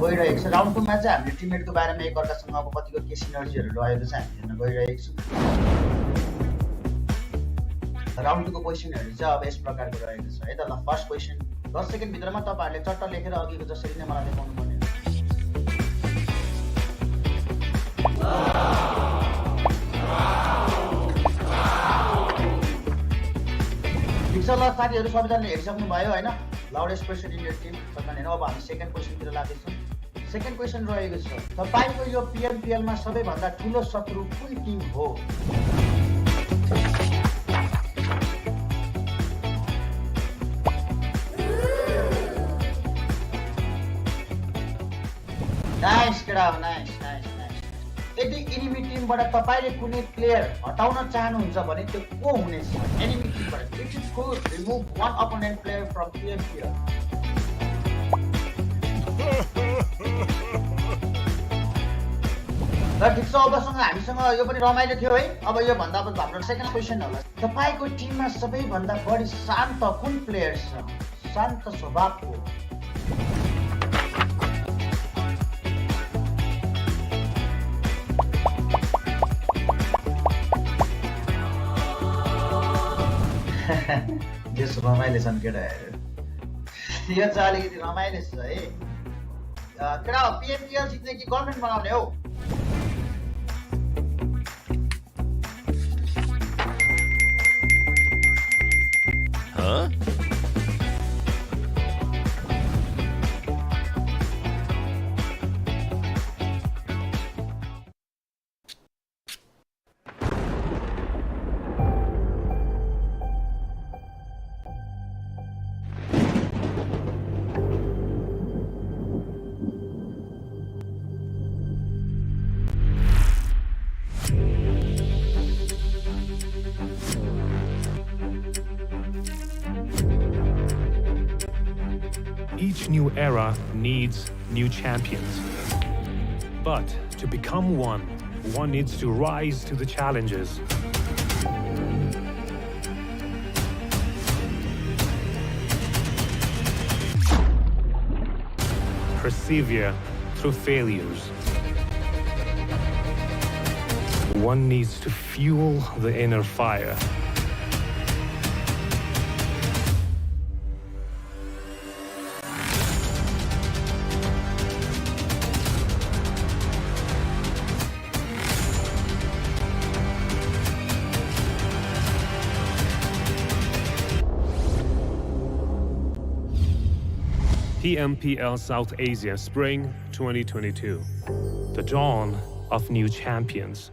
गइरहेको छ। राउन्ड 2 मा चाहिँ हामीले टिममेटको बारेमा एकअर्कासँग अब कतिको के सिनर्जीहरू रहेको छ हामी हेर्न गइरहेको छौँ। राउन्ड 2 को क्वेसनहरू चाहिँ अब यस प्रकारको रहेको छ है त। ल फर्स्ट क्वेसन 10 सेकेन्ड भित्रमा तपाईहरुले चट्ट लेखेर अघिको जसरी नै मलाई देखाउनु पर्ने। ठिक छ ल साथीहरु सबैजनाले हेरिसक्नु भयो हैन। Loud expression in your team सबैजना अब हामी सेकेन्ड क्वेसनतिर लाग्दैछौँ। सेकेन्ड क्वेसन रहेको छ तपाईको यो PMPL मा सबैभन्दा ठूलो शत्रु कुन टिम हो? नाइस केडा नाइस नाइस नाइस। यदि एनिमी टिमबाट तपाईले कुनै प्लेयर हटाउन चाहनुहुन्छ भने त्यो को हुनेछ? एनिमी टिमबाट it is good remove one opponent player from PMPL। ल ठिक छ अबसँग हामीसँग यो पनि रमाइलो थियो है। अब यो भन्दा अब हाम्रो सेकेन्ड क्वेसन होला तपाईको टिममा सबैभन्दा बढी शान्त कुन प्लेयर छ? शान्त स्वभावको यो रमाइलो छन् केटाहरू। यो चाहिँ अलिकति रमाइलो छ है केटा। PMPL जित्ने कि गर्लफ्रेन्ड बनाउने हौ? Each new era needs new champions. But to become one needs to rise to the challenges. Persevere through failures. One needs to fuel the inner fire. PMPL South Asia Spring 2022. The dawn of new champions.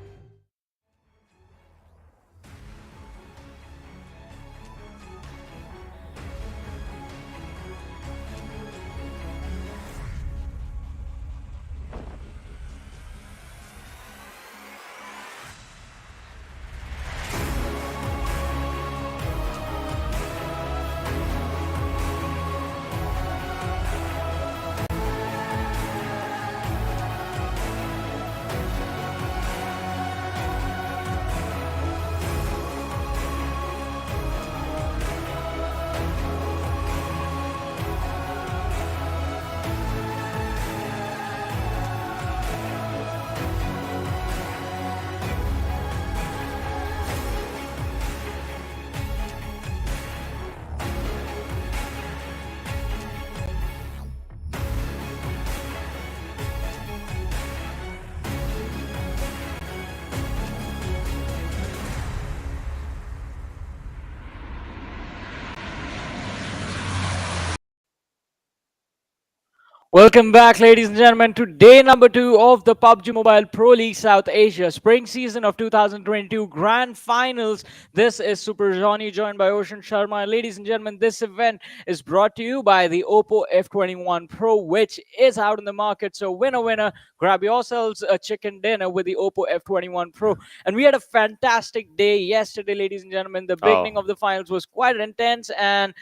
Welcome back, ladies and gentlemen, to day number 2 of the PUBG Mobile Pro League South Asia Spring Season of 2022 Grand Finals. This is Super Johnny, joined by Ocean Sharma. Ladies and gentlemen, this event is brought to you by the Oppo F21 Pro, which is out in the market. So winner, grab yourselves a chicken dinner with the Oppo F21 Pro. And we had a fantastic day yesterday, ladies and gentlemen. The beginning of the finals was quite intense, and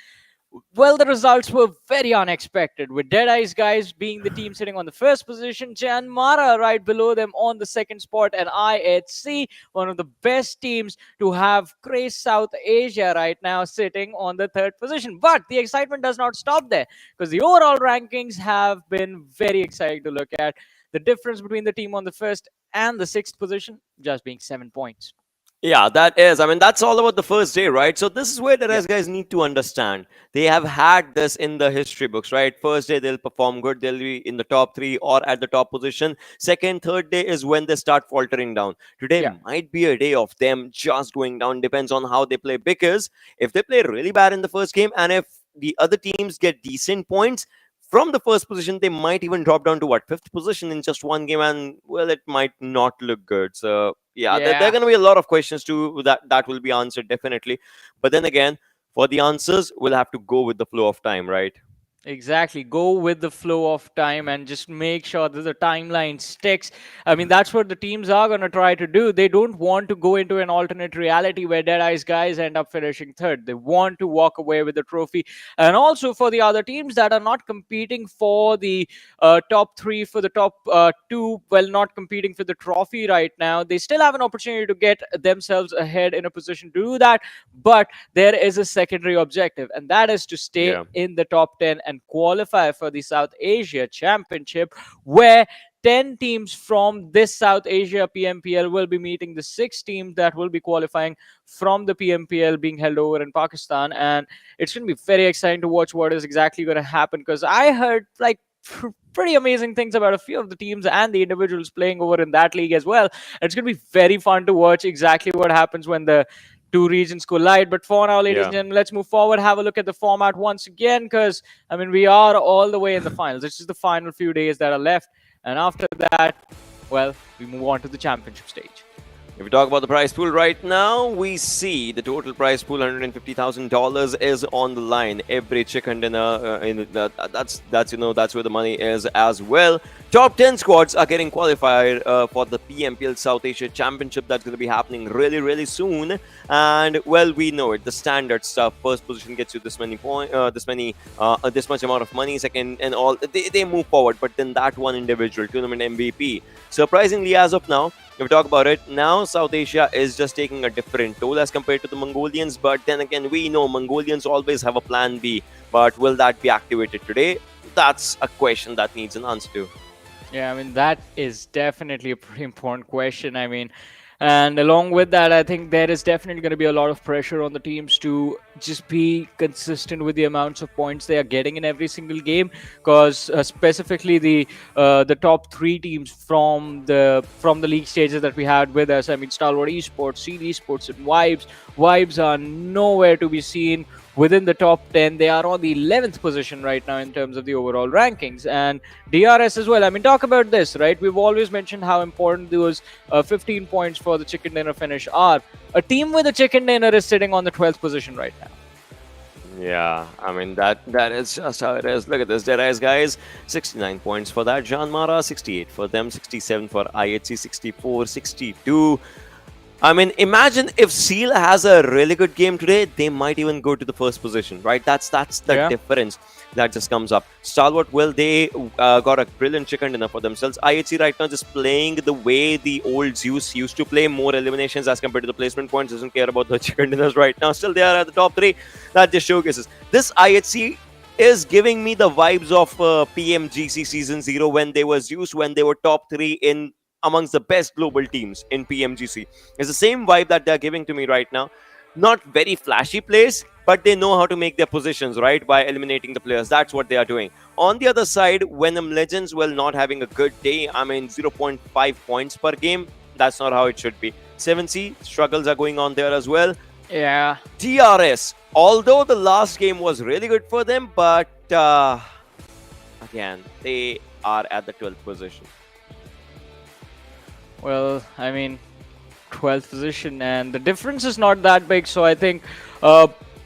Well, the results were very unexpected, with Deadeyes Guys being the team sitting on the first position, JyanMaara right below them on the second spot, and IHC, one of the best teams to have graced South Asia right now, sitting on the third position. But the excitement does not stop there, because the overall rankings have been very exciting to look at. The difference between the team on the first and the sixth position just being 7 points. Yeah, that is. I mean, that's all about the first day, right? So this is where the Yeah. rest guys need to understand. They have had this in the history books, right? First day they'll perform good, they'll be in the top three or at the top position. Second, third day is when they start faltering down. Today Yeah. might be a day of them just going down. Depends on how they play. Because if they play really bad in the first game, and if the other teams get decent points from the first position, they might even drop down to what, fifth position in just one game, and well, it might not look good. So yeah, there are Yeah. going to be a lot of questions too that will be answered definitely. But then again, for the answers, we'll have to go with the flow of time, right? Exactly. Go with the flow of time and just make sure that the timeline sticks. I mean, that's what the teams are going to try to do. They don't want to go into an alternate reality where Deadeyes Guys end up finishing third. They want to walk away with the trophy. And also for the other teams that are not competing for the top three, for the top two, well, not competing for the trophy right now, they still have an opportunity to get themselves ahead in a position to do that. But there is a secondary objective, and that is to stay Yeah. in the top 10 and qualify for the South Asia Championship, where 10 teams from this South Asia PMPL will be meeting the 6 teams that will be qualifying from the PMPL being held over in Pakistan. And it's going to be very exciting to watch what is exactly going to happen, because I heard like pretty amazing things about a few of the teams and the individuals playing over in that league as well. It's going to be very fun to watch exactly what happens when the two regions collide. But for now, ladies and Yeah. gentlemen, let's move forward, have a look at the format once again, because I mean, we are all the way in the finals. It's just the final few days that are left, and after that, well, we move on to the championship stage. If we talk about the prize pool right now, we see the total prize pool, $150,000 is on the line. Every chicken dinner, that's where the money is as well. Top 10 squads are getting qualified for the PMPL South Asia Championship that's going to be happening really, really soon. And well, we know it, the standard stuff. First position gets you this many points, this much amount of money. Second and all, they move forward. But then that one individual tournament MVP, surprisingly, as of now, if we talk about it, now South Asia is just taking a different toll as compared to the Mongolians. But then again, we know Mongolians always have a plan B. But will that be activated today? That's a question that needs an answer to. Yeah, I mean, that is definitely a pretty important question. I mean, and along with that, I think there is definitely going to be a lot of pressure on the teams to just be consistent with the amounts of points they are getting in every single game. Because specifically the top 3 teams from the league stages that we had with us, I mean, Stalwart Esports, Seal Esports, and Vibes are nowhere to be seen within the top 10. They are on the 11th position right now in terms of the overall rankings, and DRS as well. I mean, talk about this, right? We've always mentioned how important those 15 points for the chicken dinner finish are. A team with a chicken dinner is sitting on the 12th position right now. Yeah, I mean, that is just how it is. Look at this, Deadeyes Guys, 69 points for that. JyanMaara, 68 for them, 67 for IHC, 64, 62. I mean, imagine if Seal has a really good game today, they might even go to the first position, right? That's the difference that just comes up. Stalwart, well, they got a brilliant chicken dinner for themselves. IHC right now just playing the way the old Zeus used to play, more eliminations as compared to the placement points, doesn't care about the chicken dinners right now. Still, they are at the top 3. That just showcases. This IHC is giving me the vibes of PMGC Season 0 when they were Zeus, when they were top 3 in amongst the best global teams in PMGC. It's the same vibe that they're giving to me right now. Not very flashy plays, but they know how to make their positions, right, by eliminating the players. That's what they are doing. On the other side, Venom Legends, well, not having a good day. I mean, 0.5 points per game. That's not how it should be. 7C, struggles are going on there as well. Yeah. DRS, although the last game was really good for them, but again, they are at the 12th position. Well, I mean, 12th position, and the difference is not that big. So I think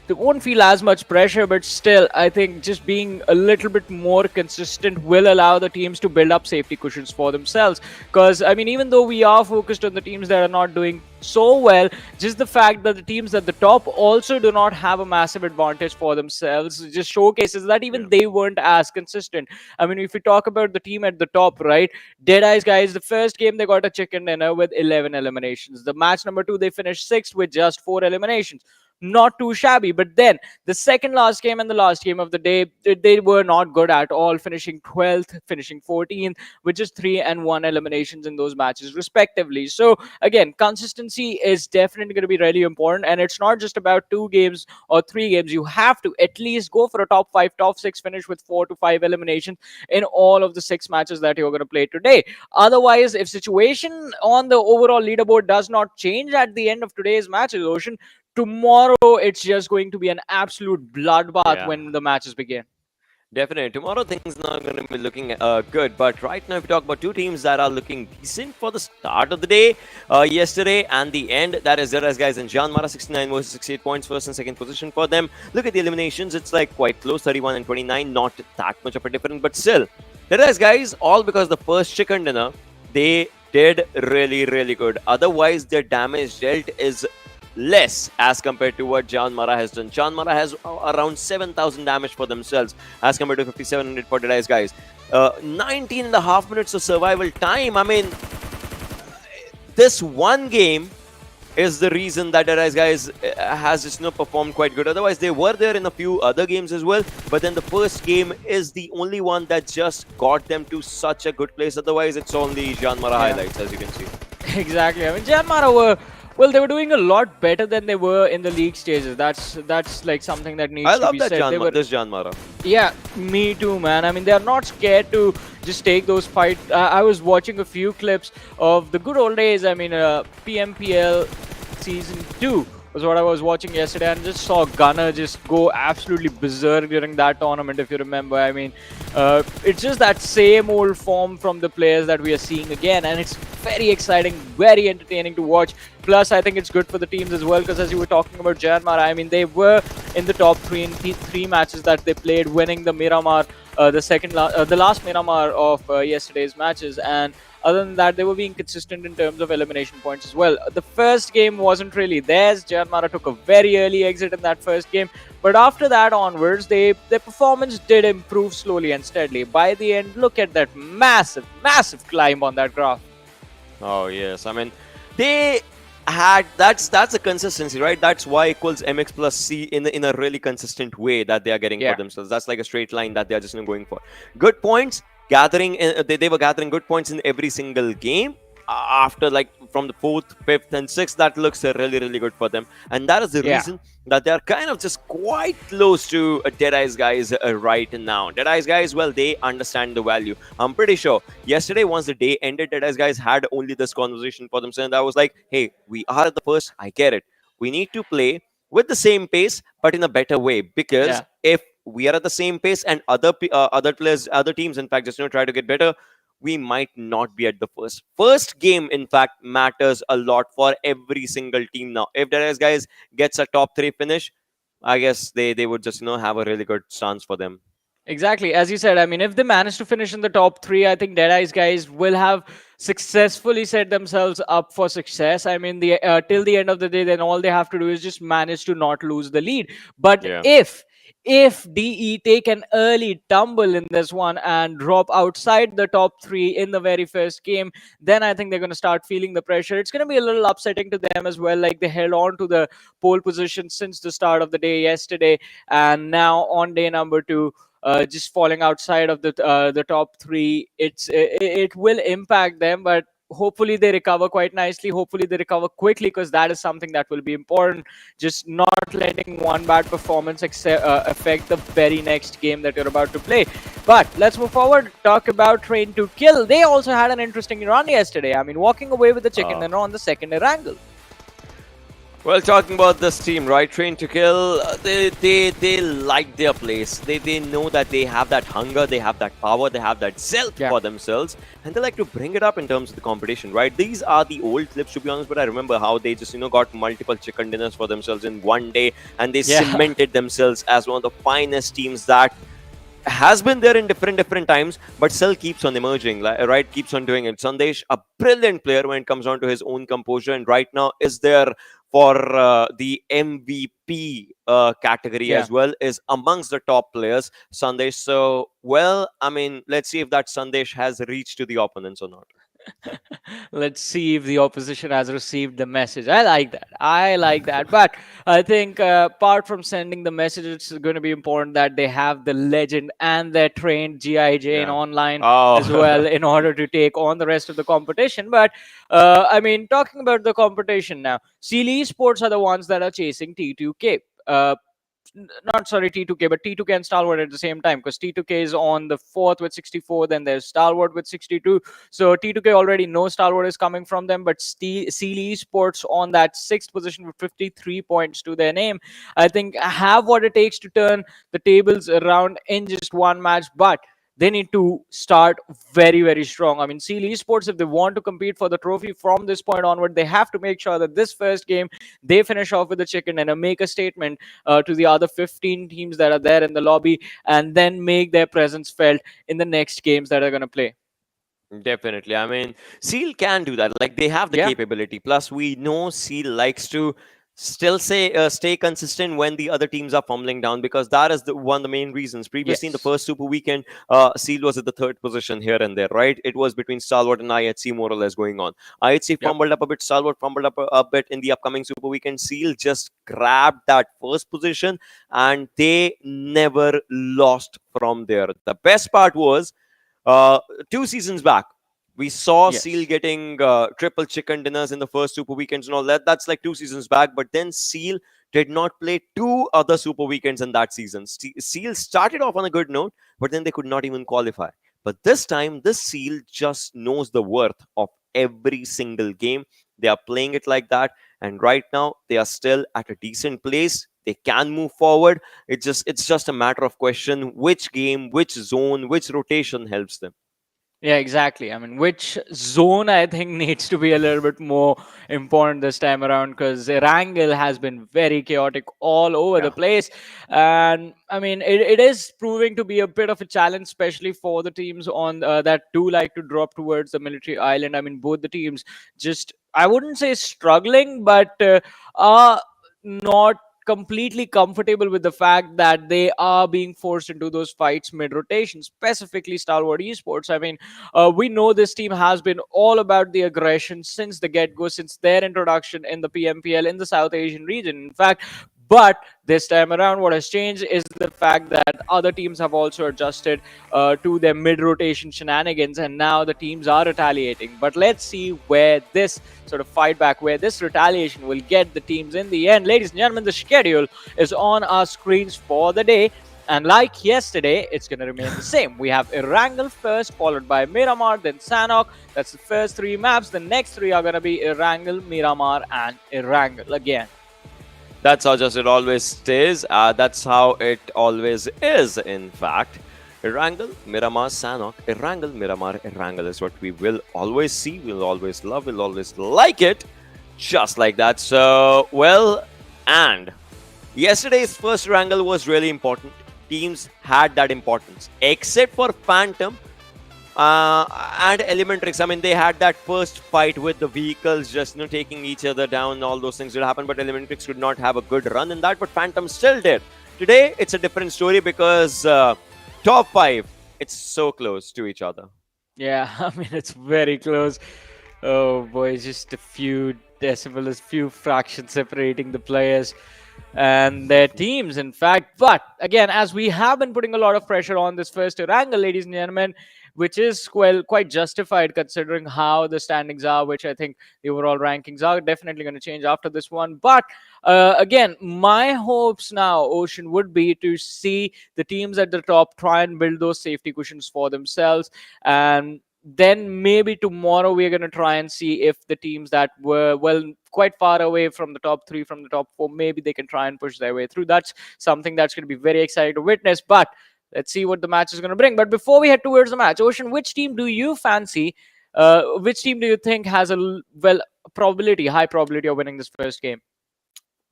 they won't feel as much pressure, but still, I think just being a little bit more consistent will allow the teams to build up safety cushions for themselves. Because, I mean, even though we are focused on the teams that are not doing so well, just the fact that the teams at the top also do not have a massive advantage for themselves just showcases that even they weren't as consistent. I mean, if we talk about the team at the top, right? Deadeyes Guys, the first game they got a chicken dinner with 11 eliminations. The match number 2, they finished 6th with just 4 eliminations. Not too shabby, but then the second last game and the last game of the day, they were not good at all, finishing 12th, finishing 14th, with just 3 and 1 eliminations in those matches respectively. So again, consistency is definitely going to be really important, and it's not just about 2 games or 3 games. You have to at least go for a top 5, top 6 finish with 4 to 5 eliminations in all of the 6 matches that you're going to play today. Otherwise, if situation on the overall leaderboard does not change at the end of today's matches, Ocean, tomorrow it's just going to be an absolute bloodbath when the matches begin. Definitely. Tomorrow things not going to be looking good. But right now, if we talk about 2 teams that are looking decent for the start of the day, yesterday and the end, that is Deadeyes Guys and JyanMaara, 69 versus 68 points, first and second position for them. Look at the eliminations. It's like quite close, 31 and 29. Not that much of a difference, but still. Deadeyes Guys, all because the first chicken dinner, they did really, really good. Otherwise, their damage dealt is less as compared to what JyanMaara has done. JyanMaara has around 7,000 damage for themselves as compared to 5,700 for Deadeyes Guys. 19 and a half minutes of survival time. I mean, this one game is the reason that Deadeyes Guys has just performed quite good. Otherwise, they were there in a few other games as well. But then the first game is the only one that just got them to such a good place. Otherwise, it's only JyanMaara highlights, as you can see. Exactly. I mean, JyanMaara were... Well, they were doing a lot better than they were in the league stages. That's like something that needs to be said. I love that this JyanMaara. Yeah, me too, man. I mean, they're not scared to just take those fights. I was watching a few clips of the good old days. I mean, PMPL Season 2 was what I was watching yesterday, and just saw Gunner just go absolutely berserk during that tournament, if you remember. I mean, it's just that same old form from the players that we are seeing again, and it's very exciting, very entertaining to watch. Plus, I think it's good for the teams as well, because as you were talking about JyanMaara, I mean, they were in the top 3 in 3 matches that they played, winning the Miramar, the last Miramar of yesterday's matches, and other than that, they were being consistent in terms of elimination points as well. The first game wasn't really theirs. JyanMaara took a very early exit in that first game. But after that onwards, their performance did improve slowly and steadily. By the end, look at that massive, massive climb on that graph. Oh, yes. I mean, they had... That's a consistency, right? That's Y equals MX plus C in a really consistent way that they are getting for themselves. That's like a straight line that they are just going for. Good points. They were gathering good points in every single game. After like from the 4th, 5th and 6th, that looks really, really good for them. And that is the reason that they are kind of just quite close to Deadeyes Guys right now. Deadeyes Guys, well, they understand the value. I'm pretty sure yesterday, once the day ended, Deadeyes Guys had only this conversation for themselves. And I was like, hey, we are at the first. I get it. We need to play with the same pace, but in a better way. Because if we are at the same pace and other players, other teams, in fact, just try to get better, we might not be at the first. First game, in fact, matters a lot for every single team now. If Deadeyes Guys gets a top 3 finish, I guess they would just have a really good stance for them. Exactly. As you said, I mean, if they manage to finish in the top 3, I think Deadeyes Guys will have successfully set themselves up for success. I mean, till the end of the day, then all they have to do is just manage to not lose the lead. But if DE take an early tumble in this one and drop outside the top 3 in the very first game, then I think they're going to start feeling the pressure. It's going to be a little upsetting to them as well. Like, they held on to the pole position since the start of the day yesterday, and now on day number 2, just falling outside of the top 3, it will impact them, but hopefully they recover quite nicely. Hopefully they recover quickly, because that is something that will be important. Just not letting one bad performance affect the very next game that you're about to play. But let's move forward, talk about Train to Kill. They also had an interesting run yesterday. I mean, walking away with the chicken dinner on the second Erangel. Well, talking about this team, right? Train to Kill, they like their place. They know that they have that hunger, they have that power, they have that zeal Yeah. for themselves, and they like to bring it up in terms of the competition, right? These are the old clips, to be honest, but I remember how they just got multiple chicken dinners for themselves in one day, and they Yeah. cemented themselves as one of the finest teams that has been there in different times, but still keeps on emerging, right? Keeps on doing it. Sandesh, a brilliant player when it comes down to his own composure, and right now is there for the MVP category Yeah. as well, is amongst the top players, Sandesh. So, well, I mean, let's see if that Sandesh has reached to the opponents or not. Let's see if the opposition has received the message. I like that. I like that. But I think apart from sending the message, it's going to be important that they have the legend and their trained GIJ in Yeah. online as Oh, well in order to take on the rest of the competition. But I mean, talking about the competition now, Esports are the ones that are chasing T2K. Not sorry T2K, but T2K and Stalwart at the same time, because T2K is on the fourth with 64, then there's Stalwart with 62. So T2K already knows Stalwart is coming from them, but Esports on that sixth position with 53 points to their name, I think have what it takes to turn the tables around in just one match. But they need to start very, very strong. I mean, Esports, if they want to compete for the trophy from this point onward, they have to make sure that this first game they finish off with the chicken and make a statement to the other 15 teams that are there in the lobby, and then make their presence felt in the next games that are going to play. definitely. I mean, Seal can do that. Like, they have the Yeah. capability. Plus, we know Seal likes to still stay consistent when the other teams are fumbling down, because that is the one of the main reasons. Previously, in the Yes. first Super Weekend, Seal was at the third position here and there, right? It was between Stalwart and IHC more or less going on. IHC Yep. fumbled up a bit, Stalwart fumbled up a bit in the upcoming Super Weekend. Seal just grabbed that first position, and they never lost from there. The best part was, uh, 2 seasons back, we saw Seal Yes. getting triple chicken dinners in the first Super Weekends and all that. That's like 2 seasons back. But then Seal did not play two other Super Weekends in that season. Seal started off on a good note, but then they could not even qualify. But this time, this Seal just knows the worth of every single game. They are playing it like that. And right now, they are still at a decent place. They can move forward. It's just a matter of question which game, which zone, which rotation helps them. Yeah, exactly. I mean, which zone I think needs to be a little bit more important this time around, because Erangel has been very chaotic all over the Yeah. place. And I mean, it is proving to be a bit of a challenge, especially for the teams on that do like to drop towards the military island. I mean, both the teams just, I wouldn't say struggling, but are not completely comfortable with the fact that they are being forced into those fights mid rotation, specifically Stalwart Esports. I mean, we know this team has been all about the aggression since the get go, since their introduction in the PMPL in the South Asian region. In fact, but this time around, what has changed is the fact that other teams have also adjusted to their mid rotation shenanigans, and now the teams are retaliating. But let's see where this sort of fight back, where this retaliation will get the teams in the end. Ladies and gentlemen, the schedule is on our screens for the day. And like yesterday, it's going to remain the same. We have Erangel first, followed by Miramar, then Sanhok. That's the first three maps. The next three are going to be Erangel, Miramar, and Erangel again. That's how just it always is. That's how it always is, in fact. Erangel, Miramar, Sanhok. Erangel, Miramar, Erangel is what we will always see, we'll always love, we'll always like it. Just like that. So, well, and yesterday's first Erangel was really important. Teams had that importance, except for Phantom and ElementriX. I mean, they had that first fight with the vehicles, just taking each other down. All those things will happen, but ElementriX could not have a good run in that. But Phantom still did. Today, it's a different story because top five, it's so close to each other. Yeah, I mean, it's very close. Oh boy, just a few decimals, few fractions separating the players and their teams, in fact. But again, as we have been putting a lot of pressure on this first angle, ladies and gentlemen, which is quite justified considering how the standings are, which I think the overall rankings are definitely going to change after this one. But again, my hopes now, Ocean, would be to see the teams at the top try and build those safety cushions for themselves and then maybe tomorrow we're going to try and see if the teams that were, well, quite far away from the top 3, from the top 4, maybe they can try and push their way through. That's something that's going to be very exciting to witness. But let's see what the match is going to bring. But before we head towards the match, Ocean, which team do you fancy? Which team do you think has a high probability of winning this first game?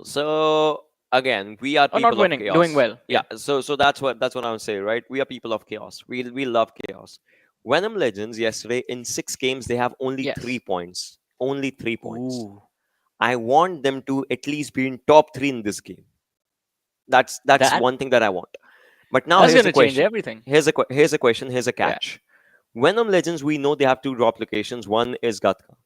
So again, we are people not winning, of chaos. doing well. Yeah. So that's what I would say, right? We are people of chaos. We love chaos. Venom Legends yesterday in 6 games they have only 3 points. Only 3 points. Ooh. I want them to at least be in top 3 in this game. That's one thing that I want. But now that's here's going the to change question. everything. Here's a question. Here's a catch. Venom Legends, we know they have 2 drop locations. One is Gatka.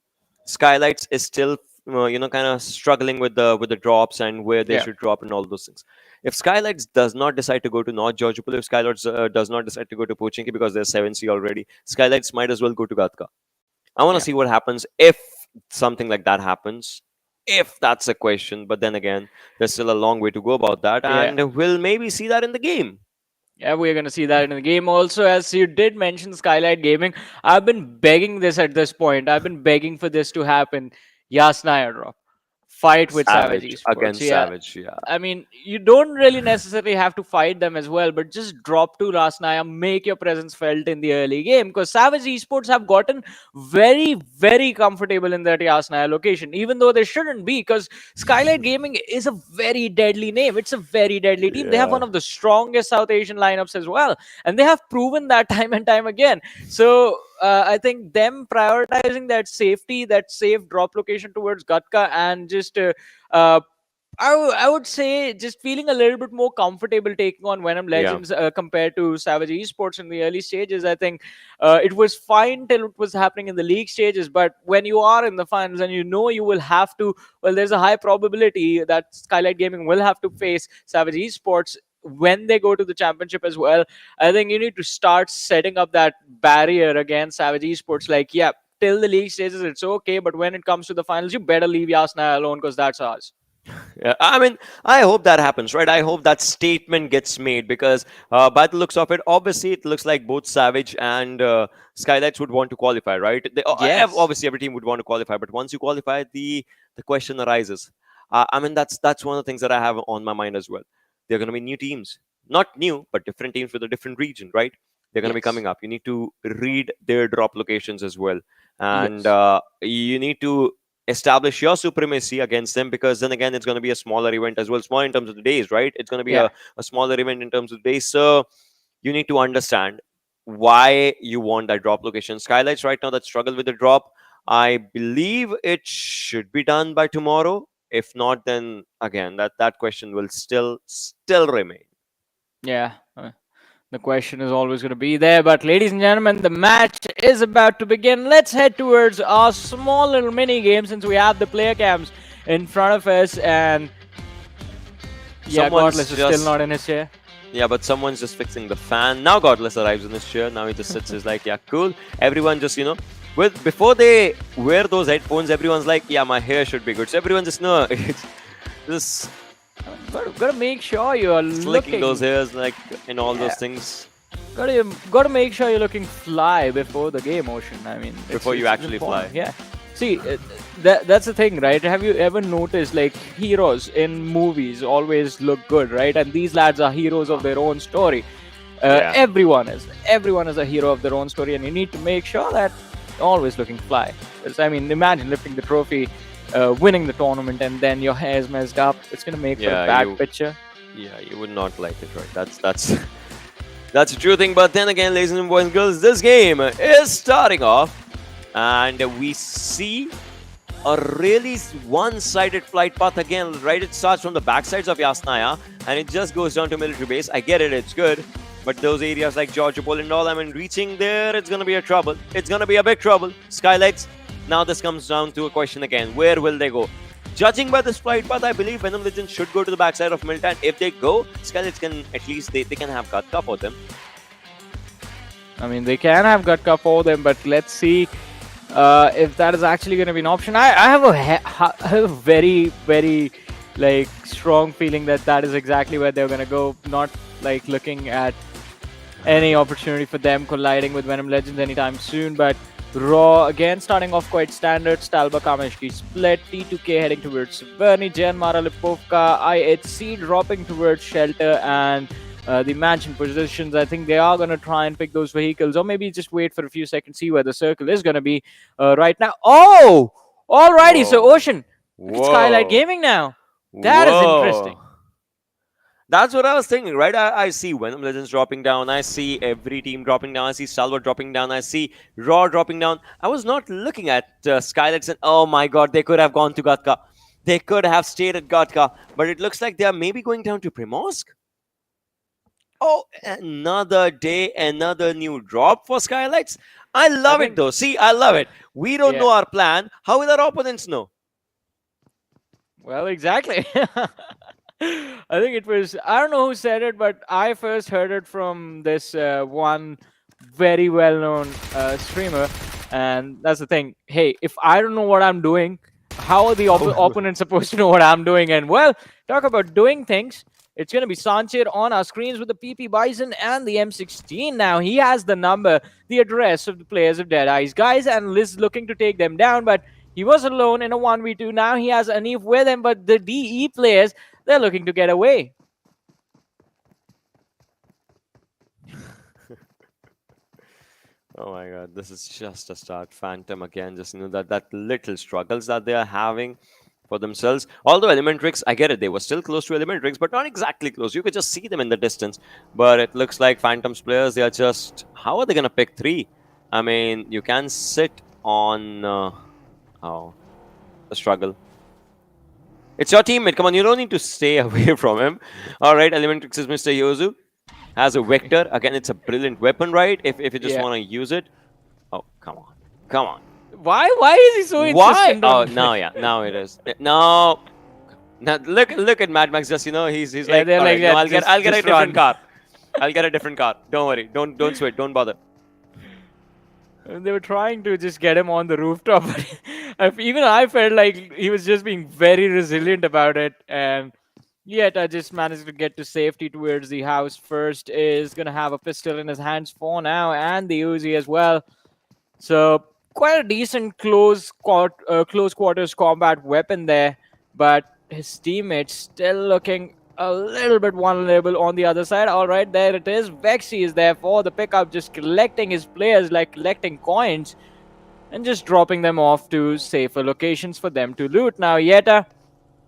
Skylightz is still kind of struggling with the drops and where they should drop and all those things. If Skylightz does not decide to go to North Georgopol, if Skylightz does not decide to go to Pochinki because there's 7C already, Skylightz might as well go to Gatka. I want to see what happens if something like that happens. If that's a question, but then again, there's still a long way to go about that, and we'll maybe see that in the game. Yeah, we're going to see that in the game. Also, as you did mention Skylightz Gaming, I've been begging this at this point. I've been begging for this to happen. Yasnaya drop. Fight with Savage Esports. Against Savage, yeah. I mean, you don't really necessarily have to fight them as well, but just drop to Rasnaya, make your presence felt in the early game, because Savage Esports have gotten very, very comfortable in that Yasnaya location, even though they shouldn't be, because Skylightz Gaming is a very deadly name. It's a very deadly team. They have one of the strongest South Asian lineups as well, and they have proven that time and time again. So I think them prioritizing that safety, that safe drop location towards Gatka, and just I would say just feeling a little bit more comfortable taking on Venom Legends compared to Savage Esports in the early stages. I think it was fine till it was happening in the league stages, but when you are in the finals and you know you will have to, well, there's a high probability that Skylightz Gaming will have to face Savage Esports when they go to the championship as well. I think you need to start setting up that barrier against Savage Esports. Like, till the league stages, it's okay, but when it comes to the finals, you better leave Yasnaya alone, because that's ours. Yeah, I mean, I hope that happens, right? I hope that statement gets made, because by the looks of it, obviously, it looks like both Savage and Skylightz would want to qualify, right? Obviously, every team would want to qualify, but once you qualify, the question arises. I mean, that's one of the things that I have on my mind as well. They're going to be new teams. Not new, but different teams with a different region, right? They're going to be coming up. You need to read their drop locations as well. And you need to establish your supremacy against them, because then again, it's going to be a smaller event as well. Small in terms of the days, right? It's going to be a smaller event in terms of the days. So you need to understand why you want that drop location. Skylightz right now that struggle with the drop, I believe it should be done by tomorrow. If not, then again, that question will still remain. Yeah. The question is always going to be there. But ladies and gentlemen, the match is about to begin. Let's head towards our small little mini game, since we have the player cams in front of us. And Godless is still not in his chair. Yeah, but someone's just fixing the fan. Now Godless arrives in his chair. Now he just sits. He's like, yeah, cool. Everyone just, before they wear those headphones, everyone's like, yeah, my hair should be good. So everyone just, it's just... Gotta make sure you are slicking those hairs, like, and all those things. Gotta make sure you're looking fly before the game, Ocean. I mean, before you actually fly. Yeah. See, that's the thing, right? Have you ever noticed, like, heroes in movies always look good, right? And these lads are heroes of their own story. Everyone is a hero of their own story, and you need to make sure that you're always looking fly. I mean, imagine lifting the trophy, winning the tournament, and then your hair is messed up. It's gonna make for a bad picture. Yeah, you would not like it, right? That's a true thing. But then again, ladies and boys and girls, this game is starting off, and we see a really one-sided flight path again, right? It starts from the backsides of Yasnaya, and it just goes down to military base. I get it, it's good. But those areas like Georgopol and all, I mean, reaching there, it's going to be a trouble. It's going to be a big trouble. Skylightz, now this comes down to a question again. Where will they go? Judging by this flight path, I believe Venom Legends should go to the backside of Miltan. If they go, Skylightz can, at least, they can have Gatka for them. I mean, they can have Gatka for them, but let's see if that is actually going to be an option. I have a very, very, strong feeling that is exactly where they're going to go. Not, looking at any opportunity for them colliding with Venom Legends anytime soon. But Raw again starting off quite standard. Stalba Kameshki split. T2K heading towards Bernie. JyanMaara Lipovka. IHC dropping towards Shelter and the mansion positions. I think they are going to try and pick those vehicles, or maybe just wait for a few seconds, see where the circle is going to be right now. Oh! Alrighty, so Whoa. Ocean. Look at Skylightz Gaming now. That is interesting. That's what I was thinking, right? I see Venom Legends dropping down. I see every team dropping down. I see Stalwart dropping down. I see Raw dropping down. I was not looking at Skylightz and, oh my god, they could have gone to Gatka. They could have stayed at Gatka. But it looks like they are maybe going down to Primorsk. Oh, another day, another new drop for Skylightz. I love it though. See, I love it. We don't know our plan. How will our opponents know? Well, exactly. I think it was, I don't know who said it, but I first heard it from this one very well-known streamer. And that's the thing. Hey, if I don't know what I'm doing, how are the opponents supposed to know what I'm doing? And well, talk about doing things. It's going to be Sanchir on our screens with the PP Bison and the M16 now. He has the number, the address of the players of Deadeyes Guys, and Liz looking to take them down, but he was alone in a 1v2. Now he has Anif with him, but the DE players, they're looking to get away. Oh my god, this is just a start. Phantom again, just that little struggles that they are having for themselves. Although ElementriX, I get it, they were still close to ElementriX, but not exactly close. You could just see them in the distance. But it looks like Phantom's players, they are just, how are they going to pick 3? I mean, you can sit on, the struggle. It's your teammate, come on, you don't need to stay away from him. Alright, ElementriX is Mr. Yozu. Has a Vector, again, it's a brilliant weapon, right? If you just want to use it. Oh, come on, come on. Why is he so insistent? Why? Oh, now it is. No. Now look at Mad Max. Just he's like, they're like, right, no, I'll get a different run. car. I'll get a different car. Don't worry. Don't sweat. Don't bother. They were trying to just get him on the rooftop, but even I felt like he was just being very resilient about it. And yet I just managed to get to safety towards the house. First is gonna have a pistol in his hands for now, and the Uzi as well. So quite a decent close quarters combat weapon there, but his teammates still looking a little bit vulnerable on the other side. All right, there it is. Vexy is there for the pickup, just collecting his players like collecting coins and just dropping them off to safer locations for them to loot. Now Yeta,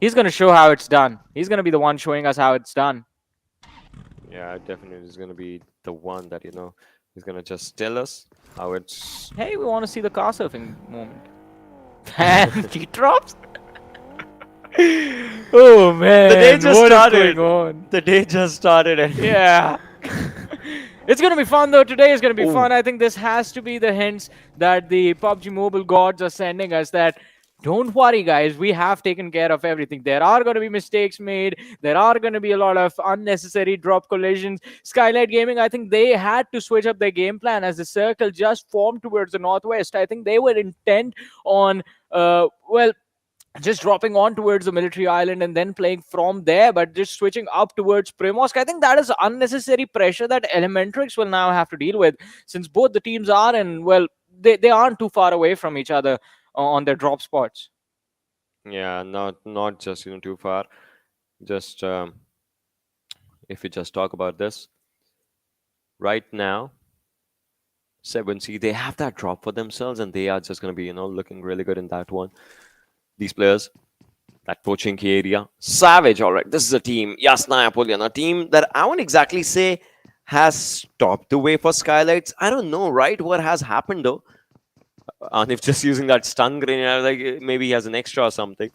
he's going to show how it's done. He's going to be the one showing us how it's done. Yeah, definitely is going to be the one that, he's going to just tell us how it's... Hey, we want to see the car surfing moment. And he drops. Oh man, the day just started. Going on? The day just started. And yeah. It's going to be fun though. Today is going to be fun. I think this has to be the hints that the PUBG Mobile gods are sending us, that don't worry guys, we have taken care of everything. There are going to be mistakes made. There are going to be a lot of unnecessary drop collisions. Skylightz Gaming, I think they had to switch up their game plan as the circle just formed towards the northwest. I think they were intent on, just dropping on towards the military island and then playing from there, but just switching up towards Primorsk. I think that is unnecessary pressure that ElementriX will now have to deal with, since both the teams are in, they aren't too far away from each other on their drop spots. Yeah, not just too far. Just if we just talk about this right now, 7C, they have that drop for themselves, and they are just going to be looking really good in that one. These players, that Pochinki area, savage. All right, this is a team, Yasna Apollyon, a team that I won't exactly say has stopped the way for Skylightz. I don't know, right? What has happened though? And if just using that stun grenade, like maybe he has an extra or something.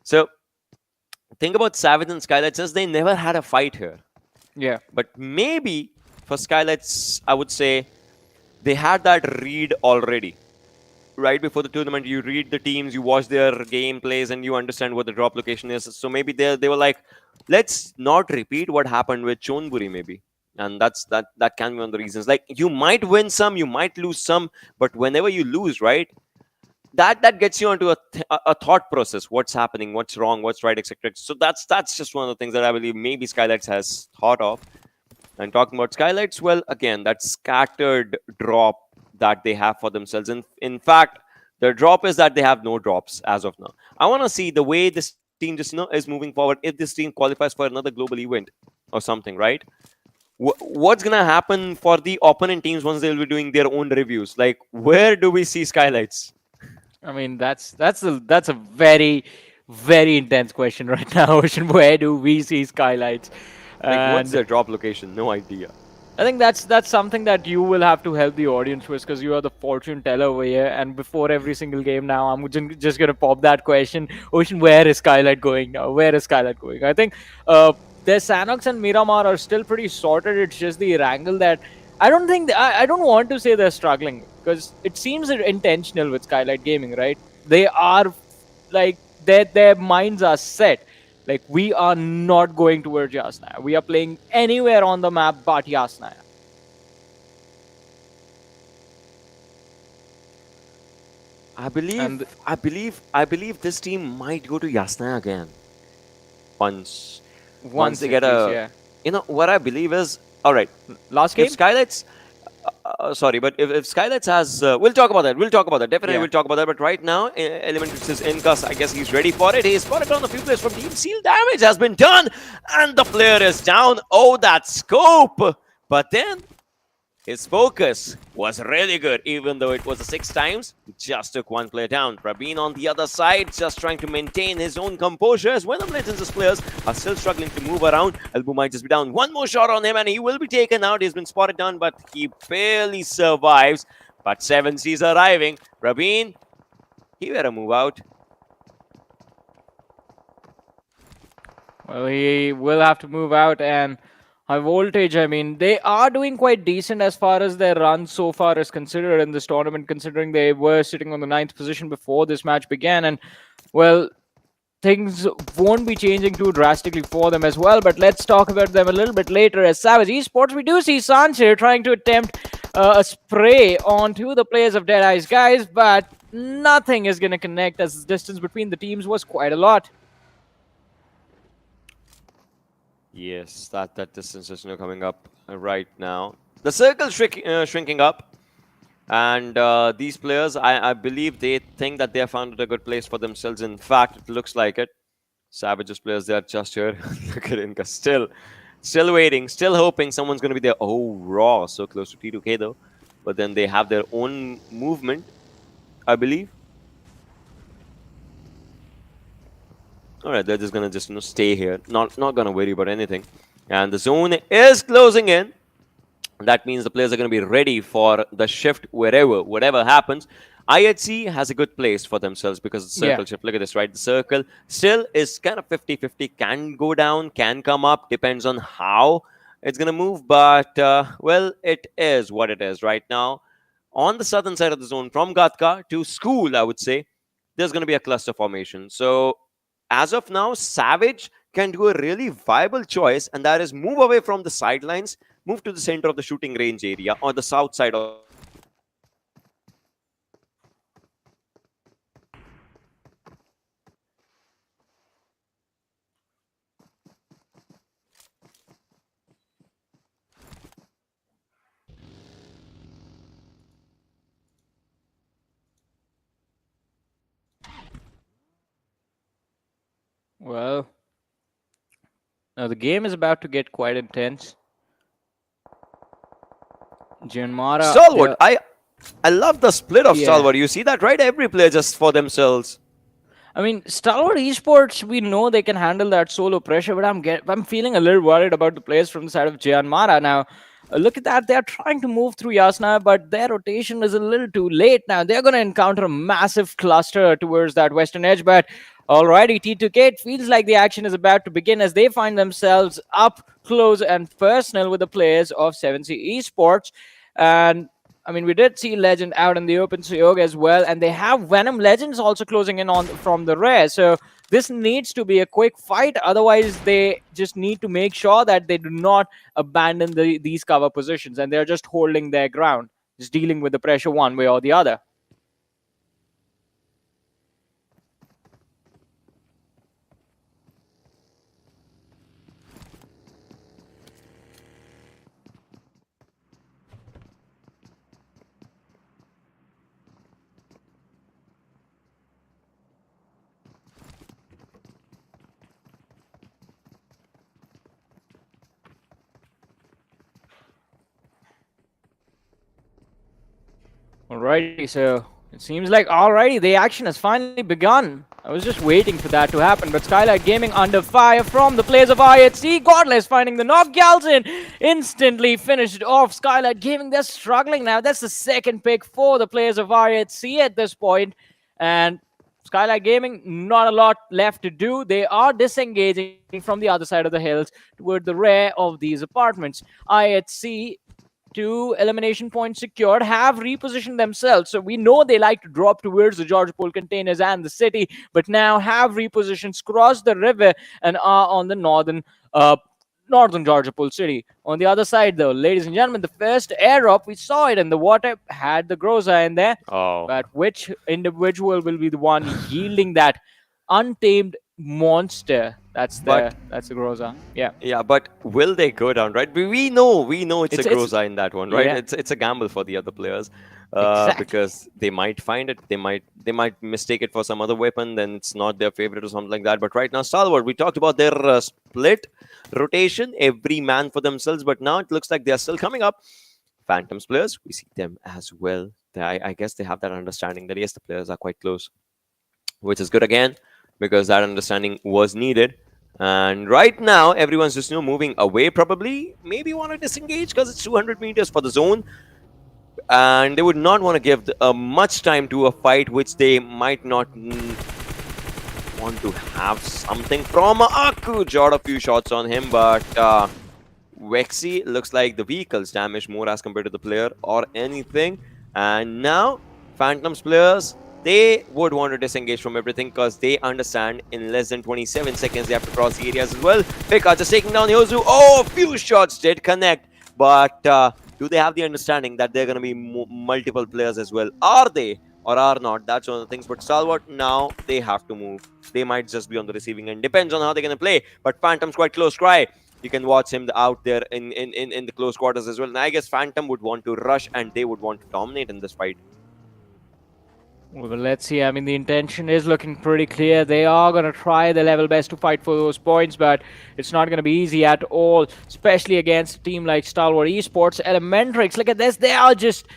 So think about Savage and Skylightz, as they never had a fight here. Yeah. But maybe for Skylightz, I would say they had that read already. Right before the tournament, you read the teams, you watch their gameplays, and you understand what the drop location is. So maybe they were like, let's not repeat what happened with Chonburi, maybe. And that can be one of the reasons. Like, you might win some, you might lose some, but whenever you lose, right, that gets you onto a thought process. What's happening, what's wrong, what's right, etc. So that's just one of the things that I believe maybe Skylightz has thought of. And talking about Skylightz, well, again, that scattered drop that they have for themselves. In fact, their drop is that they have no drops as of now. I want to see the way this team just is moving forward. If this team qualifies for another global event or something, right? What's gonna happen for the opponent teams once they'll be doing their own reviews? Like, where do we see Skylightz? I mean, that's a very, very intense question right now, Ocean. Where do we see Skylightz? Like, what's And their drop location? No idea. I think that's something that you will have to help the audience with, because you are the fortune teller over here. And before every single game now, I'm just gonna pop that question, Ocean. Where is Skylight going now? Where is Skylight going? I think their Sanhoks and Miramar are still pretty sorted. It's just the Erangel that I don't think I don't want to say they're struggling, because it seems intentional with Skylight Gaming, right? They are like their minds are set. Like, we are not going towards Yasnaya. We are playing anywhere on the map but Yasnaya. I believe this team might go to Yasnaya again. Once Once they at get least, a, yeah. you know, what I believe is, all right, Last game? if Skylightz, sorry, but if Skylightz has, we'll talk about that. We'll talk about that. Definitely, Yeah. we'll talk about that. But right now, ElementriX is in, cause I guess he's ready for it. He's spotted on a few players from Team Seal. Damage has been done, and the player is down. Oh, that scope! But then his focus was really good, even though it was a 6 times. He just took one player down. Rabin on the other side, just trying to maintain his own composure, as Venom Legends' players are still struggling to move around. Elbu might just be down. One more shot on him, and he will be taken out. He's been spotted down, but he barely survives. But 7C's arriving. Rabin, he better move out. Well, he will have to move out, and high voltage, I mean, they are doing quite decent as far as their run so far is considered in this tournament, considering they were sitting on the 9th position before this match began. And, well, things won't be changing too drastically for them as well. But let's talk about them a little bit later. As Savage Esports, we do see Sanche trying to attempt a spray onto the players of Deadeyes Guys, but nothing is going to connect, as the distance between the teams was quite a lot. Yes, that distance is coming up right now. The circle shrinking up, and these players, I believe they think that they have found a good place for themselves. In fact, it looks like it. Savage's players, they are just here. Look at Inca, still waiting, still hoping someone's going to be there. Oh, Raw, so close to T2K though. But then they have their own movement, I believe. All right, they're just gonna stay here, not gonna worry about anything. And the zone is closing in. That means the players are gonna be ready for the shift whatever happens. IHC has a good place for themselves because of the circle shift. Look at this, right? The circle still is kind of 50-50. Can go down, can come up, depends on how it's gonna move. But well, it is what it is right now. On the southern side of the zone, from Gatka to School, I would say, there's gonna be a cluster formation. So as of now, Savage can do a really viable choice, and that is move away from the sidelines, move to the center of the shooting range area, or the south side of. Well, now the game is about to get quite intense. JyanMaara. Stalwart, I love the split of Yeah. Stalwart. You see that, right? Every player just for themselves. I mean, Stalwart Esports, we know they can handle that solo pressure, but I'm feeling a little worried about the players from the side of JyanMaara now. Look at that. They're trying to move through Yasna, but their rotation is a little too late now. They're going to encounter a massive cluster towards that western edge, but alrighty, T2K, it feels like the action is about to begin as they find themselves up close and personal with the players of 7C Esports. And I mean, we did see Legend out in the open Sayog as well, and they have Venom Legends also closing in on from the rear. So this needs to be a quick fight. Otherwise, they just need to make sure that they do not abandon these cover positions, and they're just holding their ground, just dealing with the pressure one way or the other. Alrighty, so it seems like alrighty the action has finally begun. I was just waiting for that to happen, but Skylightz Gaming under fire from the players of IHC. Godless finding the knock. Galton instantly finished off. Skylightz Gaming, they're struggling now. That's the second pick for the players of IHC at this point. And Skylightz Gaming, not a lot left to do. They are disengaging from the other side of the hills toward the rear of these apartments. IHC, 2 elimination points secured, have repositioned themselves. So we know they like to drop towards the Georgia Pool containers and the city, but now have repositioned, crossed the river, and are on the northern Georgia Pool City. On the other side, though, ladies and gentlemen, the first airdrop, we saw it in the water, had the Groza in there. Oh. But which individual will be the one yielding that untamed monster? That's the Groza. Yeah. Yeah, but will they go down, right? We know it's a It's- Groza in that one, right? Yeah. It's a gamble for the other players. Exactly. Because they might find it, they might mistake it for some other weapon, then it's not their favorite or something like that. But right now, Stalwart, we talked about their split rotation, every man for themselves, but now it looks like they're still coming up. Phantoms players, we see them as well. I guess they have that understanding that yes, the players are quite close, which is good again, because that understanding was needed. And right now, everyone's just moving away, probably. Maybe want to disengage because it's 200 meters for the zone. And they would not want to give much time to a fight, which they might not want to have something from. Aku jot a few shots on him, but Vexy looks like the vehicle's damaged more as compared to the player or anything. And now, Phantoms players, they would want to disengage from everything because they understand in less than 27 seconds they have to cross the areas as well. Pika just taking down Yozu. Oh, a few shots did connect, but do they have the understanding that there are going to be multiple players as well? Are they or are not? That's one of the things. But Stalwart, now they have to move. They might just be on the receiving end. Depends on how they're going to play. But Phantom's quite close. Cry. You can watch him out there in the close quarters as well. And I guess Phantom would want to rush and they would want to dominate in this fight. Well, let's see. I mean, the intention is looking pretty clear. They are going to try their level best to fight for those points, but it's not going to be easy at all, especially against a team like Stalwart Esports. ElementriX, look at this. They are just,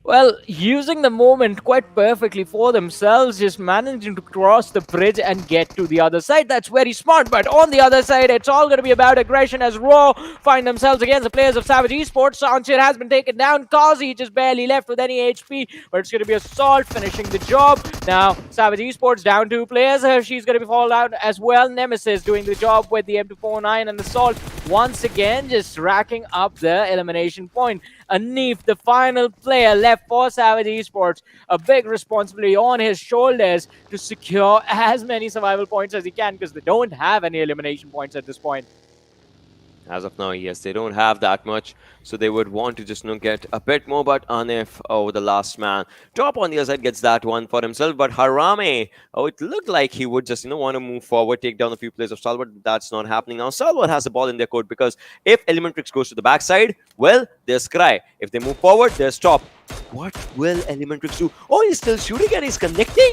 well, using the moment quite perfectly for themselves, just managing to cross the bridge and get to the other side. That's very smart, but on the other side, it's all going to be about aggression as Raw find themselves against the players of Savage Esports. Sanchir has been taken down. Kazi just barely left with any HP, but it's going to be Assault finishing the job. Now, Savage Esports down 2 players. She's going to be fallen out as well. Nemesis doing the job with the M249, and Assault once again just racking up the elimination point. Anif, the final player left for Savage Esports, a big responsibility on his shoulders to secure as many survival points as he can, because they don't have any elimination points at this point. As of now, yes, they don't have that much, so they would want to just get a bit more. But Anif, oh, the last man. Top on the other side gets that one for himself, but Harame, oh, it looked like he would just want to move forward, take down a few players of Stalwart. That's not happening now. Stalwart has the ball in their court because if ElementriX goes to the backside, well, there's Cry. If they move forward, there's Top. What will ElementriX do? Oh, he's still shooting and he's connecting.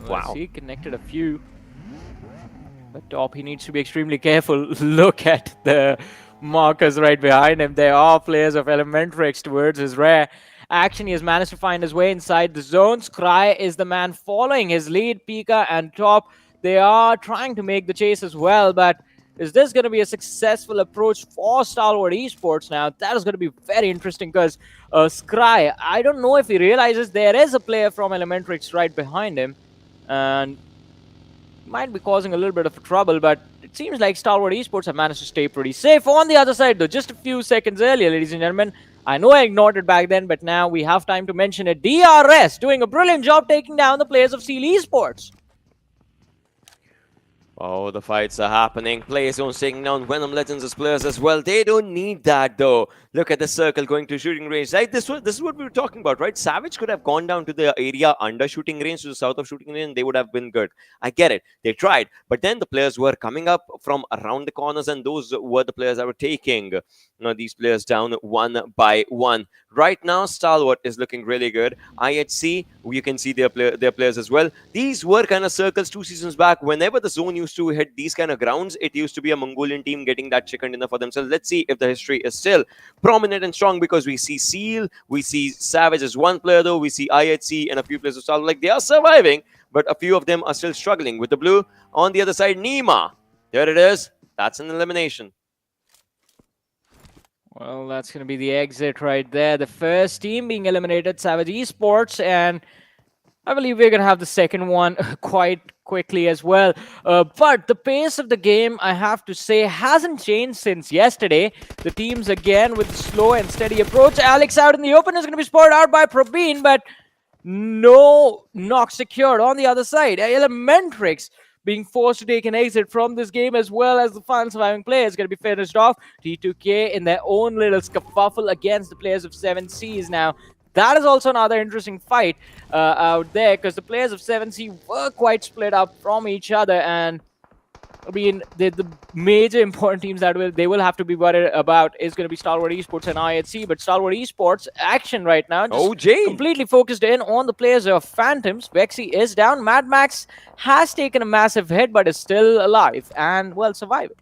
Wow. He connected a few. But Top, he needs to be extremely careful. Look at the markers right behind him. There are players of ElementriX towards his rear. Action, he has managed to find his way inside the zone. Cry is the man following his lead. Pika and Top, they are trying to make the chase as well. But is this going to be a successful approach for Stalwart Esports now? That is going to be very interesting because Scry, I don't know if he realizes there is a player from ElementriX right behind him. And might be causing a little bit of trouble, but it seems like Stalwart Esports have managed to stay pretty safe. On the other side, though, just a few seconds earlier, ladies and gentlemen, I know I ignored it back then, but now we have time to mention it. DRS doing a brilliant job taking down the players of Seal Esports. Oh, the fights are happening. Players don't taking down Venom Legends as players as well. They don't need that, though. Look at the circle going to shooting range. Right? This is what we were talking about, right? Savage could have gone down to the area under shooting range, to the south of shooting range. They would have been good. I get it. They tried. But then the players were coming up from around the corners, and those were the players that were taking Now these players down one by one. Right now, Stalwart is looking really good. IHC, you can see their players as well. These were kind of circles 2 seasons back. Whenever the zone used to hit these kind of grounds, it used to be a Mongolian team getting that chicken dinner for themselves. Let's see if the history is still prominent and strong, because we see Seal, we see Savage as one player though, we see IHC and a few players of Stalwart. Like, they are surviving, but a few of them are still struggling. With the blue on the other side, Nima. There it is. That's an elimination. Well, that's going to be the exit right there. The first team being eliminated, Savage Esports, and I believe we're going to have the second one quite quickly as well. But the pace of the game, I have to say, hasn't changed since yesterday. The teams again with the slow and steady approach. Alex out in the open is going to be spotted out by Probeen, but no knock secured on the other side. ElementriX being forced to take an exit from this game, as well as the final surviving player is going to be finished off. T2K in their own little scuffle against the players of 7Cs. Now, that is also another interesting fight out there, because the players of 7C were quite split up from each other, and I mean, the major important teams that they will have to be worried about is going to be Stalwart Esports and IHC. But Stalwart Esports action right now, just completely focused in on the players of Phantoms. Vexy is down. Mad Max has taken a massive hit, but is still alive and, well, surviving.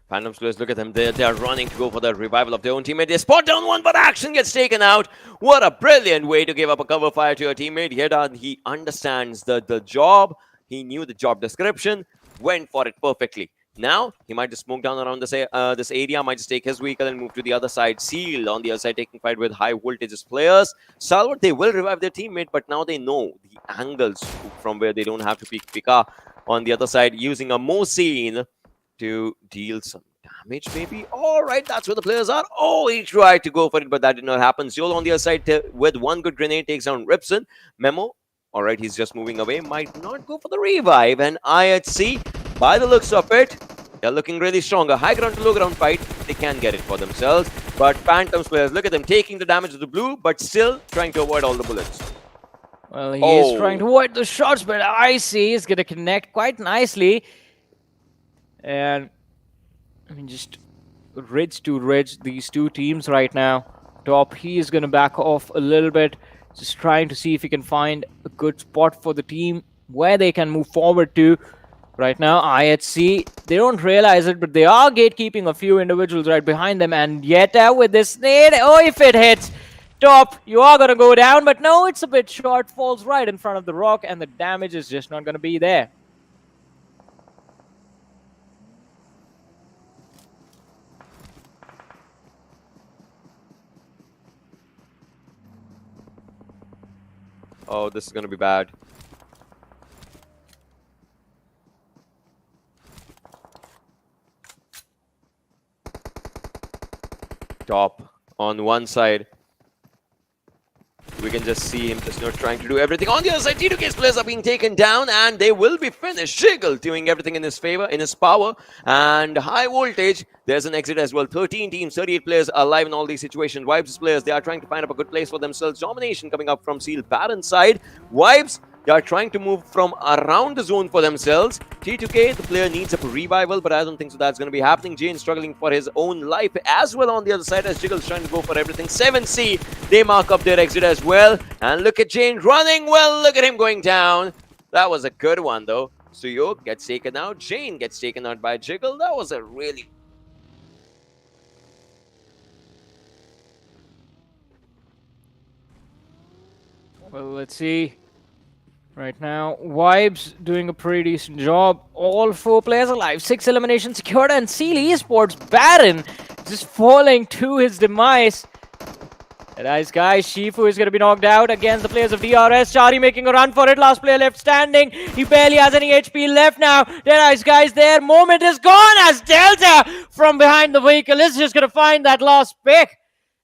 Phantoms players, look at them. They are running to go for the revival of their own teammate. They spot down one, but action gets taken out. What a brilliant way to give up a cover fire to your teammate. Here, he understands the job. He knew the job description. Went for it perfectly. Now he might just smoke down around this area, might just take his vehicle and move to the other side. Seal on the other side, taking fight with high voltages players. Stalwart, they will revive their teammate, but now they know the angles from where they don't have to peek Pika on the other side, using a Mosin to deal some damage, maybe. All right, that's where the players are. Oh, he tried to go for it, but that did not happen. Zul on the other side with one good grenade takes down Ripson. Memo. All right, he's just moving away. Might not go for the revive. And IHC, by the looks of it, they're looking really strong. A high ground to low ground fight, they can get it for themselves. But Phantoms players, look at them taking the damage of the blue, but still trying to avoid all the bullets. Well, he is trying to avoid the shots, but IC is going to connect quite nicely. And, I mean, just ridge to ridge, these two teams right now. Top, he is going to back off a little bit. Just trying to see if he can find a good spot for the team where they can move forward to. Right now, IHC, they don't realize it, but they are gatekeeping a few individuals right behind them. And Yeta with this nade, oh, if it hits Top, you are going to go down. But no, it's a bit short, falls right in front of the rock, and the damage is just not going to be there. Oh, this is going to be bad. Top on one side. We can just see him just not trying to do everything. On the other side, T2K's players are being taken down and they will be finished. Jiggle doing everything in his favor, in his power. And high voltage, there's an exit as well. 13 teams, 38 players are alive in all these situations. Vibes players, they are trying to find up a good place for themselves. Domination coming up from Seal Baron side. Vibes, they are trying to move from around the zone for themselves. T2K, the player needs a revival, but I don't think so that's going to be happening. Jane struggling for his own life as well on the other side as Jiggle's trying to go for everything. 7C, they mark up their exit as well. And look at Jane running well. Look at him going down. That was a good one, though. Suyok gets taken out. Jane gets taken out by Jiggle. That was a really... Well, let's see. Right now, Vibes doing a pretty decent job. All 4 players alive. 6 eliminations secured, and Seal Esports Baron just falling to his demise. Deadeyes Guys, Shifu is going to be knocked out against the players of DRS. Chari making a run for it. Last player left standing. He barely has any HP left now. Deadeyes Guys there. Moment is gone as Delta from behind the vehicle is just going to find that last pick.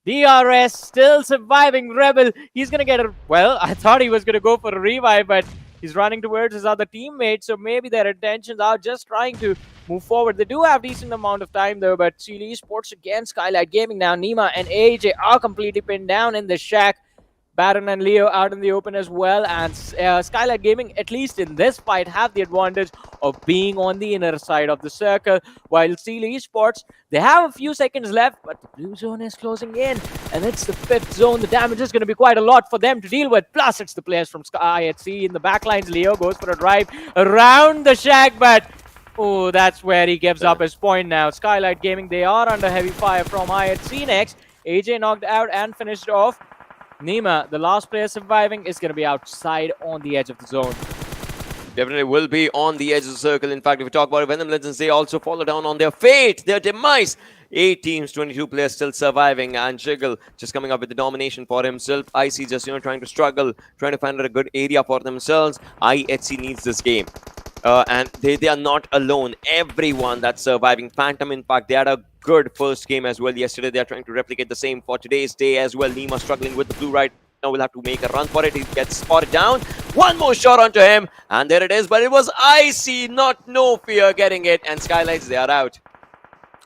DRS still surviving Rebel. He's going to get a... Well, I thought he was going to go for a revive, but he's running towards his other teammates. So maybe their intentions are just trying to move forward. They do have decent amount of time though, but Seal Esports against Skylightz Gaming now. Nima and AJ are completely pinned down in the shack. Baron and Leo out in the open as well, and Skylightz Gaming, at least in this fight, have the advantage of being on the inner side of the circle, while Steel Esports, they have a few seconds left, but the blue zone is closing in, and it's the 5th zone. The damage is going to be quite a lot for them to deal with, plus it's the players from Skylightz in the backlines. Leo goes for a drive around the shack, but oh, that's where he gives up his point now. Skylightz Gaming, they are under heavy fire from IHC next. AJ knocked out and finished off. Nima, the last player surviving, is going to be outside on the edge of the zone. Definitely will be on the edge of the circle. In fact, if we talk about Venom Legends, they also follow down on their fate, their demise. 8 teams, 22 players still surviving, and Jiggle just coming up with the domination for himself. IC just, trying to struggle, trying to find out a good area for themselves. IHC needs this game. And they are not alone. Everyone that's surviving. Phantom, in fact, they had a good first game as well yesterday. They are trying to replicate the same for today's day as well. Nima struggling with the blue right now. Will have to make a run for it. He gets spotted down. One more shot onto him. And there it is. But it was IC, not No Fear, getting it. And Skylightz, they are out.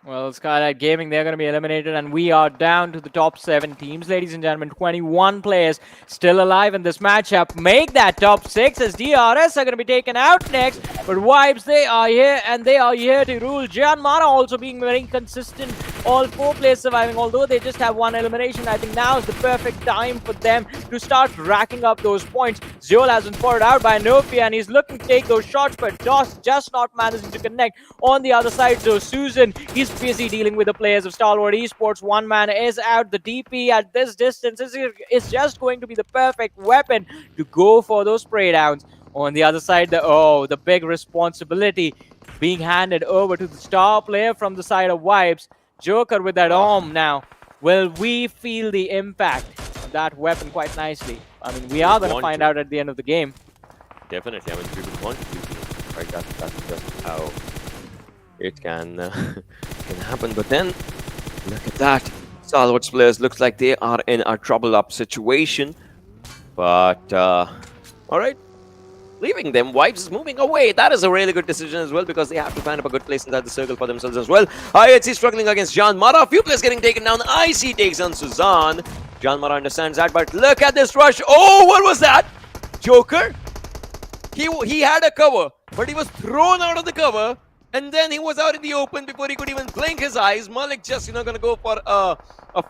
Well, Skylightz Gaming, they're going to be eliminated, and we are down to the top 7 teams. Ladies and gentlemen, 21 players still alive in this matchup. Make that top 6 as DRS are going to be taken out next. But Vibes, they are here, and they are here to rule. JyanMaara also being very consistent. All 4 players surviving, although they just have 1 elimination. I think now is the perfect time for them to start racking up those points. Zeol has been spotted out by Nofia, and he's looking to take those shots, but just not managing to connect. On the other side, so Susan, he's busy dealing with the players of Stalwart Esports. One man is out. The DP at this distance is just going to be the perfect weapon to go for those spray downs. On the other side, the big responsibility being handed over to the star player from the side of Vibes. Joker with that arm now. Will we feel the impact of that weapon quite nicely? I mean, we are going to find out at the end of the game. Definitely. I mean, we would want to. Right, that's just how it can happen. But then, look at that. Stalwart's players looks like they are in a trouble up situation. But, all right. Leaving them, Vibes is moving away. That is a really good decision as well, because they have to find up a good place inside the circle for themselves as well. IHC struggling against JyanMaara. A few players getting taken down. IC takes on Suzanne. JyanMaara understands that, but look at this rush. Oh, what was that? Joker? He had a cover, but he was thrown out of the cover, and then he was out in the open before he could even blink his eyes. Malik just, gonna go for a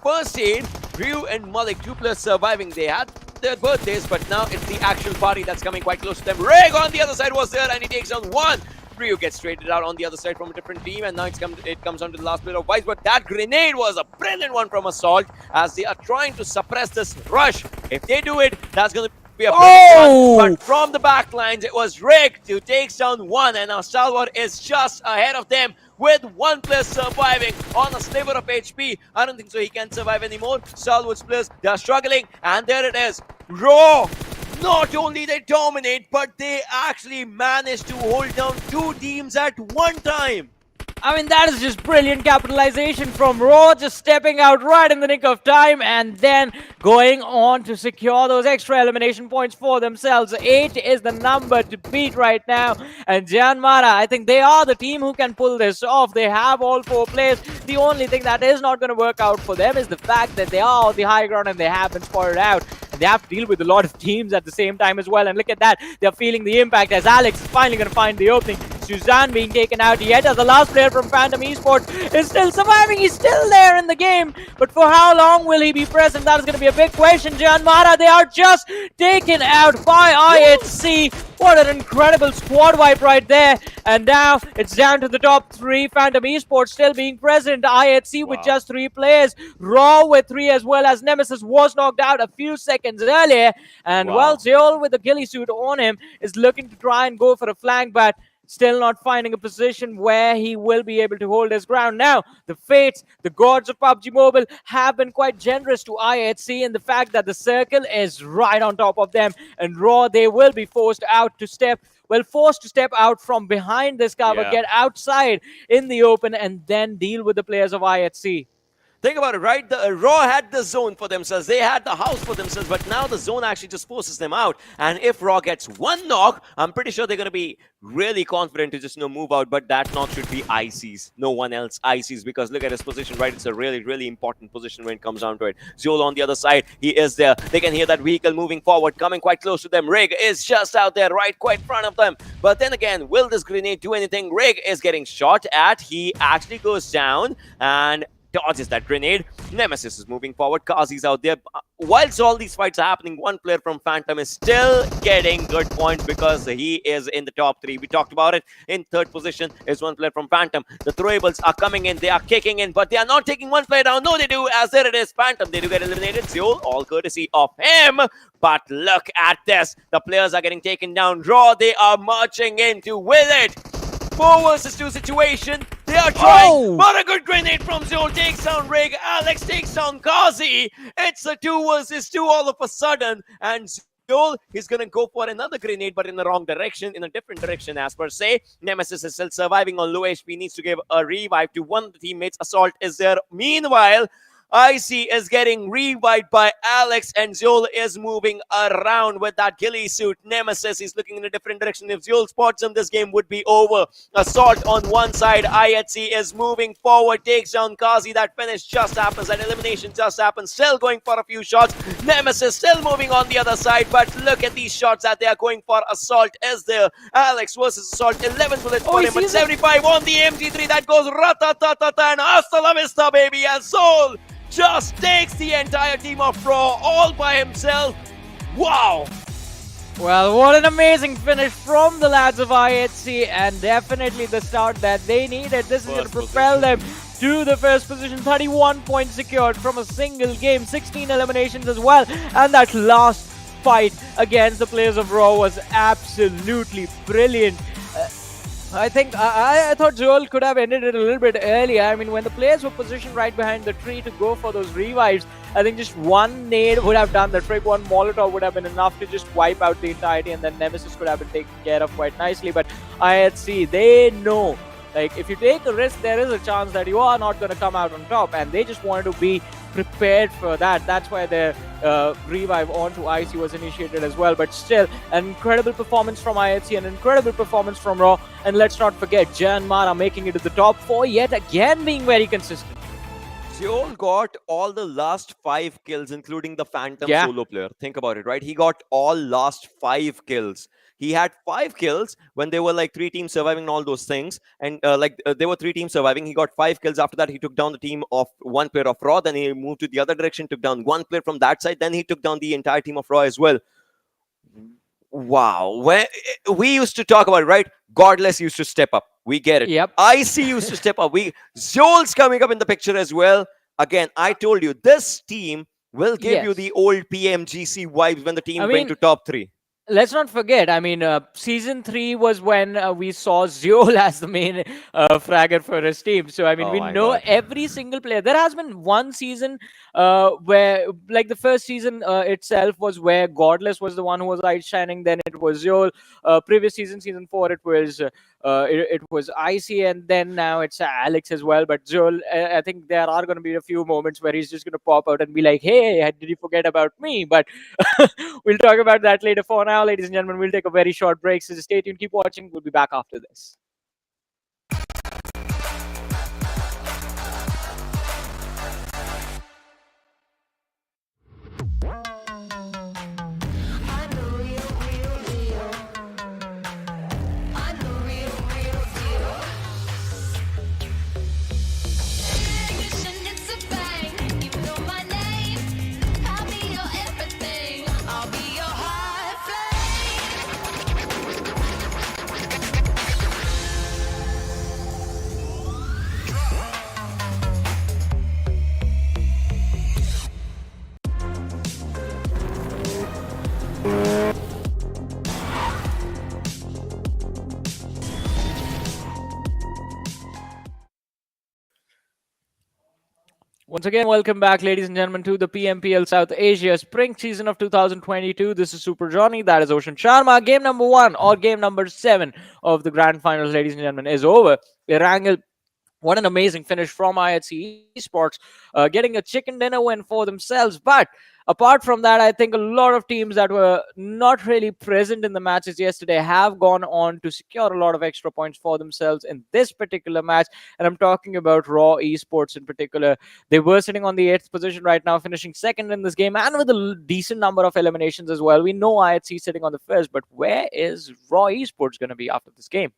first aid. Ryu and Malik, 2 players surviving. They had their birthdays, but now it's the actual party that's coming quite close to them. Reg on the other side was there, and he takes down 1. Ryu gets traded out on the other side from a different team, and now it comes on to the last player of Vice. But that grenade was a brilliant one from Assault, as they are trying to suppress this rush. If they do it, that's going to be a brilliant one. But from the back lines, it was Rick who takes down 1, and now Stalwart is just ahead of them with 1 player surviving on a sliver of HP. I don't think so he can survive anymore. Stalwart's players, they are struggling, and there it is. Raw! Not only they dominate, but they actually manage to hold down 2 teams at one time. I mean, that is just brilliant capitalization from Raw, just stepping out right in the nick of time and then going on to secure those extra elimination points for themselves. 8 is the number to beat right now. And JyanMaara, I think they are the team who can pull this off. They have all 4 players. The only thing that is not going to work out for them is the fact that they are on the high ground and they have been spotted out. And they have to deal with a lot of teams at the same time as well. And look at that. They're feeling the impact as Alex is finally going to find the opening. Suzanne being taken out yet as the last player from Phantom Esports is still surviving. He's still there in the game. But for how long will he be present? That is going to be a big question. JyanMaara, they are just taken out by IHC. What an incredible squad wipe right there. And now it's down to the top 3. Phantom Esports still being present. IHC with just 3 players. Raw with 3 as well, as Nemesis was knocked out a few seconds earlier. And well, Zeol with the ghillie suit on him is looking to try and go for a flank, but still not finding a position where he will be able to hold his ground. Now, the fates, the gods of PUBG Mobile have been quite generous to IHC in the fact that the circle is right on top of them. And Raw, they will be forced to step out from behind this cover, get outside in the open, and then deal with the players of IHC. Think about it, right? The Raw had the zone for themselves. They had the house for themselves, but now the zone actually just forces them out. And if Raw gets one knock, I'm pretty sure they're going to be really confident to just move out. But that knock should be ICs. No one else ICs, because look at his position, right? It's a really, really important position when it comes down to it. Zol on the other side, he is there. They can hear that vehicle moving forward, coming quite close to them. Rig is just out there, right, quite in front of them. But then again, will this grenade do anything? Rig is getting shot at. He actually goes down and dodges that grenade. Nemesis is moving forward. Kazi's out there. Whilst all these fights are happening, one player from Phantom is still getting good points because he is in the top 3. We talked about it. In 3rd position is one player from Phantom. The throwables are coming in. They are kicking in, but they are not taking one player down. No, they do. As there it is, Phantom. They do get eliminated. Zeol, all courtesy of him. But look at this. The players are getting taken down. Raw, they are marching in to win it. 4 versus 2 situation. They are trying, but a good grenade from Zol takes down Rig. Alex takes down Kazi. It's a 2 versus 2 all of a sudden. And Zol is going to go for another grenade, but in the wrong direction, in a different direction as per se. Nemesis is still surviving on low HP, needs to give a revive to one of the teammates. Assault is there. Meanwhile, IC is getting revived by Alex, and Zol is moving around with that ghillie suit. Nemesis is looking in a different direction. If Zol spots him, this game would be over. Assault on one side. IHC is moving forward, takes down Kazi. That finish just happens. That elimination just happens. Still going for a few shots. Nemesis still moving on the other side, but look at these shots that they are going for. Assault is there. Alex versus Assault. 11 bullets for him, but 75 on the MG3. That goes ratatatata and hasta la vista, baby. And Zol just takes the entire team of Raw all by himself. Wow! Well, what an amazing finish from the lads of IHC, and definitely the start that they needed. This is going to propel them to the first position. 31 points secured from a single game, 16 eliminations as well, and that last fight against the players of Raw was absolutely brilliant. I think I thought Joel could have ended it a little bit earlier. I mean, when the players were positioned right behind the tree to go for those revives, I think just one nade would have done the trick. One Molotov would have been enough to just wipe out the entirety, and then Nemesis could have been taken care of quite nicely. But IHC, they know, like, if you take a risk, there is a chance that you are not going to come out on top, and they just wanted to be prepared for that. That's why their revive onto IC was initiated as well. But still, an incredible performance from IHC, an incredible performance from Raw. And let's not forget, JyanMaara making it to the top 4 yet again, being very consistent. Zeol got all the last 5 kills, including the Phantom solo player. Think about it, right? He got all last 5 kills. He had 5 kills when there were like 3 teams surviving and all those things. And there were 3 teams surviving. He got 5 kills. After that, he took down the team of 1 player of Raw. Then he moved to the other direction, took down 1 player from that side. Then he took down the entire team of Raw as well. Wow. When we used to talk about it, right? Godless used to step up. We get it. Yep. IC used to step up. Zol's coming up in the picture as well. Again, I told you, this team will give you the old PMGC vibes when the team went to top 3. Let's not forget, I mean, Season 3 was when we saw Zeol as the main fragger for his team. So, I mean, we know every single player. There has been one season where, like the first season itself was where Godless was the one who was outshining. Then it was Zeol. Previous season, Season 4, it was IC, and then now it's Alex as well. But Zeol, I think there are going to be a few moments where he's just going to pop out and be like, hey, did you forget about me? But we'll talk about that later. For now, ladies and gentlemen, we'll take a very short break. So stay tuned, keep watching. We'll be back after this. Once again, welcome back, ladies and gentlemen, to the PMPL South Asia Spring Season of 2022. This is Super Johnny, that is Ocean Sharma. Game number 1 or game number 7 of the Grand Finals, ladies and gentlemen, is over. Erangel What an amazing finish from IHC Esports, getting a chicken dinner win for themselves. But apart from that, I think a lot of teams that were not really present in the matches yesterday have gone on to secure a lot of extra points for themselves in this particular match. And I'm talking about Raw Esports in particular. They were sitting on the 8th position right now, finishing second in this game, and with a decent number of eliminations as well. We know IHC sitting on the first, but where is Raw Esports going to be after this game?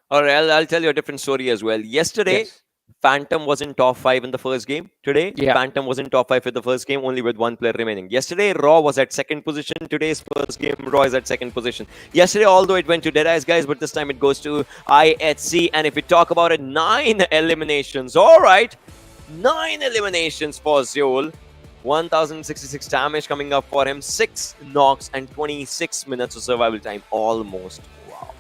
All right, I'll tell you a different story as well. Yesterday, Yes. Phantom was in top 5 in the first game. Today, Yeah. Phantom was in top 5 in the first game, only with one player remaining. Yesterday, Raw was at second position. Today's first game, Raw is at second position. Yesterday, although it went to Deadeyes Guys, but this time it goes to IHC. And if we talk about it, 9 eliminations. All right, 9 eliminations for Zeol. 1066 damage coming up for him, 6 knocks, and 26 minutes of survival time almost. Wow.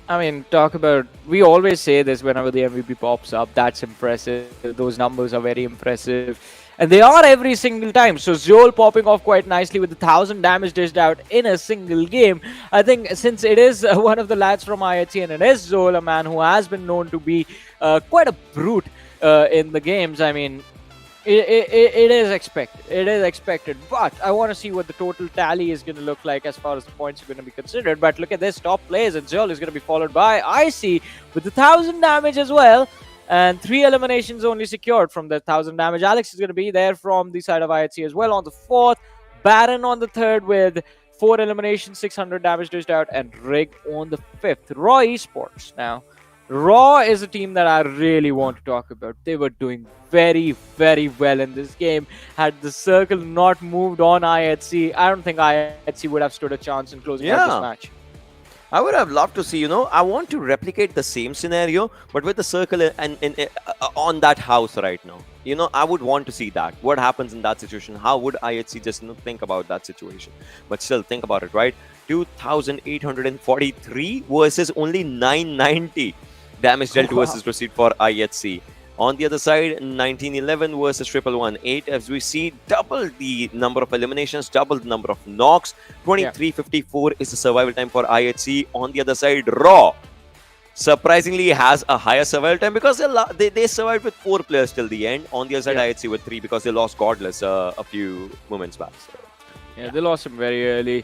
I mean, talk about. We always say this whenever the MVP pops up. That's impressive. Those numbers are very impressive. And they are every single time. So Zeol popping off quite nicely with 1,000 damage dished out in a single game. I think since it is one of the lads from IHC and it is Zeol, a man who has been known to be quite a brute in the games. I mean, it is expected. It is expected. But I want to see what the total tally is going to look like as far as the points are going to be considered. But look at this. Top players, and Zeol is going to be followed by IC with 1,000 damage as well. And 3 eliminations only secured from the 1,000 damage. Alex is going to be there from the side of IHC as well on the 4th. Baron on the 3rd with 4 eliminations, 600 damage dished out. And Rig on the 5th. Raw Esports now. Raw is a team that I really want to talk about. They were doing very, very well in this game. Had the circle not moved on IHC, I don't think IHC would have stood a chance in closing out this match. I would have loved to see, I want to replicate the same scenario, but with the circle and on that house right now. I would want to see that. What happens in that situation? How would IHC just think about that situation? But still, think about it, right? 2,843 versus only 990 damage dealt versus received for IHC. On the other side, 1911 versus 1118. As we see, double the number of eliminations, double the number of knocks. 2354 is the survival time for IHC. On the other side, Raw surprisingly has a higher survival time because they survived with 4 players till the end. On the other side, IHC with 3 because they lost Godless a few moments back. So, yeah, they lost him very early.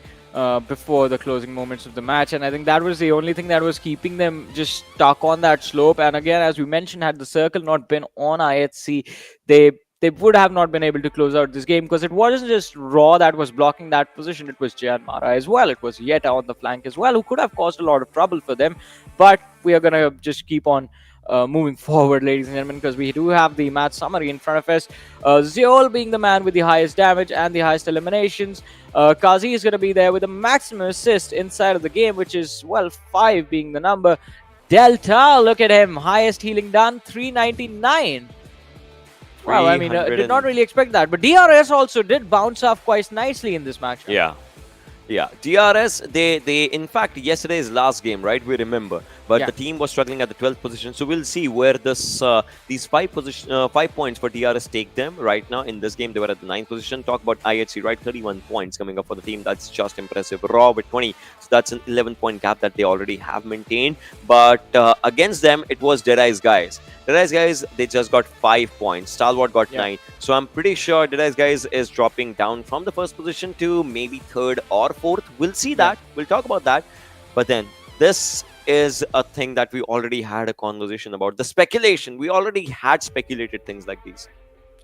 Before the closing moments of the match, and I think that was the only thing that was keeping them just stuck on that slope. And again, as we mentioned, had the circle not been on IHC, they would have not been able to close out this game, because it wasn't just Raw that was blocking that position, it was JyanMaara as well, it was Yeta on the flank as well, who could have caused a lot of trouble for them. But we are gonna just keep on moving forward, ladies and gentlemen, because we do have the match summary in front of us. Zeol being the man with the highest damage and the highest eliminations. Kazi is going to be there with a maximum assist inside of the game, which is, well, 5 being the number. Delta, look at him, highest healing done, 399. Wow, I mean, did not really expect that. But DRS also did bounce off quite nicely in this match. Yeah, DRS, they in fact, yesterday's last game, right, we remember, but the team was struggling at the 12th position, so we'll see where this these 5 points for DRS take them. Right now in this game, they were at the 9th position. Talk about IHC, right, 31 points coming up for the team. That's just impressive. Raw with 20, so that's an 11-point gap that they already have maintained. But against them, it was Deadeyes Guys. Deadeyes Guys, they just got 5 points. Stalwart got 9. So I'm pretty sure Deadeyes Guys is dropping down from the 1st position to maybe 3rd or 4th. We'll see that. We'll talk about that. But then, this is a thing that we already had a conversation about. The speculation. We already had speculated things like these.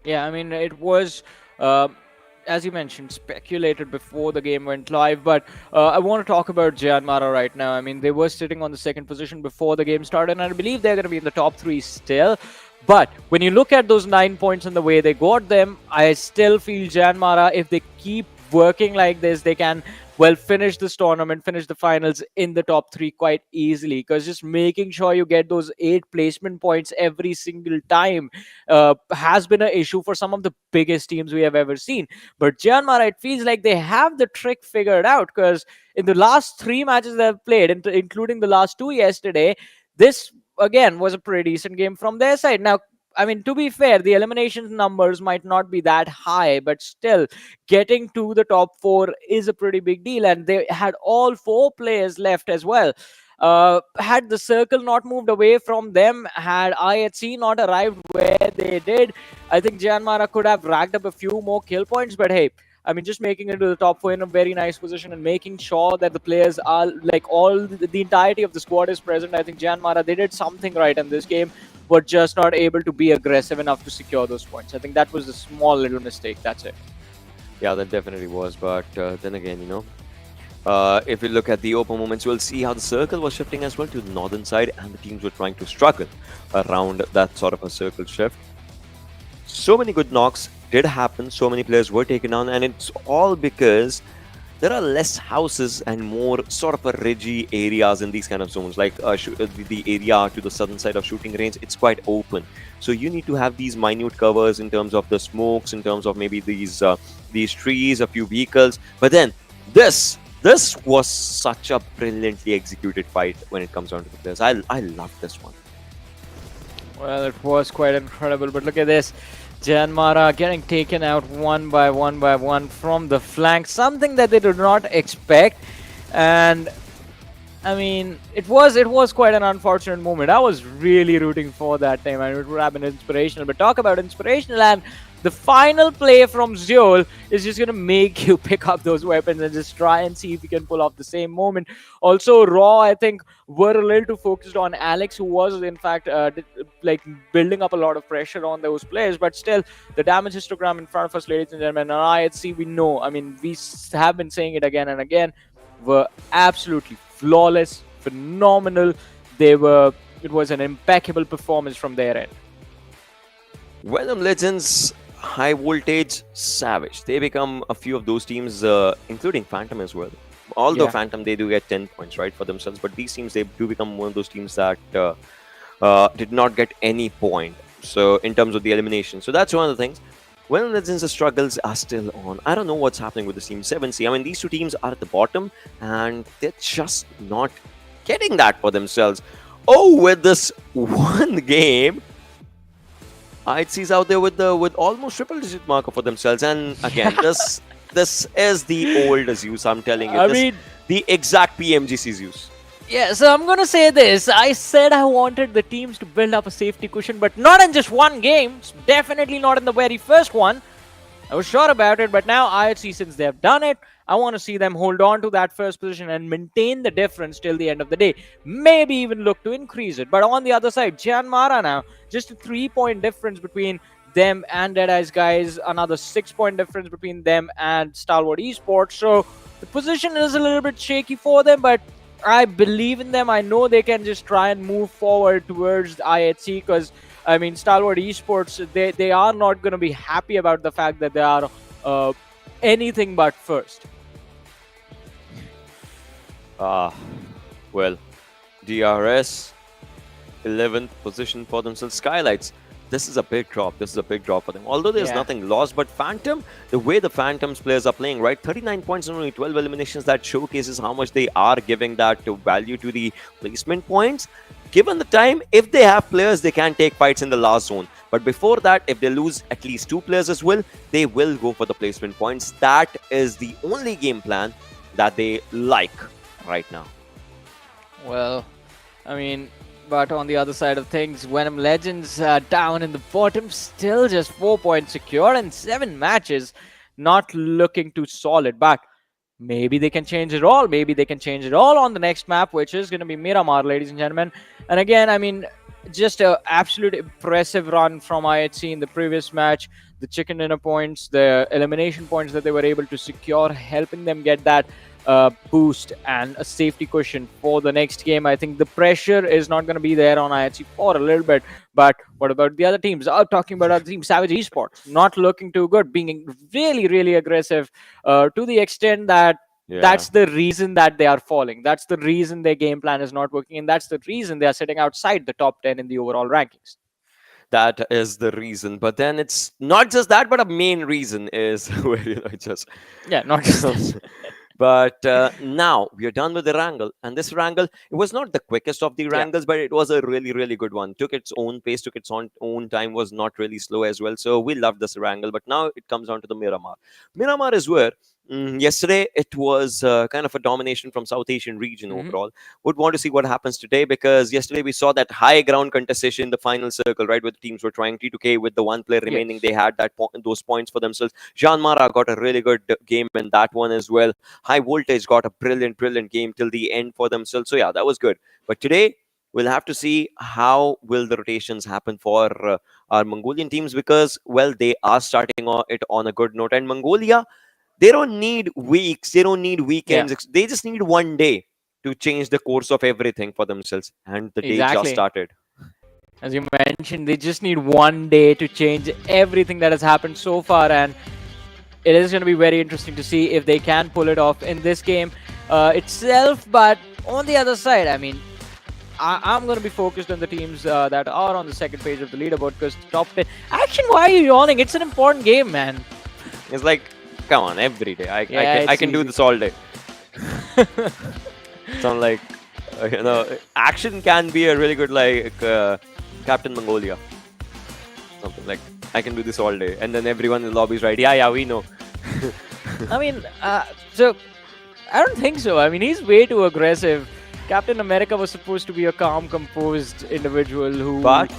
Yeah, I mean, it was, as you mentioned, speculated before the game went live. But I want to talk about JyanMaara right now. I mean, they were sitting on the 2nd position before the game started, and I believe they're going to be in the top 3 still. But when you look at those 9 points and the way they got them, I still feel JyanMaara, if they keep working like this, they can, well, finish this tournament, finish the finals in the top 3 quite easily. Because just making sure you get those 8 placement points every single time has been an issue for some of the biggest teams we have ever seen. But JyanMaara, it feels like they have the trick figured out, because in the last 3 matches they've played, including the last 2 yesterday, this again was a pretty decent game from their side. Now, I mean, to be fair, the elimination numbers might not be that high, but still, getting to the top 4 is a pretty big deal. And they had all 4 players left as well. Had the circle not moved away from them, had IHC not arrived where they did, I think JyanMaara could have racked up a few more kill points. But hey, I mean, just making it to the top 4 in a very nice position and making sure that the players are like all the entirety of the squad is present. I think JyanMaara, they did something right in this game, but just not able to be aggressive enough to secure those points. I think that was a small little mistake. That's it. Yeah, that definitely was. But then again, you know, if we look at the open moments, we'll see how the circle was shifting as well to the northern side, and the teams were trying to struggle around that sort of a circle shift. So many good knocks did happen, so many players were taken down, and it's all because there are less houses and more sort of a ridgy areas in these kind of zones. Like the area to the southern side of shooting range, it's quite open. So you need to have these minute covers in terms of the smokes, in terms of maybe these trees, a few vehicles. But then this was such a brilliantly executed fight when it comes down to the players. I love this one. Well, it was quite incredible, but look at this. JyanMaara getting taken out one by one from the flank, something that they did not expect. And I mean, it was quite an unfortunate moment. I was really rooting for that time, and it would have been inspirational. But talk about inspirational, and the final play from Zeol is just going to make you pick up those weapons and just try and see if you can pull off the same moment. Also, Raw, I think, were a little too focused on Alex, who was, in fact, like building up a lot of pressure on those players. But still, the damage histogram in front of us, ladies and gentlemen, and IHC, we know, I mean, we have been saying it again and again, were absolutely flawless, phenomenal. It was an impeccable performance from their end. Venom Legends, high voltage, savage. They become a few of those teams, including Phantom as well. Although Phantom, they do get 10 points, right, for themselves. But these teams, they do become one of those teams that did not get any point. So in terms of the elimination. So that's one of the things. Venom Legends' struggles are still on. I don't know what's happening with the team 7C. I mean, these two teams are at the bottom, and they're just not getting that for themselves. Oh, with this one game, IHC's out there with almost triple-digit marker for themselves. And again, this is the old Zeus, I'm telling you. I mean, the exact PMGC Zeus. Yeah, so I'm going to say this. I said I wanted the teams to build up a safety cushion, but not in just one game. Definitely not in the very first one. I was sure about it, but now IHC, since they have done it, I want to see them hold on to that first position and maintain the difference till the end of the day. Maybe even look to increase it. But on the other side, JyanMaara now, just a 3-point difference between them and Deadeyes Guys, another 6-point difference between them and Stalwart Esports. So the position is a little bit shaky for them, but I believe in them. I know they can just try and move forward towards the IHC, because I mean, Stalwart Esports, they are not going to be happy about the fact that they are anything but first. Well, DRS 11th position for themselves. Skylightz, this is a big drop. This is a big drop for them. Although there's nothing lost, but Phantom, the way the Phantoms players are playing, right? 39 points and only 12 eliminations, that showcases how much they are giving that value to the placement points. Given the time, if they have players, they can take fights in the last zone. But before that, if they lose at least 2 players as well, they will go for the placement points. That is the only game plan that they like right now. Well, I mean, but on the other side of things, Venom Legends down in the bottom, still just 4 points secure in 7 matches, not looking too solid. But maybe they can change it all. Maybe they can change it all on the next map, which is going to be Miramar, ladies and gentlemen. And again, I mean, just an absolute impressive run from IHC in the previous match. The chicken dinner points, the elimination points that they were able to secure, helping them get that boost and a safety cushion for the next game. I think the pressure is not going to be there on IHC for a little bit. But what about the other teams? Talking about other teams, Savage Esports, not looking too good, being really, really aggressive to the extent that that's the reason that they are falling. That's the reason their game plan is not working. And that's the reason they are sitting outside the top 10 in the overall rankings. That is the reason. But then it's not just that, but a main reason is where, you know, just... Yeah, not just But now we are done with the Erangel, and this Erangel, it was not the quickest of the Erangels, but it was a really, really good one. Took its own pace, took its own time, was not really slow as well. So we love this Erangel. But now it comes down to the Miramar. Miramar is where Yesterday, it was kind of a domination from South Asian region Mhm. overall. Would want to see what happens today, because yesterday we saw that high ground contestation in the final circle, right, where the teams were trying T2K with the one player remaining. Yes. They had those points for themselves. JyanMaara got a really good game in that one as well. High Voltage got a brilliant game till the end for themselves. So yeah, that was good. But today, we'll have to see how will the rotations happen for our Mongolian teams, because, well, they are starting it on a good note. And Mongolia, they don't need weeks, they don't need Yeah. weekends. They just need one day to change the course of everything for themselves. And the day just Exactly. started. As you mentioned, they just need one day to change everything that has happened so far, and it is going to be very interesting to see if they can pull it off in this game itself. But on the other side, I mean, I'm going to be focused on the teams that are on the second page of the leaderboard, because top 10. Action, why are you yawning? It's an important game, man. It's like, come on, every day. Yeah, I can do easy. this all day. Sound like, action can be a really good, like, Captain Mongolia. Something like, I can do this all day. And then everyone in the lobby is right. Yeah, we know. I mean, so I don't think so. I mean, he's way too aggressive. Captain America was supposed to be a calm, composed individual who. But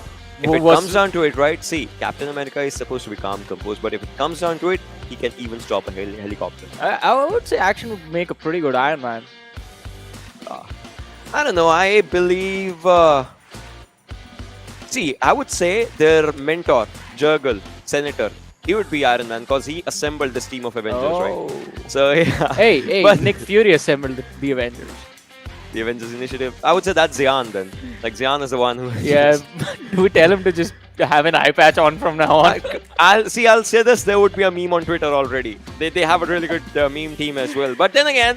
if who it was- comes down to it, right? See, Captain America is supposed to be calm, composed, but if it comes down to it, he can even stop a helicopter. I would say Action would make a pretty good Iron Man. I don't know. I believe. See, I would say their mentor, Jurgle, Senator, he would be Iron Man, because he assembled this team of Avengers, right? So yeah. Hey, But Nick Fury assembled the Avengers. the Avengers Initiative. I would say that's Zyan then. Like, Zyan is the one who. Yeah, do tell him to just have an eye patch on from now on. I'll say this. There would be a meme on Twitter already. They have a really good meme team as well. But then again,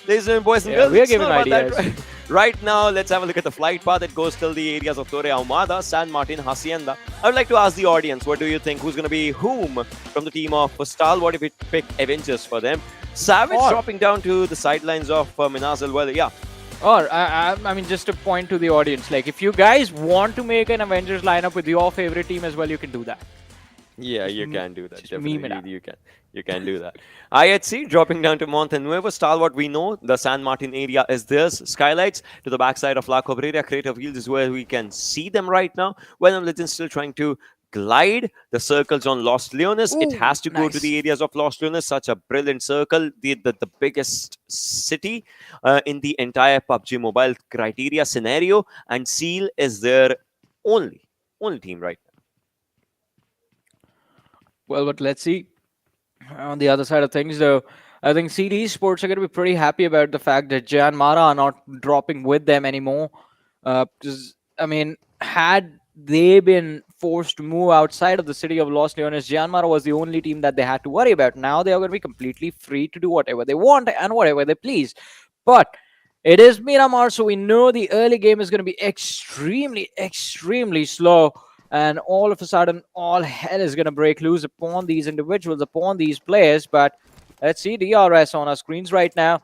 ladies and boys and Yeah, girls, we are it's giving not about ideas. that, right? Right now, let's have a look at the flight path. It goes till the areas of Torre Ahumada, San Martin, Hacienda. I would like to ask the audience, what do you think? Who's going to be whom from the team of Stalwart if we pick Avengers for them? Savage Or- dropping down to the sidelines of Minazal. Well, yeah. Or, I mean, just to point to the audience, like, if you guys want to make an Avengers lineup with your favorite team as well, you can do that. Yeah, you can do that. just meme it Definitely, out. you can do that. IHC dropping down to Monte Nuevo. Stalwart, we know the San Martin area is theirs. Skylightz to the backside of La Cabrera. Creative Yields is where we can see them right now. Venom Legends still trying to glide the circles on Los Leones. It Ooh, has to go to nice. the areas of Los Leones. Such a brilliant circle. The biggest city in the entire PUBG Mobile criteria scenario. And Seal is their only team right now. Well, but let's see. On the other side of things, though, I think CD Sports are going to be pretty happy about the fact that JyanMaara are not dropping with them anymore. Because, I mean, had they been forced to move outside of the city of Los Leones, JyanMaara was the only team that they had to worry about. Now they are going to be completely free to do whatever they want and whatever they please. But it is Miramar, so we know the early game is going to be extremely slow. And all of a sudden, all hell is going to break loose upon these individuals, upon these players. But let's see DRS on our screens right now.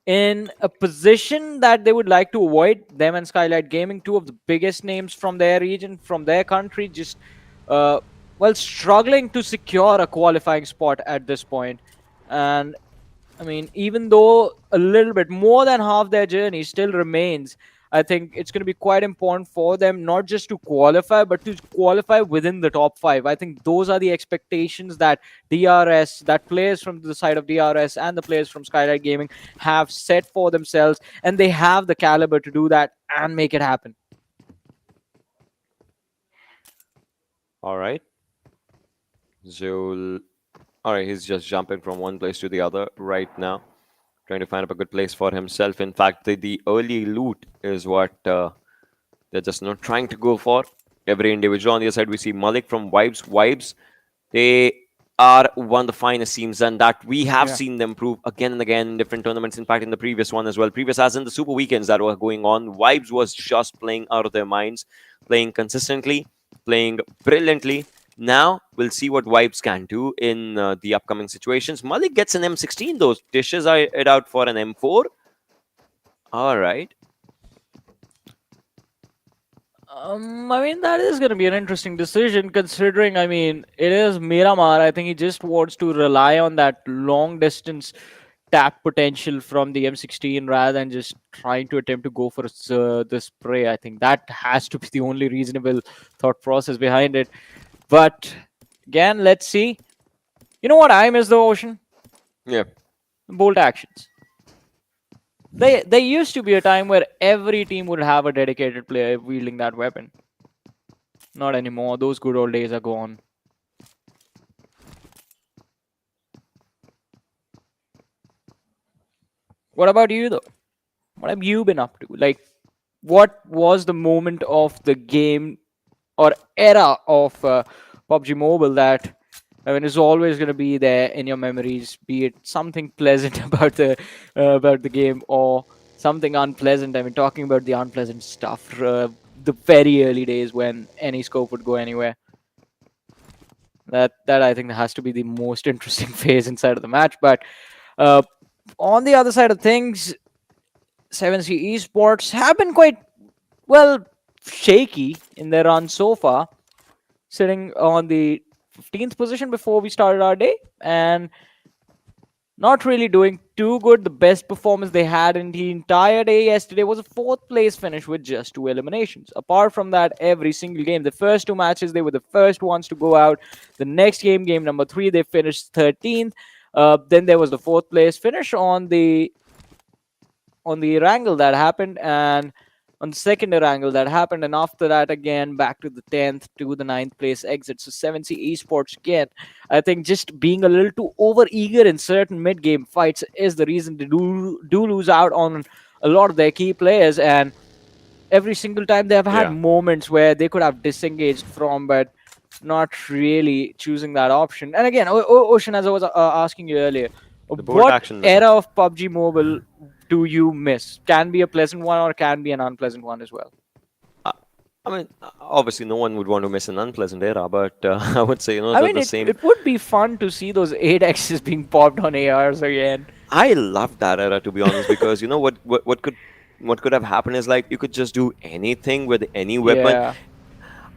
In a position that they would like to avoid, them and Skylightz Gaming, two of the biggest names from their region, from their country, just, struggling to secure a qualifying spot at this point. And, I mean, even though a little bit more than half their journey still remains, I think it's going to be quite important for them not just to qualify, but to qualify within the top 5. I think those are the expectations that that players from the side of DRS and the players from Skylightz Gaming have set for themselves, and they have the caliber to do that and make it happen. All right. Zul. All right, he's just jumping from one place to the other right now, trying to find up a good place for himself. In fact, the early loot is what they're just not trying to go for. Every individual on the other side, we see Malik from Vibes. Vibes, they are one of the finest teams, and that we have seen them prove again and again in different tournaments. In fact, in the previous one as well. Previous, as in the Super Weekends that were going on, Vibes was just playing out of their minds, playing consistently, playing brilliantly. Now, we'll see what Vibes can do in the upcoming situations. Malik gets an M16, though. Dishes it out for an M4. All right. I mean, that is going to be an interesting decision considering, I mean, it is Miramar. I think he just wants to rely on that long distance tap potential from the M16 rather than just trying to attempt to go for the spray. I think that has to be the only reasonable thought process behind it. But again, let's see. You know what I miss, the Ocean? Yeah. Bolt actions. There used to be a time where every team would have a dedicated player wielding that weapon. Not anymore. Those good old days are gone. What about you, though? What have you been up to? Like, what was the moment of the game or era of PUBG Mobile that, I mean, is always going to be there in your memories? Be it something pleasant about the game or something unpleasant. I mean, talking about the unpleasant stuff, the very early days when any scope would go anywhere. That I think has to be the most interesting phase inside of the match. But on the other side of things, 7C Esports have been quite, well, shaky in their run so far, sitting on the 15th position before we started our day, and not really doing too good. The best performance they had in the entire day yesterday was a 4th place finish with just 2 eliminations. Apart from that, every single game, the first 2 matches, they were the first ones to go out. The next game, game number 3, they finished 13th. Then there was the 4th place finish on the Erangel that happened, and on the second Erangel that happened, and after that again back to the 10th to the 9th place exit. So 7C Esports again, I think just being a little too over eager in certain mid game fights is the reason they do lose out on a lot of their key players, and every single time they have had moments where they could have disengaged from, but not really choosing that option. And again, Ocean, as I was asking you earlier, what era of PUBG Mobile do you miss? Can be a pleasant one or can be an unpleasant one as well. I mean, obviously, no one would want to miss an unpleasant era, but I would say, it would be fun to see those 8Xs being popped on ARs again. I love that era, to be honest, because you know what could have happened is like you could just do anything with any weapon. Yeah.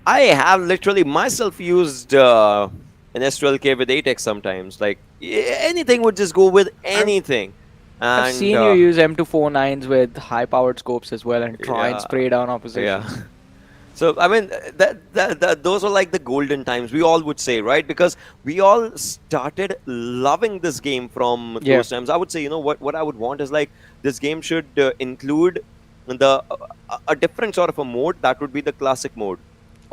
I have literally myself used an S12K with 8X sometimes. Like anything would just go with anything. And, I've seen you use M249s with high-powered scopes as well and try and spray down opposition. Yeah. So I mean, those were like the golden times, we all would say, right? Because we all started loving this game from those times. I would say, you know, what I would want is like this game should include a different sort of a mode. That would be the classic mode.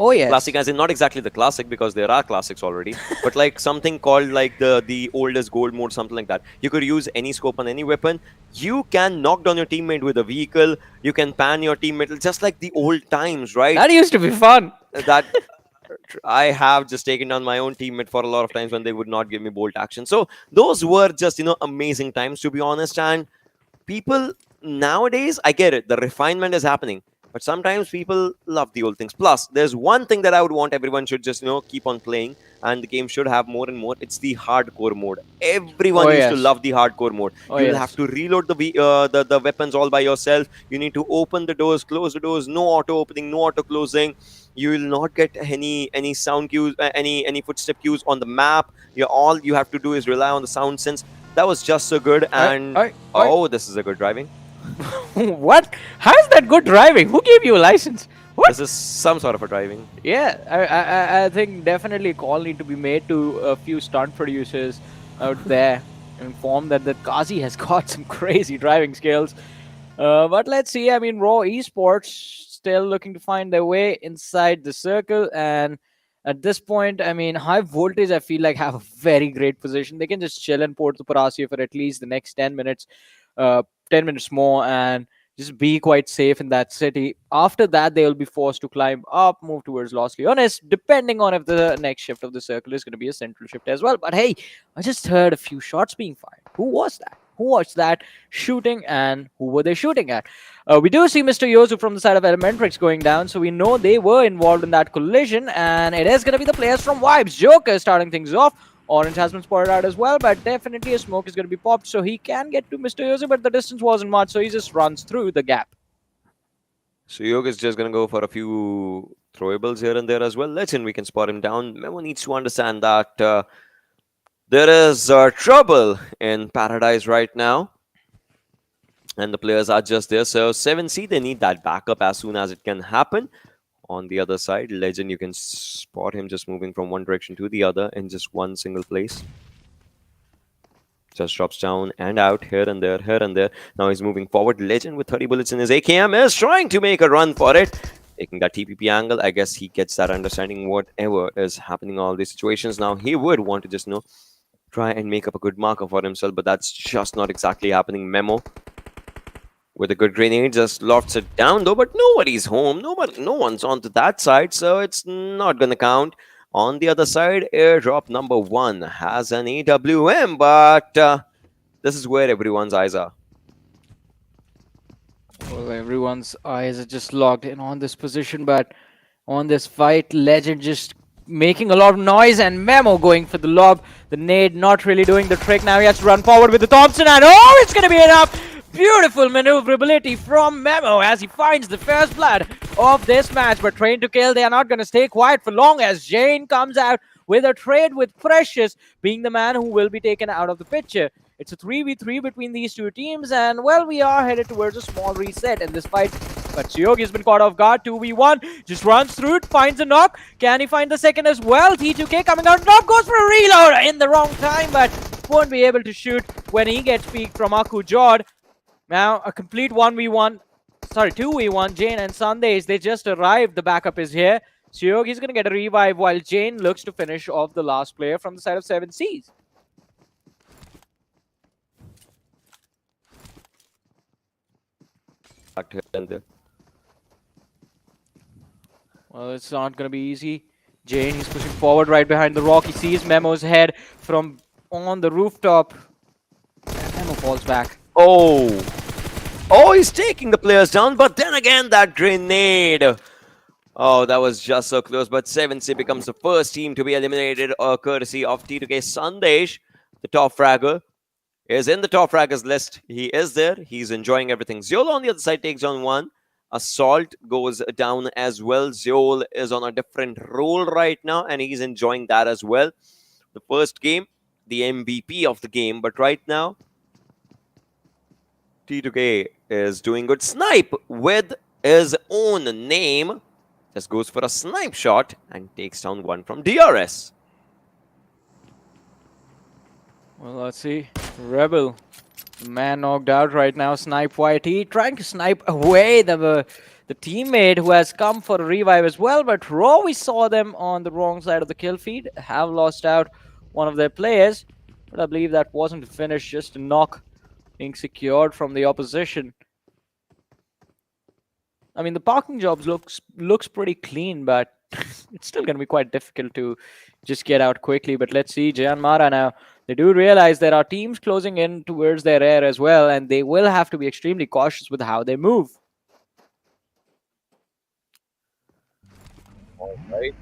Oh yes. Classic as in not exactly the classic, because there are classics already, but like something called like the oldest gold mode, something like that. You could use any scope on any weapon. You can knock down your teammate with a vehicle. You can pan your teammate, just like the old times, right? That used to be fun. That I have just taken down my own teammate for a lot of times when they would not give me bolt action. So those were just, you know, amazing times, to be honest. And people nowadays, I get it, the refinement is happening. But sometimes people love the old things. Plus, there's one thing that I would want everyone should just, you know, keep on playing, and the game should have more and more. It's the hardcore mode. Everyone used to love the hardcore mode. You'll have to reload the weapons all by yourself. You need to open the doors, close the doors. No auto opening, no auto closing. You will not get any sound cues, any footstep cues on the map. All you have to do is rely on the sound sense. That was just so good. And oh, this is a good driving. What? How is that good driving? Who gave you a license? What? This is some sort of a driving. Yeah, I think definitely a call need to be made to a few stunt producers out there, inform that Kazi has got some crazy driving skills. But let's see. I mean, Raw Esports still looking to find their way inside the circle, and at this point, I mean, High Voltage, I feel like have a very great position. They can just chill and port the Parasia for at least the next 10 minutes. 10 minutes more and just be quite safe in that city. After that, they will be forced to climb up, move towards Los Leones, depending on if the next shift of the circle is going to be a central shift as well. But hey, I just heard a few shots being fired. Who was that? Who was that shooting, and who were they shooting at? We do see Mr. Yozu from the side of ElementriX going down, so we know they were involved in that collision, and it is going to be the players from Vibes. Joker starting things off. Orange has been spotted out as well, but definitely a smoke is going to be popped, so he can get to Mr. Yozu, but the distance wasn't much, so he just runs through the gap. So Yog is just going to go for a few throwables here and there as well. Legend, we can spot him down. Memo needs to understand that there is trouble in Paradise right now. And the players are just there. So 7C, they need that backup as soon as it can happen. On the other side, Legend, you can spot him just moving from one direction to the other in just one single place. Just drops down and out here and there, here and there. Now he's moving forward. Legend with 30 bullets in his AKM is trying to make a run for it. Taking that TPP angle, I guess he gets that understanding whatever is happening in all these situations. Now he would want to just, try and make up a good marker for himself, but that's just not exactly happening. Memo with a good grenade just lofts it down though, but nobody's home. No one's onto that side, so it's not gonna count. On the other side, airdrop number 1 has an AWM, but this is where everyone's eyes are. Well, everyone's eyes are just locked in on this position, but on this fight, Legend just making a lot of noise and Memo going for the lob. The nade not really doing the trick. Now he has to run forward with the Thompson, and oh, it's going to be enough. Beautiful maneuverability from Memo as he finds the first blood of this match. But Train to Kill, they are not going to stay quiet for long as Jane comes out with a trade with Precious being the man who will be taken out of the picture. It's a 3v3 between these two teams, and well, we are headed towards a small reset in this fight. But Siogi has been caught off guard. 2v1, just runs through it, finds a knock. Can he find the second as well? T2K coming out, knock, goes for a reload in the wrong time, but won't be able to shoot when he gets peeked from Aku Jord. Now, a complete 2v1, Jane and Sandesh, they just arrived. The backup is here. Siogi's going to get a revive while Jane looks to finish off the last player from the side of 7Cs. Well, it's not going to be easy. Jane, he's pushing forward right behind the rock. He sees Memo's head from on the rooftop. And Memo falls back. Oh, he's taking the players down, but then again, that grenade. Oh, that was just so close, but 7C becomes the first team to be eliminated, courtesy of T2K. Sandesh, the top fragger, is in the top fraggers list. He is there. He's enjoying everything. Zeol on the other side takes on one. Assault goes down as well. Zeol is on a different role right now, and he's enjoying that as well. The first game, the MVP of the game, but right now, T2K is doing good. Snipe with his own name. Just goes for a snipe shot and takes down one from DRS. Well, let's see. Rebel, the man knocked out right now. Snipe YT, trying to snipe away the teammate who has come for a revive as well. But Raw, we saw them on the wrong side of the kill feed. Have lost out one of their players. But I believe that wasn't a finish, just a knock being secured from the opposition. I mean, the parking jobs looks pretty clean, but it's still going to be quite difficult to just get out quickly. But let's see, JyanMaara now, they do realize there are teams closing in towards their air as well, and they will have to be extremely cautious with how they move. All right.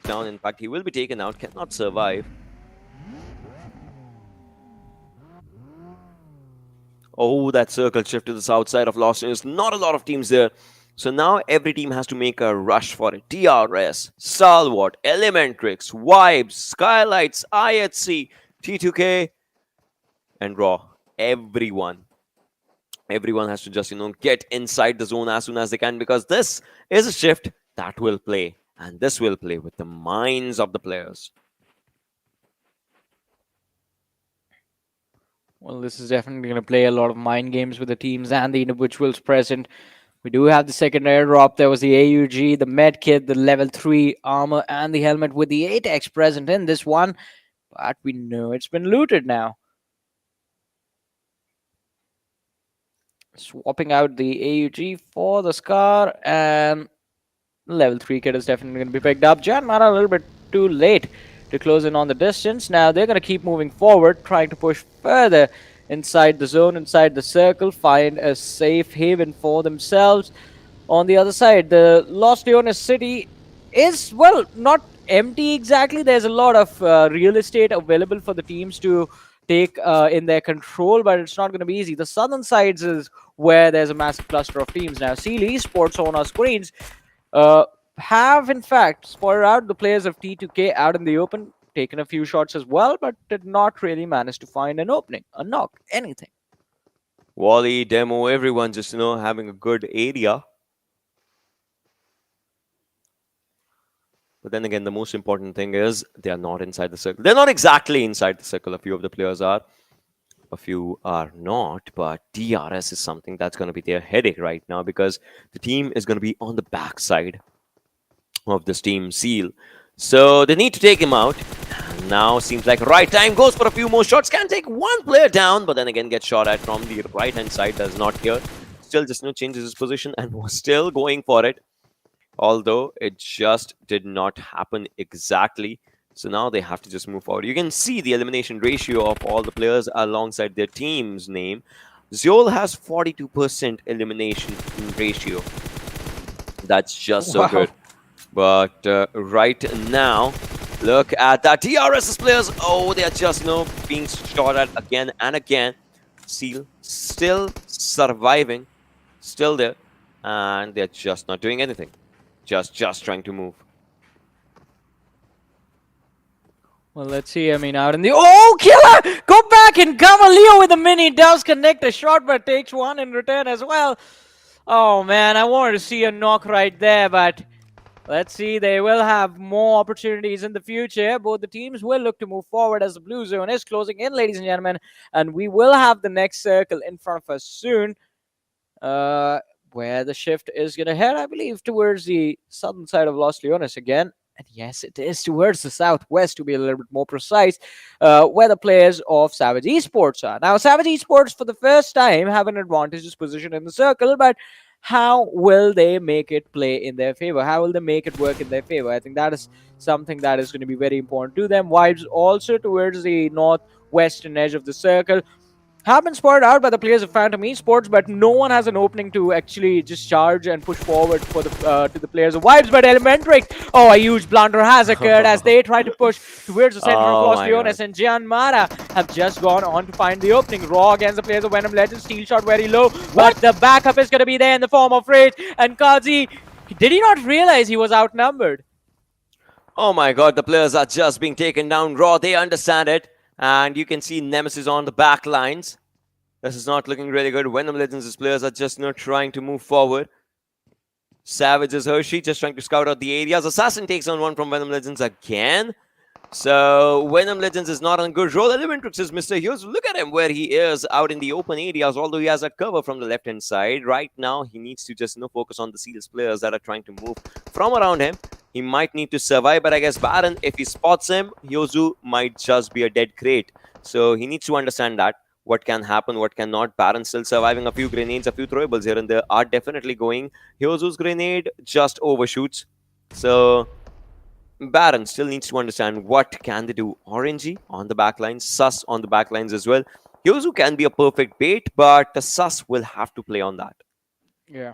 Down, in fact, he will be taken out, cannot survive. Oh, that circle shift to the south side of Lost. There's not a lot of teams there. So now every team has to make a rush for it. DRS, Stalwart, ElementriX, Vibes, Skylightz, IHC, T2K, and Raw. Everyone has to just, get inside the zone as soon as they can, because this is a shift that will play. And this will play with the minds of the players. Well, this is definitely going to play a lot of mind games with the teams and the individuals present. We do have the second airdrop. There was the AUG, the med kit, the level 3 armor, and the helmet with the 8x present in this one. But we know it's been looted now. Swapping out the AUG for the Scar, and level 3 kit is definitely going to be picked up. JyanMaara a little bit too late to close in on the distance. Now they're going to keep moving forward, trying to push further inside the zone, inside the circle, find a safe haven for themselves. On the other side, the Los Leones city is, well, not empty exactly. There's a lot of real estate available for the teams to take in their control, but it's not going to be easy. The southern sides is where there's a massive cluster of teams. Now, Esports on our screens have, in fact, spotted out the players of T2K out in the open, taken a few shots as well, but did not really manage to find an opening, a knock, anything. Wally, Demo, everyone just, having a good area. But then again, the most important thing is they are not inside the circle. They're not exactly inside the circle. A few of the players are. A few are not. But DRS is something that's going to be their headache right now because the team is going to be on the backside of this team Seal. So they need to take him out. And now seems like right time. Goes for a few more shots. Can take one player down. But then again, gets shot at from the right-hand side. Does not here. Still just changes his position and was still going for it. Although it just did not happen exactly. So now they have to just move forward. You can see the elimination ratio of all the players alongside their team's name. Zeol has 42% elimination ratio. That's just so good. But right now, look at that. DRS's players, oh, they are just being shot at again and again. Seal still surviving, still there. And they're just not doing anything. Just trying to move. Well, let's see. I mean, out in the... Oh, Killer! Go back and cover. Leo with a mini does connect a shot, but takes one in return as well. Oh, man, I wanted to see a knock right there, but let's see. They will have more opportunities in the future. Both the teams will look to move forward as the blue zone is closing in, ladies and gentlemen, and we will have the next circle in front of us soon. Where the shift is going to head, I believe, towards the southern side of Los Leones again. And yes, it is towards the southwest, to be a little bit more precise, where the players of Savage Esports are. Now, Savage Esports, for the first time, have an advantageous position in the circle, but how will they make it play in their favor? How will they make it work in their favor? I think that is something that is going to be very important to them. Vibes also towards the northwestern edge of the circle have been spotted out by the players of Phantom Esports, but no one has an opening to actually just charge and push forward for the to the players of Vibes. But ElementriX, oh, a huge blunder has occurred as they try to push towards the center of Los Leones, and JyanMaara have just gone on to find the opening. Raw against the players of Venom Legends, steal shot very low, but the backup is going to be there in the form of Rage, and Kazi, did he not realize he was outnumbered? Oh my god, the players are just being taken down. Raw, they understand it. And you can see Nemesis on the back lines. This is not looking really good. Venom Legends' players are just not trying to move forward. Savage is Hershey, just trying to scout out the areas. Assassin takes on one from Venom Legends again. So Venom Legends is not on good roll. ElementriX is Mr. Hughes. Look at him where he is out in the open areas, although he has a cover from the left-hand side. Right now, he needs to just focus on the Seals players that are trying to move from around him. He might need to survive, but I guess Baron, if he spots him, Hyozu might just be a dead crate. So he needs to understand that. What can happen, what cannot. Baron still surviving. A few grenades, a few throwables here and there are definitely going. Hyozu's grenade just overshoots. So Baron still needs to understand what can they do. Orangey on the backlines, Sus on the backlines as well. Hyozu can be a perfect bait, but the Sus will have to play on that. Yeah.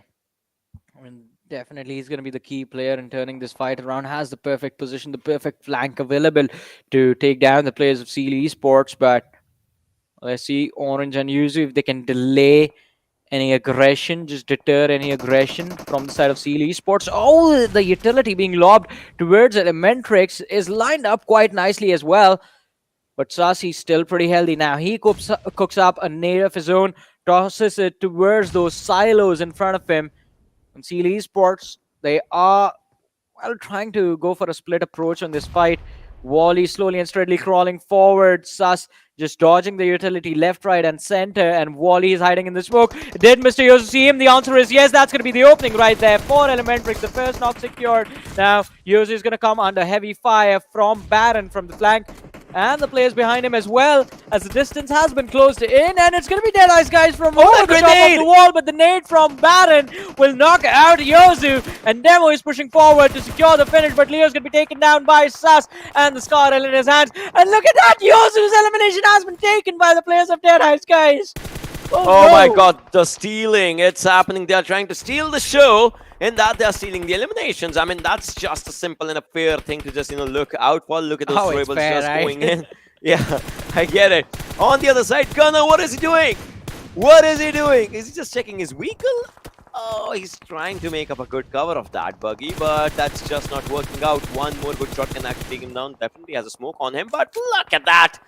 I mean, definitely he's going to be the key player in turning this fight around. Has the perfect position, the perfect flank available to take down the players of Seal Esports. But let's see, Orange and Yuzu, if they can delay any aggression, just deter any aggression from the side of Seal Esports. Oh, the utility being lobbed towards ElementriX is lined up quite nicely as well. But Sasi's still pretty healthy now. He cooks up a nade of his own, tosses it towards those silos in front of him. And Seal Esports, they are, well, trying to go for a split approach on this fight. Wally slowly and steadily crawling forward. Sus just dodging the utility left, right, and center. And Wally is hiding in the smoke. Did Mr. Yosu see him? The answer is yes. That's going to be the opening right there for ElementriX. The first knock secured. Now, Yosu is going to come under heavy fire from Baron from the flank. And the players behind him as well, as the distance has been closed in. And it's going to be Deadeyes Guys from over the top of the wall. But the nade from Baron will knock out Yosu. And Demo is pushing forward to secure the finish. But Leo's going to be taken down by Sus. And the Scar in his hands. And look at that! Yosu's elimination has been taken by the players of Deadeyes Guys. Oh my no. god, the stealing. It's happening. They are trying to steal the show in that they are stealing the eliminations. I mean, that's just a simple and a fair thing to just, look out for. Look at those Oh, it's rebels fair, just right? going in. Yeah, I get it. On the other side, Gunnar, what is he doing? What is he doing? Is he just checking his vehicle? Oh, he's trying to make up a good cover of that buggy, but that's just not working out. One more good shot can actually take him down. Definitely has a smoke on him, but look at that.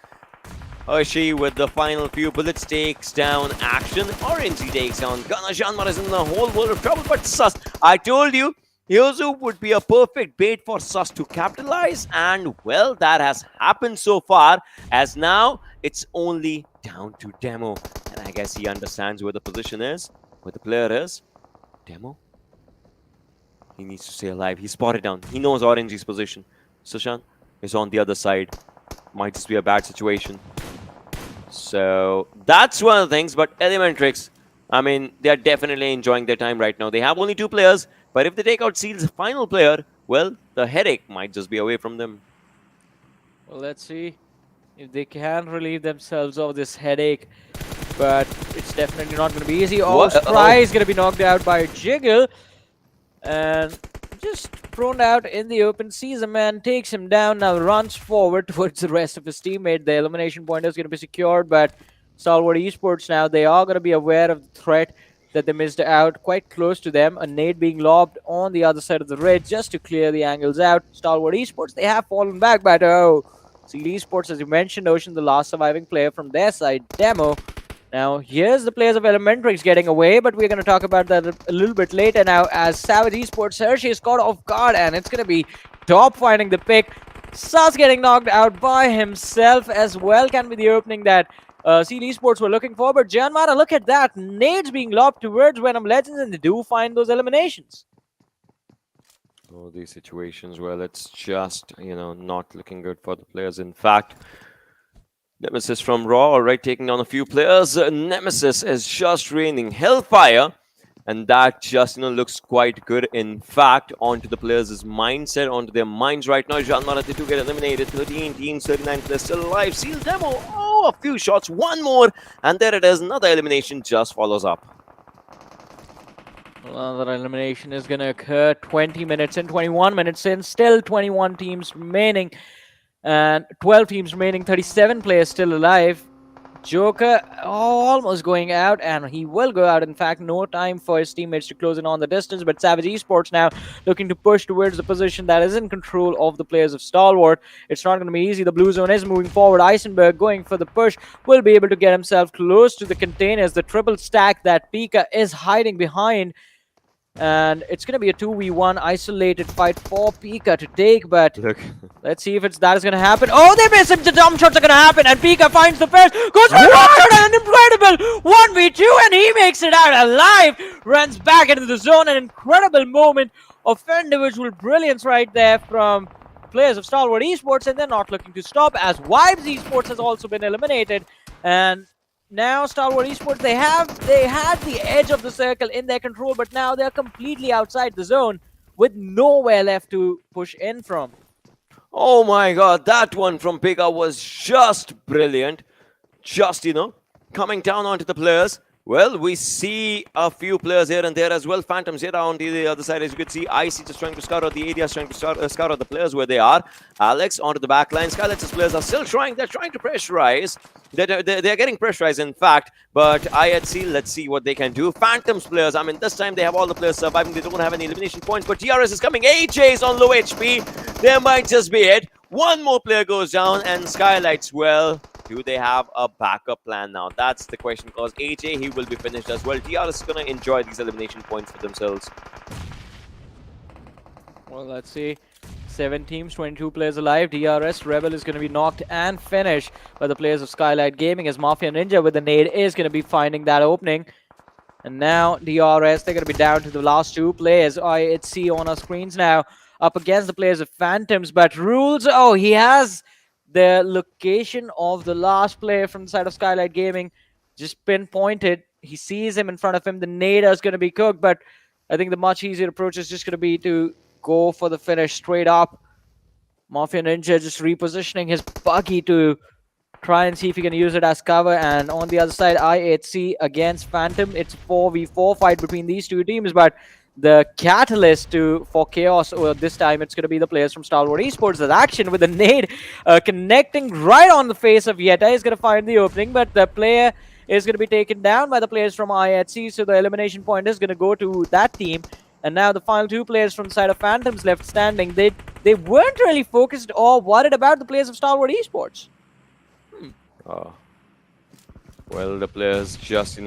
Hershey with the final few bullets takes down Action. Orangey takes down Gunnar. JyanMaara is in the whole world of trouble, but Sus, I told you, Yozu would be a perfect bait for Sus to capitalize, and well, that has happened so far, as now it's only down to Demo. And I guess he understands where the position is, where the player is. Demo? He needs to stay alive. He spotted down. He knows Orangey's position. Sushan is on the other side. Might just be a bad situation. So that's one of the things, but ElementriX, I mean, they're definitely enjoying their time right now. They have only 2 players, but if they take out Seal's final player, well, the headache might just be away from them. Well, let's see if they can relieve themselves of this headache, but it's definitely not going to be easy. Oh, Spry is going to be knocked out by Jiggle, and just thrown out in the open, sees a man, takes him down, now runs forward towards the rest of his teammate. The elimination point is going to be secured, but Stalwart Esports now, they are going to be aware of the threat that they missed out quite close to them. A nade being lobbed on the other side of the ridge just to clear the angles out. Stalwart Esports, they have fallen back, but oh, Seal Esports, as you mentioned, Ocean, the last surviving player from their side, Demo. Now, here's the players of ElementriX getting away, but we're going to talk about that a little bit later now, as Savage Esports, Hershey is caught off guard, and it's going to be Top finding the pick. Sus getting knocked out by himself as well can be the opening that Seal Esports were looking for, but JyanMaara, look at that. Nades being lobbed towards Venom Legends, and they do find those eliminations. Oh, these situations, well, it's just, not looking good for the players. In fact, Nemesis from Raw, alright, taking down a few players. Nemesis is just raining hellfire, and that just, looks quite good. In fact, onto the players' mindset, onto their minds right now. JyanMaara, they do get eliminated. 13 teams, 39 players still alive. Seal Demo, oh, a few shots, one more, and there it is. Another elimination just follows up. Another elimination is going to occur 20 minutes in, 21 minutes in, still 21 teams remaining. And 12 teams remaining, 37 players still alive. Joker almost going out, and he will go out. In fact, no time for his teammates to close in on the distance, but Savage Esports now looking to push towards the position that is in control of the players of Stalwart. It's not going to be easy. The blue zone is moving forward. Eisenberg going for the push, will be able to get himself close to the containers. The triple stack that Pika is hiding behind. And it's going to be a 2v1 isolated fight for Pika to take, but Look. Let's see if that is going to happen. Oh, they miss him. The dumb shots are going to happen, and Pika finds the first. Goes for an incredible 1v2, and he makes it out alive. Runs back into the zone. An incredible moment of individual brilliance right there from players of Stalwart Esports, and they're not looking to stop, as Vibes Esports has also been eliminated. And now Stalwart Esports, they had the edge of the circle in their control, but now they're completely outside the zone with nowhere left to push in from. Oh my god, that one from Pika was just brilliant. Just, coming down onto the players. Well, we see a few players here and there as well. Phantoms here on the other side, as you can see. Icy just trying to scout out the area, trying to scout out the players where they are. Alex onto the back line. Skylight's players are still trying. They're trying to pressurize. They're getting pressurized, in fact. But IHC, let's see what they can do. Phantoms players, I mean, this time they have all the players surviving. They don't have any elimination points. But DRS is coming. AJ is on low HP. There might just be it. One more player goes down, and Skylight's, well, do they have a backup plan now? That's the question, because AJ, he will be finished as well. DRS is going to enjoy these elimination points for themselves. Well, let's see. 7 teams, 22 players alive. DRS Rebel is going to be knocked and finished by the players of Skylightz Gaming, as Mafia Ninja with the nade is going to be finding that opening. And now DRS, they're going to be down to the last 2 players. IHC on our screens now, up against the players of Phantoms. But Rules, oh, he has the location of the last player from the side of Skylightz Gaming just pinpointed. He sees him in front of him. The nader is going to be cooked, but I think the much easier approach is just going to be to go for the finish straight up. Mafia Ninja just repositioning his buggy to try and see if he can use it as cover. And on the other side, IHC against Phantom. It's a 4v4 fight between these two teams, but the catalyst for chaos this time, it's going to be the players from Stalwart Esports. That action with the nade connecting right on the face of Yeta is going to find the opening, but the player is going to be taken down by the players from IHC, so the elimination point is going to go to that team. And now the final two players from the side of Phantoms left standing. They weren't really focused or worried about the players of Stalwart Esports. Well, the players just,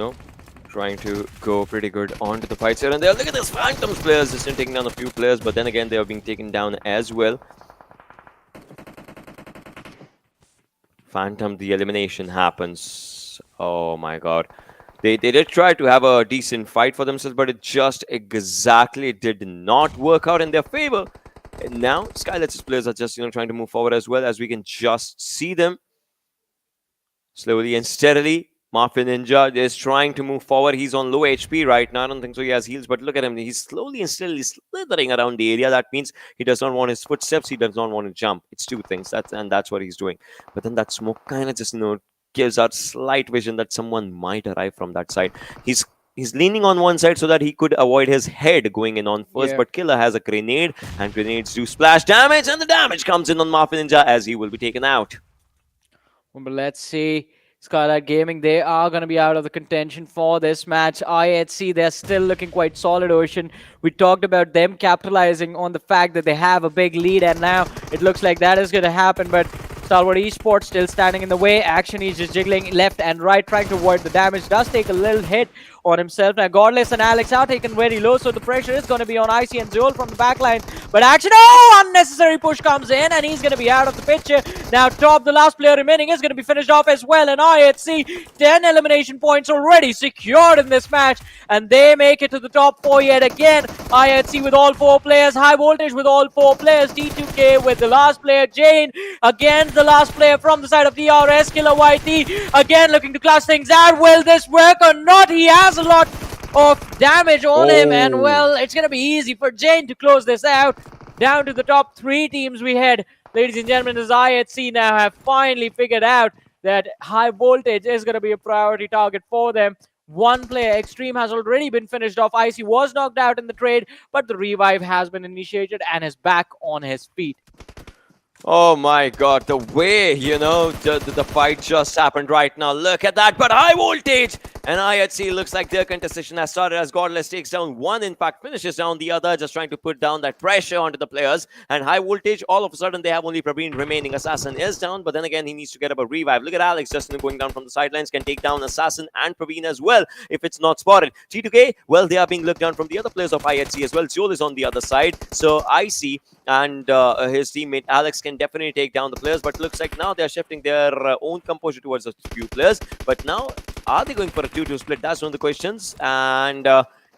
trying to go pretty good onto the fights here and there. Look at this Phantoms players just taking down a few players, but then again, they are being taken down as well. Phantom, the elimination happens. Oh my god. They did try to have a decent fight for themselves, but it just exactly did not work out in their favor. And now, Skylightz players are just, trying to move forward as well, as we can just see them. Slowly and steadily, Mafia Ninja is trying to move forward. He's on low HP right now. I don't think so he has heals, but look at him. He's slowly and steadily slithering around the area. That means he does not want his footsteps. He does not want to jump. It's two things. That's what he's doing. But then that smoke kind of just, gives out slight vision that someone might arrive from that side. He's leaning on one side so that he could avoid his head going in on first, but Killer has a grenade, and grenades do splash damage, and the damage comes in on Mafia Ninja as he will be taken out. But let's see. Skylightz Gaming, they are going to be out of the contention for this match. IHC, they're still looking quite solid, Ocean. We talked about them capitalizing on the fact that they have a big lead, and now it looks like that is going to happen, but Stalwart Esports still standing in the way. Action, he's just jiggling left and right, trying to avoid the damage. Does take a little hit on himself. Now, Godless and Alex are taken very low, so the pressure is going to be on Icy and Zool from the backline. But Action, unnecessary push comes in, and he's going to be out of the picture. Now, Top, the last player remaining, is going to be finished off as well. And IHC, 10 elimination points already secured in this match, and they make it to the top 4 yet again. IHC with all 4 players, High Voltage with all 4 players, T2K with the last player, Jane, again the last player from the side of DRS, Killer YT, again looking to clutch things out. Will this work or not? He has a lot of damage on him, and well, it's going to be easy for Jane to close this out. Down to the top 3 teams we head. Ladies and gentlemen, as IHC now have finally figured out that High Voltage is going to be a priority target for them. One player, Extreme, has already been finished off. Icy was knocked out in the trade, but the revive has been initiated and is back on his feet. Oh my god, the way, the fight just happened right now. Look at that, but High Voltage and IHC looks like their contestation has started as Godless takes down one, in fact, finishes down the other, just trying to put down that pressure onto the players. And High Voltage, all of a sudden, they have only Praveen remaining. Assassin is down, but then again, he needs to get up a revive. Look at Alex just going down from the sidelines, can take down Assassin and Praveen as well, if it's not spotted. G2K, well, they are being looked down from the other players of IHC as well. Joel is on the other side, so Icy and his teammate Alex can definitely take down the players, but looks like now they're shifting their own composure towards a few players. But now, are they going for a 2-2 split? That's one of the questions. And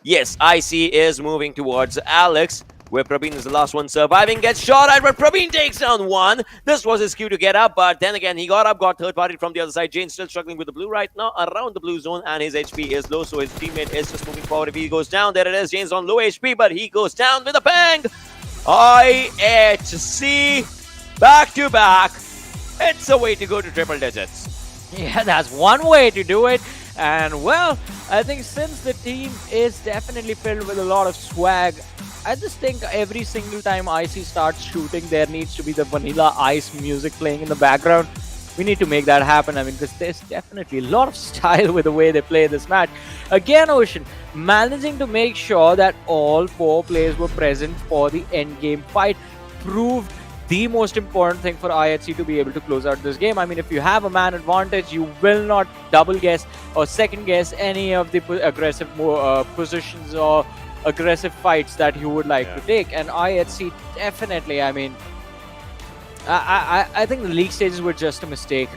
yes, IC is moving towards Alex, where Praveen is the last one surviving, gets shot at, but Praveen takes down one. This was his cue to get up, but then again, he got up, got third party from the other side. Jane's still struggling with the blue right now, around the blue zone, and his HP is low, so his teammate is just moving forward. If he goes down, there it is. Jane's on low HP, but he goes down with a bang. IHC back to back. It's a way to go to triple digits. Yeah, that's one way to do it. And well, I think since the team is definitely filled with a lot of swag, I just think every single time IC starts shooting, there needs to be the Vanilla Ice music playing in the background. We need to make that happen. I mean, because there's definitely a lot of style with the way they play this match. Again, Ocean, managing to make sure that all 4 players were present for the end game fight proved the most important thing for IHC to be able to close out this game. I mean, if you have a man advantage, you will not double guess or second guess any of the aggressive positions or aggressive fights that you would like to take. And IHC definitely, I mean, I think the league stages were just a mistake.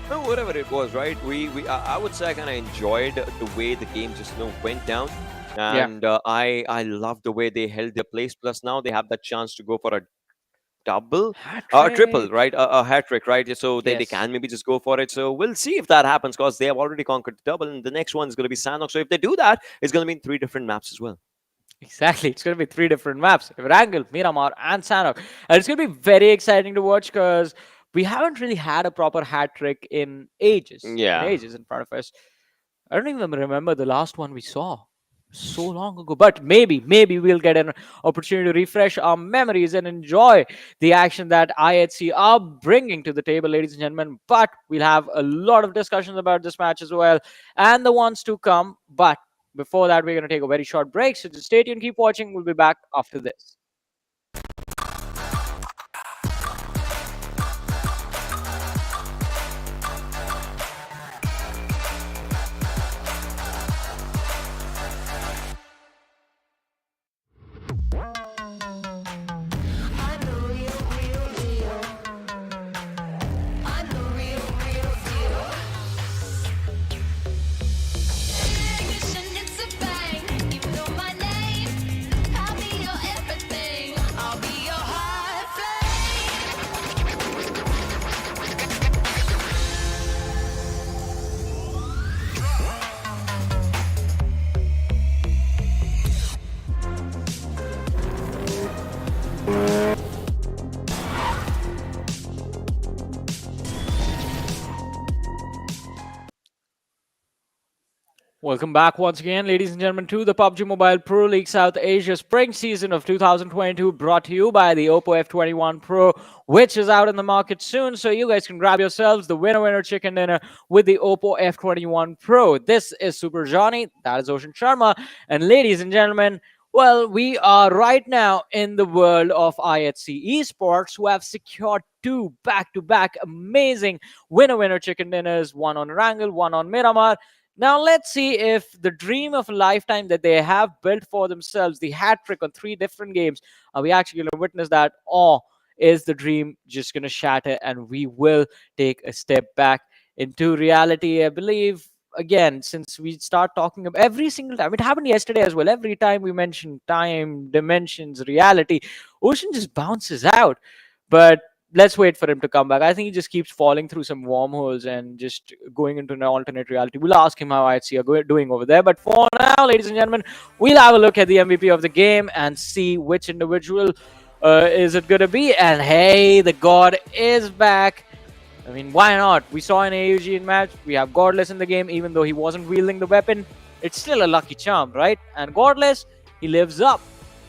No, whatever it was, right? I would say I kind of enjoyed the way the game just went down, and I love the way they held their place. Plus, now they have that chance to go for a double or triple, right? A hat trick, right? So they can maybe just go for it. So we'll see if that happens, because they have already conquered the double, and the next one is going to be Sanhok. So if they do that, it's going to be in 3 different maps as well. Exactly, it's going to be 3 different maps: Erangel, Miramar, and Sanhok. And it's going to be very exciting to watch, because we haven't really had a proper hat trick in ages. Yeah. In front of us. I don't even remember the last one we saw so long ago. But maybe we'll get an opportunity to refresh our memories and enjoy the action that IHC are bringing to the table, ladies and gentlemen. But we'll have a lot of discussions about this match as well and the ones to come. But before that, we're going to take a very short break. So just stay tuned, keep watching. We'll be back after this. Welcome back once again, ladies and gentlemen, to the PUBG Mobile Pro League South Asia Spring Season of 2022, brought to you by the Oppo F21 Pro, which is out in the market soon. So you guys can grab yourselves the winner chicken dinner with the Oppo F21 Pro. This is Super Johnny, that is Ocean Sharma, and ladies and gentlemen, well, we are right now in the world of IHC Esports, who have secured two back-to-back amazing winner chicken dinners, one on Erangel, one on Miramar. Now, let's see if the dream of a lifetime that they have built for themselves, the hat trick on 3 different games, are we actually going to witness that? Or is the dream just going to shatter and we will take a step back into reality? I believe, again, since we start talking about every single time, it happened yesterday as well. Every time we mention time, dimensions, reality, Ocean just bounces out. But let's wait for him to come back. I think he just keeps falling through some wormholes and just going into an alternate reality. We'll ask him how IHC are doing over there. But for now, ladies and gentlemen, we'll have a look at the MVP of the game and see which individual is it going to be. And hey, the God is back. I mean, why not? We saw an AUG match. We have Godless in the game, even though he wasn't wielding the weapon. It's still a lucky charm, right? And Godless, he lives up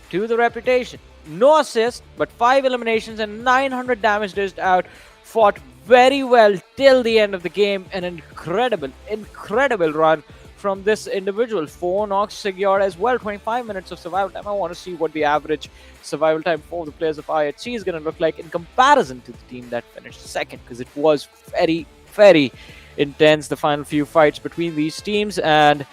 to the reputation. No assist, but 5 eliminations and 900 damage dished out. Fought very well till the end of the game. An incredible run from this individual. 4 knocks secured as well. 25 minutes of survival time. I want to see what the average survival time for the players of IHC is going to look like in comparison to the team that finished second, because it was very intense, the final few fights between these teams. And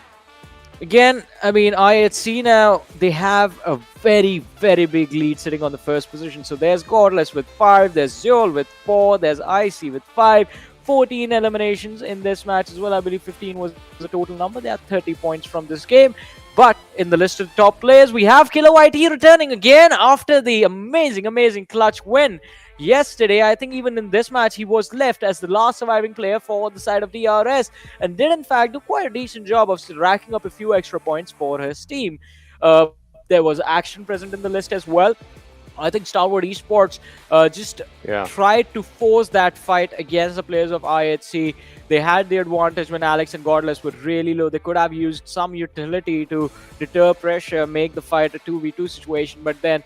again, I mean, IHC now, they have a very big lead sitting on the first position. So there's Godless with 5, there's Zeol with 4, there's IC with 5, 14 eliminations in this match as well. I believe 15 was the total number. They have 30 points from this game. But in the list of top players, we have Killer YT returning again after the amazing clutch win yesterday. I think even in this match, he was left as the last surviving player for the side of DRS and did in fact do quite a decent job of racking up a few extra points for his team. There was action present in the list as well. I think Stalwart Esports tried to force that fight against the players of IHC. They had the advantage when Alex and Godless were really low. They could have used some utility to deter pressure, make the fight a 2v2 situation, but then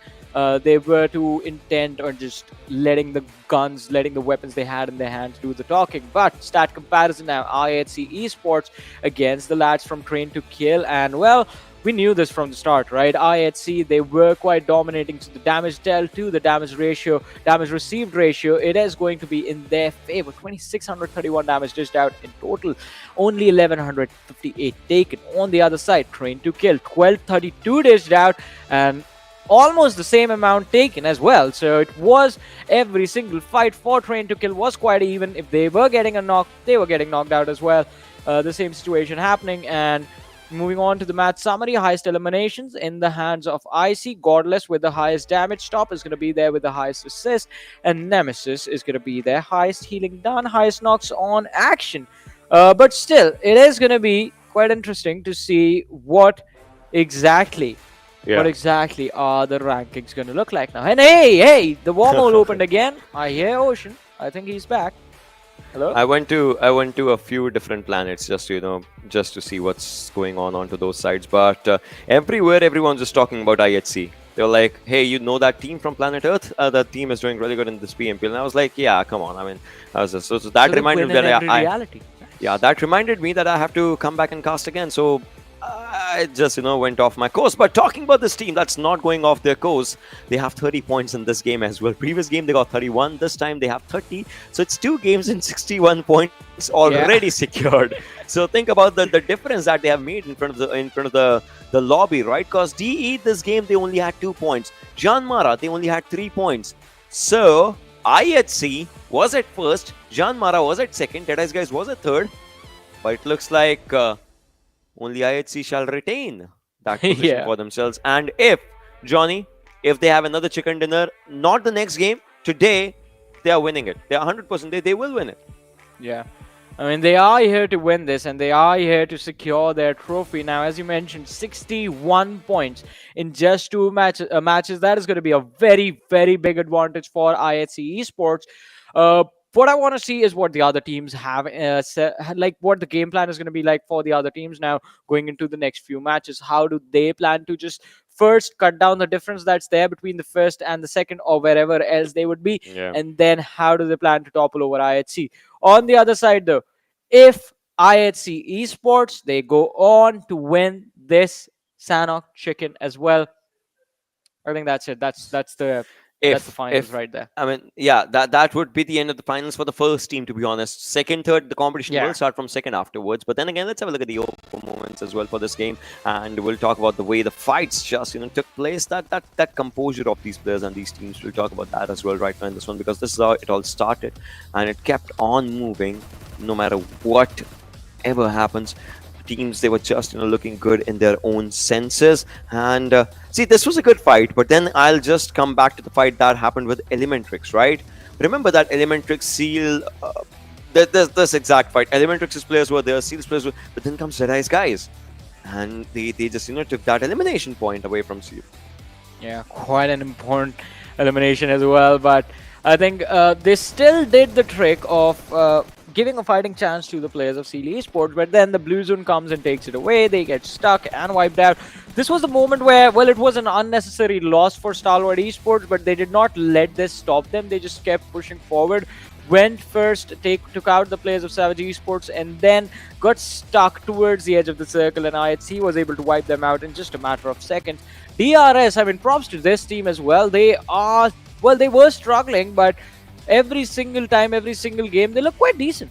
they were too intent on just letting the weapons they had in their hands do the talking. But stat comparison now, IHC Esports against the lads from Train to Kill, and well, we knew this from the start, right? IHC, they were quite dominating. So the damage dealt to the damage received ratio, it is going to be in their favor. 2,631 damage dished out in total. Only 1,158 taken. On the other side, Train to Kill, 1,232 dished out and almost the same amount taken as well. So it was every single fight for Train to Kill was quite even. If they were getting a knock, they were getting knocked out as well. The same situation happening. And moving on to the match summary, highest eliminations in the hands of IC. Godless with the highest damage top is going to be there with the highest assist, and Nemesis is going to be their highest healing done, highest knocks on action. But still, it is going to be quite interesting to see what exactly are the rankings going to look like now. And hey, the wormhole opened again. I hear Ocean. I think he's back. Hello? I went to a few different planets just just to see what's going on onto those sides. But everywhere, everyone's just talking about IHC. They're like, hey, you know that team from Planet Earth? That team is doing really good in this PMPL. And I was like, yeah, come on. I mean, I was just, so that reminded me that reality. yeah, that reminded me that I have to come back and cast again. So I just, went off my course. But talking about this team that's not going off their course, they have 30 points in this game as well. Previous game, they got 31. This time, they have 30. So it's 2 games and 61 points already secured. So think about the difference that they have made in front of the lobby, right? Because DE, this game, they only had 2 points. JyanMaara, they only had 3 points. So IHC was at first. JyanMaara was at second. Deadeyes Guys was at third. But it looks like... only IHC shall retain that position for themselves. And if, Johnny, if they have another chicken dinner, not the next game, today, they are winning it. They are 100%. They will win it. Yeah. I mean, they are here to win this, and they are here to secure their trophy. Now, as you mentioned, 61 points in just 2 matches. That is going to be a very, very big advantage for IHC Esports. What I want to see is what the other teams have, like what the game plan is going to be like for the other teams now going into the next few matches. How do they plan to just first cut down the difference that's there between the first and the second or wherever else they would be? And then how do they plan to topple over IHC? On the other side, though, if IHC Esports, they go on to win this Sanhok chicken as well, I think that's it. That's the finals right there. I mean, yeah, that would be the end of the finals for the first team, to be honest. Second, third, the competition will start from second afterwards. But then again, let's have a look at the open moments as well for this game, and we'll talk about the way the fights just took place. That composure of these players and these teams. We'll talk about that as well right now in this one, because this is how it all started, and it kept on moving no matter whatever happens. Teams, they were just looking good in their own senses. And see, this was a good fight, but then I'll just come back to the fight that happened with ElementriX, right? Remember that ElementriX Seal, this exact fight. ElementriX's players were there, Seal's players were, but then comes Deadeyes Guys, and they just took that elimination point away from Seal. Yeah, quite an important elimination as well, but I think they still did the trick of giving a fighting chance to the players of Seal Esports, but then the blue zone comes and takes it away. They get stuck and wiped out. This was the moment where, well, it was an unnecessary loss for Stalwart Esports, but they did not let this stop them. They just kept pushing forward, went first, took out the players of Savage Esports, and then got stuck towards the edge of the circle, and IHC was able to wipe them out in just a matter of seconds. DRS, I mean, props to this team as well. They were struggling, but every single time, every single game, they look quite decent.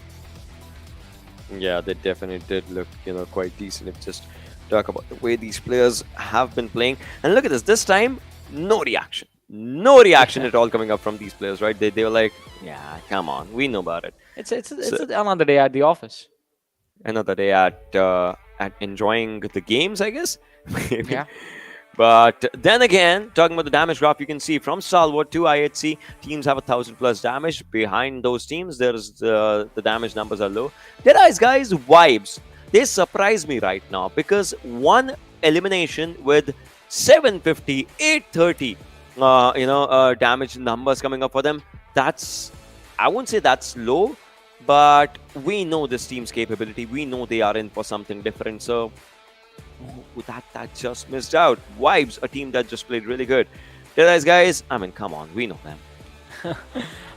Yeah, they definitely did look, quite decent. If just talk about the way these players have been playing. And look at this. This time, no reaction. No reaction at all coming up from these players, right? They were like, yeah, come on. We know about it. It's another day at the office. Another day at enjoying the games, I guess. Maybe. Yeah. But then again, talking about the damage graph, you can see from Stalwart to IHC, teams have 1,000+ damage. Behind those teams, there's the damage numbers are low. Deadeyes Guys vibes, they surprise me right now, because one elimination with 750, 830, damage numbers coming up for them. That's, I wouldn't say that's low, but we know this team's capability. We know they are in for something different. So that just missed out. Vibes, a team that just played really good. Deadeyes Guys, I mean, come on, we know them.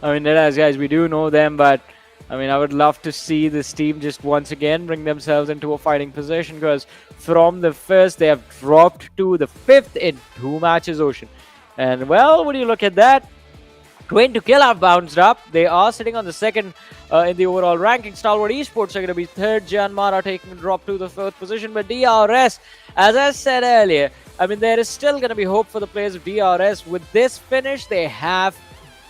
I mean, Deadeyes Guys, we do know them, but I mean, I would love to see this team just once again bring themselves into a fighting position, because from the first, they have dropped to the 5th in 2 matches, Ocean. And well, when you look at that, 20 kill have bounced up. They are sitting on the 2nd in the overall ranking. Stalwart Esports are going to be 3rd. JyanMaara taking a drop to the 4th position. But DRS, as I said earlier, I mean, there is still going to be hope for the players of DRS. With this finish, they have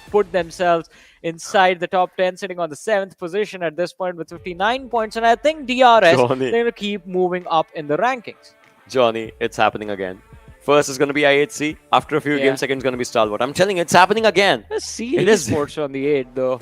put themselves inside the top 10, sitting on the 7th position at this point with 59 points. And I think DRS, they're going to keep moving up in the rankings. Johnny, it's happening again. First is going to be IHC. After a few games, second is going to be Stalwart. I'm telling you, it's happening again. Let's see Esports on the 8th, though.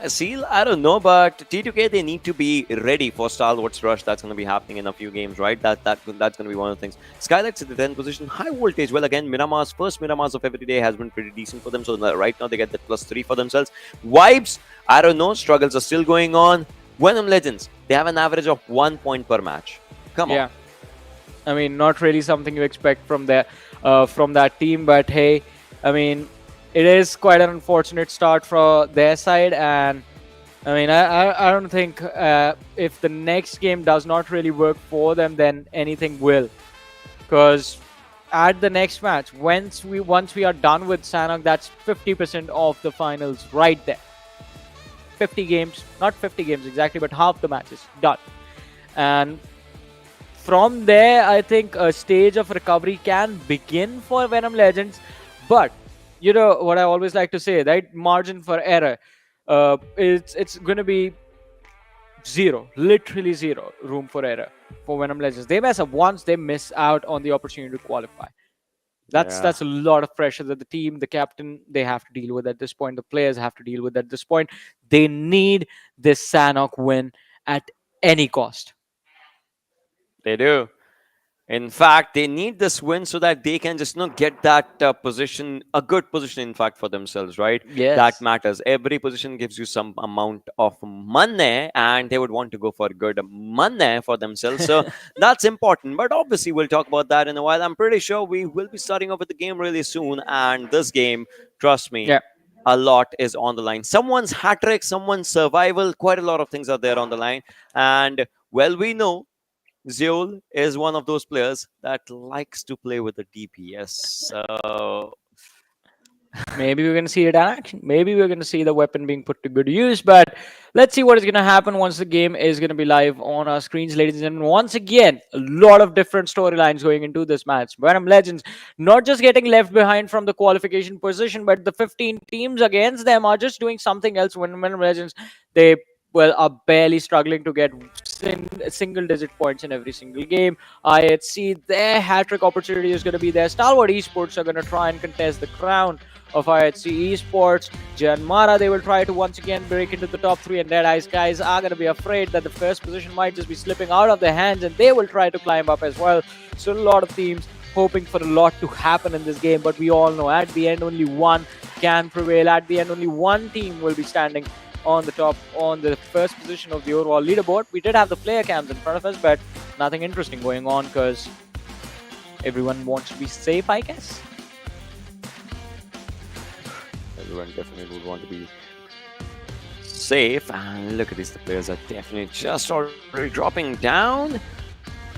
Seal, I don't know, but T2K, they need to be ready for Stalwart's rush. That's going to be happening in a few games, right? That's going to be one of the things. Skylightz at the 10th position, high voltage. Well, again, Miramar's first Miramars of every day has been pretty decent for them. So right now they get that +3 for themselves. Vibes, I don't know. Struggles are still going on. Venom Legends, they have an average of 1 point per match. Come on. Yeah. I mean, not really something you expect from that team, but hey, I mean, it is quite an unfortunate start for their side, and I mean, I don't think if the next game does not really work for them, then anything will, because at the next match, once we are done with Sanhok, that's 50% of the finals right there. 50 games, not 50 games exactly, but half the matches done, and from there, I think a stage of recovery can begin for Venom Legends. But you know what I always like to say, right? Margin for error. It's going to be zero, literally zero room for error for Venom Legends. They mess up once, they miss out on the opportunity to qualify. That's a lot of pressure that the team, the captain, they have to deal with at this point. The players have to deal with at this point. They need this Sanhok win at any cost. They do. In fact, they need this win so that they can just get that position, a good position, in fact, for themselves, right? Yes. That matters. Every position gives you some amount of money, and they would want to go for good money for themselves. So that's important. But obviously, we'll talk about that in a while. I'm pretty sure we will be starting off with the game really soon. And this game, trust me, Yeah. a lot is on the line. Someone's hat trick, someone's survival, quite a lot of things are there on the line. And well, we know Zeol is one of those players that likes to play with the DPS. So Maybe we're going to see it in action. Maybe we're going to see the weapon being put to good use. But let's see what is going to happen once the game is going to be live on our screens, ladies and gentlemen. Once again, a lot of different storylines going into this match. Venom Legends not just getting left behind from the qualification position, but the 15 teams against them are just doing something else. When Venom Legends, they are barely struggling to get single-digit points in every single game. IHC, their hat-trick opportunity is going to be there. Stalwart Esports are going to try and contest the crown of IHC Esports. JyanMaara, they will try to once again break into the top 3, and Deadeyes Guys are going to be afraid that the first position might just be slipping out of their hands, and they will try to climb up as well. So a lot of teams hoping for a lot to happen in this game, but we all know at the end only one can prevail. At the end only one team will be standing on the top, on the first position of the overall leaderboard. We did have the player cams in front of us, but nothing interesting going on because everyone wants to be safe, I guess. everyone definitely would want to be safe. And look at these, the players are definitely just already dropping down.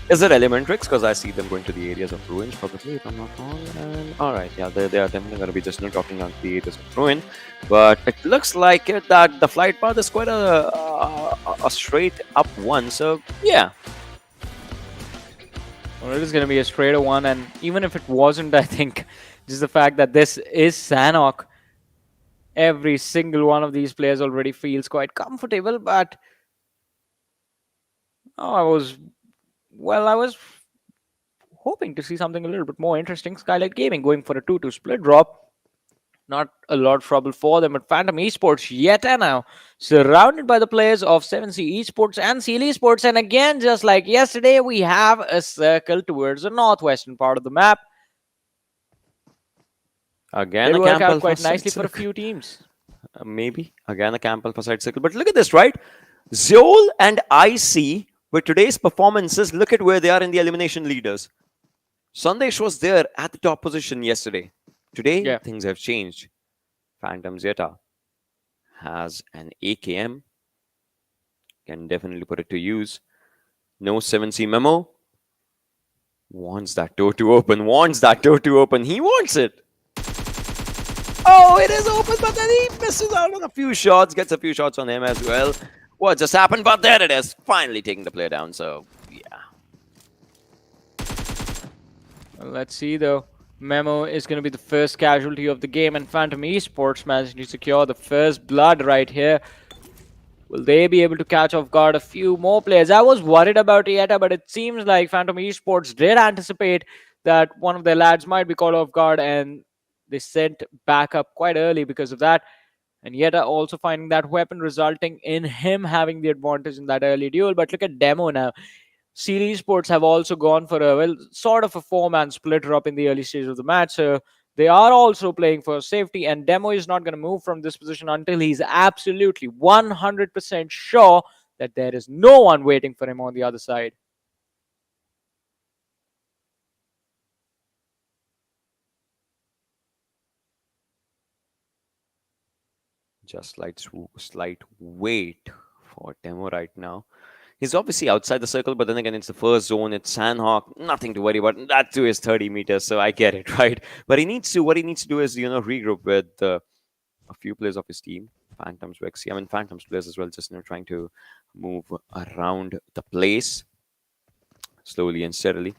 Is it ElementriX? Because I see them going to the areas of ruins, probably, if I'm not wrong. And alright, yeah, they are definitely going to be just dropping down the areas of ruin. But it looks like it, that the flight path is quite a straight up one. So, yeah. Well, it is going to be a straighter one. And even if it wasn't, I think just the fact that this is Sanhok, every single one of these players already feels quite comfortable. But I was hoping to see something a little bit more interesting. Skylightz Gaming going for a 2-2 split drop. Not a lot of trouble for them, but Phantom Esports yet and now surrounded by the players of 7C Esports and Seal Esports. And again, just like yesterday, we have a circle towards the northwestern part of the map. Again, They a work camp out quite alpha nicely side for a circle. few teams. Maybe. Again, a camp alpha side circle. But look at this, right? Zeol and IC, with today's performances, look at where they are in the elimination leaders. Sandesh was there at the top position yesterday. Today, things have changed. Phantom Zeta has an AKM. Can definitely put it to use. No 7C memo. Wants that door to open. Wants that door to open. He wants it. Oh, it is open, but then he misses out on a few shots. Gets a few shots on him as well. What just happened? But there it is. Finally taking the player down. So, yeah. Well, let's see, though. Memo is going to be the first casualty of the game, and Phantom Esports managed to secure the first blood right here. Will they be able to catch off guard a few more players? I was worried about Ieta, but it seems like Phantom Esports did anticipate that one of their lads might be caught off guard, and they sent backup quite early because of that. And yet also finding that weapon, resulting in him having the advantage in that early duel. But look at Demo now. Esports have also gone for a, well, sort of a four-man splitter up in the early stage of the match. So they are also playing for safety, and Demo is not going to move from this position until he's absolutely 100% sure that there is no one waiting for him on the other side. Just slight wait for Demo right now. He's obviously outside the circle, but then again, it's the first zone. It's Sanhok. Nothing to worry about. That too is 30 meters, so I get it, right? But what he needs to do is, regroup with a few players of his team. Phantoms, Vexy. I mean, Phantoms players as well, just, trying to move around the place slowly and steadily.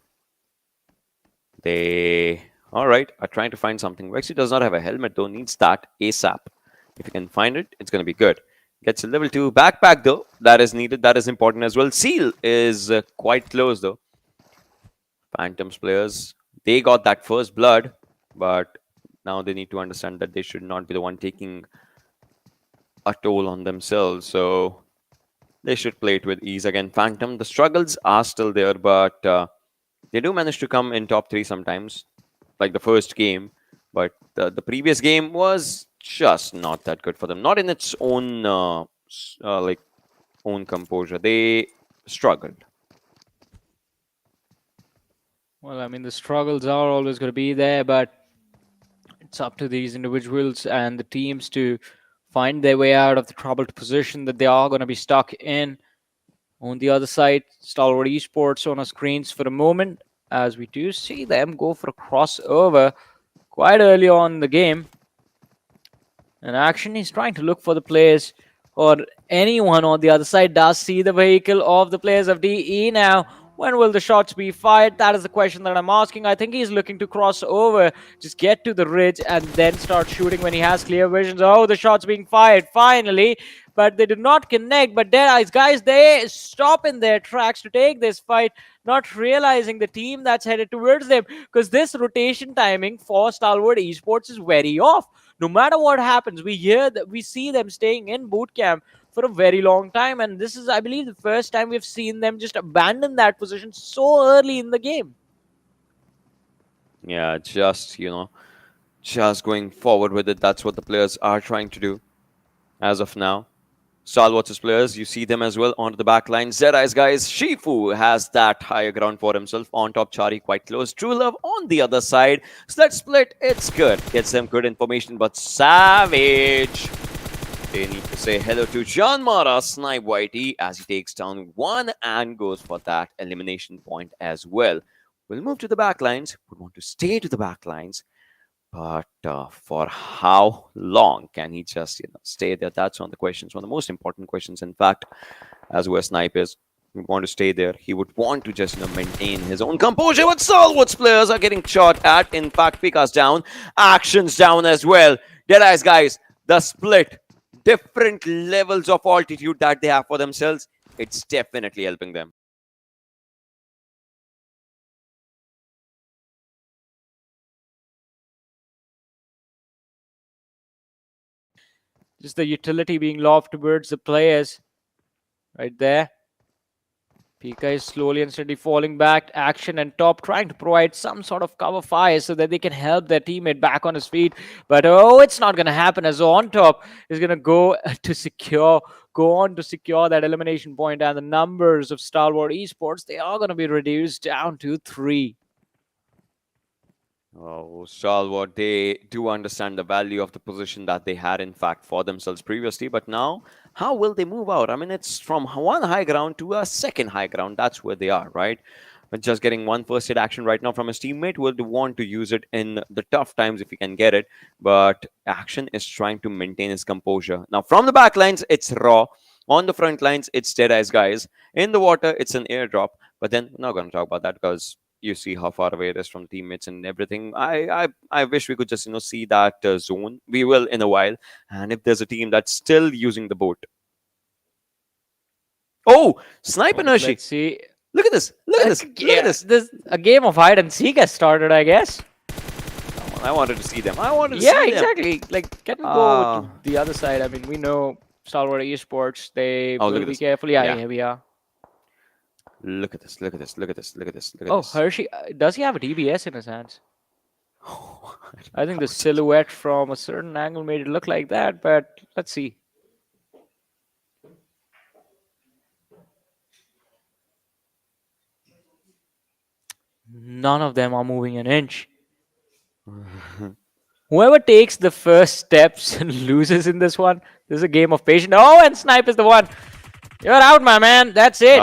They, all right, are trying to find something. Vexy does not have a helmet, though. Needs that ASAP. If you can find it, it's going to be good. Gets a level 2 backpack, though. That is needed. That is important as well. Seal is quite close, though. Phantoms players, they got that first blood, but now they need to understand that they should not be the one taking a toll on themselves. So they should play it with ease. Again, Phantom, the struggles are still there, but they do manage to come in top 3 sometimes, like the first game. But the previous game was just not that good for them. Not in its own own composure. They struggled. Well, I mean, the struggles are always going to be there, but it's up to these individuals and the teams to find their way out of the troubled position that they are going to be stuck in. On the other side, Stalwart Esports on our screens for a moment, as we do see them go for a crossover quite early on in the game. And Action is trying to look for the players, or anyone on the other side does see the vehicle of the players of DE now. When will the shots be fired? That is the question that I'm asking. I think he's looking to cross over, just get to the ridge and then start shooting when he has clear visions. Oh, the shot's being fired finally, but they do not connect. But Deadeyes Guys, they stop in their tracks to take this fight, not realizing the team that's headed towards them, because this rotation timing for Stalwart Esports is very off. No matter what happens, we see them staying in boot camp for a very long time, and this is, I believe, the first time we've seen them just abandon that position so early in the game. Yeah, just going forward with it. That's what the players are trying to do as of now. Stalwart's players, you see them as well onto the back line. Deadeyes Guys, Shifu has that higher ground for himself. On top, Chari quite close. True Love on the other side. So that split, it's good. Gets them good information, but Savage, they need to say hello to JyanMaara Snipe Whitey as he takes down one and goes for that elimination point as well. We'll move to the back lines. We want to stay to the back lines. But for how long can he just stay there? That's one of the questions, one of the most important questions. In fact, as where Snipe is, he would want to stay there. He would want to just maintain his own composure. But Stalwart's players are getting shot at. In fact, Pika's down. Action's down as well. Deadeyes Guys, the split. Different levels of altitude that they have for themselves. It's definitely helping them. Just the utility being lobbed towards the players right there. Pika is slowly and steadily falling back. Action and Top trying to provide some sort of cover fire so that they can help their teammate back on his feet. But oh, it's not going to happen, as On Top is going to go on to secure that elimination point, and the numbers of Stalwart Esports, they are going to be reduced down to 3. Oh, Stalwart, they do understand the value of the position that they had, in fact, for themselves previously. But now, how will they move out? I mean, it's from one high ground to a second high ground. That's where they are, right? But just getting one first hit action right now from his teammate, would want to use it in the tough times if he can get it. But Action is trying to maintain his composure. Now, from the back lines, it's Raw. On the front lines, it's Deadeyes Guys. In the water, it's an airdrop. But then, we're not going to talk about that because you see how far away it is from teammates and everything. I wish we could just see that zone. We will in a while. And if there's a team that's still using the boat. Oh, Snipe and Hershey. Let's see. Look at this. Look at this. Look at this. A game of hide and seek has started, I guess. I wanted to see them. I wanted to Yeah, see them. exactly. Like, can we go to the other side? I mean, we know Stalwart Esports, they Oh, look will at be this. careful. Yeah, Yeah. here we are. Look at this. Look at this. Look at this. Look at this. Look at Oh, this. Hershey, does he have a DBS in his hands? I think the How silhouette from a certain angle made it look like that, but let's see. None of them are moving an inch. Whoever takes the first steps loses in this one. This is a game of patience. Oh, and Snipe is the one. You're out, my man. That's it.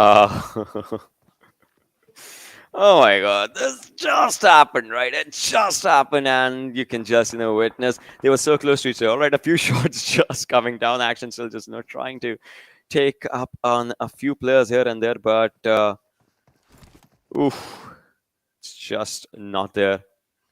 Oh my god, this just happened, right? It just happened, and you can just, witness. They were so close to each other. All right, a few shots just coming down. Action still just, trying to take up on a few players here and there, but oof, it's just not there.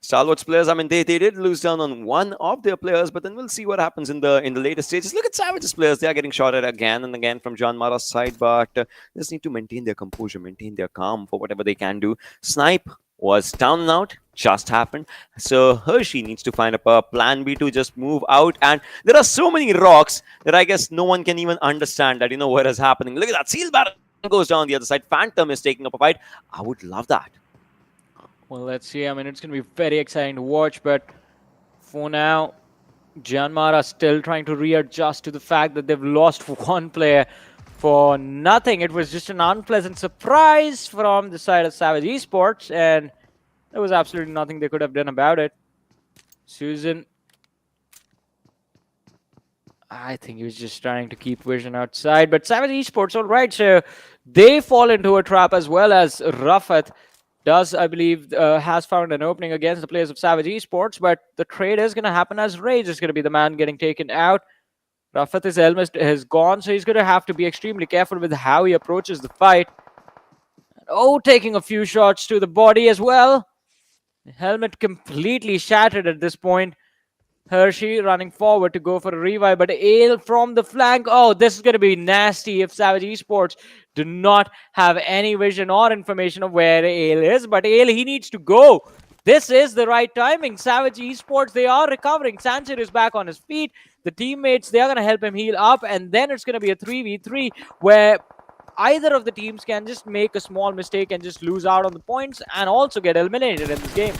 Stalwart's players, I mean, they did lose down on one of their players, but then we'll see what happens in the later stages. Look at Savage's players; they are getting shot at again and again from JyanMaara's side, but they just need to maintain their composure, maintain their calm for whatever they can do. Snipe was down and out, just happened. So Hershey needs to find a plan B to just move out, and there are so many rocks that I guess no one can even understand that what is happening. Look at that, Seal Battle goes down the other side. Phantom is taking up a fight. I would love that. Well, let's see. I mean, it's going to be very exciting to watch, but for now, JyanMaara still trying to readjust to the fact that they've lost one player for nothing. It was just an unpleasant surprise from the side of Savage Esports, and there was absolutely nothing they could have done about it. Susan, I think he was just trying to keep vision outside, but Savage Esports, all right, so they fall into a trap as well as Rafat does, I believe, has found an opening against the players of Savage Esports, but the trade is going to happen as Rage is going to be the man getting taken out. Rafat's helmet has gone, so he's going to have to be extremely careful with how he approaches the fight. Oh, taking a few shots to the body as well. The helmet completely shattered at this point. Hershey running forward to go for a revive, but Ale from the flank. Oh, this is going to be nasty if Savage Esports do not have any vision or information of where Ale is. But Ale, he needs to go. This is the right timing. Savage Esports, they are recovering. Sanchez is back on his feet. The teammates, they are going to help him heal up. And then it's going to be a 3v3 where either of the teams can just make a small mistake and just lose out on the points and also get eliminated in this game.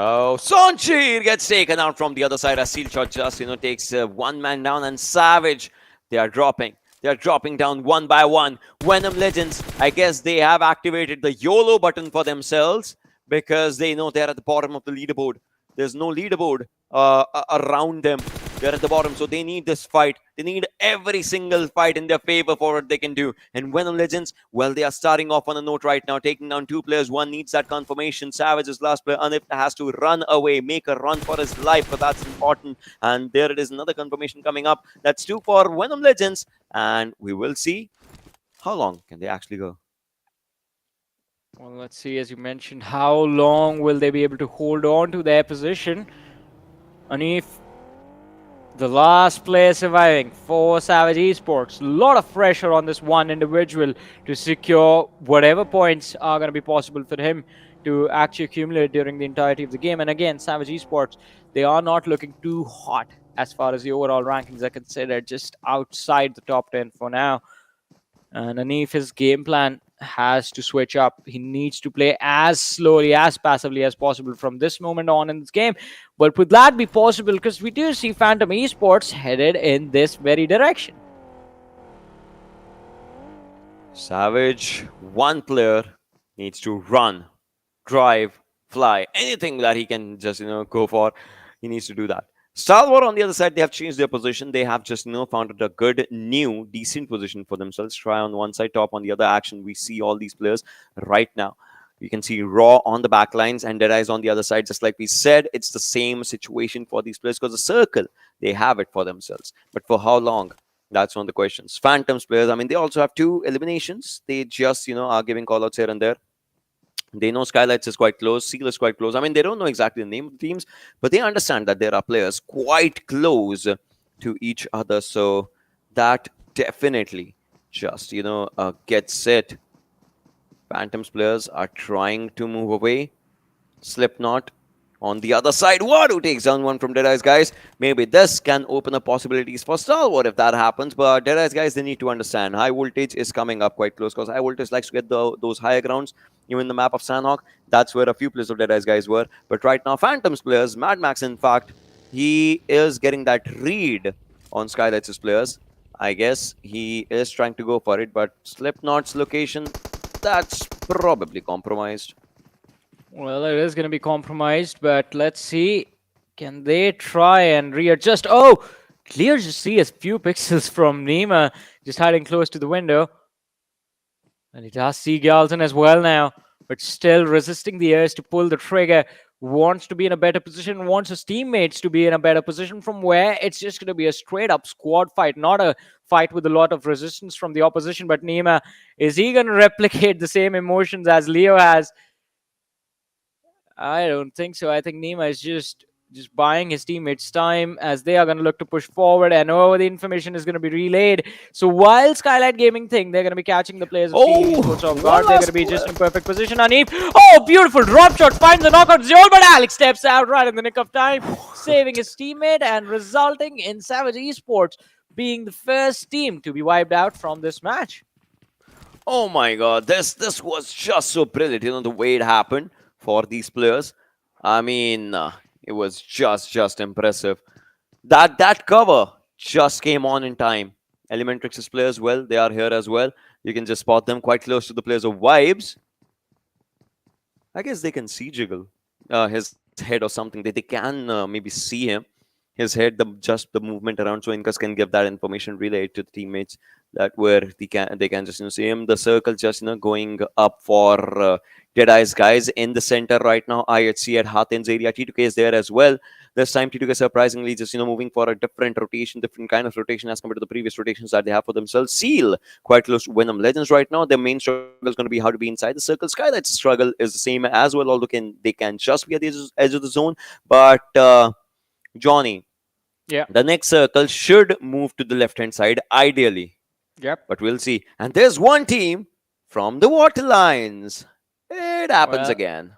Oh, Sonchir gets taken out from the other side as Sealshot just, takes one man down, and Savage, they are dropping. They are dropping down one by one. Venom Legends, I guess they have activated the YOLO button for themselves because they know they're at the bottom of the leaderboard. There's no leaderboard around them. They're at the bottom, so they need this fight. They need every single fight in their favor for what they can do. And Venom Legends, well, they are starting off on a note right now, taking down two players. One needs that confirmation. Savage is last player. Anif has to run away, make a run for his life, but that's important. And there it is, another confirmation coming up. That's two for Venom Legends. And we will see how long can they actually go. Well, let's see, as you mentioned, how long will they be able to hold on to their position? Anif, the last player surviving for Savage Esports. A lot of pressure on this one individual to secure whatever points are going to be possible for him to actually accumulate during the entirety of the game. And again, Savage Esports, they are not looking too hot as far as the overall rankings are considered, just outside the top 10 for now. And Anif, his game plan has to switch up. He needs to play as slowly, as passively as possible from this moment on in this game. But would that be possible? Because we do see Phantom Esports headed in this very direction. Savage, one player, needs to run, drive, fly, anything that he can just, go for. He needs to do that. Stalwart on the other side, they have changed their position. They have just, found a good, new, decent position for themselves. Try on one side, top on the other. Action, we see all these players right now. You can see Raw on the back lines and Deadeyes on the other side. Just like we said, it's the same situation for these players because the circle, they have it for themselves. But for how long? That's one of the questions. Phantoms players, I mean, they also have two eliminations. They just, are giving callouts here and there. They know Skylightz is quite close, Seal is quite close. I mean, they don't know exactly the name of the teams, but they understand that there are players quite close to each other. So that definitely just, gets it. Phantoms players are trying to move away. Slipknot On the other side, Wadu takes down one from Deadeyes Guys. Maybe this can open up possibilities for Stalwart if that happens. But Deadeyes Guys, they need to understand. High voltage is coming up quite close because high voltage likes to get those higher grounds. Even the map of Sanhok, that's where a few players of Deadeyes Guys were. But right now, Phantom's players, Mad Max, in fact, he is getting that read on Skylight's players. I guess he is trying to go for it. But Slipknot's location, that's probably compromised. Well, it is going to be compromised, but let's see. Can they try and readjust? Oh, clear to see a few pixels from Nima just hiding close to the window. And he does see Galton as well now, but still resisting the urge to pull the trigger. Wants to be in a better position, wants his teammates to be in a better position from where it's just going to be a straight up squad fight, not a fight with a lot of resistance from the opposition. But Nima, is he going to replicate the same emotions as Leo has? I don't think so. I think Nima is just buying his teammates time as they are going to look to push forward, and the information is going to be relayed. So while Skylightz Gaming think they're going to be catching the players of Esports off guard, they're going to be just in perfect position. Anif, beautiful drop shot, finds the knockout zone, but Alex steps out right in the nick of time, saving his teammate and resulting in Savage Esports being the first team to be wiped out from this match. Oh my god, this was just so brilliant, the way it happened for these players. I mean, it was just impressive. That cover just came on in time. ElementriX's players, well, they are here as well. You can just spot them quite close to the players of Vibes. I guess they can see Jiggle, his head or something. They can maybe see him. His head, just the movement around, so Incas can give that information relayed to the teammates that where they can just see him. The circle just going up for Deadeyes Guys in the center right now. IHC at Hatin's area. T2K is there as well. This time T2K surprisingly just moving for a different kind of rotation as compared to the previous rotations that they have for themselves. Seal quite close to Venom Legends right now. Their main struggle is going to be how to be inside the circle. Skylight's struggle is the same as well, although they can just be at the edge of the zone. But Johnny, yeah, the next circle should move to the left-hand side, ideally. Yep. But we'll see. And there's one team from the water lines. It happens again.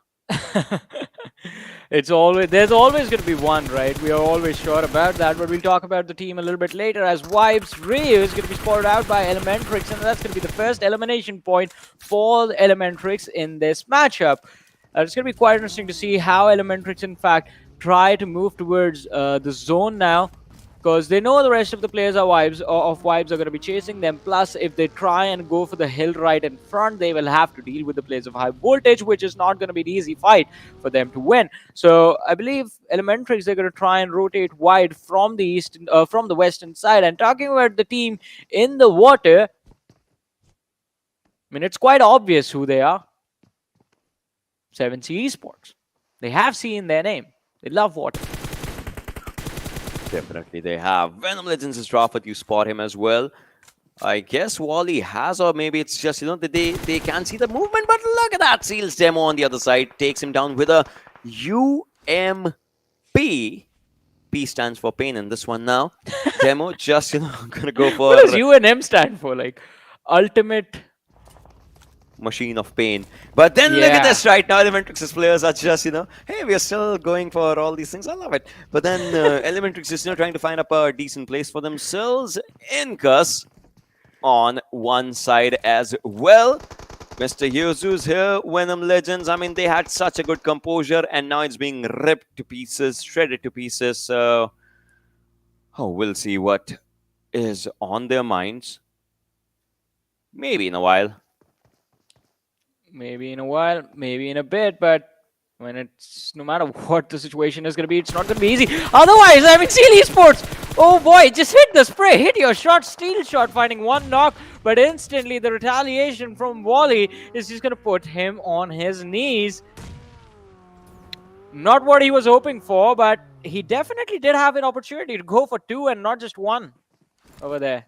There's always going to be one, right? We are always sure about that, but we'll talk about the team a little bit later as Vibes Rio is going to be spotted out by ElementriX, and that's going to be the first elimination point for ElementriX in this matchup. It's going to be quite interesting to see how ElementriX, in fact, try to move towards the zone now, because they know the rest of the players are Vibes are going to be chasing them. Plus, if they try and go for the hill right in front, they will have to deal with the players of high voltage, which is not going to be an easy fight for them to win. So I believe ElementriX, they're going to try and rotate wide from the from the western side. And talking about the team in the water, I mean, it's quite obvious who they are. 7C Esports. They have C in their name. They love water. Definitely they have. Venom Legends is Raffat, you spot him as well. I guess Wally has, or maybe it's just, they can see the movement, but look at that. Seals Demo on the other side, takes him down with a UMP. P stands for pain in this one now. Demo just, gonna go for... What does U and M stand for? Like, ultimate... machine of pain. But then look at this right now. ElementriX's players are just, hey, we are still going for all these things. I love it. But then ElementriX is trying to find up a decent place for themselves. Incas on one side as well. Mr. Jesus here, Venom Legends. I mean, they had such a good composure, and now it's being ripped to pieces, shredded to pieces. So, we'll see what is on their minds. Maybe in a while. Maybe in a while, maybe in a bit, but when it's no matter what the situation is going to be, it's not going to be easy. Otherwise, I mean, Seal Esports, oh boy, just hit the spray, hit your shot, steal shot, finding one knock, but instantly the retaliation from Wally is just going to put him on his knees. Not what he was hoping for, but he definitely did have an opportunity to go for two and not just one over there.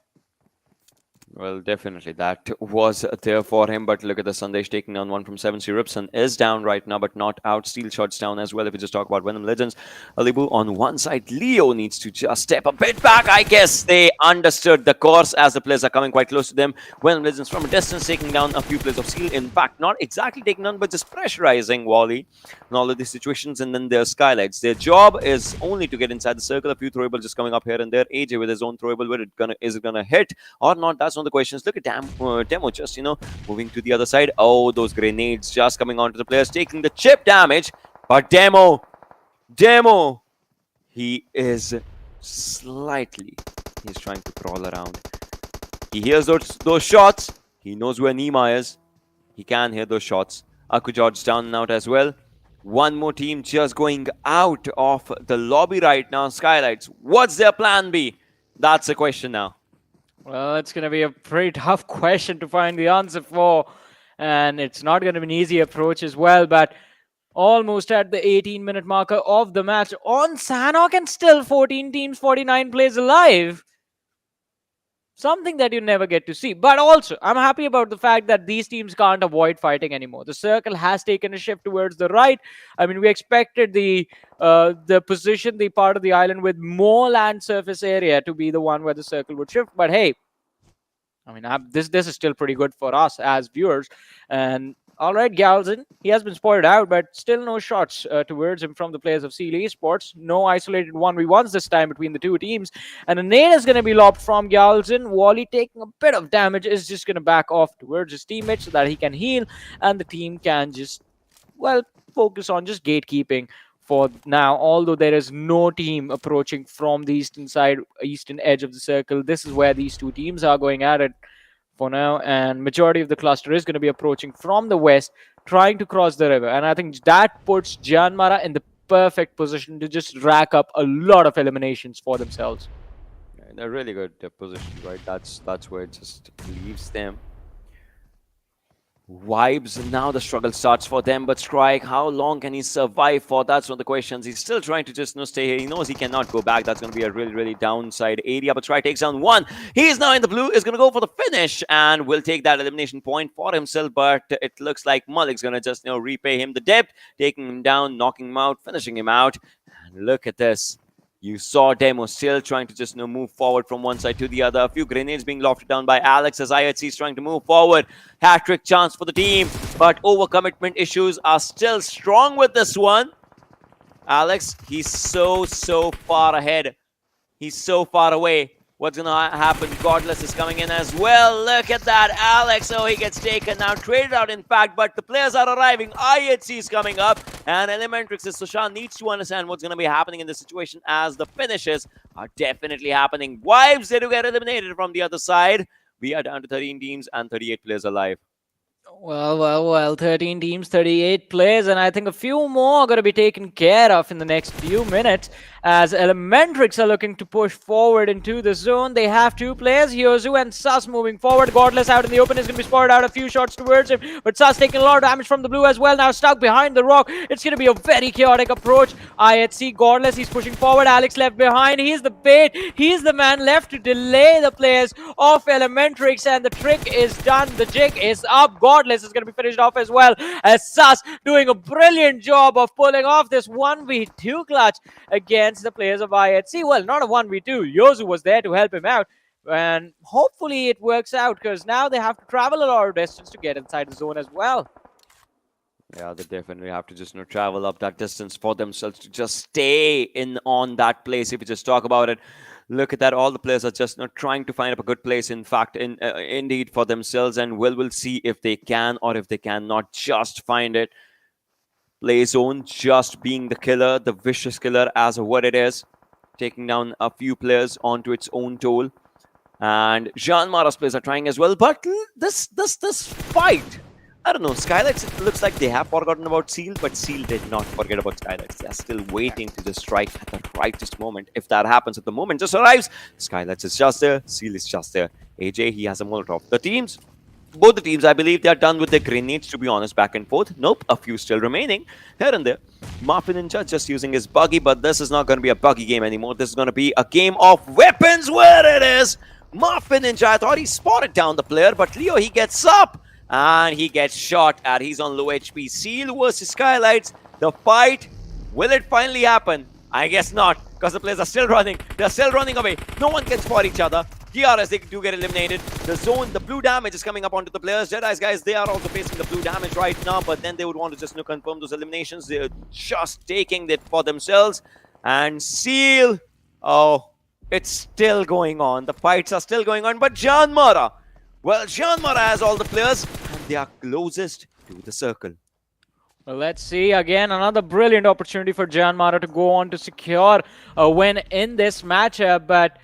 Well, definitely that was there for him. But look at the Sandesh taking down one from 7C. Ripson is down right now, but not out. Steel Shot's down as well. If we just talk about Venom Legends, Alibu on one side. Leo needs to just step a bit back. I guess they understood the course as the players are coming quite close to them. Venom Legends from a distance taking down a few players of Seal. In fact, not exactly taking down, but just pressurizing Wally in all of these situations. And then there's Skylightz. Their job is only to get inside the circle. A few throwables just coming up here and there. AJ with his own throwable. Is it gonna hit or not? That's one of the questions. Look at Demo just, moving to the other side. Oh, those grenades just coming onto the players, taking the chip damage. But Demo, he is slightly, he's trying to crawl around. He hears those shots. He knows where Nima is. He can hear those shots. Akujod's down and out as well. One more team just going out of the lobby right now. Skylightz, what's their plan B? That's the question now. Well, it's going to be a pretty tough question to find the answer for. And it's not going to be an easy approach as well. But almost at the 18-minute marker of the match on Sanhok, and still 14 teams, 49 players alive. Something that you never get to see. But also, I'm happy about the fact that these teams can't avoid fighting anymore. The circle has taken a shift towards the right. I mean, we expected the position, the part of the island with more land surface area to be the one where the circle would shift. But hey, I mean, this is still pretty good for us as viewers. And all right, Galzin, he has been spotted out, but still no shots towards him from the players of Stalwart Esports. No isolated 1v1s this time between the two teams. And a nade is going to be lobbed from Galzin. Wally, taking a bit of damage, is just going to back off towards his teammate so that he can heal. And the team can just, well, focus on just gatekeeping for now. Although there is no team approaching from the eastern edge of the circle. This is where these two teams are going at it for now, and majority of the cluster is going to be approaching from the west, trying to cross the river. And I think that puts JyanMaara in the perfect position to just rack up a lot of eliminations for themselves. Yeah, they're really good position, right? That's where it just leaves them. Vibes, now the struggle starts for them, but Strike, how long can he survive for? That's one of the questions. He's still trying to just stay here. He knows he cannot go back. That's going to be a really downside area, but Strike takes down one. He's now in the blue, is going to go for the finish and will take that elimination point for himself, but it looks like Malik's going to just repay him the debt, taking him down, knocking him out, finishing him out. And look at this. You saw Demo still trying to just move forward from one side to the other. A few grenades being lofted down by Alex as IHC is trying to move forward. Hat-trick chance for the team, but overcommitment issues are still strong with this one. Alex, he's so far ahead. He's so far away. What's going to happen? Godless is coming in as well. Look at that. Alex, oh, he gets taken now. Traded out, in fact, but the players are arriving. IHC is coming up. And ElementriX, Sushan needs to understand what's going to be happening in this situation as the finishes are definitely happening. Vibes, they do get eliminated from the other side. We are down to 13 teams and 38 players alive. Well, 13 teams, 38 players, and I think a few more are going to be taken care of in the next few minutes as ElementriX are looking to push forward into the zone. They have two players, Yozu and Sus, moving forward. Godless out in the open is going to be spotted out, a few shots towards him, but Sus taking a lot of damage from the blue as well, now stuck behind the rock. It's going to be a very chaotic approach. IHC, Godless, he's pushing forward. Alex left behind. He's the bait. He's the man left to delay the players of ElementriX, and the trick is done. The jig is up. Godless is going to be finished off as well, as Sus doing a brilliant job of pulling off this 1v2 clutch against the players of IHC. Well, not a 1v2. Yozu was there to help him out, and hopefully it works out, because now they have to travel a lot of distance to get inside the zone as well. Yeah, they definitely have to just travel up that distance for themselves to just stay in on that place. If you just talk about it, look at that. All the players are just trying to find up a good place, in fact, indeed for themselves, and we'll see if they can or if they cannot just find it. Play zone just being the killer, the vicious killer as what it is, taking down a few players onto its own toll. And JyanMaara's players are trying as well, but this fight, I don't know, Skylightz, it looks like they have forgotten about Seal, but Seal did not forget about Skylightz. They're still waiting to just strike at the rightest moment. If that happens, at the moment just arrives, Skylightz is just there, Seal is just there. AJ, he has a Molotov. Both the teams, I believe, they are done with their grenades, to be honest, back and forth. Nope, a few still remaining here and there. Muffin Ninja just using his buggy, but this is not going to be a buggy game anymore. This is going to be a game of weapons, where it is. Mafia Ninja, I thought he spotted down the player, but Leo, he gets up and he gets shot at. He's on low HP. Seal versus Skylightz. The fight, will it finally happen? I guess not, because the players are still running. They're still running away. No one can spot each other. DRS, they do get eliminated. The zone, the blue damage is coming up onto the players. Deadeyes Guys, they are also facing the blue damage right now, but then they would want to just confirm those eliminations. They're just taking it for themselves. And Seal, oh, it's still going on. The fights are still going on, but JyanMaara, well, JyanMaara has all the players, and they are closest to the circle. Well, let's see. Again, another brilliant opportunity for JyanMaara to go on to secure a win in this matchup, but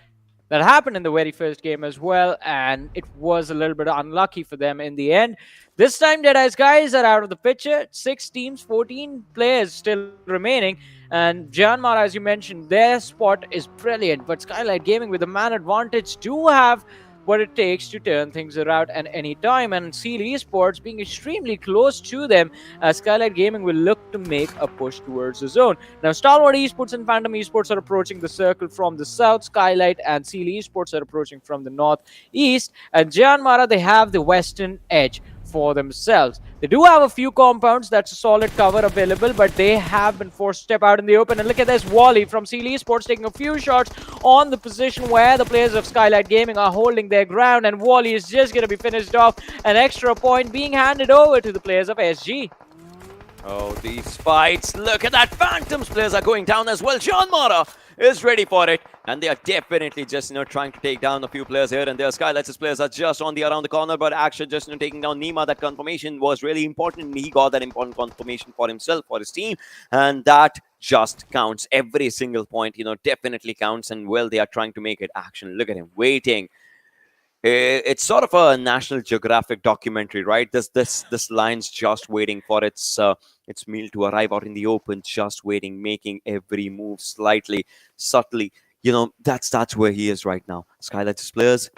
that happened in the very first game as well, and it was a little bit unlucky for them in the end. This time, Deadeyes Guys are out of the picture. 6 teams, 14 players still remaining. And JyanMaara, as you mentioned, their spot is brilliant. But Skylightz Gaming, with the man advantage, do have what it takes to turn things around at any time. And Stalwart Esports being extremely close to them, as Skylightz Gaming will look to make a push towards the zone. Now, Stalwart Esports and Phantom Esports are approaching the circle from the south. Skylightz and Stalwart Esports are approaching from the northeast. And JyanMaara, they have the western edge for themselves. They do have a few compounds, that's a solid cover available, but they have been forced to step out in the open. And look at this, Wally from Stalwart Esports taking a few shots on the position where the players of Skylightz Gaming are holding their ground, and Wally is just going to be finished off. An extra point being handed over to the players of SG. Oh, these fights. Look at that. Phantoms players are going down as well. JyanMaara is ready for it. And they are definitely just, trying to take down a few players here and there. Skylight's players are just around the corner, but actually just, taking down Nima. That confirmation was really important. He got that important confirmation for himself, for his team. And that just counts. Every single point, definitely counts. And, well, they are trying to make it action. Look at him waiting. It's sort of a National Geographic documentary, right? This line's just waiting for its meal to arrive out in the open, just waiting, making every move slightly, subtly. That's where he is right now. Skylight's players,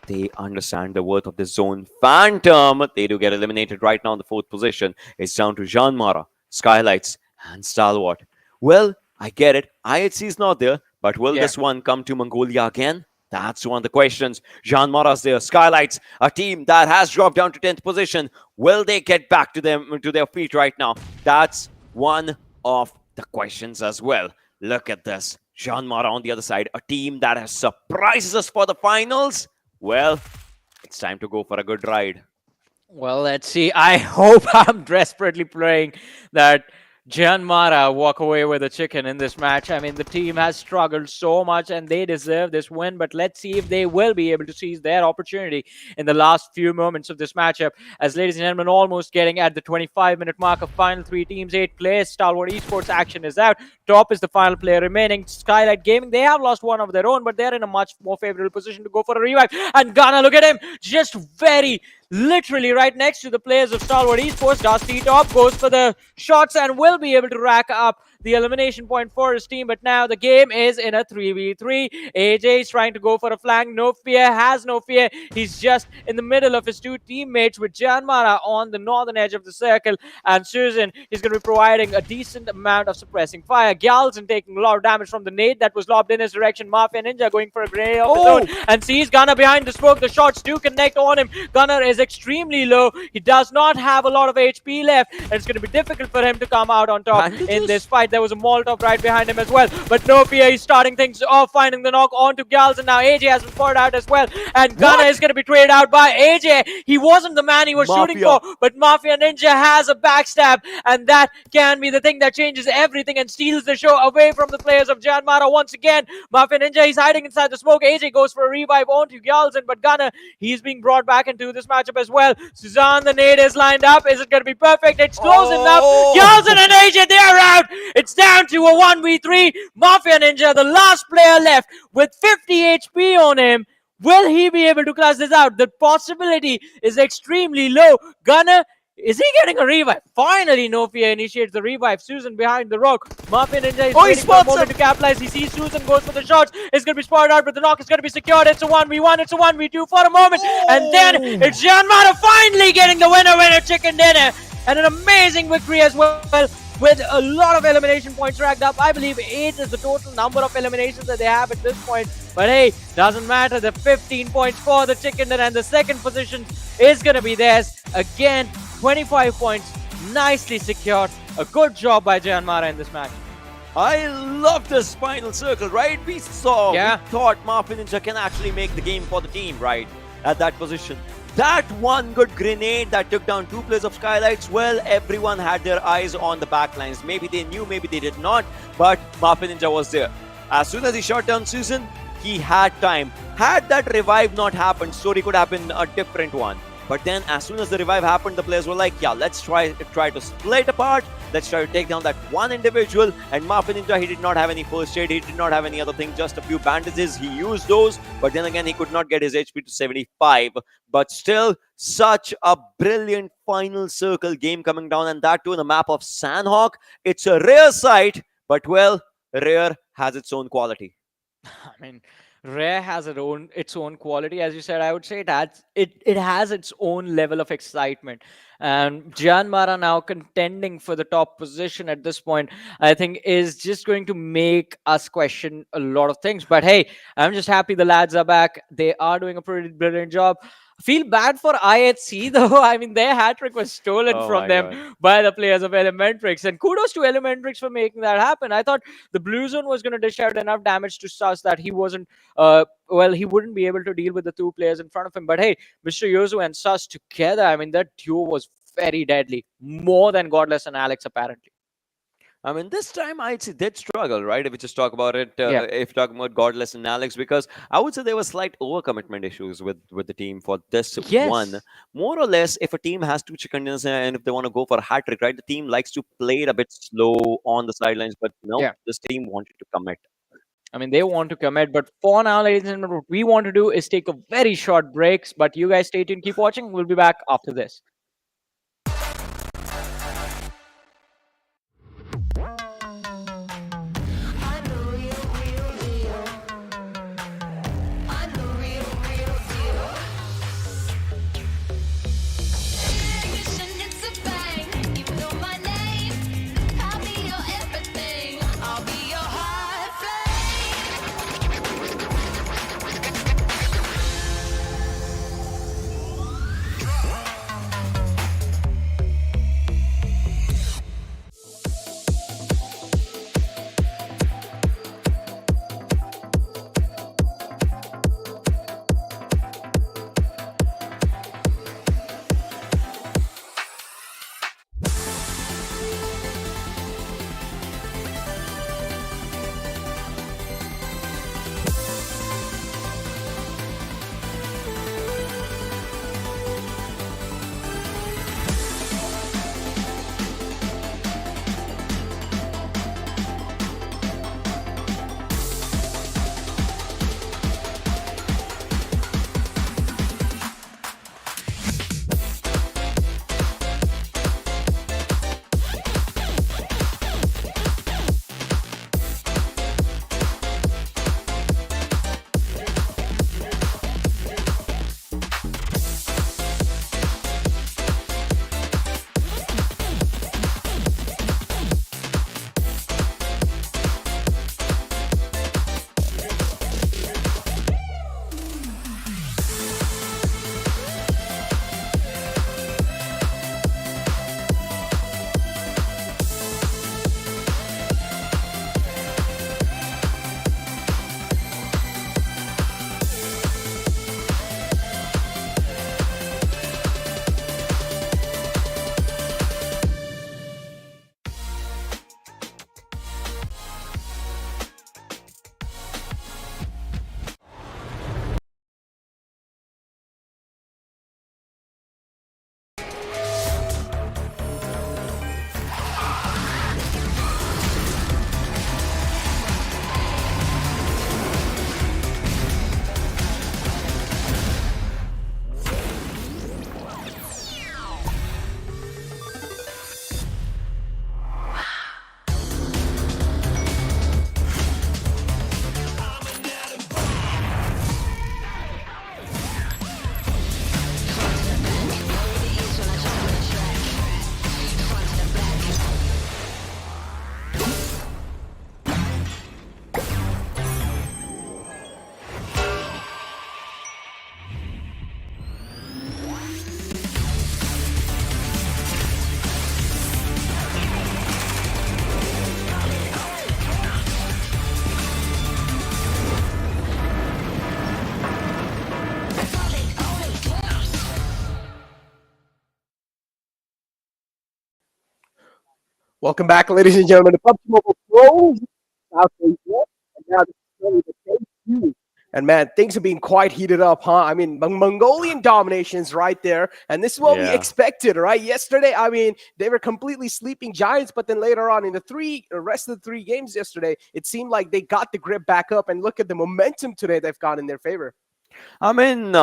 they understand the worth of the zone. Phantom, they do get eliminated right now in the 4th position. It's down to JyanMaara, Skylightz, and Stalwart. Well, I get it. IHC is not there, but will this one come to Mongolia again? That's one of the questions. JyanMaara's there. Skylightz, a team that has dropped down to 10th position. Will they get back to their feet right now? That's one of the questions as well. Look at this. JyanMaara on the other side. A team that has surprises us for the finals. Well, it's time to go for a good ride. Well, let's see. I hope I'm desperately praying that JyanMaara walk away with a chicken in this match. I mean, the team has struggled so much and they deserve this win, but let's see if they will be able to seize their opportunity in the last few moments of this matchup. As, ladies and gentlemen, almost getting at the 25-minute mark of final 3 teams, 8 players. Stalwart Esports action is out. Top is the final player remaining. Skylightz Gaming, they have lost one of their own, but they're in a much more favorable position to go for a revive. And Ghana, look at him, just literally right next to the players of Stalwart Esports. Dusty Top goes for the shots and will be able to rack up the elimination point for his team. But now the game is in a 3v3. AJ is trying to go for a flank. No fear, has no fear. He's just in the middle of his 2 teammates with JyanMaara on the northern edge of the circle. And Susan is going to be providing a decent amount of suppressing fire. Gyalzen taking a lot of damage from the nade that was lobbed in his direction. Mafia Ninja going for a grenade of his own and sees Gunner behind the smoke. The shots do connect on him. Gunner is extremely low. He does not have a lot of HP left, and it's going to be difficult for him to come out on top in this fight. There was a Molotov right behind him as well, but no fear, he's starting things off, finding the knock onto Gyalzen. Now AJ has been poured out as well, and Gunner is going to be traded out by AJ. He wasn't the man he was shooting for, but Mafia Ninja has a backstab, and that can be the thing that changes everything and steals the show away from the players of JyanMaara once again. Mafia Ninja, he's hiding inside the smoke. AJ goes for a revive onto Gyalzen, but Gunner, he's being brought back into this matchup as well. Suzanne, the nade is lined up. Is it going to be perfect? It's close enough. Gyalzen and AJ, they're out. It's down to a 1v3. Mafia Ninja, the last player left with 50 HP on him. Will he be able to close this out? The possibility is extremely low. Gunner, is he getting a revive? Finally, No Fear initiates the revive. Susan behind the rock. Mafia Ninja is waiting for a moment to capitalize. He sees Susan, goes for the shots. It's going to be spotted out, but the knock is going to be secured. It's a 1v1. It's a 1v2 for a moment. And then it's JyanMaara finally getting the winner chicken dinner. And an amazing victory as well with a lot of elimination points racked up. I believe 8 is the total number of eliminations that they have at this point. But hey, doesn't matter. The 15 points for the chicken dinner, and the second position is going to be theirs. Again, 25 points, nicely secured. A good job by JyanMaara in this match. I love this final circle, right? We thought Marfin Ninja can actually make the game for the team, right? At that position. That one good grenade that took down 2 players of Skylightz, well, everyone had their eyes on the backlines. Maybe they knew, maybe they did not, but Marfin Ninja was there. As soon as he shot down Susan, he had time. Had that revive not happened, story could have been a different one. But then as soon as the revive happened, the players were like, yeah, let's try to split apart. Let's try to take down that one individual. And Marfin Ninja, he did not have any first aid. He did not have any other thing, just a few bandages. He used those. But then again, he could not get his HP to 75. But still, such a brilliant final circle game coming down. And that too in the map of Sanhok. It's a rare sight. But well, rare has its own quality. I mean, Rare has its own quality, as you said. I would say it has its own level of excitement, and JyanMaara now contending for the top position at this point, I think, is just going to make us question a lot of things. But hey, I'm just happy the lads are back. They are doing a pretty brilliant job. Feel bad for IHC though. I mean, their hat trick was stolen from them by the players of ElementriX, and kudos to ElementriX for making that happen. I thought the blue zone was going to dish out enough damage to Sus that he wasn't he wouldn't be able to deal with the 2 players in front of him. But hey, Mr. Yozu and Sus together, I mean, that duo was very deadly, more than Godless and Alex apparently. I mean, this time I'd say did struggle, right? If we just talk about it, if talking about Godless and Alex, because I would say there were slight overcommitment issues with the team for this one. More or less, if a team has 2 chicken dinners and if they want to go for a hat trick, right, the team likes to play it a bit slow on the sidelines, but no, this team wanted to commit. I mean, they want to commit, but for now, ladies and gentlemen, what we want to do is take a very short breaks. But you guys stay tuned, keep watching. We'll be back after this. Welcome back, ladies and gentlemen, to PUBG Mobile Pro South Asia. And now this is really the debut. And man, things are being quite heated up, huh? I mean, Mongolian dominations right there. And this is what we expected, right? Yesterday, I mean, they were completely sleeping giants, but then later on in the rest of the 3 games yesterday, it seemed like they got the grip back up. And look at the momentum today they've got in their favor. I mean,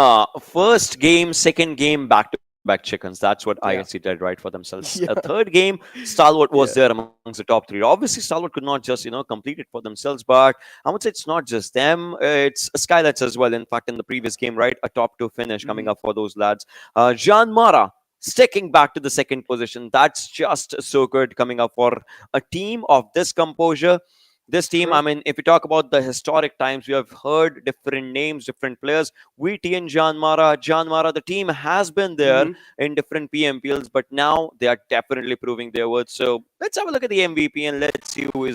first game, second game, back chickens. That's what INC did right for themselves. A third game, Stalwart was there amongst the top 3. Obviously, Stalwart could not just, complete it for themselves, but I would say it's not just them. It's Skylightz as well. In fact, in the previous game, right, a top 2 finish coming up for those lads. JyanMaara sticking back to the second position. That's just so good coming up for a team of this composure. This team, I mean, if you talk about the historic times, we have heard different names, different players. VT and JyanMaara, the team has been there in different PMPLs, but now they are definitely proving their worth. So let's have a look at the MVP and let's see who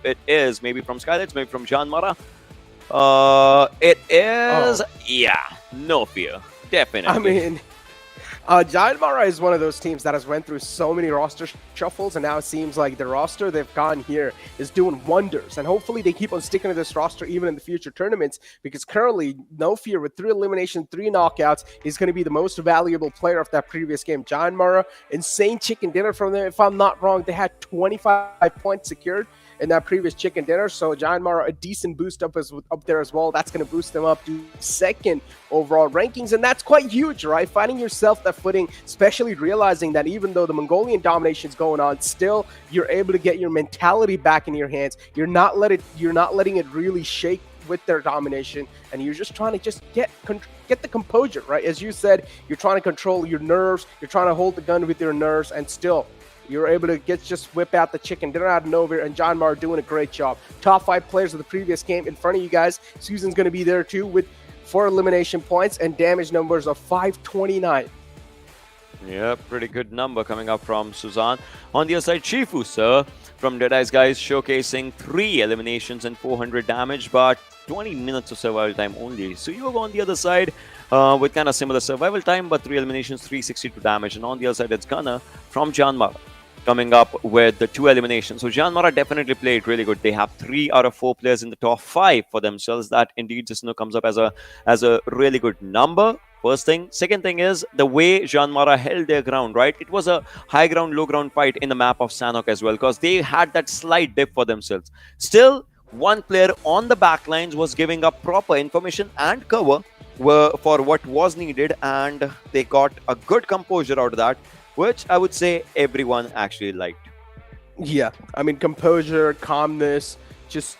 it is. Maybe from Skylightz, maybe from JyanMaara. It is, no fear, definitely. I mean, JyanMaara is one of those teams that has went through so many roster shuffles, and now it seems like the roster they've gotten here is doing wonders. And hopefully they keep on sticking to this roster even in the future tournaments, because currently, no fear, with 3 eliminations, 3 knockouts, he's going to be the most valuable player of that previous game. JyanMaara, insane chicken dinner from them. If I'm not wrong, they had 25 points secured in that previous chicken dinner. So JyanMaara, a decent boost up there as well. That's going to boost them up to 2nd overall rankings, and that's quite huge, right? Finding yourself that footing, especially realizing that even though the Mongolian domination is going on, still you're able to get your mentality back in your hands. You're not letting it really shake with their domination, and you're just trying to get the composure, right? As you said, you're trying to control your nerves. You're trying to hold the gun with your nerves, and still you're able to just whip out the chicken dinner out of nowhere, and JyanMaara doing a great job. Top 5 players of the previous game in front of you guys. Susan's going to be there too with 4 elimination points and damage numbers of 529. Yeah, pretty good number coming up from Suzanne. On the other side, Shifu, sir, from Deadeyes Guys, showcasing 3 eliminations and 400 damage, but 20 minutes of survival time only. So you go on the other side with kind of similar survival time, but 3 eliminations, 362 damage. And on the other side, it's Gunner from JyanMaara coming up with the 2 eliminations. So JyanMaara definitely played really good. They have 3 out of 4 players in the top 5 for themselves. That indeed just comes up as a really good number. First thing. Second thing is the way JyanMaara held their ground, right? It was a high ground, low ground fight in the map of Sanhok as well, because they had that slight dip for themselves. Still, one player on the backlines was giving up proper information and cover for what was needed, and they got a good composure out of that, which I would say everyone actually liked. Yeah, I mean, composure, calmness, just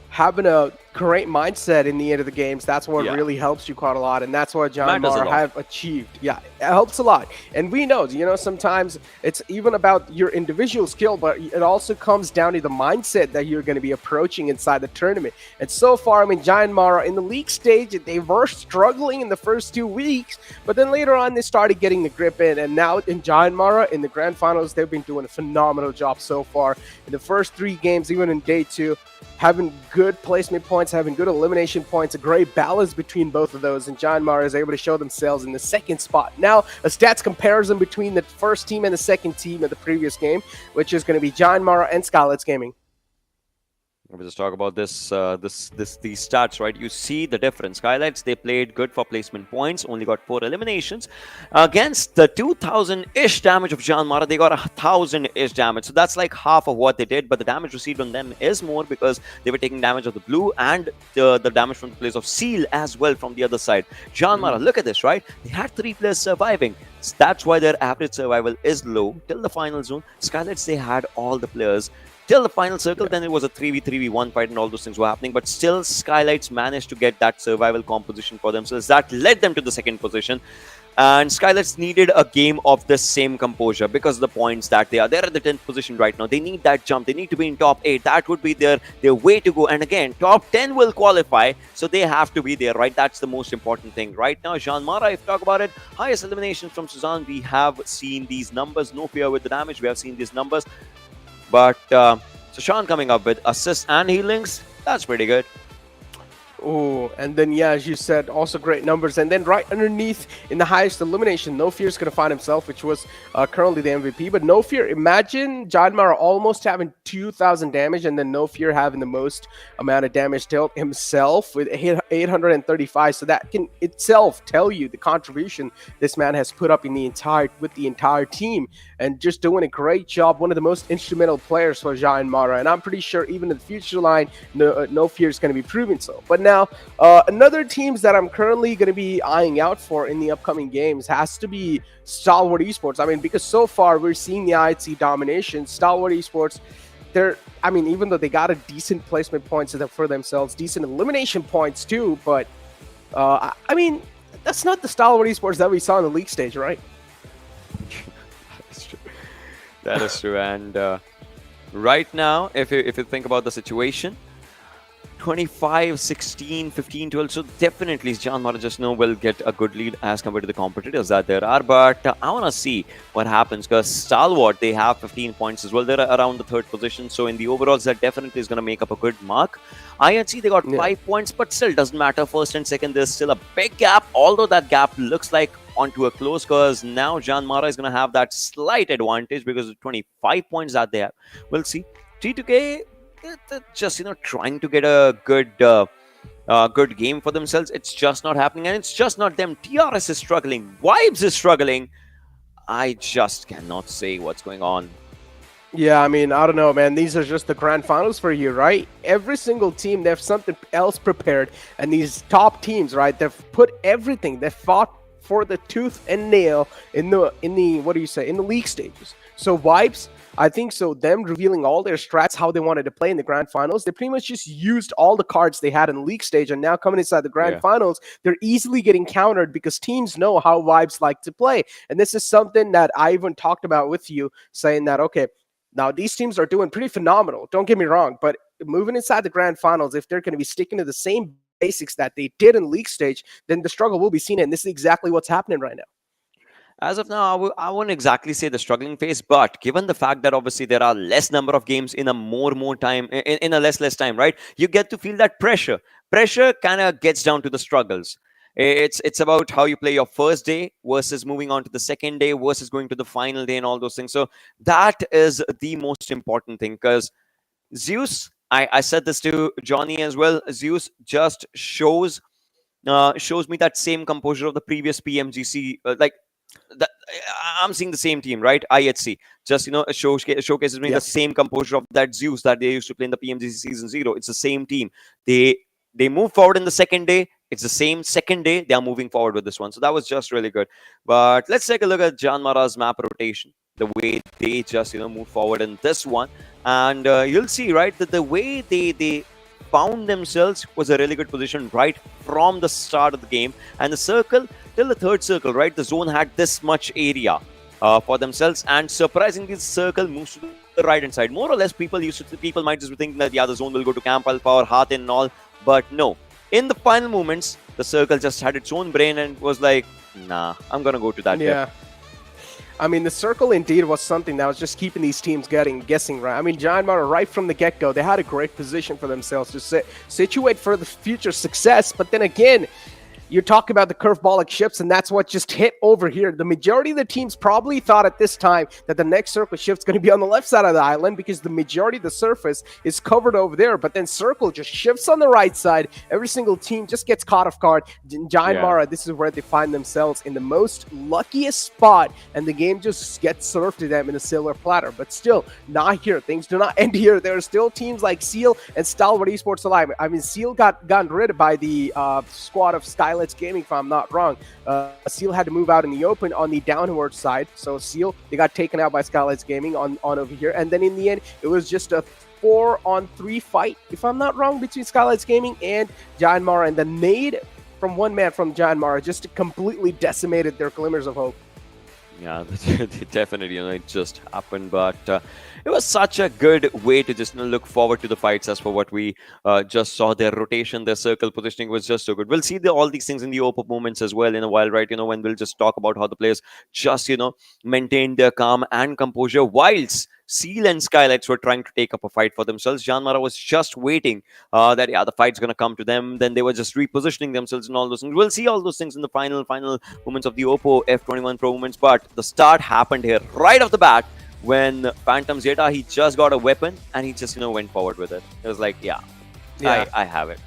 having a great mindset in the end of the games. That's what really helps you quite a lot, and that's what JyanMaara have achieved. Yeah, it helps a lot. And we know, sometimes it's even about your individual skill, but it also comes down to the mindset that you're going to be approaching inside the tournament. And so far, I mean, JyanMaara in the league stage, they were struggling in the first 2 weeks, but then later on they started getting the grip in, and now in JyanMaara in the grand finals, they've been doing a phenomenal job so far. In the first 3 games, even in day 2, having good placement points, having good elimination points, a great balance between both of those, and JyanMaara is able to show themselves in the 2nd spot. Now, a stats comparison between the first team and the 2nd team of the previous game, which is going to be JyanMaara and Skylightz Gaming. We'll just talk about these stats, right? You see the difference. Skylightz, they played good for placement points, only got 4 eliminations. Against the 2,000-ish damage of JyanMaara, they got 1,000-ish damage. So that's like half of what they did, but the damage received on them is more because they were taking damage of the blue and the damage from the place of Seal as well from the other side. JyanMaara, look at this, right? They had 3 players surviving. That's why their average survival is low till the final zone. Skylightz, they had all the players till the final circle. Then it was a 3v1 fight and all those things were happening, but still Skylightz managed to get that survival composition for themselves that led them to the 2nd position. And Skylightz needed a game of the same composure because of the points that they're at the 10th position right now. They need that jump. They need to be in top 8. That would be their way to go. And again, top 10 will qualify, so they have to be there, right? That's the most important thing right now. JyanMaara, if you talk about it, highest eliminations from Suzanne. We have seen these numbers. No fear with the damage. We have seen these numbers. But so Sean coming up with assists and healings, that's pretty good. Oh, and then yeah, as you said, also great numbers. And then right underneath in the highest elimination, No Fear is going to find himself, which was currently the MVP. But No Fear, imagine JyanMaara almost having 2,000 damage, and then No Fear having the most amount of damage dealt himself with 835. So that can itself tell you the contribution this man has put up in the entire team, and just doing a great job. One of the most instrumental players for JyanMaara, and I'm pretty sure even in the future line, No Fear is going to be proving so. But now, another teams that I'm currently going to be eyeing out for in the upcoming games has to be Stalwart Esports. I mean, because so far we're seeing the IHC domination. Stalwart Esports, even though they got a decent placement points for themselves, decent elimination points too, but that's not the Stalwart Esports that we saw in the league stage, right? That's true. That is true. And right now, if you think about the situation, 25, 16, 15, 12. So definitely JyanMaara just will get a good lead as compared to the competitors that there are. But I want to see what happens, because Stalwart, they have 15 points as well. They're around the third position. So in the overalls, that definitely is going to make up a good mark. IHC, they got 5 points, but still doesn't matter. First and second, there's still a big gap. Although that gap looks like onto a close, because now JyanMaara is going to have that slight advantage because of 25 points that they have. We'll see. T2K, they're just trying to get a good game for themselves. It's just not happening, and it's just not them. DRS is struggling, Vibes is struggling. I just cannot say what's going on. Yeah, I don't know, man. These are just the grand finals for you, right? Every single team, they have something else prepared, and these top teams, right, they've put everything. They fought for the tooth and nail in the in the league stages. So Vibes, I think so, them revealing all their strats, how they wanted to play in the grand finals, they pretty much just used all the cards they had in the league stage, and now coming inside the grand finals, they're easily getting countered because teams know how Vibes like to play. And this is something that I even talked about with you, saying that, okay, now these teams are doing pretty phenomenal, don't get me wrong, but moving inside the grand finals, if they're going to be sticking to the same basics that they did in league stage, then the struggle will be seen, and this is exactly what's happening right now. As of now, I wouldn't exactly say the struggling phase, but given the fact that obviously there are less number of games in a more time, in a less time, right? You get to feel that pressure. Pressure kind of gets down to the struggles. It's about how you play your first day versus moving on to the second day versus going to the final day and all those things. So that is the most important thing, because Zeus, I said this to Johnny as well, Zeus just shows me that same composure of the previous PMGC, I'm seeing the same team, right? IHC just showcases me the same composure of that Zeus that they used to play in the PMGC season 0. It's the same team. They move forward in the second day. It's the same second day. They are moving forward with this one. So that was just really good. But let's take a look at JyanMaara's map rotation, the way they just move forward in this one, and you'll see, right, that the way they found themselves was a really good position right from the start of the game. And the circle till the third circle, right, the zone had this much area for themselves, and surprisingly the circle moves to the right hand side. More or less, people might just be thinking that the zone will go to Camp Alpha or Hatin and all, but no. In the final moments, the circle just had its own brain and was like, nah, I'm gonna go to that depth. The circle indeed was something that was just keeping these teams guessing, right? JyanMaara, right from the get-go, they had a great position for themselves to situate for the future success. But then again, you talk about the curveball ships, and that's what just hit over here. The majority of the teams probably thought at this time that the next circle shift's going to be on the left side of the island, because the majority of the surface is covered over there. But then circle just shifts on the right side. Every single team just gets caught off guard. JyanMaara, this is where they find themselves in the most luckiest spot, and the game just gets served to them in a silver platter. But still, not here. Things do not end here. There are still teams like Seal and Stalwart Esports alive. Seal got gotten rid of by the squad of Skylightz Gaming, if I'm not wrong. Seal had to move out in the open on the downward side. So Seal, they got taken out by Skylightz Gaming on over here. And then in the end, it was just a 4-on-3 fight, if I'm not wrong, between Skylightz Gaming and JyanMaara. And the nade from one man from JyanMaara just completely decimated their glimmers of hope. Yeah, definitely, it just happened, but it was such a good way to just look forward to the fights. As for what we just saw, their rotation, their circle positioning was just so good. We'll see all these things in the open moments as well in a while, right? When we'll just talk about how the players just, maintained their calm and composure whilst Seal and Skylightz were trying to take up a fight for themselves. JyanMaara was just waiting that yeah, the fight's gonna come to them. Then they were just repositioning themselves and all those things. We'll see all those things in the final moments of the Oppo F21 Pro moments. But the start happened here right off the bat when Phantom Zeta, he just got a weapon and he just went forward with it. It was like, yeah. I have it.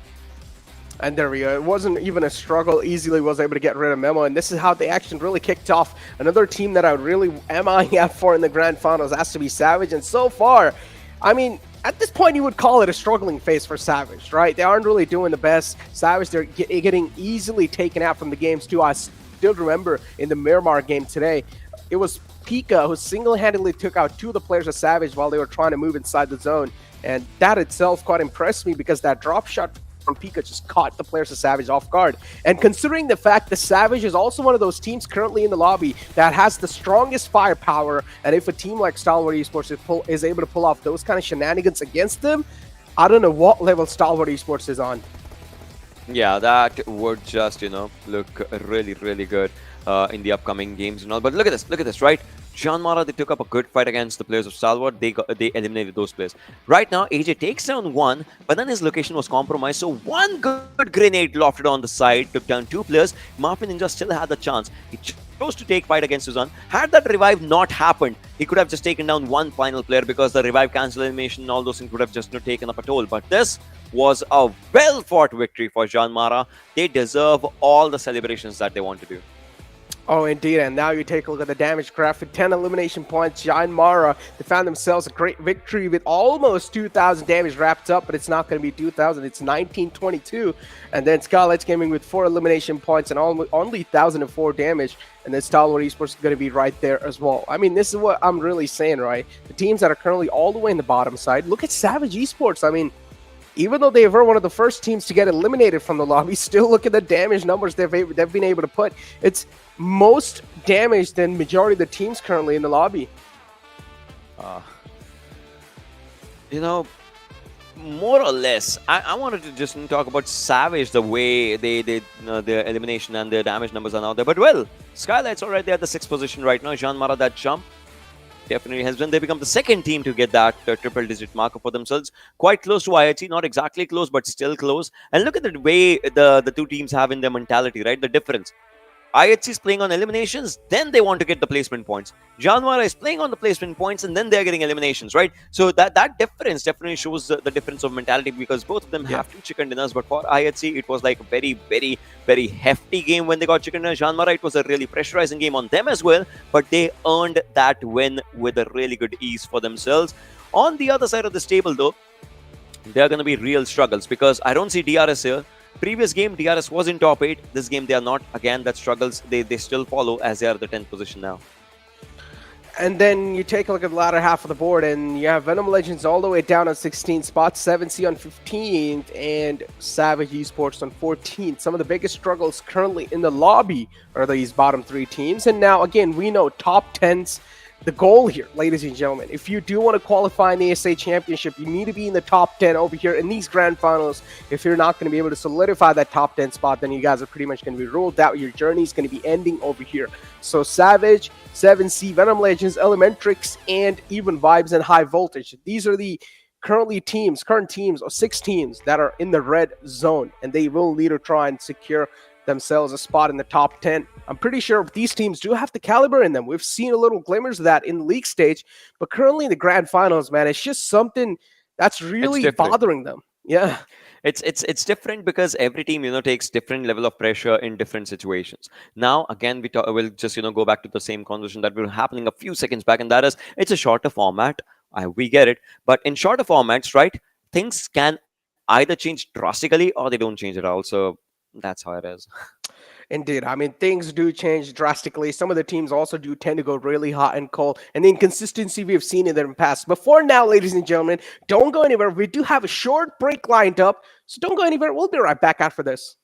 And there we go. It wasn't even a struggle. Easily was able to get rid of Memo, and this is how the action really kicked off. Another team that I really am eyeing out for in the grand finals has to be Savage, and so far, I mean, at this point you would call it a struggling phase for Savage, right? They aren't really doing the best. Savage, they're getting easily taken out from the games too. I still remember in the Miramar game today, it was Pika who single-handedly took out 2 of the players of Savage while they were trying to move inside the zone, and that itself quite impressed me because that drop shot from Pika just caught the players of Savage off guard. And considering the fact that Savage is also one of those teams currently in the lobby that has the strongest firepower, and if a team like Stalwart Esports is able to pull off those kind of shenanigans against them, I don't know what level Stalwart Esports is on. Yeah, that would just, look really, really good in the upcoming games and all. But look at this, right? JyanMaara, they took up a good fight against the players of Stalwart. They eliminated those players. Right now, AJ takes down 1, but then his location was compromised. So one good grenade lofted on the side, took down 2 players. Marfin Ninja still had the chance. He chose to take fight against Suzanne. Had that revive not happened, he could have just taken down 1 final player because the revive cancel animation and all those things would have just taken up a toll. But this was a well-fought victory for JyanMaara. They deserve all the celebrations that they want to do. Oh, indeed. And now you take a look at the damage graph with 10 elimination points. JyanMaara, they found themselves a great victory with almost 2,000 damage wrapped up, but it's not going to be 2,000. It's 1922. And then Skylightz Gaming with 4 elimination points and only 1,004 damage. And then Stalwart Esports is going to be right there as well. I mean, this is what I'm really saying, right? The teams that are currently all the way in the bottom side. Look at Savage Esports. I mean, even though they were one of the first teams to get eliminated from the lobby, still look at the damage numbers they've been able to put. It's most damage than majority of the teams currently in the lobby. More or less, I wanted to just talk about Savage, the way they did their elimination and their damage numbers are now there. But well, Skylight's already there at the 6th position right now. JyanMaara, that jump definitely has been. They become the 2nd team to get that triple-digit marker for themselves. Quite close to IHC, not exactly close, but still close. And look at the way the 2 teams have in their mentality, right? The difference. IHC is playing on eliminations, then they want to get the placement points. JyanMaara is playing on the placement points, and then they're getting eliminations, right? So that difference definitely shows the difference of mentality, because both of them have 2 chicken dinners. But for IHC, it was like a very, very, very hefty game when they got chicken dinner. JyanMaara, it was a really pressurizing game on them as well, but they earned that win with a really good ease for themselves. On the other side of this table, though, there are going to be real struggles, because I don't see DRS here. Previous game, DRS was in top 8. This game, they are not. Again, that struggles. They still follow, as they are the 10th position now. And then you take a look at the latter half of the board, and you have Venom Legends all the way down on 16 spots, 7C on 15th, and Savage Esports on 14th. Some of the biggest struggles currently in the lobby are these bottom 3 teams. And now, again, we know top 10s. The goal here, ladies and gentlemen, if you do want to qualify in the SA Championship, you need to be in the top 10 over here in these grand finals. If you're not going to be able to solidify that top 10 spot, then you guys are pretty much going to be ruled out. Your journey is going to be ending over here. So Savage, 7C, Venom Legends, ElementriX, and even Vibes and High Voltage. These are the current teams, or 6 teams that are in the red zone, and they will need to try and secure themselves a spot in the top 10. I'm pretty sure these teams do have the caliber in them. We've seen a little glimmers of that in the league stage, but currently in the grand finals, man, it's just something that's really bothering them. Yeah. It's different because every team, takes different level of pressure in different situations. Now, again, we'll just, go back to the same conversation that was happening a few seconds back, and that is, it's a shorter format. We get it. But in shorter formats, right, things can either change drastically or they don't change at all. So that's how it is. Indeed. I mean, things do change drastically. Some of the teams also do tend to go really hot and cold, and the inconsistency we have seen in the past. But for now, ladies and gentlemen, don't go anywhere. We do have a short break lined up, so don't go anywhere. We'll be right back after this.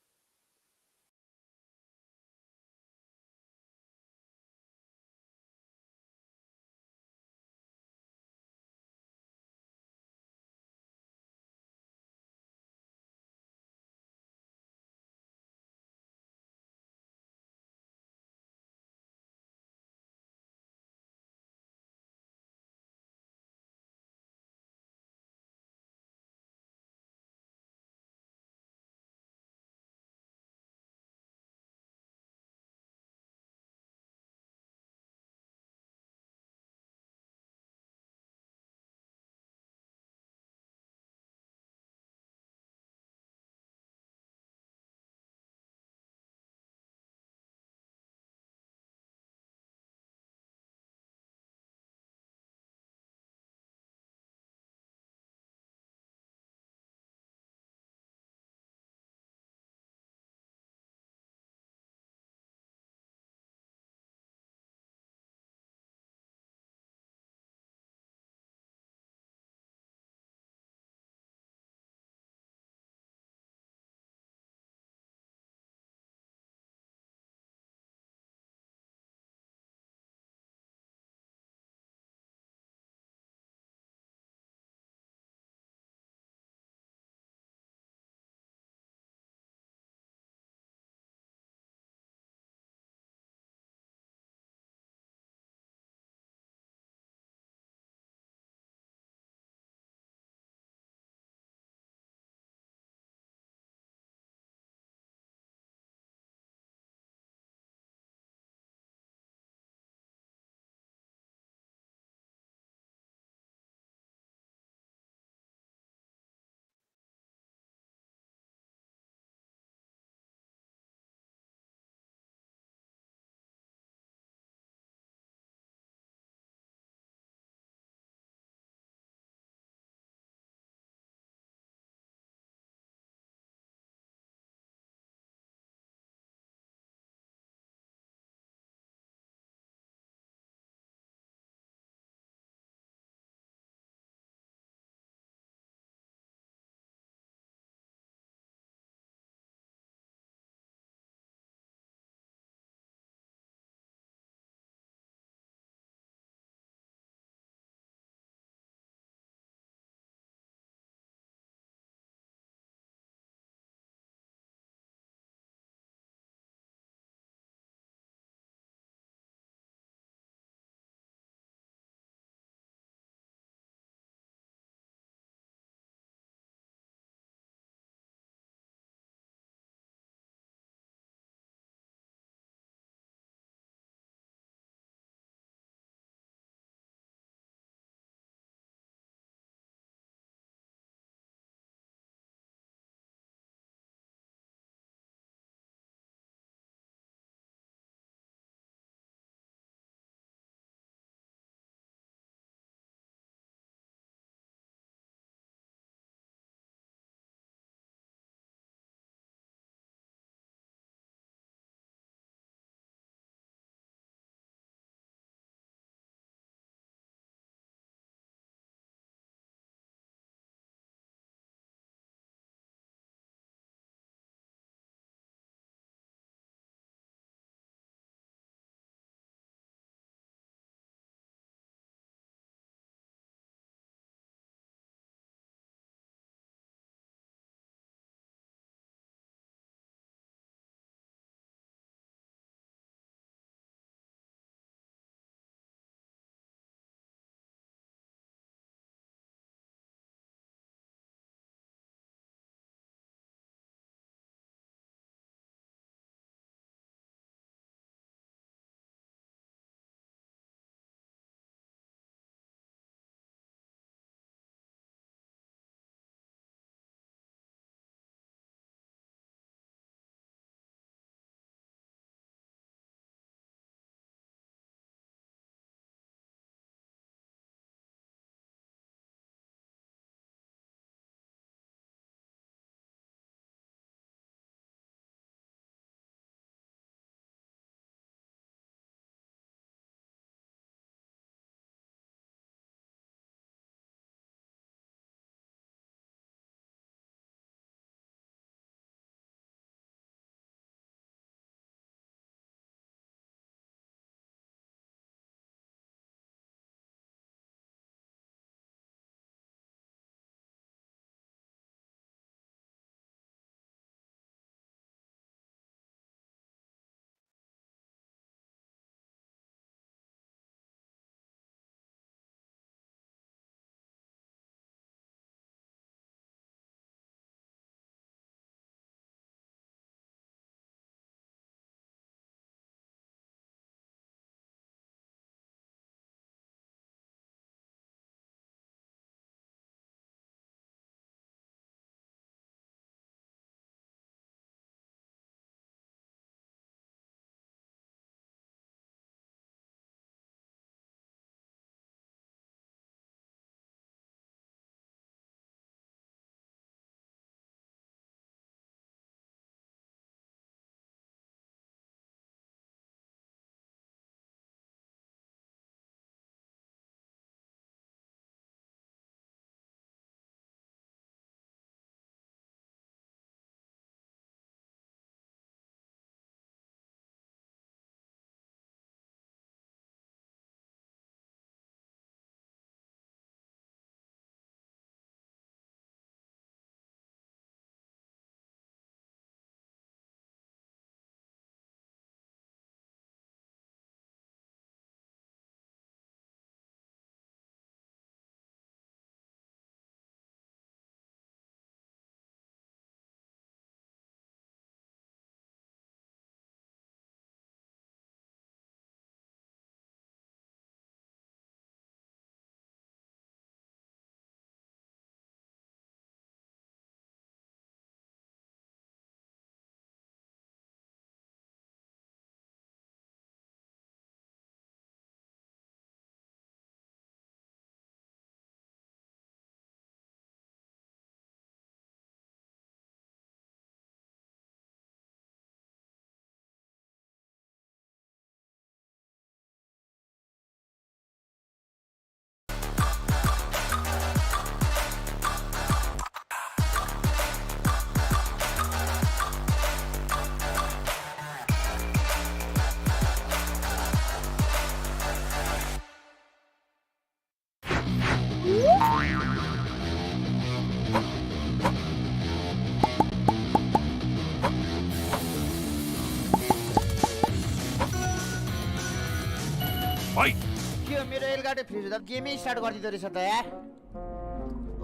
मेरो एलगाडे fridge हुँदा गेमै start गरिदिँदो रहेछ त यार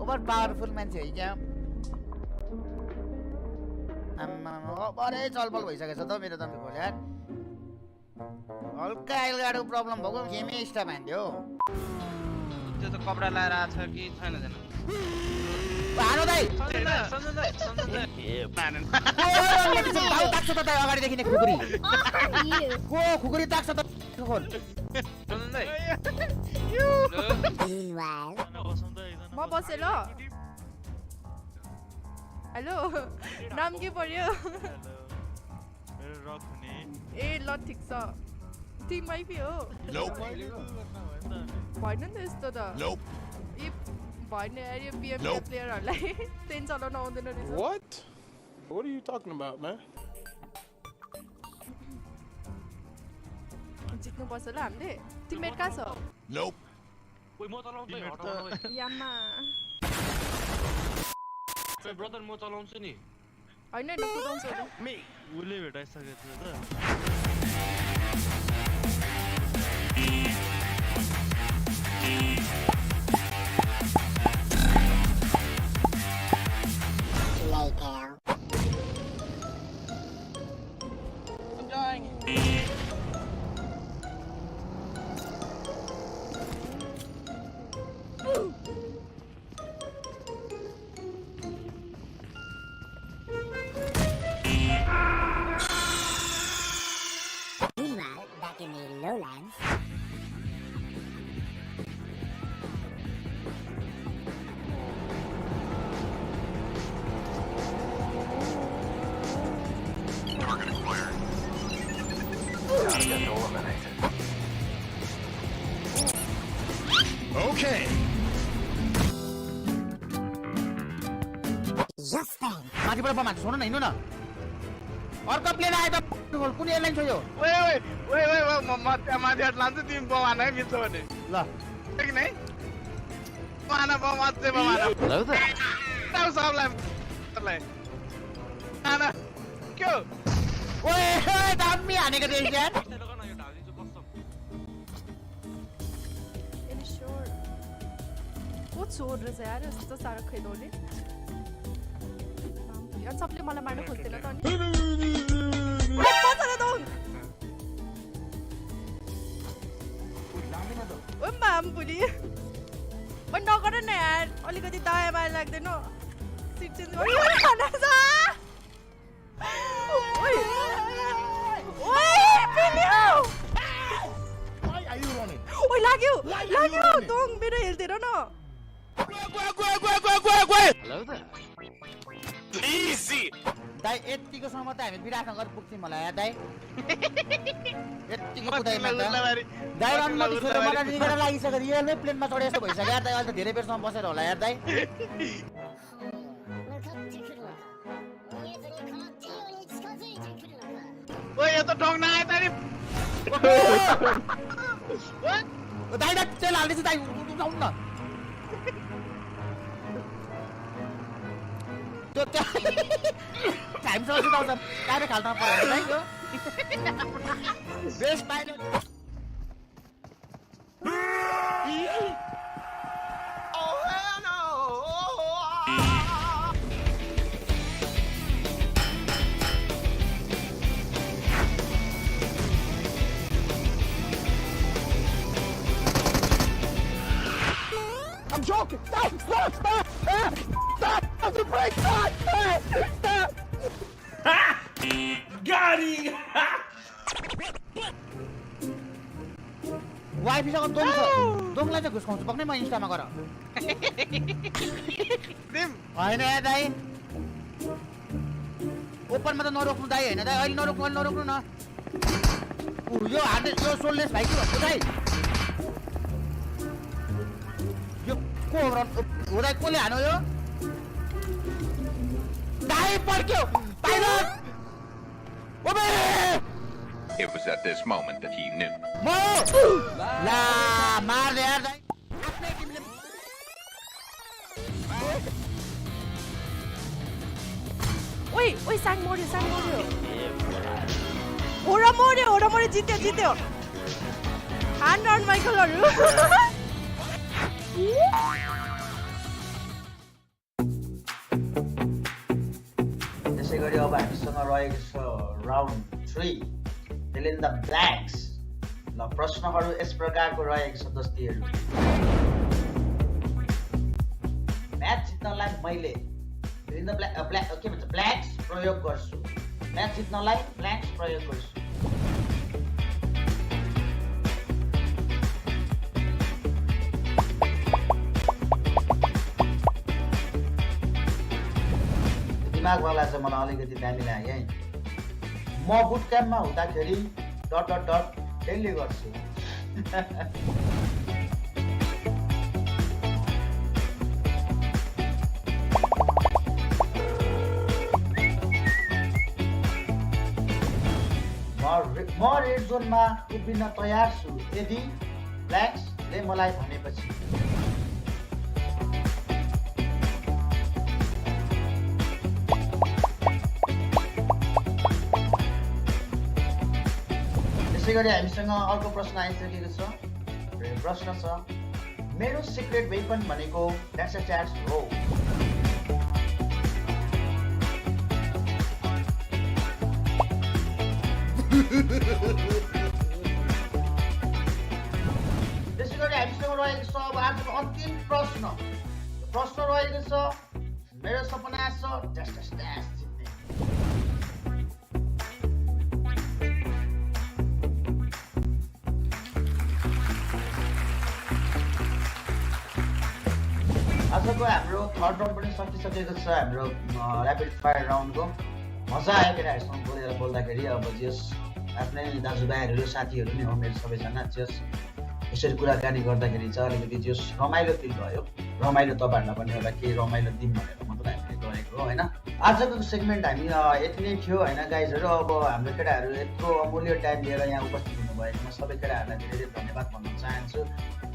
over powerful मान्छे है क्या अरे चलपल भइसकेछ त मेरो त यार हल्का एलगाडको प्रब्लम भएको गेमै स्टार्ट हान्थ्यो त्यो त कपडा लाएर आछ कि छैन छैन हानो दाइ अगाडिदेखि नै खुकुरी को खुकुरी ताक्छ त खोल म बसेँ ल हेलो नाम के पर्यो ए ल ठिक छ टिममै पि हो भएन नि त यस्तो त भएन यार यो PMPL प्लेयरहरूलाई ट्रेन चलाउन आउँदैन रहेछ What are you talking about, man? जित्नु पर्छ ल हामीले टिममेट कहाँ छ याममा ब्रदर म चलाउँछु नि होइन होइन कुदाउँछु उसले भेटाइसकेको थियो त Back in the lowlands. Target acquired. Target eliminated. Okay. Just then. माथिबाट बम हान्छ सुन न हिँड्नु न अर्को प्लेयर आयो त कुन एयरलाइन छ यो म त्यहाँ माथि लान्छु तिमी बमान है मिल्छ भने ल कि नै बमाना बम अझै बमाना ल त सबलाई आना के हो ओए दामी हानेको थिएँ यार Any sure? को छोड रहेछ यार यस्तो साह्रो खेलाउने अनि सबले मलाई मार्न खोज्दैन त अनि ओ माम पुली ओ नगर न यार अलिकति दया माया लाग्दैन सिट चेन्ज गर्नु खाना छ ओइ ओइ पिन्यो ओइ लाग्यो तङ मेरो हेल्थेर न इजी दाइ यतिको सम्म त हामी विराटनगर पुग्थ्यौँ होला यार दाइ यतिको कुदाइमा त दाइ अनुमति छोडेर मलाई निगेर लागिसक्यो रियलमै प्लेनमा चढे जस्तो भइसक्यो यार दाइ अहिले त धेरै बेरसम्म बसेर होला यार दाइ ओइ यो त ढङ्ग नआए त नि दाइ दाइ तेल हाल्दैछु दाइ उठाउनु न त्यो टाइमसँग सुताउँछ डाइरेक्ट हाल्न पर्यो दाइ यो best pilot I'm joking. Stop! The break! Stop! Got him! वाइफीसँग दोङ छ दोङलाई चाहिँ घुस्काउँछु पक्नै म इन्स्टामा गर होइन यार दाइ ओपनमा त नरोक्नु दाइ होइन दाइ अहिले नरोक्नु न यो हार्ड यो सोललेस भाइ के भन्छु दाइ यो को हो दाइ कसले हान्यो यो दाइ पड्क्यो पाइलट ओबे It was at this moment that he knew. म ला मार दे यार दाइ आफ्नै टिमले ओइ ओइ साङ मर्यो ओरा मर्यो जित्यो ह्यान्ड अन माइकलहरू त्यसै गरी अब हामीसँग रहेको छ round 3 fill in the blanks ल प्रश्नहरू यस प्रकारको रहेको छ दोस्तीहरू म्याच जित्नलाई मैले fill in the के भन्छ ब्ल्याङ्क्स प्रयोग गर्छु म्याच जित्नलाई ब्ल्याङ्क्स प्रयोग गर्छु दिमागवाला चाहिँ मलाई अलिकति दामी लाग्यो है म बुट क्याम्पमा हुँदाखेरि ... डेली गर्छु म रेड जोनमा उभिन तयार छु यदि ब्ल्याक्सले मलाई भनेपछि त्यसै गरी हामीसँग अर्को प्रश्न आइसकेको छ प्रश्न छ मेरो सिक्रेट वेपन भनेको ड्यास हो त्यसै गरी हामीसँग रहेको छ अब आजको अन्तिम प्रश्न रहेको छ मेरो सपना छ ड्यास जित्ने आजको हाम्रो थर्ड राउन्ड पनि सकिसकेको छ हाम्रो ऱ्यापिड फायर राउन्डको मजा आयो केटाहरूसँग बोल्दाखेरि अब जस आफ्नै दाजुभाइहरू साथीहरू नै हो मेरो सबैजना जस यसरी कुराकानी गर्दाखेरि चाहिँ अलिकति जस रमाइलो फिल भयो रमाइलो तपाईँहरूलाई पनि एउटा केही रमाइलो दिन भनेर मात्रै हामीले गरेको हो होइन आजको सेगमेन्ट हामी यति नै थियो होइन गाइजहरू अब हाम्रो केटाहरू यत्रो अमूल्य टाइम लिएर यहाँ उपस्थित हुनुभएकोमा सबै केटाहरूलाई धेरै धेरै धन्यवाद भन्न चाहन्छु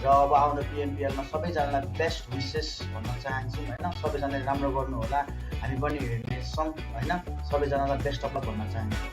र अब आउने पिएमपिएलमा सबैजनालाई बेस्ट विसेस भन्न चाहन्छु होइन सबैजनाले राम्रो गर्नु होला हामी पनि हेर्नेछौँ होइन सबैजनालाई बेस्ट अफ लक भन्न चाहन्छु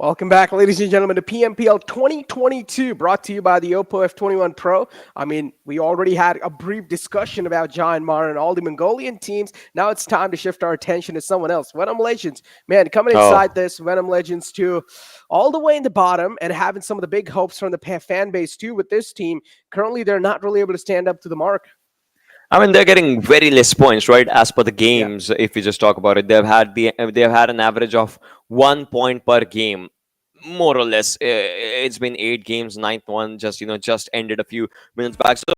Welcome back, ladies and gentlemen, to PMPL 2022, brought to you by the Oppo F21 Pro. I mean, we already had a brief discussion about JyanMaara and all the Mongolian teams. Now it's time to shift our attention to someone else. Venom Legends, man, coming inside this, Venom Legends too, all the way in the bottom and having some of the big hopes from the fan base too with this team. Currently, they're not really able to stand up to the mark. I mean, they're getting very less points, right? As per the games, if we just talk about it, they've had an average of 1 point per game, more or less. It's been 8 games, 9th one just ended a few minutes back. So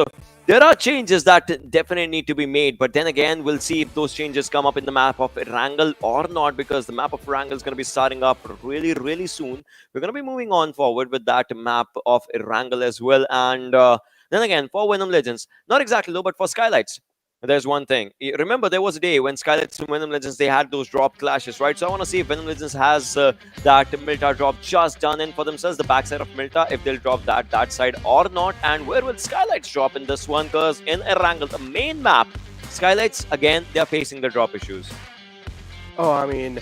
there are changes that definitely need to be made. But then again, we'll see if those changes come up in the map of Erangel or not, because the map of Erangel is going to be starting up really, really soon. We're going to be moving on forward with that map of Erangel as well. And then again, for Venom Legends, not exactly low, but for Skylightz, there's one thing. Remember, there was a day when Skylightz and Venom Legends, they had those drop clashes, right? So I want to see if Venom Legends has that Milta drop just done in for themselves, the backside of Milta, if they'll drop that side or not. And where will Skylightz drop in this one? Because in Erangel, the main map, Skylightz, again, they're facing the drop issues. Oh, I mean,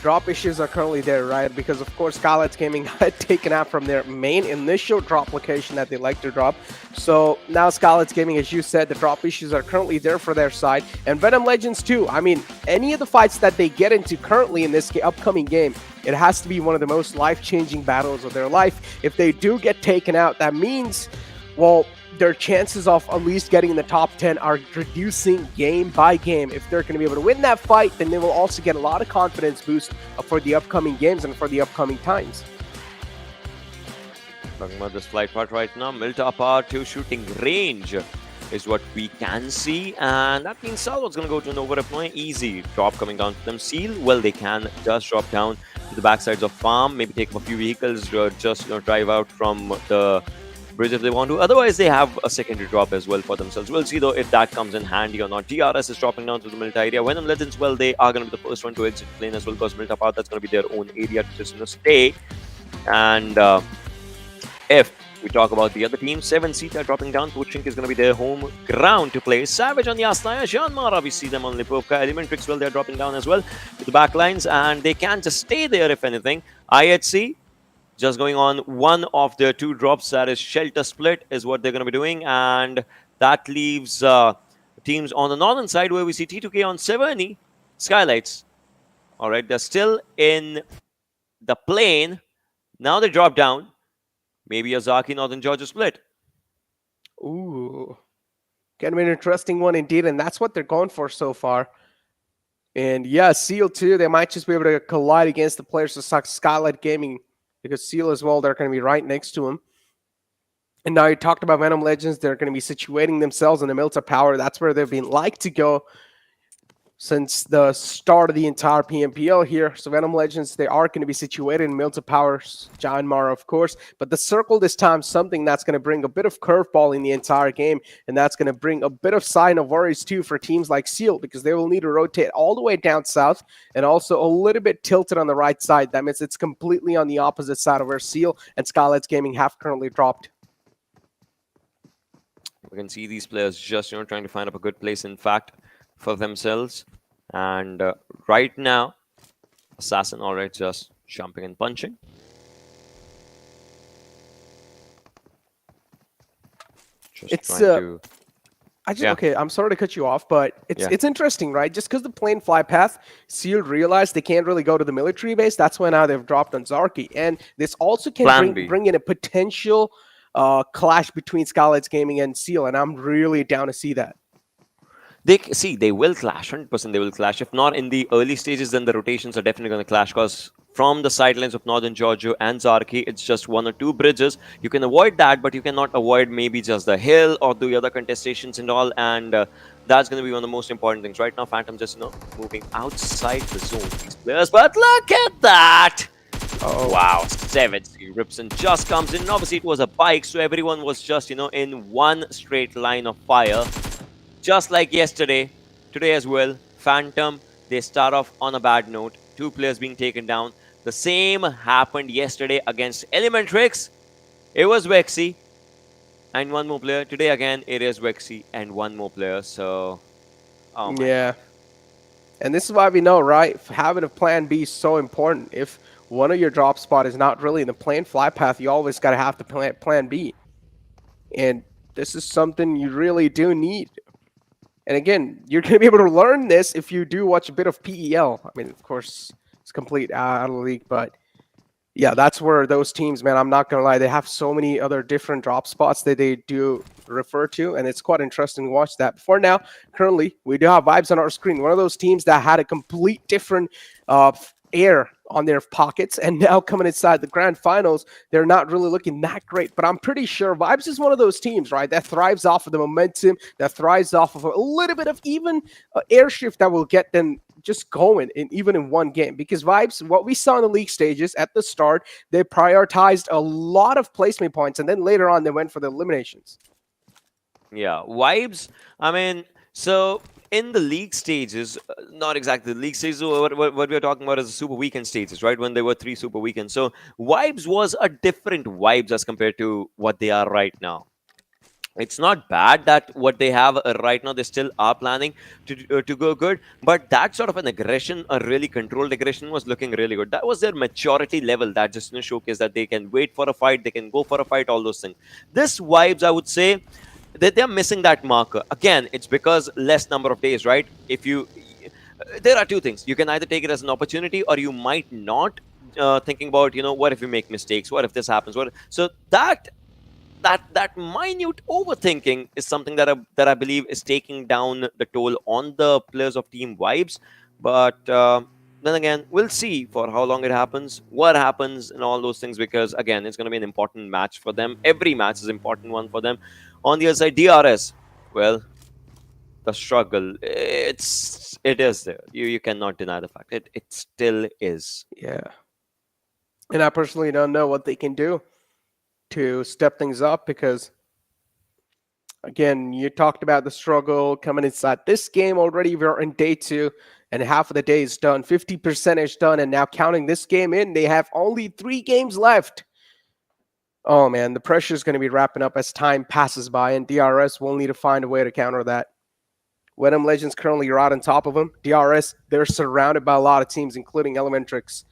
drop issues are currently there, right? Because of course Skylightz Gaming got taken out from their main initial drop location that they like to drop. So now Skylightz Gaming, as you said, the drop issues are currently there for their side. And Venom Legends too. I mean, any of the fights that they get into currently in this upcoming game, it has to be one of the most life-changing battles of their life. If they do get taken out, that means, well, their chances of at least getting in the top 10 are reducing game by game. If they're going to be able to win that fight, then they will also get a lot of confidence boost for the upcoming games and for the upcoming times. Talking about this flight part right now, Milta apart to shooting range is what we can see. And that means Stalwart's going to go to an over easy drop coming down to them. Seal, well, they can just drop down to the backsides of farm, maybe take up a few vehicles, just drive out from the bridge if they want to. Otherwise, they have a secondary drop as well for themselves. We'll see though if that comes in handy or not. DRS is dropping down to the Milta area. Venom Legends, well, they are going to be the first one to exit lane as well, because Milta Path, that's going to be their own area to just stay. And if we talk about the other team, 7 Seat are dropping down. Puchink is going to be their home ground to play. Savage on the Astaya, JyanMaara, we see them on Lipovka. ElementriX, well, they're dropping down as well to the back lines, and they can just stay there if anything. IHC just going on one of their 2 drops, that is Shelter Split, is what they're going to be doing, and that leaves teams on the northern side where we see T2K on Severny, Skylightz. All right, they're still in the plane. Now they drop down. Maybe a Zaki Northern Georgia split. Ooh. Kind of an interesting one indeed, and that's what they're going for so far. And yeah, Seal too, they might just be able to collide against the players of Skylightz Gaming, because Seal as well, they're going to be right next to him. And now you talked about Venom Legends, they're going to be situating themselves in the Milta Power. That's where they've been like to go since the start of the entire PMPL here. So Venom Legends, they are going to be situated in Milta Powers, JyanMaara, of course. But the circle this time, something that's going to bring a bit of curveball in the entire game. And that's going to bring a bit of sign of worries too for teams like Seal, because they will need to rotate all the way down south and also a little bit tilted on the right side. That means it's completely on the opposite side of where Seal and Skylightz Gaming have currently dropped. We can see these players just, trying to find up a good place, in fact, for themselves. And right now, Assassin, all right, just jumping and punching. Just okay, I'm sorry to cut you off, but it's interesting, right? Just because the plane fly path, Seal realized they can't really go to the military base. That's why now they've dropped on Zarki. And this also can bring in a potential clash between Skylightz Gaming and Seal, and I'm really down to see that. They will clash, 100% they will clash. If not in the early stages, then the rotations are definitely going to clash, because from the sidelines of Northern Georgia and Zarki, it's just 1 or 2 bridges. You can avoid that, but you cannot avoid maybe just the hill or the other contestations and all, and that's going to be one of the most important things. Right now, Phantom just, moving outside the zone, these players, but look at that! Oh, wow, 7 rips and just comes in. And obviously, it was a bike, so everyone was just, in one straight line of fire. Just like yesterday, today as well, Phantom, they start off on a bad note. 2 players being taken down. The same happened yesterday against ElementriX. It was Vexy and 1 more player. Today again, it is Vexy and 1 more player. So, oh my God. And this is why we know, right? Having a plan B is so important. If one of your drop spot is not really in the plane fly path, you always got to have the plan B. And this is something you really do need. And again, you're going to be able to learn this if you do watch a bit of PEL. I mean, of course, it's complete out of the league, but yeah, that's where those teams, man, I'm not going to lie, they have so many other different drop spots that they do refer to, and it's quite interesting to watch that. For now, currently, we do have Vibes on our screen. One of those teams that had a complete different air on their pockets, and now coming inside the grand finals, they're not really looking that great. But I'm pretty sure Vibes is one of those teams, right, that thrives off of the momentum, that thrives off of a little bit of even air shift that will get them just going, even in one game. Because Vibes, what we saw in the league stages at the start, they prioritized a lot of placement points, and then later on they went for the eliminations. Yeah, Vibes, I mean, so in the league stages, not exactly the league stages, what we're talking about is the super weekend stages, right? When there were 3 super weekends. So Vibes was a different Vibes as compared to what they are right now. It's not bad that what they have right now, they still are planning to go good. But that sort of an aggression, a really controlled aggression, was looking really good. That was their maturity level that just showcased that they can wait for a fight, they can go for a fight, all those things. This Vibes, I would say, that they're missing that marker. Again, it's because less number of days, right? If you, there are 2 things. You can either take it as an opportunity, or you might not, thinking about, what if you make mistakes? What if this happens? So that minute overthinking is something that I believe is taking down the toll on the players of Team Vibes. But then again, we'll see for how long it happens, what happens, and all those things, because again, it's going to be an important match for them. Every match is an important one for them. On the other side, DRS, well, the struggle, it is there. You cannot deny the fact. It still is. Yeah. And I personally don't know what they can do. to step things up because, again, you talked about the struggle coming inside this game already. We're in day 2 and half of the day is done. 50% is done, and now counting this game in, they have only 3 games left. Oh man, the pressure is going to be wrapping up as time passes by, and DRS will need to find a way to counter that. Venom Legends currently right on top of them. DRS, they're surrounded by a lot of teams, including ElementriX.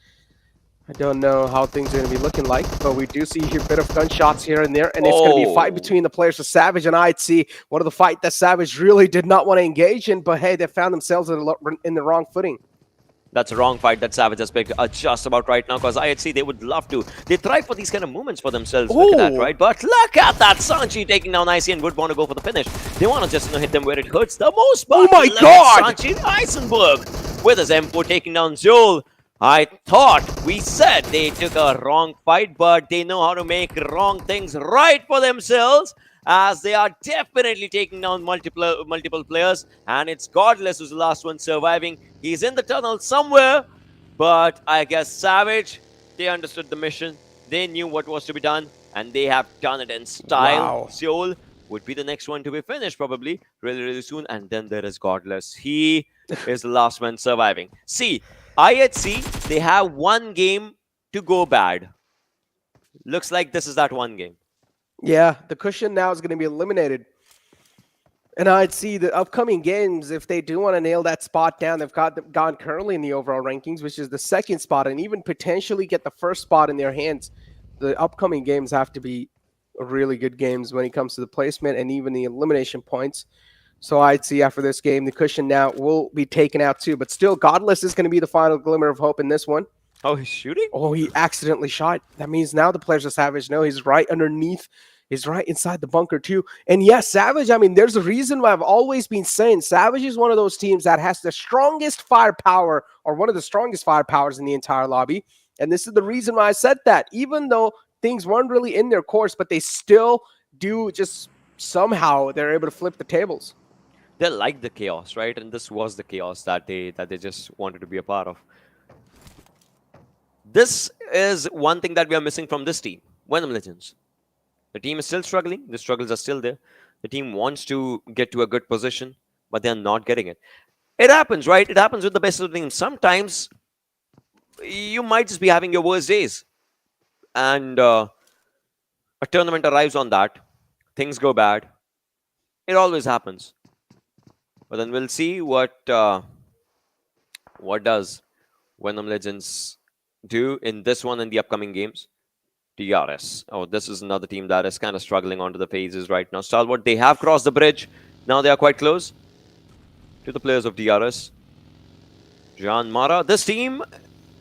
I don't know how things are going to be looking like, but we do see a bit of gunshots here and there, and it's going to be a fight between the players of Savage and IHC. One of the fight that Savage really did not want to engage in, but hey, they found themselves in the wrong footing. That's a wrong fight that Savage has picked just about right now, because IHC, they would love to. They thrive for these kind of movements for themselves. Look at that, right? But look at that. Sanchi taking down IC and would want to go for the finish. They want to just hit them where it hurts the most. But oh my god! Sanchi Eisenberg with his M4 taking down Zul. I thought we said they took a wrong fight, but they know how to make wrong things right for themselves, as they are definitely taking down multiple players, and it's Godless who's the last one surviving. He's in the tunnel somewhere, but I guess Savage, they understood the mission, they knew what was to be done, and they have done it in style. Wow. Seoul would be the next one to be finished probably really soon, and then there is Godless. He is the last one surviving. See, IHC, they have 1 game to go bad. Looks like this is that 1 game. Yeah, the cushion now is going to be eliminated. And I'd see the upcoming games, if they do want to nail that spot down, they've gone currently in the overall rankings, which is the 2nd spot, and even potentially get the 1st spot in their hands. The upcoming games have to be really good games when it comes to the placement and even the elimination points. So I'd see after this game, the cushion now will be taken out too. But still, Godless is going to be the final glimmer of hope in this one. Oh, he's shooting? Oh, he accidentally shot. That means now the players of Savage know he's right underneath. He's right inside the bunker too. And yes, Savage, I mean, there's a reason why I've always been saying Savage is one of those teams that has the strongest firepower, or one of the strongest firepowers in the entire lobby. And this is the reason why I said that. Even though things weren't really in their course, but they still do just somehow they're able to flip the tables. They like the chaos, right? And this was the chaos that they just wanted to be a part of. This is one thing that we are missing from this team, Venom Legends. The team is still struggling. The struggles are still there. The team wants to get to a good position, but they're not getting it. It happens, right? It happens with the best of the teams. Sometimes you might just be having your worst days. And a tournament arrives on that. Things go bad. It always happens. But then we'll see what does Venom Legends do in this one and the upcoming games. DRS. Oh, this is another team that is kind of struggling onto the phases right now. Stalwart, they have crossed the bridge. Now they are quite close to the players of DRS. JyanMaara. This team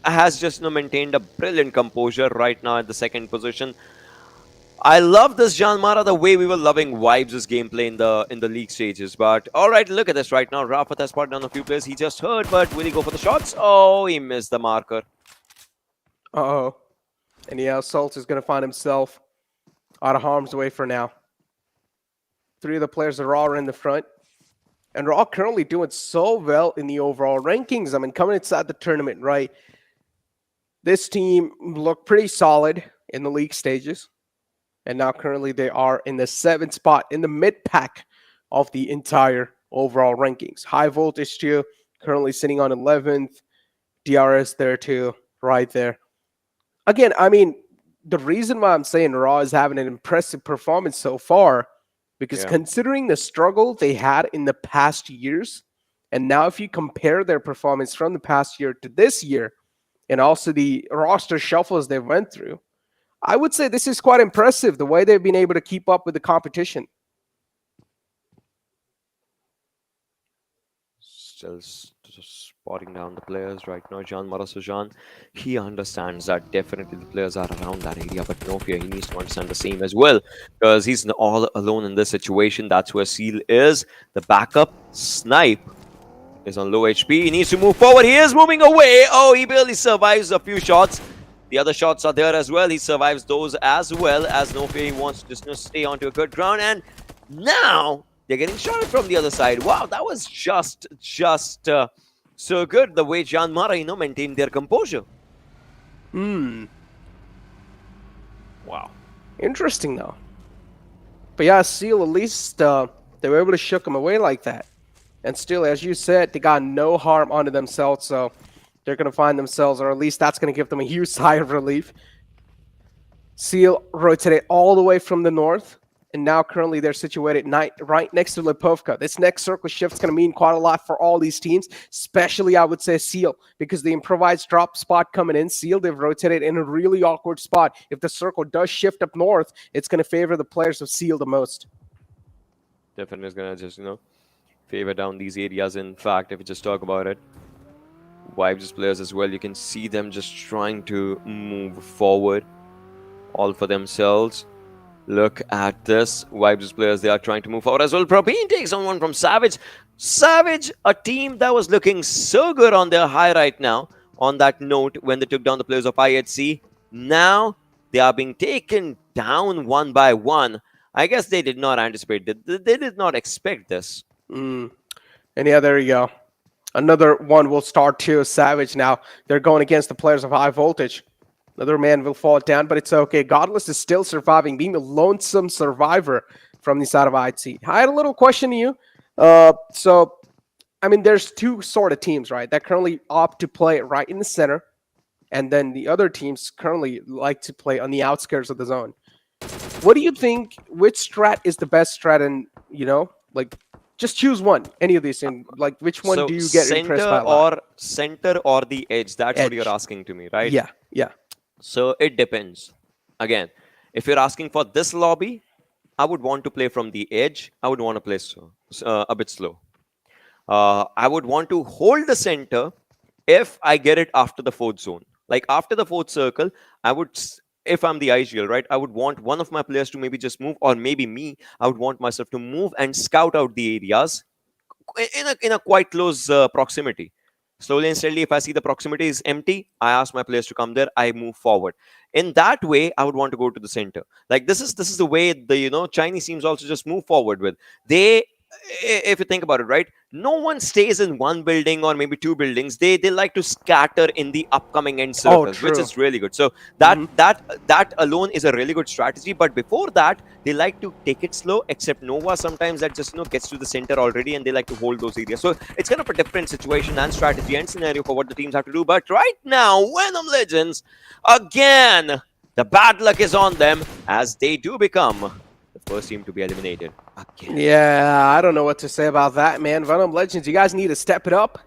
has just maintained a brilliant composure right now at the 2nd position. I love this JyanMaara, the way we were loving Vibes' gameplay in the league stages. But all right, look at this right now. Rafat has spotted down a few players. He just heard, but will he go for the shots? Oh, he missed the marker. Uh-oh. And yeah, Salt is going to find himself out of harm's way for now. 3 of the players are all in the front. And they're all currently doing so well in the overall rankings. I mean, coming inside the tournament, right? This team looked pretty solid in the league stages. And now currently they are in the 7th spot in the mid-pack of the entire overall rankings. High Voltage too, currently sitting on 11th. DRS there too, right there. Again, I mean, the reason why I'm saying Raw is having an impressive performance so far, because considering the struggle they had in the past years, and now if you compare their performance from the past year to this year, and also the roster shuffles they went through, I would say this is quite impressive, the way they've been able to keep up with the competition. Still spotting down the players right now. JyanMaara Sujan, he understands that definitely the players are around that area, but no fear, he needs to understand the same as well, because he's all alone in this situation. That's where Seal is. The backup Snipe is on low HP. He needs to move forward. He is moving away. Oh, he barely survives a few shots. The other shots are there as well. He survives those as well, as no fear, he wants to just stay onto a good ground. And now they're getting shot from the other side. Wow, that was just so good, the way JyanMaara, maintained their composure. Hmm. Wow. Interesting, though. But yeah, Seal, at least they were able to shook them away like that. And still, as you said, they got no harm onto themselves, so they're going to find themselves, or at least that's going to give them a huge sigh of relief. Seal rotated all the way from the north, and now currently they're situated right next to Lipovka. This next circle shift is going to mean quite a lot for all these teams, especially, I would say, Seal, because the improvised drop spot coming in, Seal, they've rotated in a really awkward spot. If the circle does shift up north, it's going to favor the players of Seal the most. Definitely is going to just, favor down these areas. In fact, if we just talk about it, Vibes players as well, you can see them just trying to move forward all for themselves. Look at this. Vibes players, they are trying to move forward as well. Propene takes on one from Savage. Savage, a team that was looking so good on their high right now, on that note, when they took down the players of IHC. Now, they are being taken down one by one. I guess they did not anticipate it. They did not expect this. And yeah, there you go. Another one will start too. Savage now. They're going against the players of High Voltage. Another man will fall down, but it's okay. Godless is still surviving, being a lonesome survivor from the side of IHC. I had a little question to you. So, I mean, there's two sort of teams, right, that currently opt to play right in the center, and then the other teams currently like to play on the outskirts of the zone. What do you think? Which strat is the best strat? And, like, just choose one. Any of these, and like, which one do you get impressed by? Center or the edge? That's what you're asking to me, right? Yeah. So it depends. Again, if you're asking for this lobby, I would want to play from the edge. I would want to play a bit slow. I would want to hold the center if I get it after the fourth zone. Like after the fourth circle, I would, if I'm the IGL, right, I would want one of my players to maybe just move, or maybe me, I would want myself to move and scout out the areas in a quite close proximity. Slowly and steadily, if I see the proximity is empty, I ask my players to come there, I move forward. In that way, I would want to go to the center. Like this is the way the Chinese teams also just move forward with. They, if you think about it, right, no one stays in one building or maybe two buildings. They like to scatter in the upcoming end circles, which is really good. So that alone is a really good strategy. But before that, they like to take it slow, except Nova sometimes that just gets to the center already, and they like to hold those areas. So it's kind of a different situation and strategy and scenario for what the teams have to do. But right now, Venom Legends, again, the bad luck is on them as they do become the first team to be eliminated again. Yeah, I don't know what to say about that, man. Venom Legends, you guys need to step it up.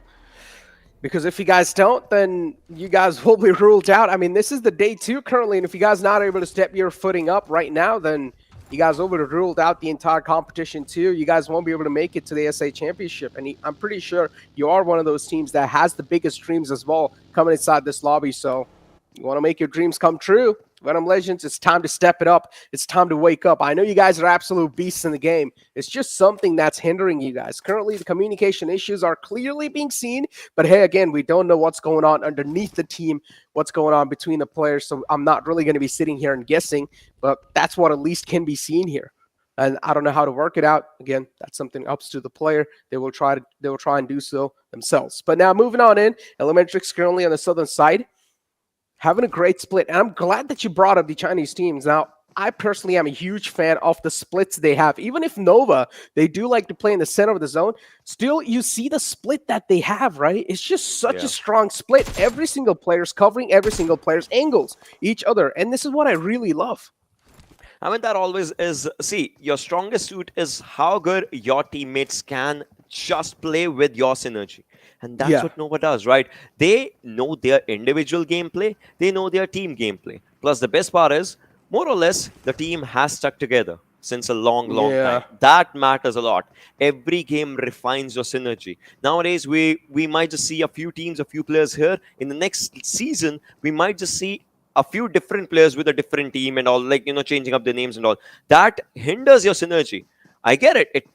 Because if you guys don't, then you guys will be ruled out. I mean, this is the day 2 currently, and if you guys not able to step your footing up right now, then you guys will be ruled out the entire competition too. You guys won't be able to make it to the SA Championship. And I'm pretty sure you are one of those teams that has the biggest dreams as well coming inside this lobby. So you want to make your dreams come true. Venom Legends, it's time to step it up. It's time to wake up. I know you guys are absolute beasts in the game. It's just something that's hindering you guys. Currently, the communication issues are clearly being seen. But hey, again, we don't know what's going on underneath the team, what's going on between the players. So I'm not really going to be sitting here and guessing. But that's what at least can be seen here. And I don't know how to work it out. Again, that's something up to the player. They will try and do so themselves. But now moving on in, ElementriX currently on the southern side, having a great split. And I'm glad that you brought up the Chinese teams. Now, I personally am a huge fan of the splits they have. Even if Nova, they do like to play in the center of the zone, still you see the split that they have, right? It's just such a strong split. Every single player's covering every single player's angles, each other. And this is what I really love. I mean, that always is, see, your strongest suit is how good your teammates can just play with your synergy. And that's what Nova does, right? They know their individual gameplay. They know their team gameplay. Plus, the best part is, more or less, the team has stuck together since a long time. That matters a lot. Every game refines your synergy. Nowadays, we might just see a few teams, a few players here. In the next season, we might just see a few different players with a different team and all, like, changing up their names and all. That hinders your synergy. I get it.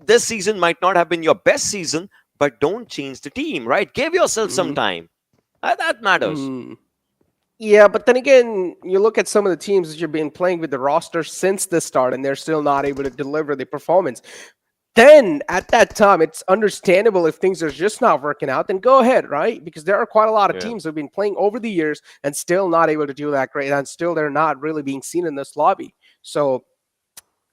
This season might not have been your best season, but don't change the team, right? Give yourself some time. That matters. Yeah, but then again, you look at some of the teams that you've been playing with the roster since the start, and they're still not able to deliver the performance. Then, at that time, it's understandable if things are just not working out, then go ahead, right? Because there are quite a lot of teams who have been playing over the years and still not able to do that great, and still they're not really being seen in this lobby. So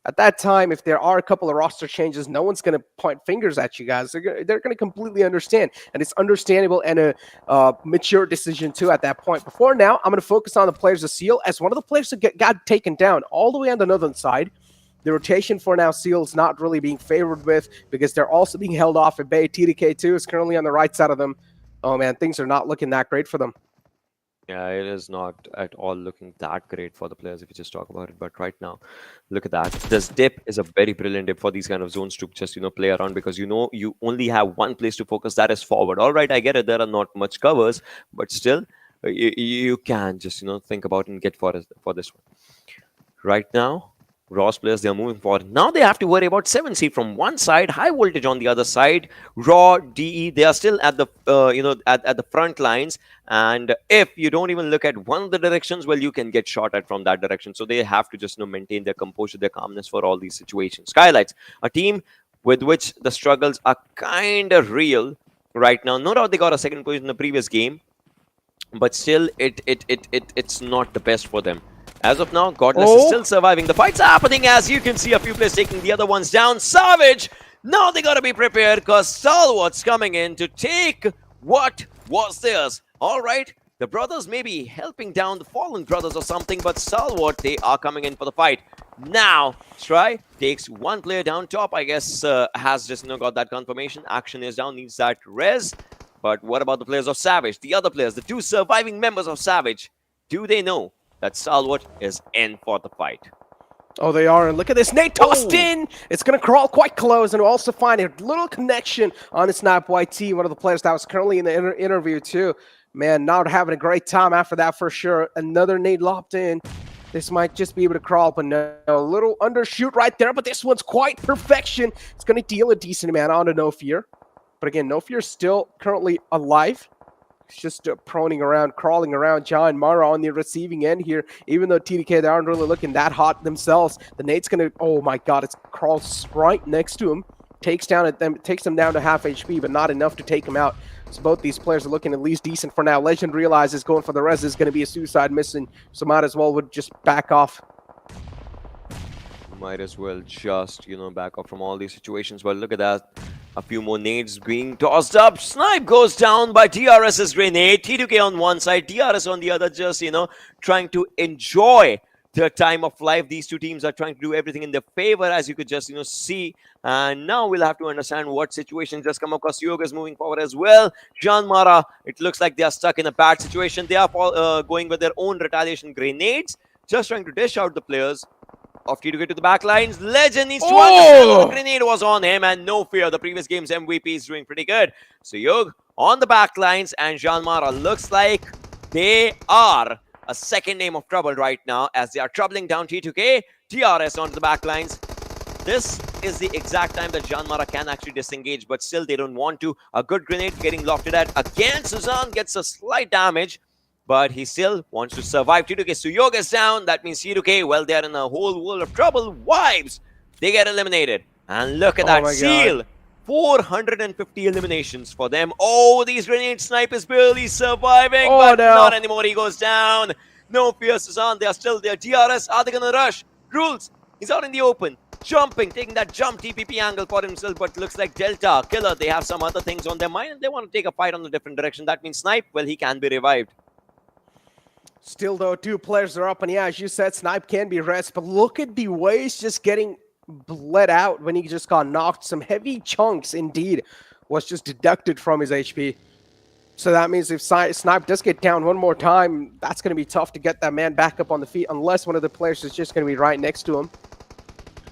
at that time, if there are a couple of roster changes, no one's going to point fingers at you guys. They're going to completely understand. And it's understandable and a mature decision, too, at that point. Before now, I'm going to focus on the players of Seal, as one of the players that got taken down all the way on the northern side. The rotation for now, Seal's not really being favored with, because they're also being held off at bay. TDK2 is currently on the right side of them. Oh, man, things are not looking that great for them. Yeah, it is not at all looking that great for the players if you just talk about it. But right now, look at that. This dip is a very brilliant dip for these kind of zones to just, play around, because you only have one place to focus, that is forward. All right, I get it. There are not much covers, but still, you can just, think about and get for this one. Right now, Raw's players, they are moving forward. Now they have to worry about 7C from one side, high voltage on the other side. Raw, DE, they are still at the at the front lines. And if you don't even look at one of the directions, well, you can get shot at from that direction. So they have to just maintain their composure, their calmness for all these situations. Skylightz, a team with which the struggles are kind of real right now. No doubt they got a second position in the previous game, but still, it's not the best for them. As of now, Godless is still surviving. The fight's happening, as you can see a few players taking the other ones down. Savage, now they gotta be prepared, because Stalwart's coming in to take what was theirs. All right, the brothers may be helping down the fallen brothers or something, but Stalwart, they are coming in for the fight. Now, Try takes one player down top, I guess, has just got that confirmation. Action is down, needs that res. But what about the players of Savage? The other players, the two surviving members of Savage, do they know that Stalwart is in for the fight? Oh, they are. And look at this. Nate tossed in. It's going to crawl quite close, and we'll also find a little connection on the Snipe YT, one of the players that was currently in the interview, too. Man, not having a great time after that for sure. Another nade lopped in. This might just be able to crawl, but no, a little undershoot right there. But this one's quite perfection. It's going to deal a decent amount onto No Fear. But again, No Fear is still currently alive. It's just crawling around JyanMaara on the receiving end here. Even though TDK, they aren't really looking that hot themselves. The nade's going to, oh my god, it's crawls right next to him. Takes them down to half HP, but not enough to take him out. So both these players are looking at least decent for now. Legend realizes going for the res is going to be a suicide mission, so might as well would just back off. Might as well just, back off from all these situations. But look at that. A few more nades being tossed up. Snipe goes down by DRS's grenade. T2K on one side, DRS on the other, just, trying to enjoy their time of life. These two teams are trying to do everything in their favor, as you could just, see. And now we'll have to understand what situations just come across. Yoga is moving forward as well. JyanMaara, it looks like they are stuck in a bad situation. They are going with their own retaliation grenades, just trying to dish out the players of T2K to the back lines. Legend needs to understand the grenade was on him, and No Fear, the previous game's MVP, is doing pretty good. So Yog on the back lines, and JyanMaara looks like they are a second name of trouble right now, as they are troubling down T2K. DRS onto the back lines. This is the exact time that JyanMaara can actually disengage, but still they don't want to. A good grenade getting lofted at. Again, Suzanne gets a slight damage, but he still wants to survive. T2K, Suyog is down. That means T2K, well, they're in a whole world of trouble. Vibes, they get eliminated. And look at that. Seal, 450 eliminations for them. Oh, these grenade Snipe is barely surviving, but not anymore. He goes down. No fear, Suzanne. They are still there. DRS, are they going to rush? Rules, he's out in the open. Jumping, taking that jump TPP angle for himself, but looks like Delta, Killer, they have some other things on their mind, and they want to take a fight on a different direction. That means Snipe, well, he can be revived. Still, though, two players are up, and yeah, as you said, Snipe can be rest, but look at the way he's just getting bled out when he just got knocked. Some heavy chunks, indeed, was just deducted from his HP. So that means if Snipe does get down one more time, that's going to be tough to get that man back up on the feet, unless one of the players is just going to be right next to him.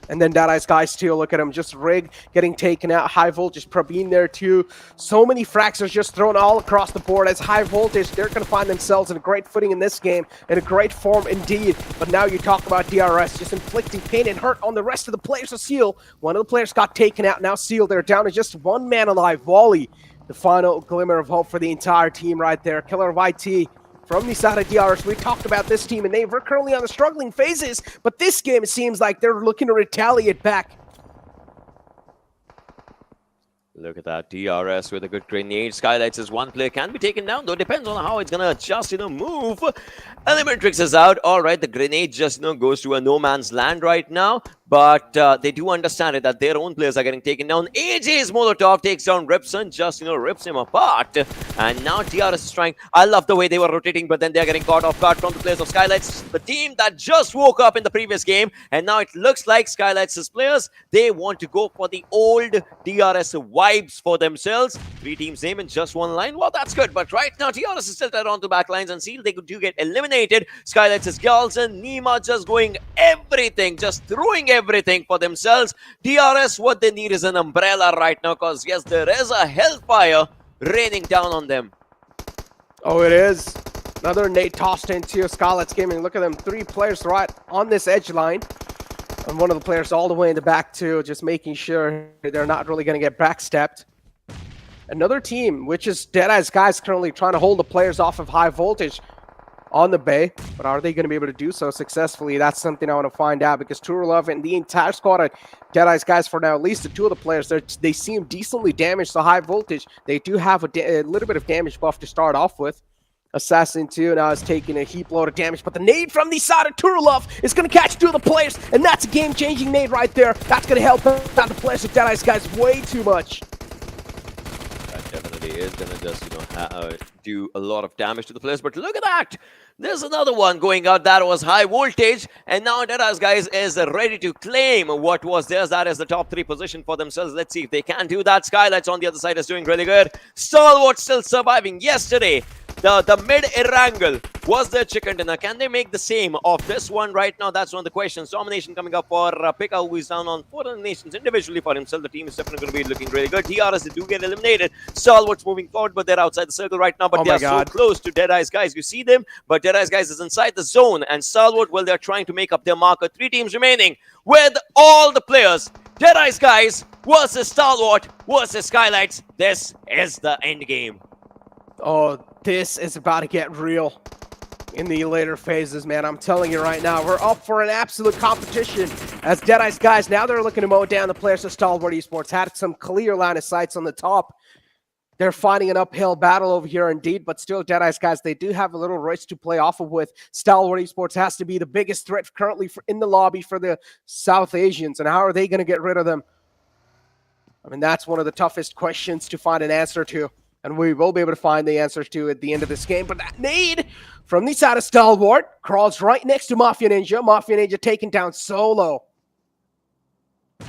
And then Deadeyes Guys too, look at him, just Rig getting taken out, High Voltage Praveen there too. So many frags are just thrown all across the board as High Voltage, they're going to find themselves in a great footing in this game, in a great form indeed. But now you talk about DRS, just inflicting pain and hurt on the rest of the players of Seal. One of the players got taken out, now Seal, they're down to just one man alive. Wally, the final glimmer of hope for the entire team right there. Killer YT. From the side of DRS, we talked about this team, and they were currently on the struggling phases, but this game, it seems like they're looking to retaliate back. Look at that. DRS with a good grenade. Skylightz is one player. Can be taken down, though. Depends on how it's going to just, move. ElementriX is out. All right, the grenade just, goes to a no man's land right now. But they do understand it that their own players are getting taken down. AJ's Molotov takes down Ripson, just, rips him apart. And now DRS is trying. I love the way they were rotating, but then they're getting caught off guard from the players of Skylightz, the team that just woke up in the previous game. And now it looks like Skylight's players, they want to go for the old DRS vibes for themselves. 3 teams name in just one line. Well, that's good. But right now, DRS is still tied on to back lines, and Seal, they do get eliminated. Skylight's girls and Nima just going everything, just throwing everything for themselves. DRS, what they need is an umbrella right now, because yes, there is a hellfire raining down on them. Oh, it is. Another nade tossed into Skylightz Gaming. Look at them, 3 players right on this edge line. And one of the players all the way in the back too, just making sure they're not really going to get backstepped. Another team, which is Deadeyes Guys, currently trying to hold the players off of high voltage on the bay. But are they going to be able to do so successfully? That's something I want to find out, because Turulov and the entire squad at Deadeyes Guys, for now, at least the 2 of the players, they seem decently damaged to high voltage. They do have a little bit of damage buff to start off with. Assassin 2 now is taking a heap load of damage, but the nade from the side of Turulov is going to catch 2 of the players, and that's a game-changing nade right there. That's going to help out the players of Deadeyes Guys way too much. That definitely is going to just, do a lot of damage to the players, but look at that! There's another one going out that was high voltage, and now Deadeyes Guys is ready to claim what was theirs. That is the top 3 position for themselves. Let's see if they can do that. Skylightz on the other side is doing really good. Stalwart still surviving. Yesterday, the mid Erangel was their chicken dinner. Can they make the same of this one right now? That's one of the questions. Domination coming up for Pika, who is down on 4 eliminations individually for himself. The team is definitely going to be looking really good. DRS, they do get eliminated. Stalwart's moving forward, but they're outside the circle right now. But they are so close to Deadeyes Guys. You see them, but Deadeyes Guys is inside the zone. And Stalwart, well, they're trying to make up their marker. 3 teams remaining with all the players. Deadeyes Guys versus Stalwart versus Skylightz. This is the end game. Oh, this is about to get real in the later phases, man. I'm telling you right now, we're up for an absolute competition as Deadeyes Guys, now they're looking to mow down the players of Stalwart Esports. Had some clear line of sights on the top. They're fighting an uphill battle over here indeed, but still Deadeyes Guys, they do have a little race to play off of with. Stalwart Esports has to be the biggest threat currently in the lobby for the South Asians, and how are they going to get rid of them? I mean, that's one of the toughest questions to find an answer to. And we will be able to find the answers to at the end of this game. But that nade from the side of Stalwart crawls right next to Mafia Ninja. Mafia Ninja taken down solo.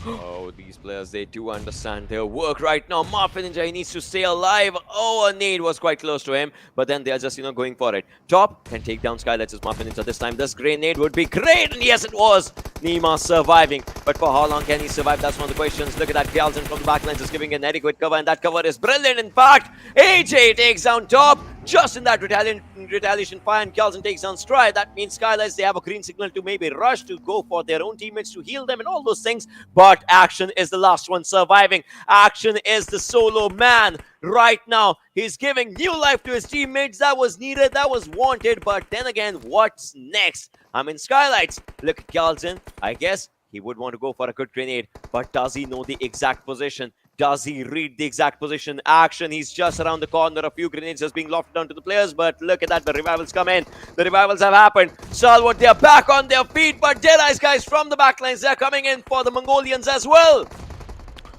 Oh, these players, they do understand their work right now. Mafia Ninja, he needs to stay alive. Oh, a nade was quite close to him. But then they're just, going for it. Top can take down Skylight's Mafia Ninja this time. This grenade would be great. And yes, it was. Nima surviving. But for how long can he survive? That's one of the questions. Look at that. Galzin from the backlines is giving an adequate cover. And that cover is brilliant. In fact, AJ takes down Top. Just in that retaliation fire, and Galzin takes down Stride. That means Skylightz, they have a green signal to maybe rush to go for their own teammates to heal them and all those things. But Action is the last one surviving. Action is the solo man right now. He's giving new life to his teammates. That was needed, that was wanted. But then again, what's next? I mean, Skylightz, look at Galzin. I guess he would want to go for a good grenade. But does he know the exact position? Does he read the exact position? Action, he's just around the corner. A few grenades just being lofted down to the players. But look at that, the revivals come in. The revivals have happened. Stalwart, they're back on their feet. But Deadeyes Guys from the backlines, they're coming in for the Mongolians as well.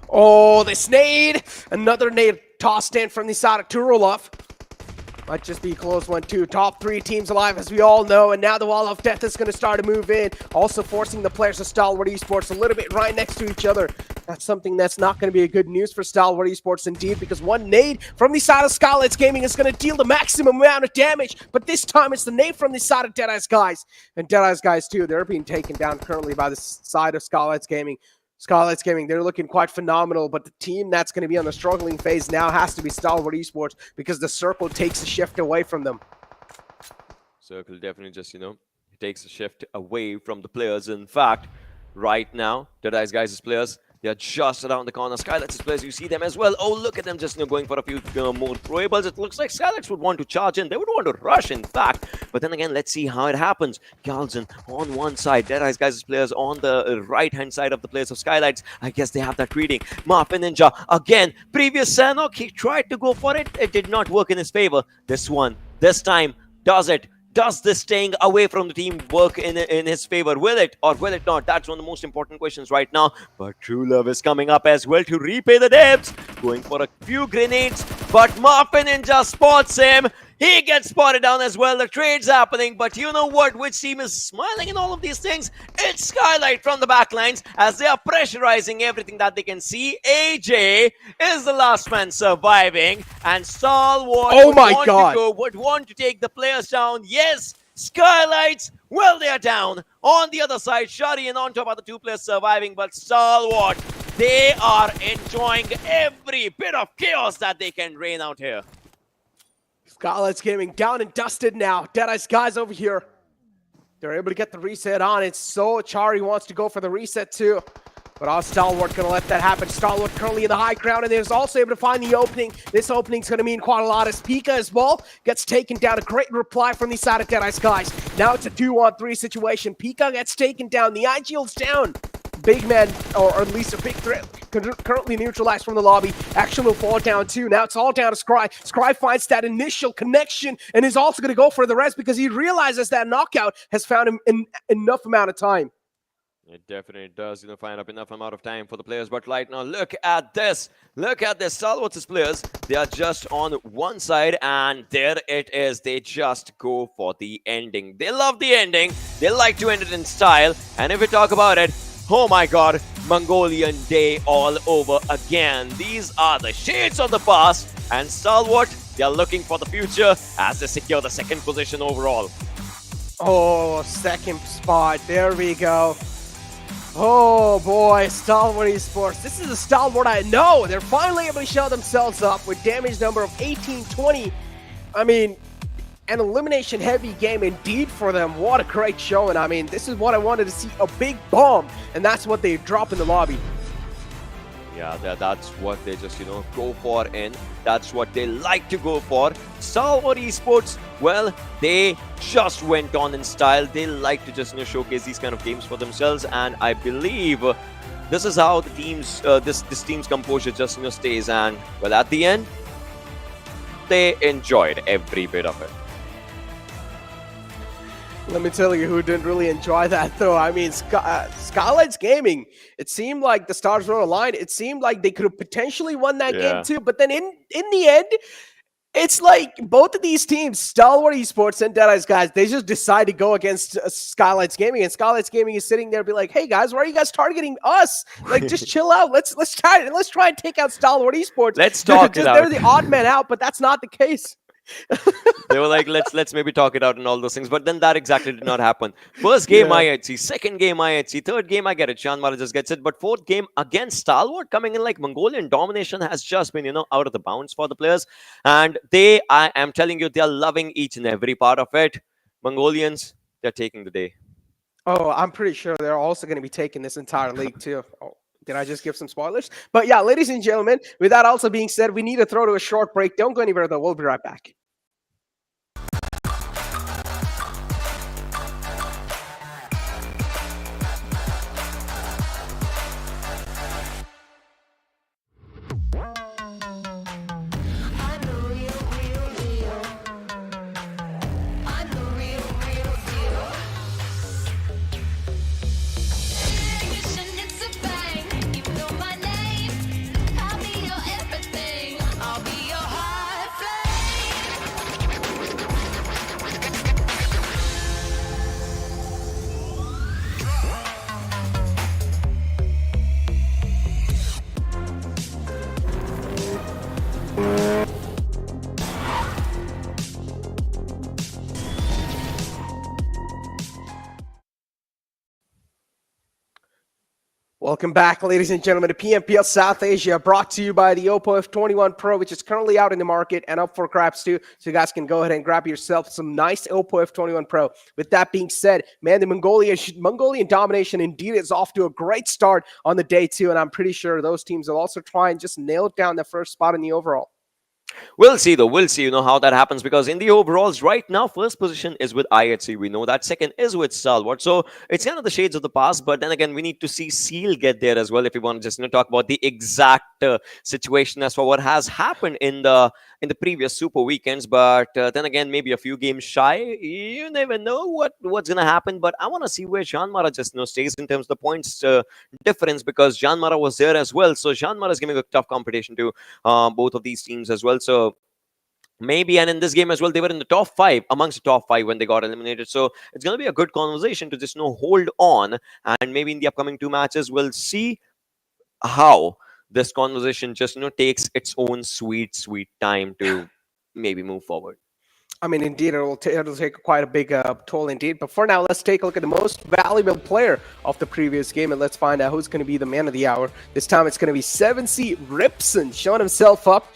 Oh, this nade. Another nade tossed in from the side of Turulov. Might just be a close one too. Top 3 teams alive, as we all know, and now the wall of death is going to start to move in, also forcing the players of Stalwart Esports a little bit right next to each other. That's something that's not going to be a good news for Stalwart Esports indeed, because one nade from the side of Skylightz Gaming is going to deal the maximum amount of damage, but this time it's the nade from the side of Deadeyes Guys. And Deadeyes Guys too, they're being taken down currently by the side of Skylightz Gaming. Skylightz Gaming, they're looking quite phenomenal, but the team that's going to be on the struggling phase now has to be Stalwart Esports, because the circle takes a shift away from them. Circle definitely just, takes a shift away from the players. In fact, right now, Deadeyes Guys' players, They are just around the corner. Skylightz players, you see them as well. Oh, look at them just going for a few more throwables. It looks like Skylightz would want to charge in. They would want to rush, in fact. But then again, let's see how it happens. Galzen on one side. Deadeyes Guys' players on the right-hand side of the players of Skylightz. I guess they have that reading. Marfin Ninja, again. Previous Sanhok, he tried to go for it. It did not work in his favor. This time, does it? Does this staying away from the team work in his favor? Will it or will it not? That's one of the most important questions right now. But True Love is coming up as well to repay the debts. Going for a few grenades, but Marfin Ninja spots him. He gets spotted down as well. The trade's happening, but you know what? Which team is smiling in all of these things? It's Skylight from the backlines as they are pressurizing everything that they can see. AJ is the last man surviving, and Stalwart would want to take the players down. Yes, Skylights, well, they are down. On the other side, Shari and on top are the two players surviving, but Stalwart, they are enjoying every bit of chaos that they can rain out here. Skylightz Gaming down and dusted now. Deadeyes Guys over here. They're able to get the reset on. It's so Chari wants to go for the reset too. But our Stalwart gonna let that happen. Stalwart currently in the high ground, and is also able to find the opening. This opening's gonna mean quite a lot as Pika as well gets taken down. A great reply from the side of Deadeyes Guys. Now it's a 2-on-3 situation. Pika gets taken down. The IGL's down. Big man, or at least a big threat, currently neutralized from the lobby. Action will fall down too. Now it's all down to Scry. Scry finds that initial connection and is also going to go for the rest because he realizes that knockout has found him in enough amount of time. It definitely does, find up enough amount of time for the players. But right now, look at this. Look at this. Stalwart's players, they are just on one side, and there it is. They just go for the ending. They love the ending. They like to end it in style. And if we talk about it, oh my god, Mongolian Day all over again. These are the shades of the past, and Stalwart, they are looking for the future as they secure the second position overall. Oh, second spot. There we go. Oh boy, Stalwart Esports. This is a Stalwart I know. They're finally able to show themselves up with damage number of 1820. I mean, an elimination heavy game indeed for them. What a great showing. I mean, this is what I wanted to see, a big bomb, and that's what they drop in the lobby. Yeah, that's what they just, go for, and that's what they like to go for. Stalwart Esports, well, they just went on in style. They like to just, showcase these kind of games for themselves, and I believe this is how the team's, this team's composure just, stays, and, well, at the end, they enjoyed every bit of it. Let me tell you who didn't really enjoy that, though. I mean, Skylightz Gaming, it seemed like the stars were aligned. It seemed like they could have potentially won that game too. But then in the end, it's like both of these teams, Stalwart Esports and Deadeyes Guys, they just decide to go against Skylightz Gaming. And Skylightz Gaming is sitting there and be like, hey guys, why are you guys targeting us? Like, just chill out. Let's try and take out Stalwart Esports. Let's talk it out. They're the odd man out, but that's not the case. They were like, let's maybe talk it out and all those things, but then that exactly did not happen. First game IHC, second game IHC, third game I get it, JyanMaara just gets it, but fourth game against Stalwart coming in like Mongolian domination has just been, out of the bounds for the players, and I am telling you, they are loving each and every part of it. Mongolians, they're taking the day. Oh, I'm pretty sure they're also going to be taking this entire league too. Oh. Did I just give some spoilers? But yeah, ladies and gentlemen, with that also being said, we need to throw to a short break. Don't go anywhere though. We'll be right back. Welcome back, ladies and gentlemen, to PMPL South Asia, brought to you by the Oppo F21 Pro, which is currently out in the market and up for grabs too. So you guys can go ahead and grab yourself some nice Oppo F21 Pro. With that being said, man, the Mongolian domination indeed is off to a great start on the day two, and I'm pretty sure those teams will also try and just nail down the first spot in the overall. We'll see, though. We'll see, how that happens, because in the overalls right now, first position is with IHC. We know that. Second is with Stalwart. So it's kind of the shades of the past. But then again, we need to see Seal get there as well if we want to just talk about the exact situation as for what has happened in the previous Super weekends. But then again, maybe a few games shy. You never know what's gonna happen. But I want to see where JyanMaara just stays in terms of the points difference, because JyanMaara was there as well. So JyanMaara is giving a tough competition to both of these teams as well. So maybe, and in this game as well, they were in the top 5, amongst the top 5 when they got eliminated. So it's going to be a good conversation to just hold on, and maybe in the upcoming 2 matches we'll see how this conversation just takes its own sweet time to maybe move forward. I mean, indeed, it'll take quite a big toll indeed. But for now, let's take a look at the most valuable player of the previous game, and let's find out who's going to be the man of the hour. This time it's going to be 7C Ripson showing himself up.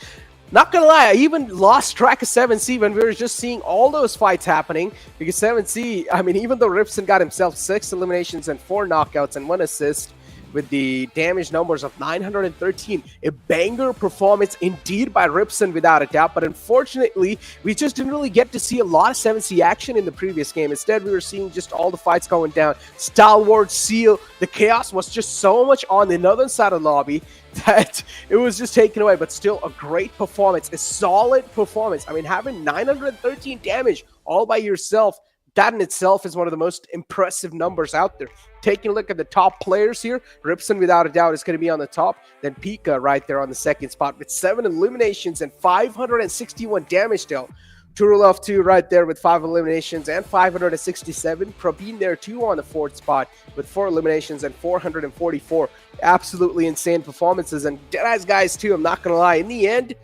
Not gonna lie, I even lost track of 7C when we were just seeing all those fights happening, because 7C, I mean, even though Ripson got himself 6 eliminations and 4 knockouts and 1 assist with the damage numbers of 913, a banger performance indeed by Ripson without a doubt. But unfortunately, we just didn't really get to see a lot of 7C action in the previous game. Instead, we were seeing just all the fights going down. Stalwart, Seal, the chaos was just so much on the northern side of the lobby that it was just taken away. But still a great performance, a solid performance. I mean, having 913 damage all by yourself, that in itself is one of the most impressive numbers out there. Taking a look at the top players here, Ripson without a doubt is going to be on the top. Then Pika right there on the second spot with 7 eliminations and 561 damage dealt. Turulov too right there with 5 eliminations and 567. Probeen there too on the 4th spot with 4 eliminations and 444. Absolutely insane performances. And Deadeyes Guys too, I'm not going to lie, in the end,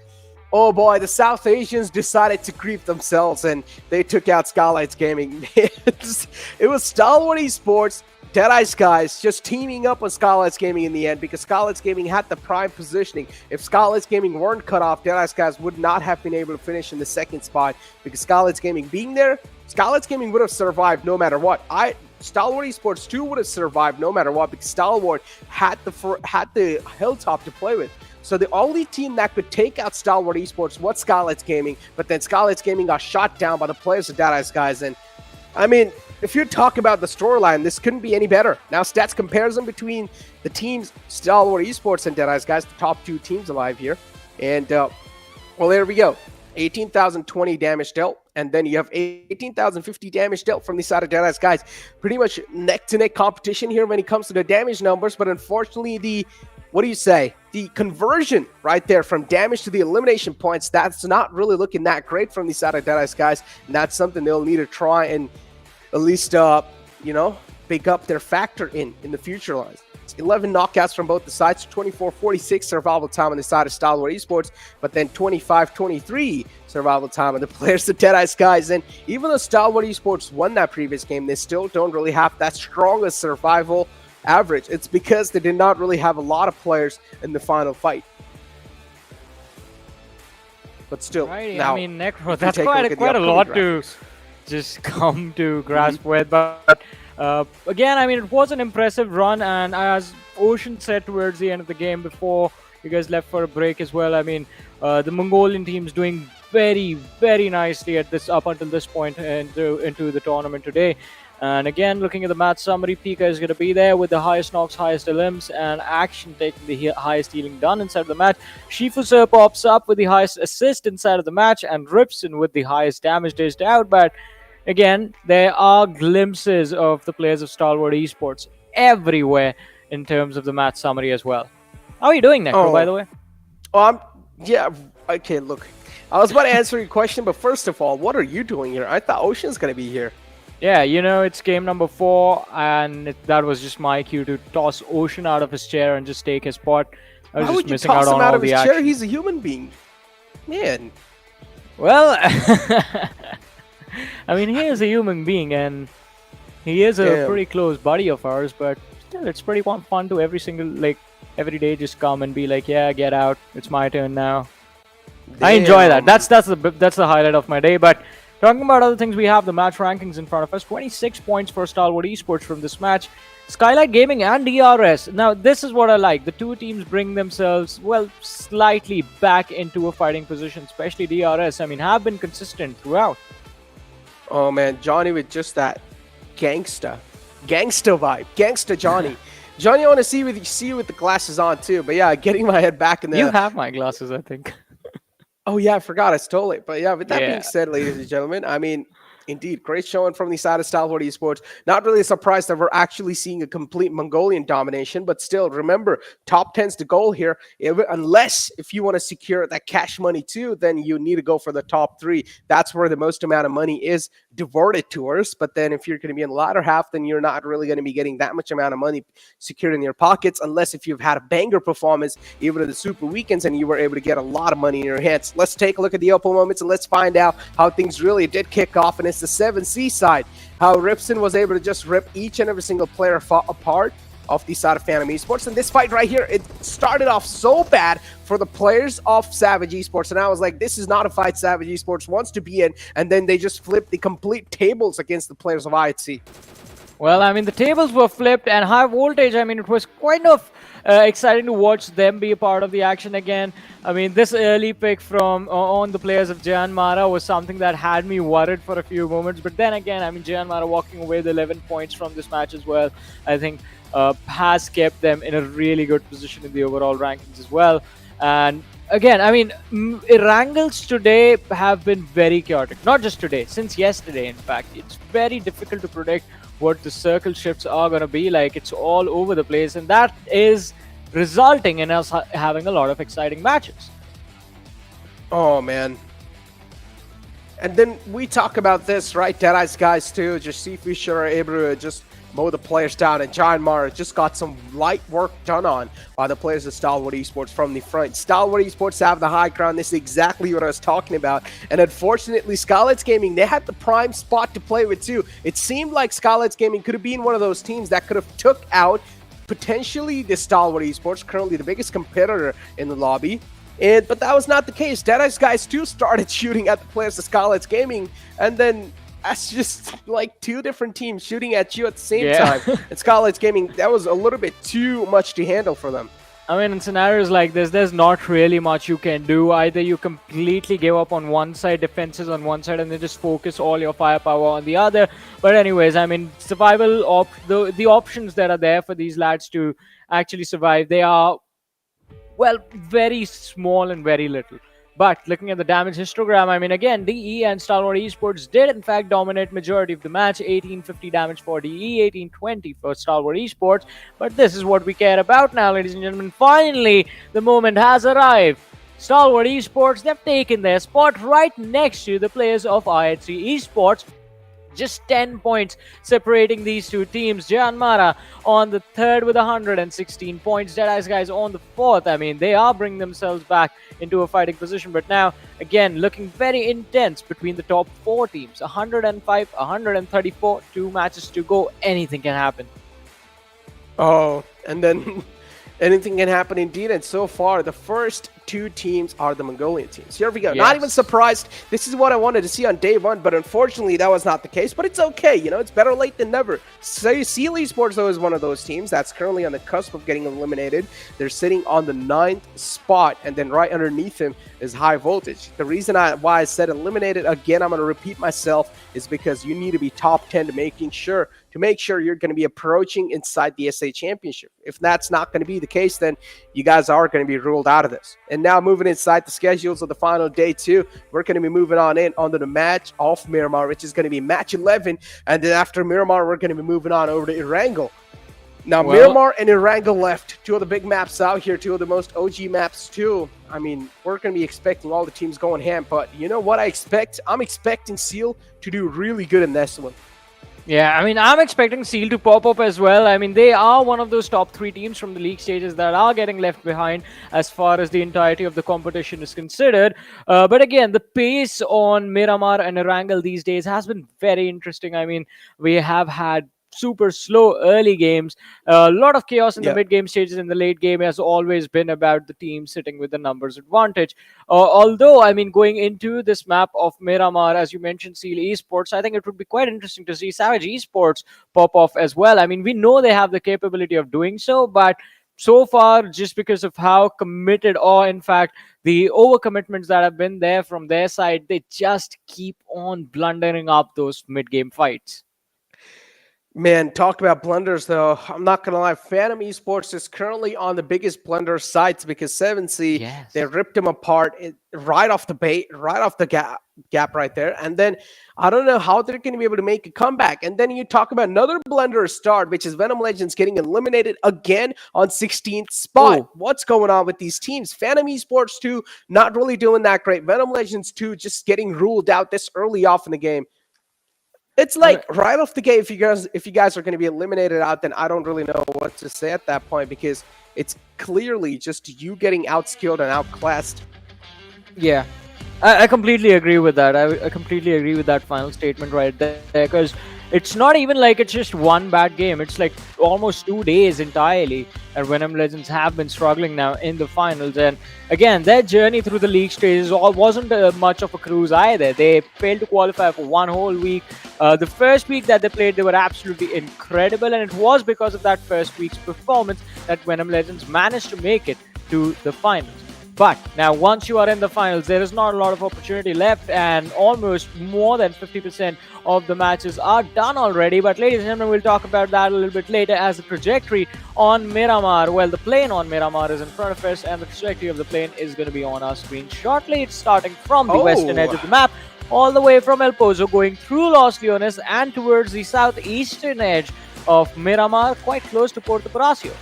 oh boy, the South Asians decided to creep themselves and they took out Skylightz Gaming. It was Stalwart Esports, Deadeyes Guys just teaming up on Skylightz Gaming in the end, because Skylightz Gaming had the prime positioning. If Skylightz Gaming weren't cut off, Deadeyes Guys would not have been able to finish in the 2nd spot, because Skylightz Gaming being there, Skylightz Gaming would have survived no matter what. Stalwart Esports too would have survived no matter what, because Stalwart had the hilltop to play with. So the only team that could take out Stalwart Esports was Skylightz Gaming, but then Skylightz Gaming got shot down by the players of Deadeyes Guys. And I mean, if you're talking about the storyline, this couldn't be any better. Now, stats comparison between the teams, Stalwart Esports and Deadeyes Guys, the top 2 teams alive here. And, well, there we go. 18,020 damage dealt. And then you have 18,050 damage dealt from the side of Deadeyes Guys. Pretty much neck-to-neck competition here when it comes to the damage numbers. But unfortunately, the conversion right there from damage to the elimination points, that's not really looking that great from the side of Deadeyes Guys. And that's something they'll need to try and at least, pick up their factor in the future lines. It's 11 knockouts from both the sides, 24-46 survival time on the side of Stalwart Esports, but then 25-23 survival time on the players of Deadeyes Guys. And even though Stalwart Esports won that previous game, they still don't really have that strongest survival average. It's because they did not really have a lot of players in the final fight. But still, now, I mean, Necro, that's quite a lot to just come to grasp with. But again, I mean, it was an impressive run, and as Ocean said towards the end of the game before you guys left for a break as well, I mean, the Mongolian team's doing very, very nicely at this up until this point into the tournament today. And again, looking at the match summary, Pika is going to be there with the highest knocks, highest elims, and Action taking the highest healing done inside of the match. Shifu pops up with the highest assist inside of the match, and Ripson with the highest damage dished out. But again, there are glimpses of the players of Stalwart Esports everywhere in terms of the match summary as well. How are you doing, Necro, by the way? Yeah, okay, look. I was about to answer your question, but first of all, what are you doing here? I thought Ocean's going to be here. Yeah, it's game number 4, and that was just my cue to toss Ocean out of his chair and just take his spot. I was just missing out on all the action. He's a human being. Man. Well, I mean, he is a human being, and he is a pretty close buddy of ours, but still, it's pretty fun to every day just come and be like, yeah, get out. It's my turn now. I enjoy that. That's the highlight of my day. But talking about other things, we have the match rankings in front of us. 26 points for Stalwart Esports from this match. Skylightz Gaming and DRS. Now, this is what I like. The two teams bring themselves, well, slightly back into a fighting position, especially DRS. I mean, have been consistent throughout. Oh, man. Johnny with just that gangsta vibe. Gangsta Johnny. Johnny, I want to see you with the glasses on, too. But, yeah, getting my head back in the... You have my glasses, I think. Oh, yeah, I forgot. I stole it. But, yeah, with that being said, ladies and gentlemen, I mean... Indeed, great showing from the side of Stalwart Esports. Not really a surprise that we're actually seeing a complete Mongolian domination, but still, remember, top 10's the goal here. Unless if you want to secure that cash money too, then you need to go for the top 3. That's where the most amount of money is diverted towards. But then if you're going to be in the latter half, then you're not really going to be getting that much amount of money secured in your pockets, unless if you've had a banger performance, even in the Super Weekends, and you were able to get a lot of money in your hands. Let's take a look at the open moments and let's find out how things really did kick off. And it's the 7C side, how Ripson was able to just rip each and every single player apart off the side of Venom Esports. And this fight right here, it started off so bad for the players of Savage Esports, and I was like, this is not a fight Savage Esports wants to be in, and then they just flipped the complete tables against the players of IHC. Well, I mean, the tables were flipped, and high voltage, I mean, it was kind of exciting to watch them be a part of the action again. I mean, this early pick from on the players of JyanMaara was something that had me worried for a few moments. But then again, I mean, JyanMaara walking away with 11 points from this match as well, I think has kept them in a really good position in the overall rankings as well. And again, I mean, Erangels today have been very chaotic. Not just today, since yesterday, in fact. It's very difficult to predict what the circle shifts are going to be like. It's all over the place, and that is resulting in us having a lot of exciting matches. Oh, man. And then we talk about this, right? Deadeyes Guys, too. Just see if we sure are able to just mow the players down. And JyanMaara just got some light work done on by the players of Stalwart Esports from the front. Stalwart Esports have the high ground. This is exactly what I was talking about. And unfortunately, Skylightz Gaming, they had the prime spot to play with, too. It seemed like Skylightz Gaming could have been one of those teams that could have took out potentially the Stalwart Esports, currently the biggest competitor in the lobby. But that was not the case. Deadeyes Guys too started shooting at the players of Skylightz Gaming, and then that's just like two different teams shooting at you at the same time. And Skylightz Gaming, that was a little bit too much to handle for them. I mean, in scenarios like this, there's not really much you can do. Either you completely give up on one side, defenses on one side, and then just focus all your firepower on the other. But anyways, I mean, survival, the options that are there for these lads to actually survive, they are, well, very small and very little. But looking at the damage histogram, I mean, again, DE and Stalwart Esports did, in fact, dominate majority of the match. 1850 damage for DE, 1820 for Stalwart Esports. But this is what we care about now, ladies and gentlemen. Finally, the moment has arrived. Stalwart Esports, they've taken their spot right next to the players of IHC Esports. Just 10 points separating these two teams. JyanMaara on the third with 116 points. Deadeyes Guys on the fourth. I mean, they are bringing themselves back into a fighting position. But now, again, looking very intense between the top 4 teams. 105, 134, 2 matches to go. Anything can happen. Oh, and then anything can happen indeed. And so far, the first 2 teams are the Mongolian teams. Here we go. Yes. Not even surprised. This is what I wanted to see on day 1, but unfortunately that was not the case. But it's okay, you know, it's better late than never. Seal Esports, though, is one of those teams that's currently on the cusp of getting eliminated. They're sitting on the 9th spot, and then right underneath him is High Voltage. The reason why I said eliminated, again, I'm going to repeat myself, is because you need to be top 10 to make sure you're going to be approaching inside the SA Championship. If that's not going to be the case, then you guys are going to be ruled out of this. And now moving inside the schedules of the final day 2, we're going to be moving on in onto the match of Miramar, which is going to be match 11. And then after Miramar, we're going to be moving on over to Erangel. Now, Miramar and Erangel left, 2 of the big maps out here, 2 of the most OG maps too. I mean, we're going to be expecting all the teams going ham, but you know what I expect? I'm expecting Seal to do really good in this one. Yeah, I mean, I'm expecting Seal to pop up as well. I mean, they are one of those top 3 teams from the league stages that are getting left behind as far as the entirety of the competition is considered. But again, the pace on Miramar and Erangel these days has been very interesting. I mean, we have had super slow early games. A lot of chaos in the Yeah. mid-game stages. In the late game has always been about the team sitting with the numbers advantage. Although, I mean, going into this map of Miramar, as you mentioned, Seal Esports, I think it would be quite interesting to see Savage Esports pop off as well. I mean, we know they have the capability of doing so, but so far, just because of how committed, or in fact, the overcommitments that have been there from their side, they just keep on blundering up those mid-game fights. Man, talk about blunders though. I'm not gonna lie, Venom Esports is currently on the biggest blunder sites because 7C, Yes. they ripped him apart right off the gap right there. And then I don't know how they're gonna be able to make a comeback. And then you talk about another blunder start, which is Venom Legends getting eliminated again on 16th spot. Oh. What's going on with these teams? Venom Esports 2, not really doing that great. Venom Legends 2 just getting ruled out this early off in the game. It's like right off the gate, if you guys are going to be eliminated out, then I don't really know what to say at that point, because it's clearly just you getting outskilled and outclassed. Yeah, I completely agree with that. I completely agree with that final statement right there, because it's not even like it's just one bad game. It's like almost 2 days entirely, and Venom Legends have been struggling now in the finals. And again, their journey through the league stages wasn't much of a cruise either. They failed to qualify for one whole week. The first week that they played, they were absolutely incredible, and it was because of that first week's performance that Venom Legends managed to make it to the finals. But now, once you are in the finals, there is not a lot of opportunity left, and almost more than 50% of the matches are done already. But ladies and gentlemen, we'll talk about that a little bit later, as the trajectory on Miramar, well, the plane on Miramar is in front of us, and the trajectory of the plane is going to be on our screen shortly. It's starting from the western edge of the map, all the way from El Pozo, going through Los Leones and towards the southeastern edge of Miramar, quite close to Puerto Palacio.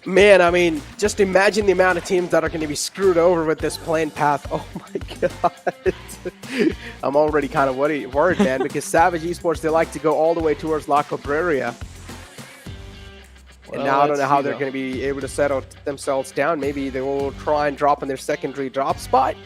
Man, I mean, just imagine the amount of teams that are going to be screwed over with this plane path. Oh my god. I'm already kind of worried, man, because Savage Esports, they like to go all the way towards La Cabrera. And now I don't know how they're going to be able to settle themselves down. Maybe they will try and drop in their secondary drop spot.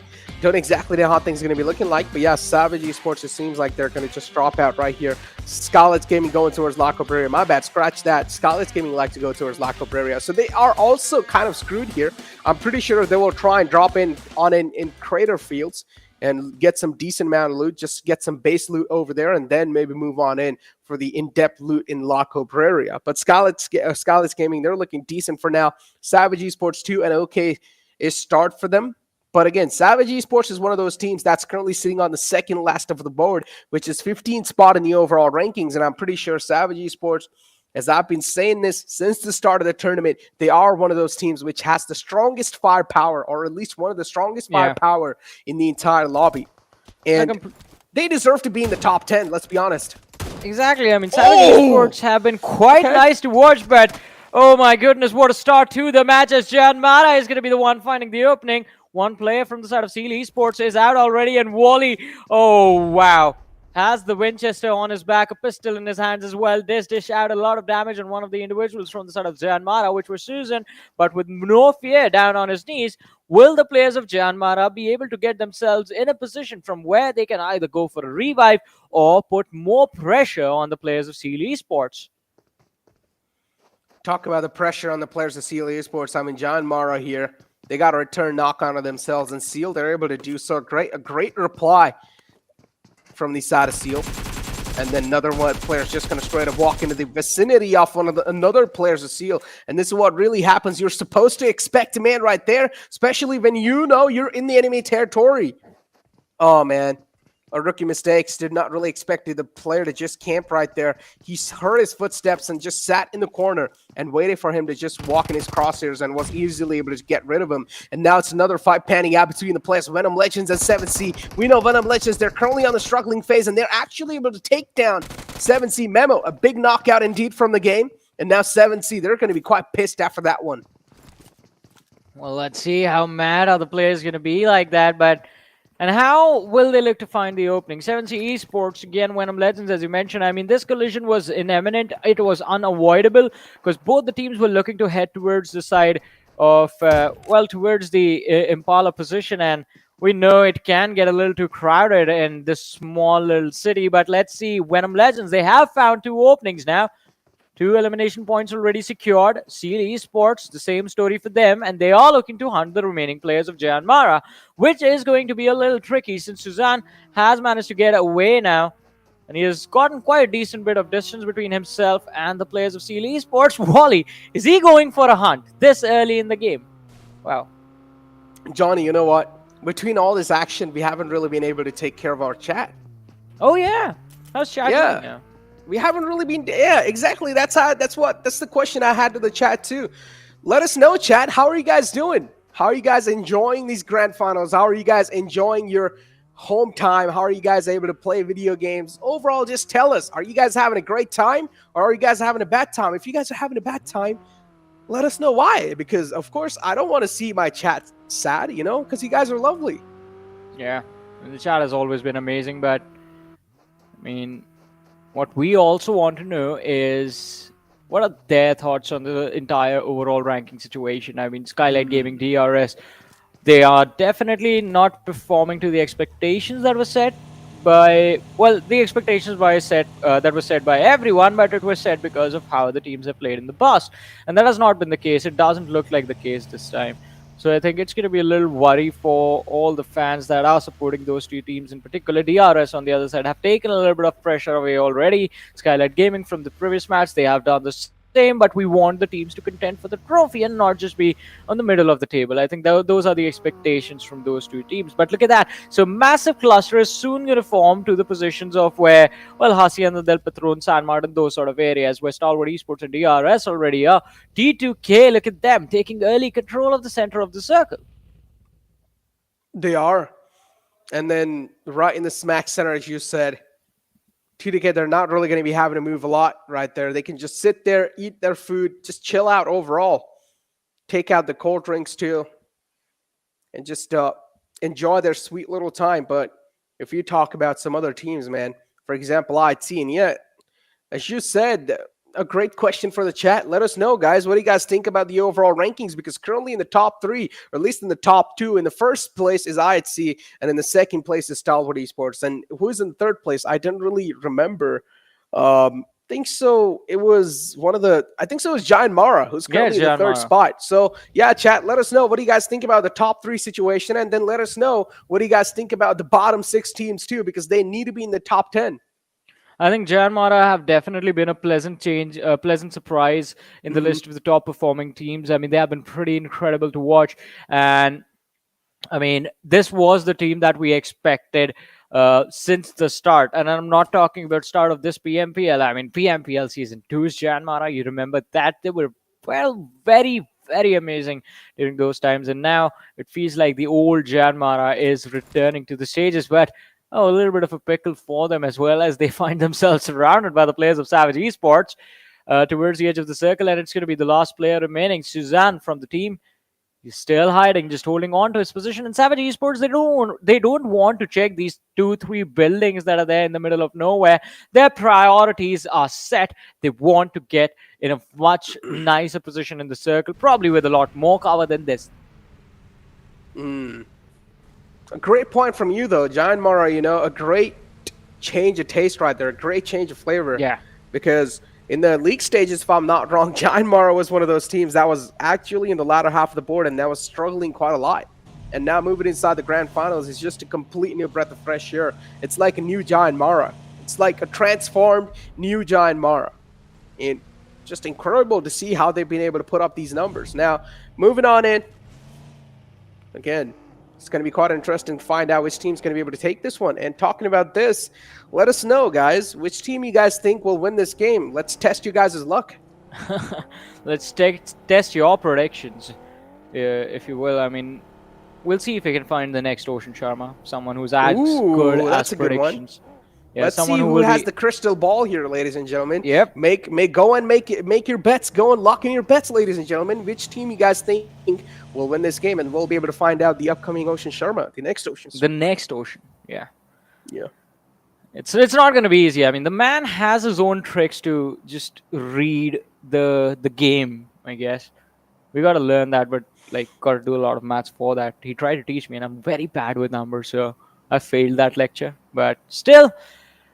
Don't exactly know how things are going to be looking like, but yeah, Savage Esports, it seems like they're going to just drop out right here. Skylightz Gaming going towards La Cabrera. My bad, scratch that. Skylightz Gaming like to go towards La Cabrera. So they are also kind of screwed here. I'm pretty sure they will try and drop in crater fields and get some decent amount of loot, just get some base loot over there, and then maybe move on in for the in-depth loot in La Cabrera. But Skylightz Gaming, they're looking decent for now. Savage Esports 2, an okay-ish start for them. But again, Savage Esports is one of those teams that's currently sitting on the second last of the board, which is 15th spot in the overall rankings. And I'm pretty sure Savage Esports, as I've been saying this since the start of the tournament, they are one of those teams which has the strongest firepower, or at least one of the strongest firepower in the entire lobby. And they deserve to be in the top 10, let's be honest. Exactly. I mean, Savage Esports have been quite nice to watch, but oh my goodness, what a start to the match, as JyanMaara is going to be the one finding the opening. One player from the side of Seal Esports is out already, and Wally, oh wow, has the Winchester on his back, a pistol in his hands as well. Dish out a lot of damage on one of the individuals from the side of JyanMaara, which was Susan, but with no fear down on his knees. Will the players of JyanMaara be able to get themselves in a position from where they can either go for a revive or put more pressure on the players of Seal Esports? Talk about the pressure on the players of Seal Esports. I mean, JyanMaara here, they got a return knock on themselves, and Seal, they're able to do so. A great reply from the side of Seal. And then another one player's just going to straight up walk into the vicinity off one of another player's of Seal. And this is what really happens. You're supposed to expect a man right there, especially when you know you're in the enemy territory. Oh, man. A rookie mistakes. Did not really expect the player to just camp right there. He heard his footsteps and just sat in the corner and waited for him to just walk in his crosshairs, and was easily able to get rid of him. And now it's another fight panning out between the players, Venom Legends and 7C. We know Venom Legends, they're currently on the struggling phase, and they're actually able to take down 7C Memo. A big knockout indeed from the game. And now 7C, they're going to be quite pissed after that one. Well, let's see how mad are the players going to be like that, but... And how will they look to find the opening? 7C Esports, again, Venom Legends, as you mentioned. I mean, this collision was imminent. It was unavoidable because both the teams were looking to head towards the side of, well, towards the Impala position. And we know it can get a little too crowded in this small little city, but let's see. Venom Legends, they have found 2 openings now. 2 elimination points already secured. Esports, the same story for them, and they are looking to hunt the remaining players of JyanMaara, which is going to be a little tricky since Suzanne has managed to get away now, and he has gotten quite a decent bit of distance between himself and the players of Esports. Wally, is he going for a hunt this early in the game? Wow. Johnny, you know what? Between all this action, we haven't really been able to take care of our chat. Oh yeah, how's chat going now? We haven't really been. Yeah, exactly. That's the question I had to the chat too. Let us know, chat. How are you guys doing? How are you guys enjoying these grand finals? How are you guys enjoying your home time? How are you guys able to play video games? Overall, just tell us. Are you guys having a great time, or are you guys having a bad time? If you guys are having a bad time, let us know why. Because of course, I don't want to see my chat sad, you know, because you guys are lovely. Yeah, the chat has always been amazing, but I mean, what we also want to know is what are their thoughts on the entire overall ranking situation. I mean, Skylightz Gaming, DRS, they are definitely not performing to the expectations that were set by, well, the expectations were set that was set by everyone, but it was set because of how the teams have played in the past, and that has not been the case. It doesn't look like the case this time. So I think it's going to be a little worry for all the fans that are supporting those 2 teams in particular. DRS on the other side have taken a little bit of pressure away already. Skylightz Gaming from the previous match, they have done the same, but we want the teams to contend for the trophy and not just be on the middle of the table. I think those are the expectations from those 2 teams. But look at that. So massive cluster is soon going to form to the positions of where, well, Hacienda del Patron, San Martin, those sort of areas where Stalwart Esports and DRS already are. T2K, look at them taking early control of the center of the circle. They are. And then right in the smack center, as you said, T2K, they're not really going to be having to move a lot right there. They can just sit there, eat their food, just chill out overall. Take out the cold drinks too. And just enjoy their sweet little time. But if you talk about some other teams, man, for example, IT, and yeah, as you said, a great question for the chat. Let us know, guys. What do you guys think about the overall rankings? Because currently in the top 3, or at least in the top 2, in the first place is IHC, and in the second place is Stalwart Esports. And who's in third place? I didn't really remember. Think so. It was one of the. I think so. It was JyanMaara, who's currently in the third spot. So yeah, chat. Let us know. What do you guys think about the top 3 situation, and then let us know what do you guys think about the bottom 6 teams too, because they need to be in the top 10. I think JyanMaara have definitely been a pleasant change, a pleasant surprise in the list of the top performing teams. I mean, they have been pretty incredible to watch. And I mean, this was the team that we expected since the start. And I'm not talking about start of this PMPL. I mean, PMPL Season 2's JyanMaara. You remember that? They were, well, very, very amazing during those times. And now it feels like the old JyanMaara is returning to the stages. But a little bit of a pickle for them as well, as they find themselves surrounded by the players of Savage Esports towards the edge of the circle, and it's going to be the last player remaining, Suzanne from the team. He's still hiding, just holding on to his position. And Savage Esports, they don't want to check these 2-3 buildings that are there in the middle of nowhere. Their priorities are set. They want to get in a much nicer position in the circle, probably with a lot more cover than this. A great point from you, though, JyanMaara. You know, a great change of taste right there, a great change of flavor. Yeah. Because in the league stages, if I'm not wrong, JyanMaara was one of those teams that was actually in the latter half of the board and that was struggling quite a lot. And now moving inside the grand finals is just a complete new breath of fresh air. It's like a new JyanMaara. It's like a transformed new JyanMaara. And just incredible to see how they've been able to put up these numbers. Now, moving on in, again, it's going to be quite interesting to find out which team's going to be able to take this one. And talking about this, let us know, guys, which team you guys think will win this game. Let's test you guys' luck. Let's test your predictions, if you will. I mean, we'll see if we can find the next Ocean Sharma, someone who's as good as predictions. Yeah, let's see who has the crystal ball here, ladies and gentlemen. Yep. Make your bets. Go and lock in your bets, ladies and gentlemen. Which team you guys think will win this game, and we'll be able to find out the upcoming Ocean Sharma, the next Ocean. The next Ocean, yeah. Yeah. It's not going to be easy. I mean, the man has his own tricks to just read the game, I guess. We got to learn that, but like got to do a lot of maths for that. He tried to teach me, and I'm very bad with numbers, so I failed that lecture. But still,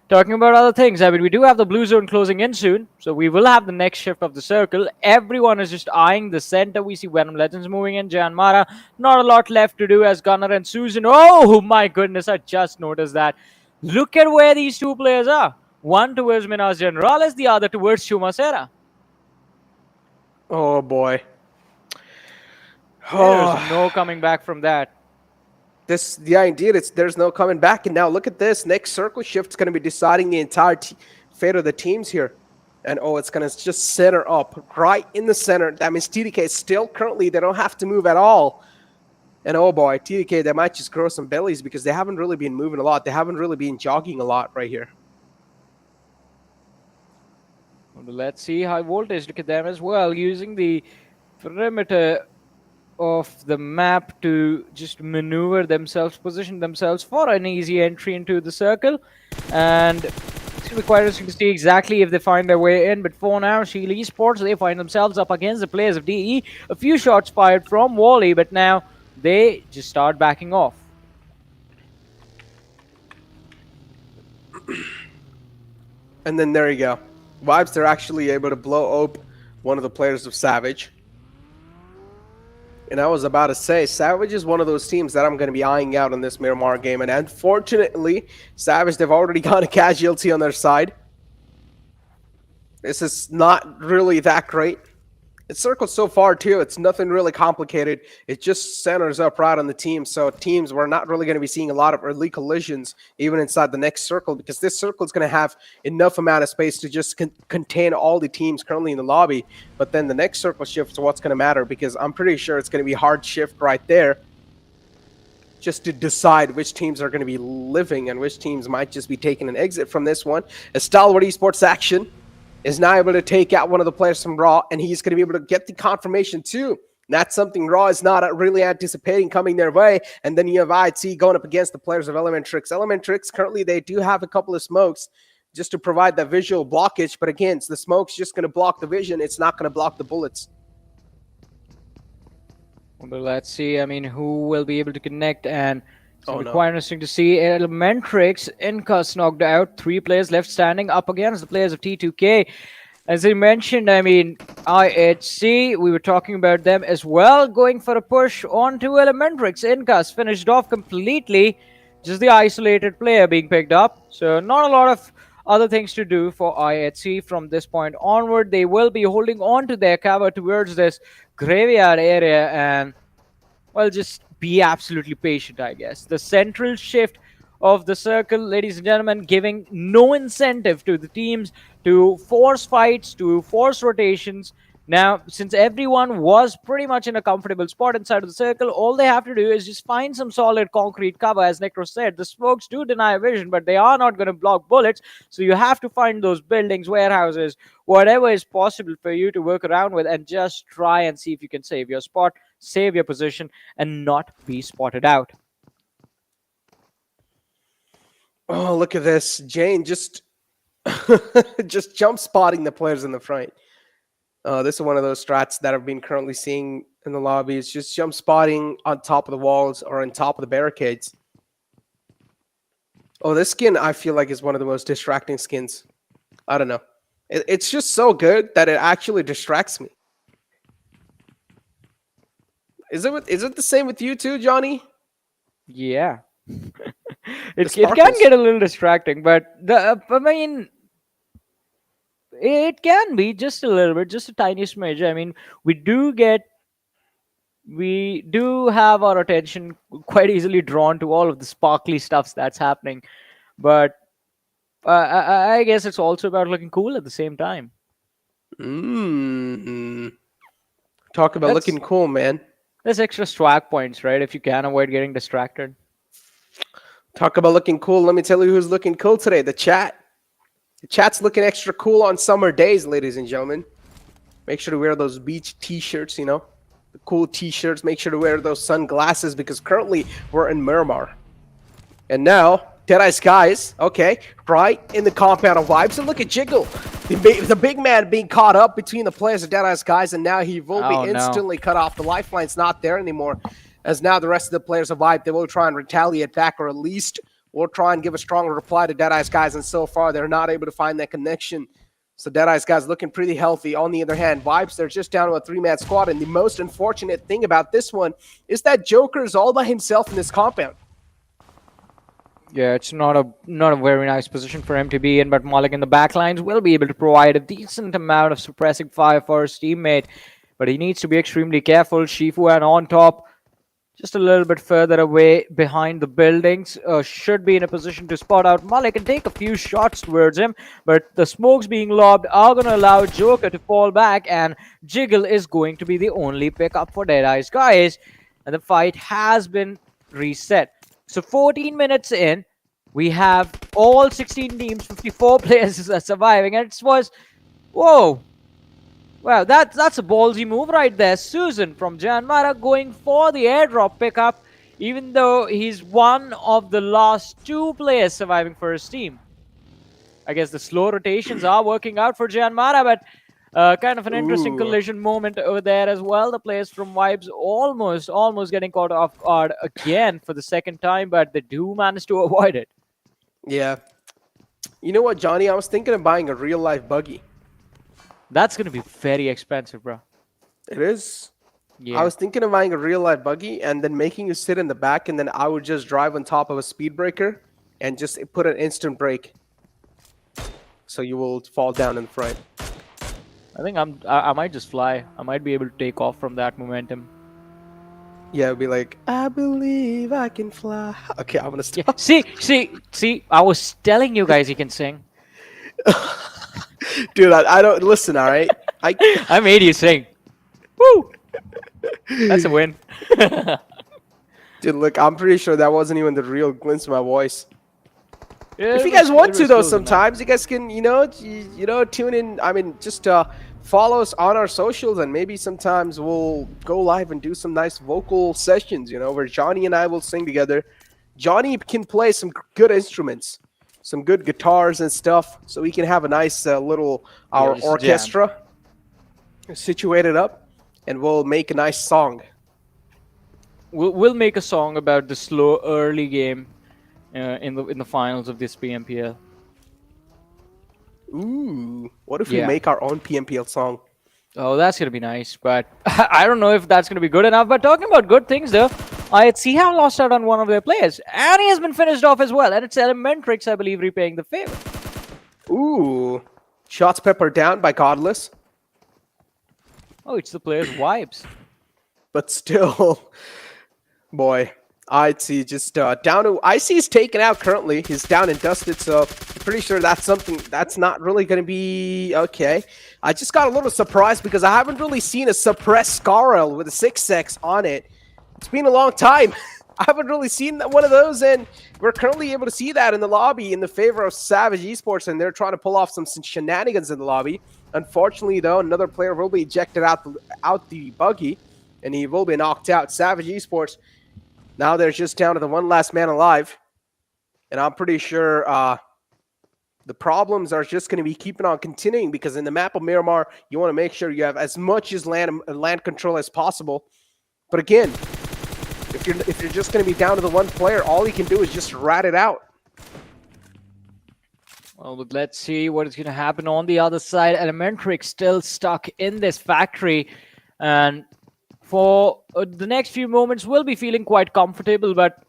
talking about other things, I mean, we do have the blue zone closing in soon, so we will have the next shift of the circle. Everyone is just eyeing the center. We see Venom Legends moving in, JyanMaara. Not a lot left to do as Gunnar and Susan. Oh my goodness, I just noticed that. Look at where these two players are. One towards Minas Generalis, the other towards Chumacera. Oh boy. There's no coming back from that. Indeed, there's no coming back. And now look at this. Next circle shift is going to be deciding the entire fate of the teams here. And it's going to just center up right in the center. That means TDK is still currently, they don't have to move at all. And oh boy, TDK, they might just grow some bellies because they haven't really been moving a lot. They haven't really been jogging a lot right here. Well, let's see high voltage. Look at them as well, using the perimeter of the map to just maneuver themselves, position themselves for an easy entry into the circle. And it's going to be quite interesting to see exactly if they find their way in. But for now, Skylightz Esports, they find themselves up against the players of DE. A few shots fired from Wally, but now they just start backing off. And then there you go. Vibes, they're actually able to blow up one of the players of Savage. And I was about to say, Savage is one of those teams that I'm going to be eyeing out in this Miramar game. And unfortunately, Savage, they've already got a casualty on their side. This is not really that great. It's circled so far, too. It's nothing really complicated. It just centers up right on the team. So teams, we're not really going to be seeing a lot of early collisions, even inside the next circle, because this circle is going to have enough amount of space to just contain all the teams currently in the lobby. But then the next circle shift is what's going to matter, because I'm pretty sure it's going to be a hard shift right there just to decide which teams are going to be living and which teams might just be taking an exit from this one. A Stalwart Esports action is now able to take out one of the players from Raw, and he's going to be able to get the confirmation too. That's something Raw is not really anticipating coming their way. And then you have IC going up against the players of ElementriX. ElementriX, currently, they do have a couple of smokes just to provide that visual blockage. But again, the smoke's just going to block the vision. It's not going to block the bullets. Well, let's see. I mean, who will be able to connect? And it's quite interesting to see ElementriX, Incus knocked out. 3 players left standing up against the players of T2K. As I mentioned, I mean, IHC, we were talking about them as well, going for a push onto ElementriX. Incus finished off completely. Just the isolated player being picked up. So not a lot of other things to do for IHC from this point onward. They will be holding on to their cover towards this graveyard area and, well, just be absolutely patient, I guess. The central shift of the circle, ladies and gentlemen, giving no incentive to the teams to force fights, to force rotations. Now, since everyone was pretty much in a comfortable spot inside of the circle, all they have to do is just find some solid concrete cover. As Necro said, the smokes do deny vision, but they are not going to block bullets. So you have to find those buildings, warehouses, whatever is possible for you to work around with, and just try and see if you can save your spot, save your position, and not be spotted out. Oh, look at this. Jane just just jump spotting the players in the front. This is one of those strats that I've been currently seeing in the lobby. It's just jump spotting on top of the walls or on top of the barricades. Oh, this skin I feel like is one of the most distracting skins. I don't know. It's just so good that it actually distracts me. Is it the same with you too, Johnny? Yeah. It can get a little distracting, but I mean, it can be just a little bit, just a tiny smidge. I mean, we do have our attention quite easily drawn to all of the sparkly stuff that's happening, but I guess it's also about looking cool at the same time. Talk about looking cool, man. There's extra swag points, right? If you can avoid getting distracted. Talk about looking cool. Let me tell you who's looking cool today. The chat. The chat's looking extra cool on summer days, ladies and gentlemen. Make sure to wear those beach t-shirts, you know. The cool t-shirts. Make sure to wear those sunglasses because currently we're in Miramar. And now, Deadeyes Guys, okay, right in the compound of Vibes. And look at Jiggle The big man being caught up between the players of Deadeyes Guys, and now he will Oh, be no. instantly cut off. The lifeline's not there anymore, as now the rest of the players of Vibe, they will try and retaliate back, or at least will try and give a stronger reply to Deadeyes Guys, and so far they're not able to find that connection. So Deadeyes Guys looking pretty healthy. On the other hand, Vibes, they're just down to a 3-man squad, and the most unfortunate thing about this one is that Joker is all by himself in this compound. Yeah, it's not a very nice position for him to be in, but Malik in the backlines will be able to provide a decent amount of suppressing fire for his teammate. But he needs to be extremely careful. Shifu and on top, just a little bit further away behind the buildings, should be in a position to spot out Malik and take a few shots towards him. But the smokes being lobbed are going to allow Joker to fall back, and Jiggle is going to be the only pickup for Deadeyes Guys. And the fight has been reset. So 14 minutes in, we have all 16 teams, 54 players are surviving, and it was, whoa. Well, that's a ballsy move right there. Susan from JyanMaara going for the airdrop pickup, even though he's one of the last 2 players surviving for his team. I guess the slow rotations are working out for JyanMaara, but kind of an interesting collision moment over there as well. The players from Vibes almost getting caught off guard again for the second time, but they do manage to avoid it. Yeah. You know what, Johnny? I was thinking of buying a real-life buggy. That's going to be very expensive, bro. It is? Yeah. I was thinking of buying a real-life buggy and then making you sit in the back, and then I would just drive on top of a speed breaker and just put an instant brake. So you will fall down in front. I think I might just fly. I might be able to take off from that momentum. Yeah, it'd be like, I believe I can fly. Okay, I'm gonna stop. Yeah. See. I was telling you guys you can sing. Dude, I don't listen. All right, I made you sing. Woo! That's a win. Dude, look, I'm pretty sure that wasn't even the real glimpse of my voice. Yeah, if you guys want to, though, sometimes you guys can, you know, tune in. I mean, just follow us on our socials, and maybe sometimes we'll go live and do some nice vocal sessions, you know, where Johnny and I will sing together. Johnny can play some good instruments, some good guitars and stuff, so we can have a nice little orchestra situated up, and we'll make a nice song. We'll make a song about the slow early game. In the finals of this PMPL. Ooh, what if we make our own PMPL song? Oh, that's gonna be nice, but I don't know if that's gonna be good enough. But talking about good things, though, IHC have lost out on one of their players, and he has been finished off as well. And it's ElementriX, I believe, repaying the favor. Ooh, shots peppered down by Godless. Oh, it's the player's Vibes. But still, boy. IC just down to IC's taken out currently. He's down and dusted, so I'm pretty sure that's something that's not really going to be okay. I just got a little surprised because I haven't really seen a suppressed Scarl with a 6x on it. It's been a long time. I haven't really seen one of those, and we're currently able to see that in the lobby in the favor of Savage Esports, and they're trying to pull off some shenanigans in the lobby. Unfortunately, though, another player will be ejected out the buggy, and he will be knocked out. Savage Esports. Now they're just down to the one last man alive. And I'm pretty sure the problems are just going to be keeping on continuing, because in the map of Miramar, you want to make sure you have as much as land control as possible. But again, if you're just going to be down to the one player, all he can do is just rat it out. Well, but let's see what is going to happen on the other side. ElementriX still stuck in this factory, and for the next few moments, we'll be feeling quite comfortable, but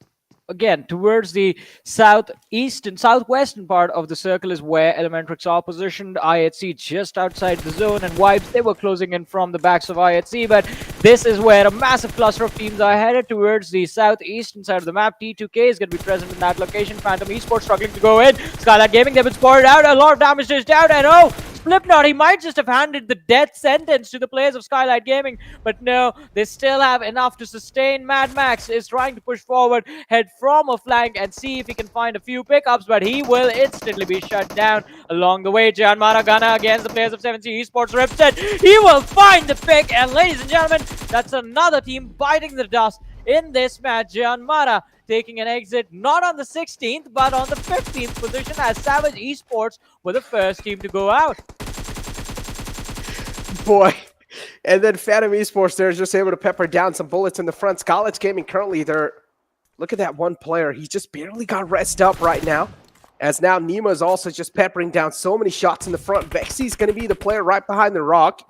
again, towards the southwestern part of the circle is where ElementriX are positioned. IHC just outside the zone, and Vibes, they were closing in from the backs of IHC, but this is where a massive cluster of teams are headed towards the southeastern side of the map. T2K is going to be present in that location. Phantom Esports struggling to go in. Skylightz Gaming, they've been spotted out. A lot of damage dished out, and oh, Slipknot, he might just have handed the death sentence to the players of Skylightz Gaming, but no, they still have enough to sustain. Mad Max is trying to push forward, head from a flank, and see if he can find a few pickups, but he will instantly be shut down along the way. JyanMaara Gunner against the players of 7C Esports. Ripstead, he will find the pick, and ladies and gentlemen, that's another team biting the dust in this match. JyanMaara taking an exit not on the 16th but on the 15th position, as Savage Esports were the first team to go out. boy. And then Venom Esports there is just able to pepper down some bullets in the front. Skylightz Gaming currently there. Look at that one player. He just barely got rest up right now. As now Nemo is also just peppering down so many shots in the front. Vexy's going to be the player right behind the rock.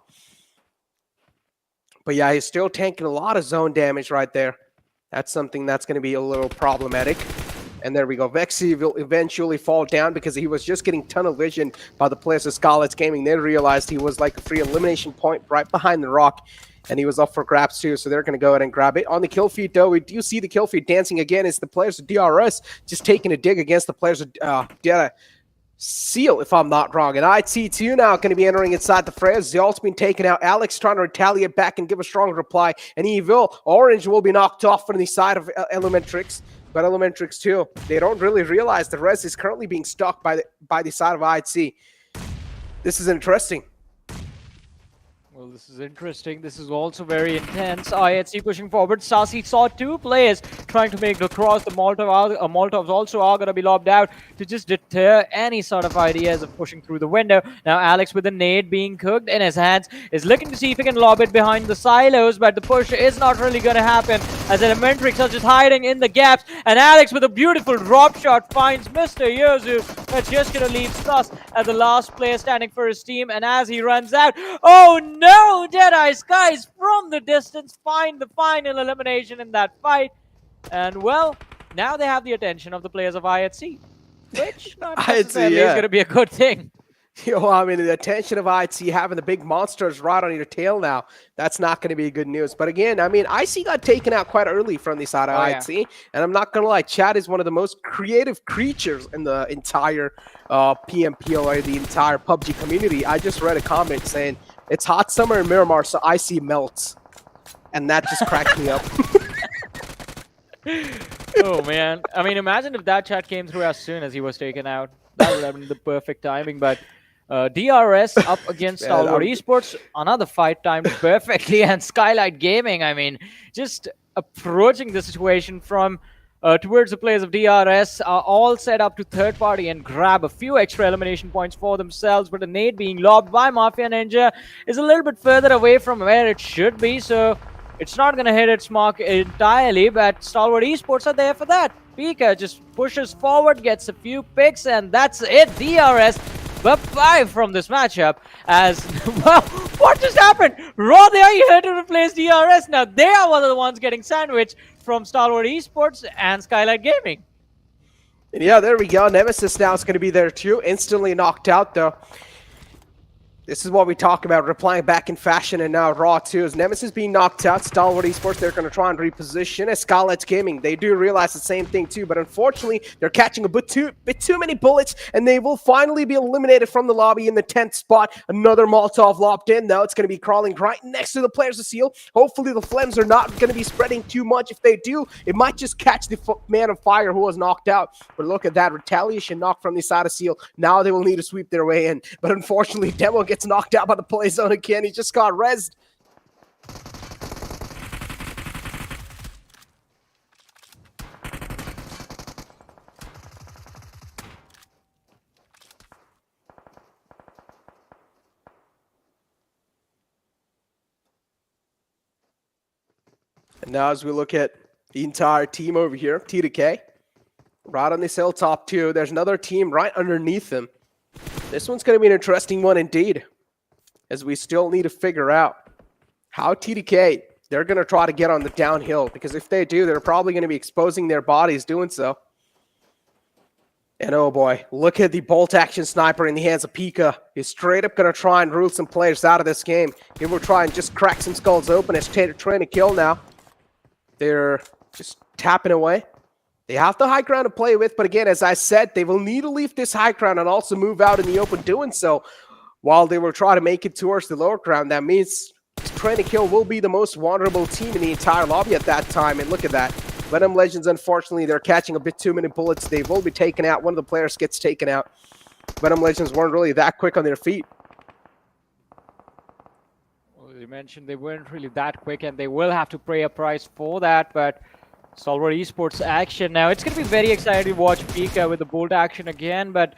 But yeah, he's still tanking a lot of zone damage right there. That's something that's going to be a little problematic. And there we go. Vexy will eventually fall down because he was just getting tunnel vision by the players of Skylightz Gaming. They realized he was like a free elimination point right behind the rock. And he was up for grabs too, so they're going to go ahead and grab it. On the kill feed, though, we do see the kill feed dancing again. It's the players of DRS just taking a dig against the players of Seal, if I'm not wrong. And IT2 now going to be entering inside the fray. Zolt's been taken out. Alex trying to retaliate back and give a strong reply. And Evil, Orange will be knocked off from the side of ElementriX. But ElementriX too, they don't really realize the res is currently being stuck by the side of IC. This is interesting. Well, this is interesting. This is also very intense. IHC pushing forward. Sasi saw two players trying to make the cross. The Molotovs also are going to be lobbed out to just deter any sort of ideas of pushing through the window. Now, Alex with a nade being cooked in his hands is looking to see if he can lob it behind the silos, but the push is not really going to happen as ElementriX are just hiding in the gaps. And Alex with a beautiful drop shot finds Mr. Yozu, that's just going to leave Sus as the last player standing for his team. And as he runs out, oh no! No, Deadeyes Guys from the distance find the final elimination in that fight. And well, now they have the attention of the players of IHC, which not necessarily is going to be a good thing. Yo, I mean, the attention of IHC having the big monsters right on your tail now, that's not going to be good news. But again, I mean, IC got taken out quite early from the side of IHC. Yeah. And I'm not going to lie, Chad is one of the most creative creatures in the entire PMPL or the entire PUBG community. I just read a comment saying, it's hot summer in Miramar, so IC melts. And that just cracked me up. Oh, man. I mean, imagine if that chat came through as soon as he was taken out. That would have been the perfect timing. But DRS up against Stalwart Esports. Another fight timed perfectly. And Skylightz Gaming, I mean, just approaching the situation from towards the players of DRS are all set up to third party and grab a few extra elimination points for themselves, but a nade being lobbed by Mafia Ninja is a little bit further away from where it should be, so it's not going to hit its mark entirely, but Stalwart Esports are there for that. Pika just pushes forward, gets a few picks, and that's it. DRS bye-bye from this matchup as, well, what just happened? Raw, they are here to replace DRS. Now they are one of the ones getting sandwiched from Stalwart Esports and Skylightz Gaming. And yeah, there we go. Nemesis now is going to be there too. Instantly knocked out though. This is what we talk about, replying back in fashion, and now Raw too. As Nemesis being knocked out, Stalwart Esports, they're going to try and reposition. As Skylightz Gaming, they do realize the same thing too, but unfortunately, they're catching a bit too many bullets, and they will finally be eliminated from the lobby in the 10th spot. Another Molotov lobbed in, though. It's going to be crawling right next to the players of Seal. Hopefully, the flames are not going to be spreading too much. If they do, it might just catch the man of fire who was knocked out. But look at that retaliation knock from the side of Seal. Now they will need to sweep their way in, but unfortunately, Demo gets knocked out by the play zone again. He just got rezzed. And now as we look at the entire team over here, T2K, right on this hilltop too, there's another team right underneath them. This one's going to be an interesting one indeed, as we still need to figure out how T2K, they're going to try to get on the downhill, because if they do, they're probably going to be exposing their bodies doing so. And oh boy, look at the bolt action sniper in the hands of Pika. He's straight up going to try and rule some players out of this game. He will try and just crack some skulls open as trying to kill now. They're just tapping away. They have the high ground to play with, but again, as I said, they will need to leave this high ground and also move out in the open doing so. While they will try to make it towards the lower ground, that means trying to kill will be the most vulnerable team in the entire lobby at that time. And look at that. Venom Legends, unfortunately, they're catching a bit too many bullets. They will be taken out. One of the players gets taken out. Venom Legends weren't really that quick on their feet. Well, you mentioned they weren't really that quick, and they will have to pay a price for that, but Stalwart Esports action now. It's going to be very exciting to watch Pika with the bolt action again, but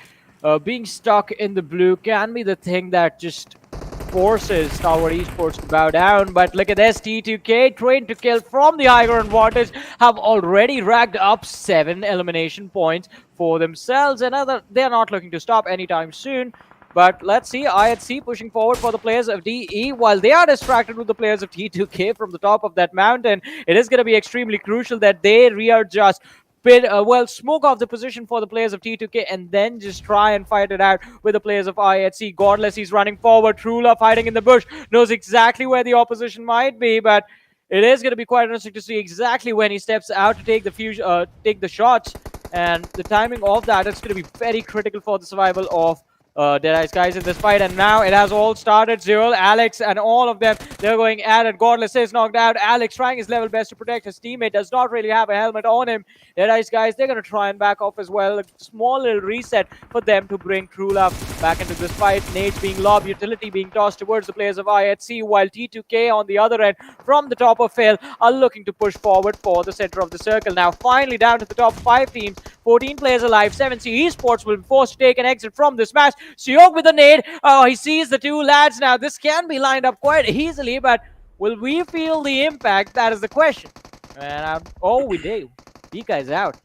being stuck in the blue can be the thing that just forces Stalwart Esports to bow down. But look at this, T2K, trained to kill from the high ground advantage, have already racked up 7 elimination points for themselves. And they're not looking to stop anytime soon. But let's see, IHC pushing forward for the players of DE while they are distracted with the players of T2K from the top of that mountain. It is going to be extremely crucial that they readjust, smoke off the position for the players of T2K and then just try and fight it out with the players of IHC. Godless, he's running forward. Trulove hiding in the bush, knows exactly where the opposition might be, but it is going to be quite interesting to see exactly when he steps out to take the shots, and the timing of that is going to be very critical for the survival of Deadeyes Guys in this fight. And now it has all started. Zero, Alex, and all of them, they're going at it. Godless is knocked out. Alex trying his level best to protect his teammate, does not really have a helmet on him. Deadeyes Guys, they're going to try and back off as well. A small little reset for them to bring Trulove back into this fight. Nades being lobbed, utility being tossed towards the players of IHC, while T2K on the other end from the top of hill are looking to push forward for the center of the circle. Now finally down to the top 5 teams, 14 players alive. 7C Esports will be forced to take an exit from this match. Sanhok with a nade. Oh, he sees the 2 lads now. This can be lined up quite easily, but will we feel the impact? That is the question. And we do. Pika's out.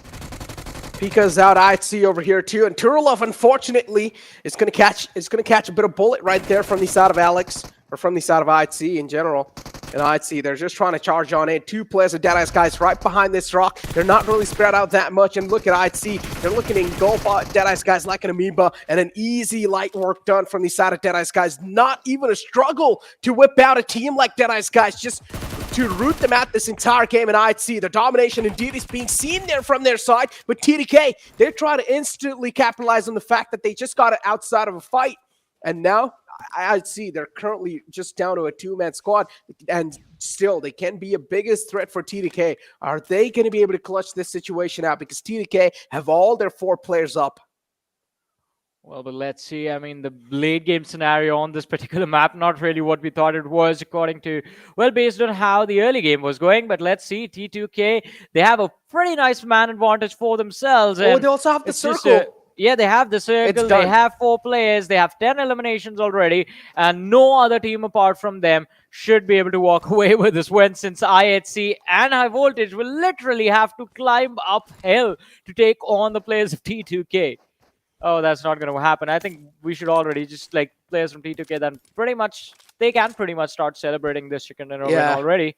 Pika's out. IHC over here too, and Trulove unfortunately is going to catch a bit of bullet right there from the side of Alex, or from the side of IHC in general. And IHC, they're just trying to charge on in. 2 players of Deadeyes Guys right behind this rock. They're not really spread out that much. And look at IHC. They're looking to engulf Deadeyes Guys like an amoeba. And an easy light work done from the side of Deadeyes Guys. Not even a struggle to whip out a team like Deadeyes Guys. Just to root them out this entire game. And IHC, the domination indeed is being seen there from their side. But T2K, they're trying to instantly capitalize on the fact that they just got it outside of a fight. And now I'd see they're currently just down to a 2-man squad, and still they can be a biggest threat for T2K. Are they going to be able to clutch this situation out? Because T2K have all their 4 players up. Well, but let's see. I mean, the late game scenario on this particular map, not really what we thought it was, according to, based on how the early game was going. But let's see, T2K, they have a pretty nice man advantage for themselves. And they also have the circle. Yeah, they have the circle. They have 4 players. They have 10 eliminations already. And no other team apart from them should be able to walk away with this win, since IHC and High Voltage will literally have to climb uphill to take on the players of T2K. Oh, that's not going to happen. I think we should already just players from T2K then they can pretty much start celebrating this chicken dinner win already.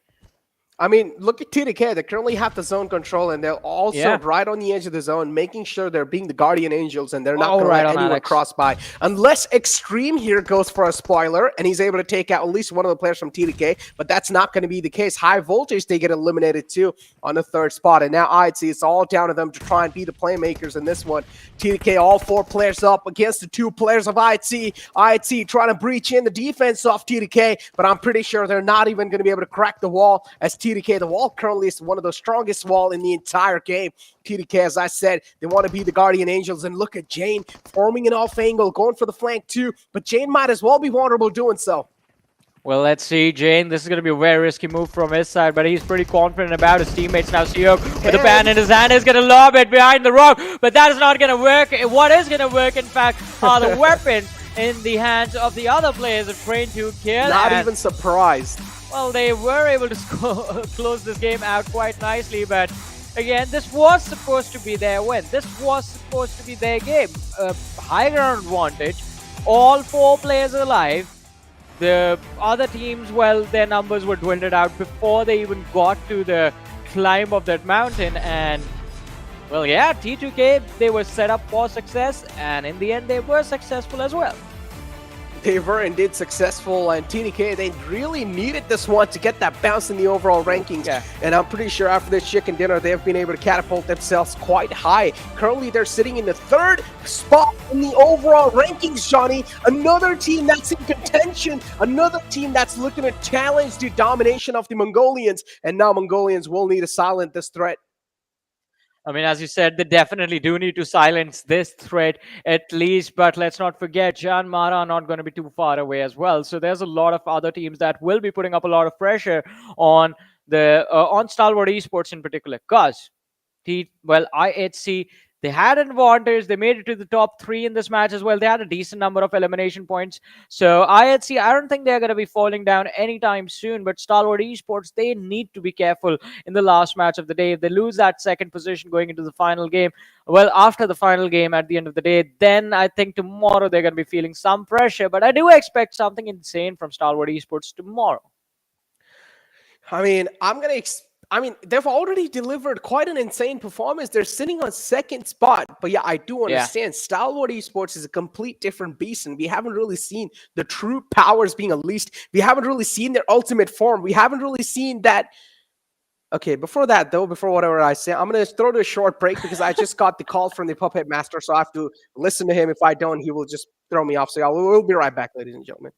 I mean, look at T2K. They currently have the zone control, and they're also right on the edge of the zone, making sure they're being the guardian angels, and they're not going to let anyone cross by. Unless Extreme here goes for a spoiler, and he's able to take out at least one of the players from T2K, but that's not going to be the case. High Voltage, they get eliminated too on the 3rd spot, and now I'd see it's all down to them to try and be the playmakers in this one. T2K, all 4 players up against the 2 players of IHC. IHC trying to breach in the defense off T2K, but I'm pretty sure they're not even going to be able to crack the wall, as T2K, the wall currently is one of the strongest wall in the entire game. T2K, as I said, they want to be the guardian angels, and look at Jane forming an off angle, going for the flank too, but Jane might as well be vulnerable doing so. Well, let's see, Jane. This is going to be a very risky move from his side, but he's pretty confident about his teammates. Now, Sanhok with the pan in his hand is going to lob it behind the rock, but that is not going to work. What is going to work, in fact, are the weapons in the hands of the other players of Train to Kill. Not even surprised. Well, they were able to close this game out quite nicely, but again, this was supposed to be their win. This was supposed to be their game. High ground advantage, all 4 players alive. The other teams, their numbers were dwindled out before they even got to the climb of that mountain. And, T2K, they were set up for success, and in the end, they were successful as well. They were indeed successful, and T2K, they really needed this one to get that bounce in the overall rankings. And I'm pretty sure after this chicken dinner, they've been able to catapult themselves quite high. Currently, they're sitting in the 3rd spot in the overall rankings, Johnny. Another team that's in contention, another team that's looking to challenge the domination of the Mongolians. And now Mongolians will need to silence this threat. I mean, as you said, they definitely do need to silence this threat at least. But let's not forget, JyanMaara are not going to be too far away as well. So there's a lot of other teams that will be putting up a lot of pressure on the on Stalwart Esports in particular. Because, IHC, They had an advantage. They made it to the top 3 in this match as well. They had a decent number of elimination points. So IHC, I don't think they're going to be falling down anytime soon. But Stalwart Esports, they need to be careful in the last match of the day. If they lose that second position going into the final game, well, after the final game at the end of the day, then I think tomorrow they're going to be feeling some pressure. But I do expect something insane from Stalwart Esports tomorrow. I mean, they've already delivered quite an insane performance. They're sitting on second spot. But yeah, I do understand. Stalwart Esports is a complete different beast, and we haven't really seen the true powers being unleashed. We haven't really seen their ultimate form. We haven't really seen that. Okay, before that, though, before whatever I say, I'm going to throw to a short break because I just got the call from the Puppet Master, so I have to listen to him. If I don't, he will just throw me off. So we'll be right back, ladies and gentlemen.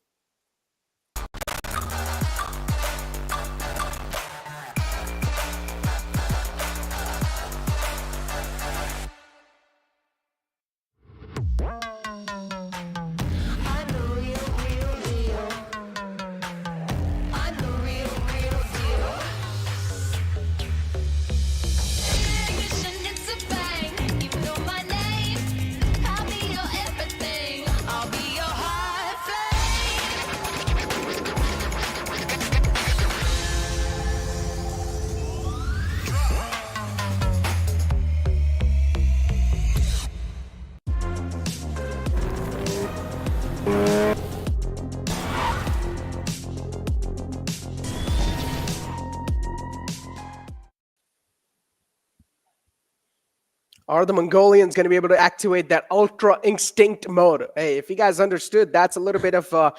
Are the Mongolians going to be able to activate that Ultra Instinct mode? Hey, if you guys understood, that's a little bit of, a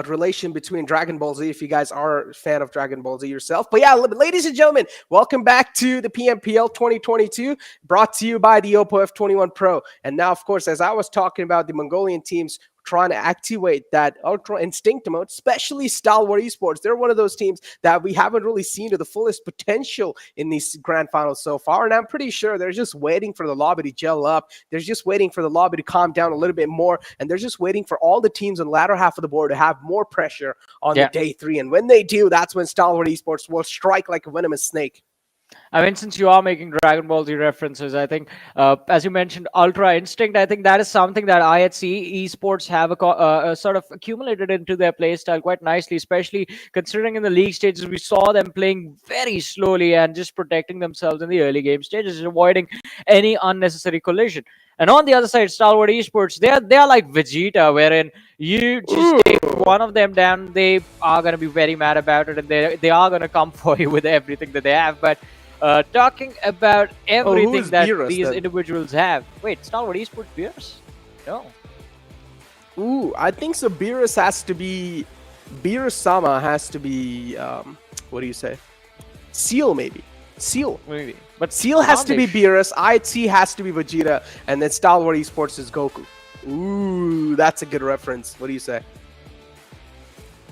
relation between Dragon Ball Z, if you guys are a fan of Dragon Ball Z yourself. But yeah, ladies and gentlemen, welcome back to the PMPL 2022, brought to you by the Oppo F21 Pro. And now, of course, as I was talking about the Mongolian teams trying to activate that Ultra Instinct mode, especially Stalwart Esports. They're one of those teams that we haven't really seen to the fullest potential in these grand finals so far. And I'm pretty sure they're just waiting for the lobby to gel up. They're just waiting for the lobby to calm down a little bit more. And they're just waiting for all the teams on the latter half of the board to have more pressure on the day 3. And when they do, that's when Stalwart Esports will strike like a venomous snake. I mean, since you are making Dragon Ball Z references, I think, as you mentioned, Ultra Instinct, I think that is something that IHC Esports have sort of accumulated into their playstyle quite nicely, especially considering in the league stages, we saw them playing very slowly and just protecting themselves in the early game stages, avoiding any unnecessary collision. And on the other side, Stalwart Esports, they're like Vegeta, wherein you just take one of them down, they are going to be very mad about it, and they are going to come for you with everything that they have. But talking about everything that Beerus, these individuals have. Wait, Stalwart Esports Beerus? No. Ooh, I think so. Beerus-sama has to be, what do you say? Seal, maybe. Seal. Maybe. But Seal has to be Beerus, IT has to be Vegeta, and then Stalwart Esports is Goku. Ooh, that's a good reference. What do you say?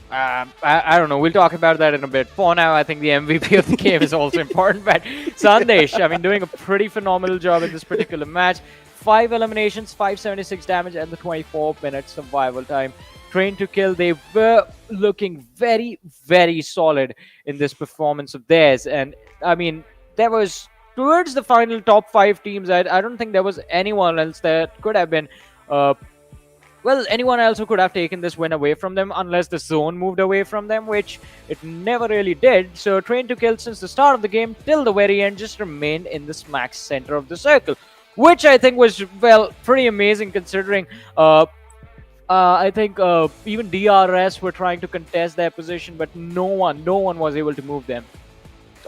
I don't know. We'll talk about that in a bit. For now, I think the MVP of the game is also important. But Sandesh, I mean, doing a pretty phenomenal job in this particular match. 5 eliminations, 576 damage, and the 24-minute survival time. Train to Kill, they were looking very, very solid in this performance of theirs. And, I mean, there was, towards the final top 5 teams, I don't think there was anyone else that could have been... well, anyone else who could have taken this win away from them unless the zone moved away from them, which it never really did. So Train to Kill since the start of the game till the very end just remained in the smack center of the circle, which I think was, well, pretty amazing considering I think even DRS were trying to contest their position, but no one was able to move them.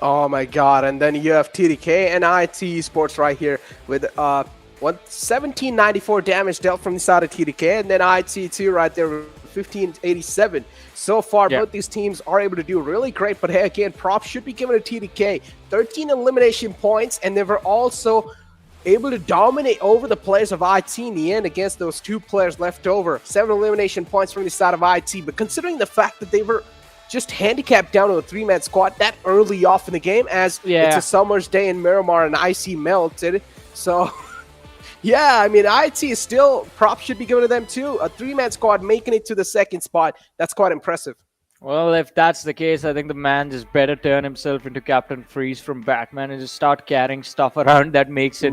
Oh my god, and then you have TDK and IT Esports right here with 1794 damage dealt from the side of TDK, and then IT2 right there with 1587. So far, both these teams are able to do really great, but hey, again, props should be given to TDK. 13 elimination points, and they were also able to dominate over the players of IT in the end against those 2 players left over. 7 elimination points from the side of IT, but considering the fact that they were just handicapped down to a 3-man squad that early off in the game, as it's a summer's day in Miramar and IC melted, so... yeah, I mean, IT is still, props should be given to them too. A 3-man squad making it to the second spot. That's quite impressive. Well, if that's the case, I think the man just better turn himself into Captain Freeze from Batman and just start carrying stuff around that makes it,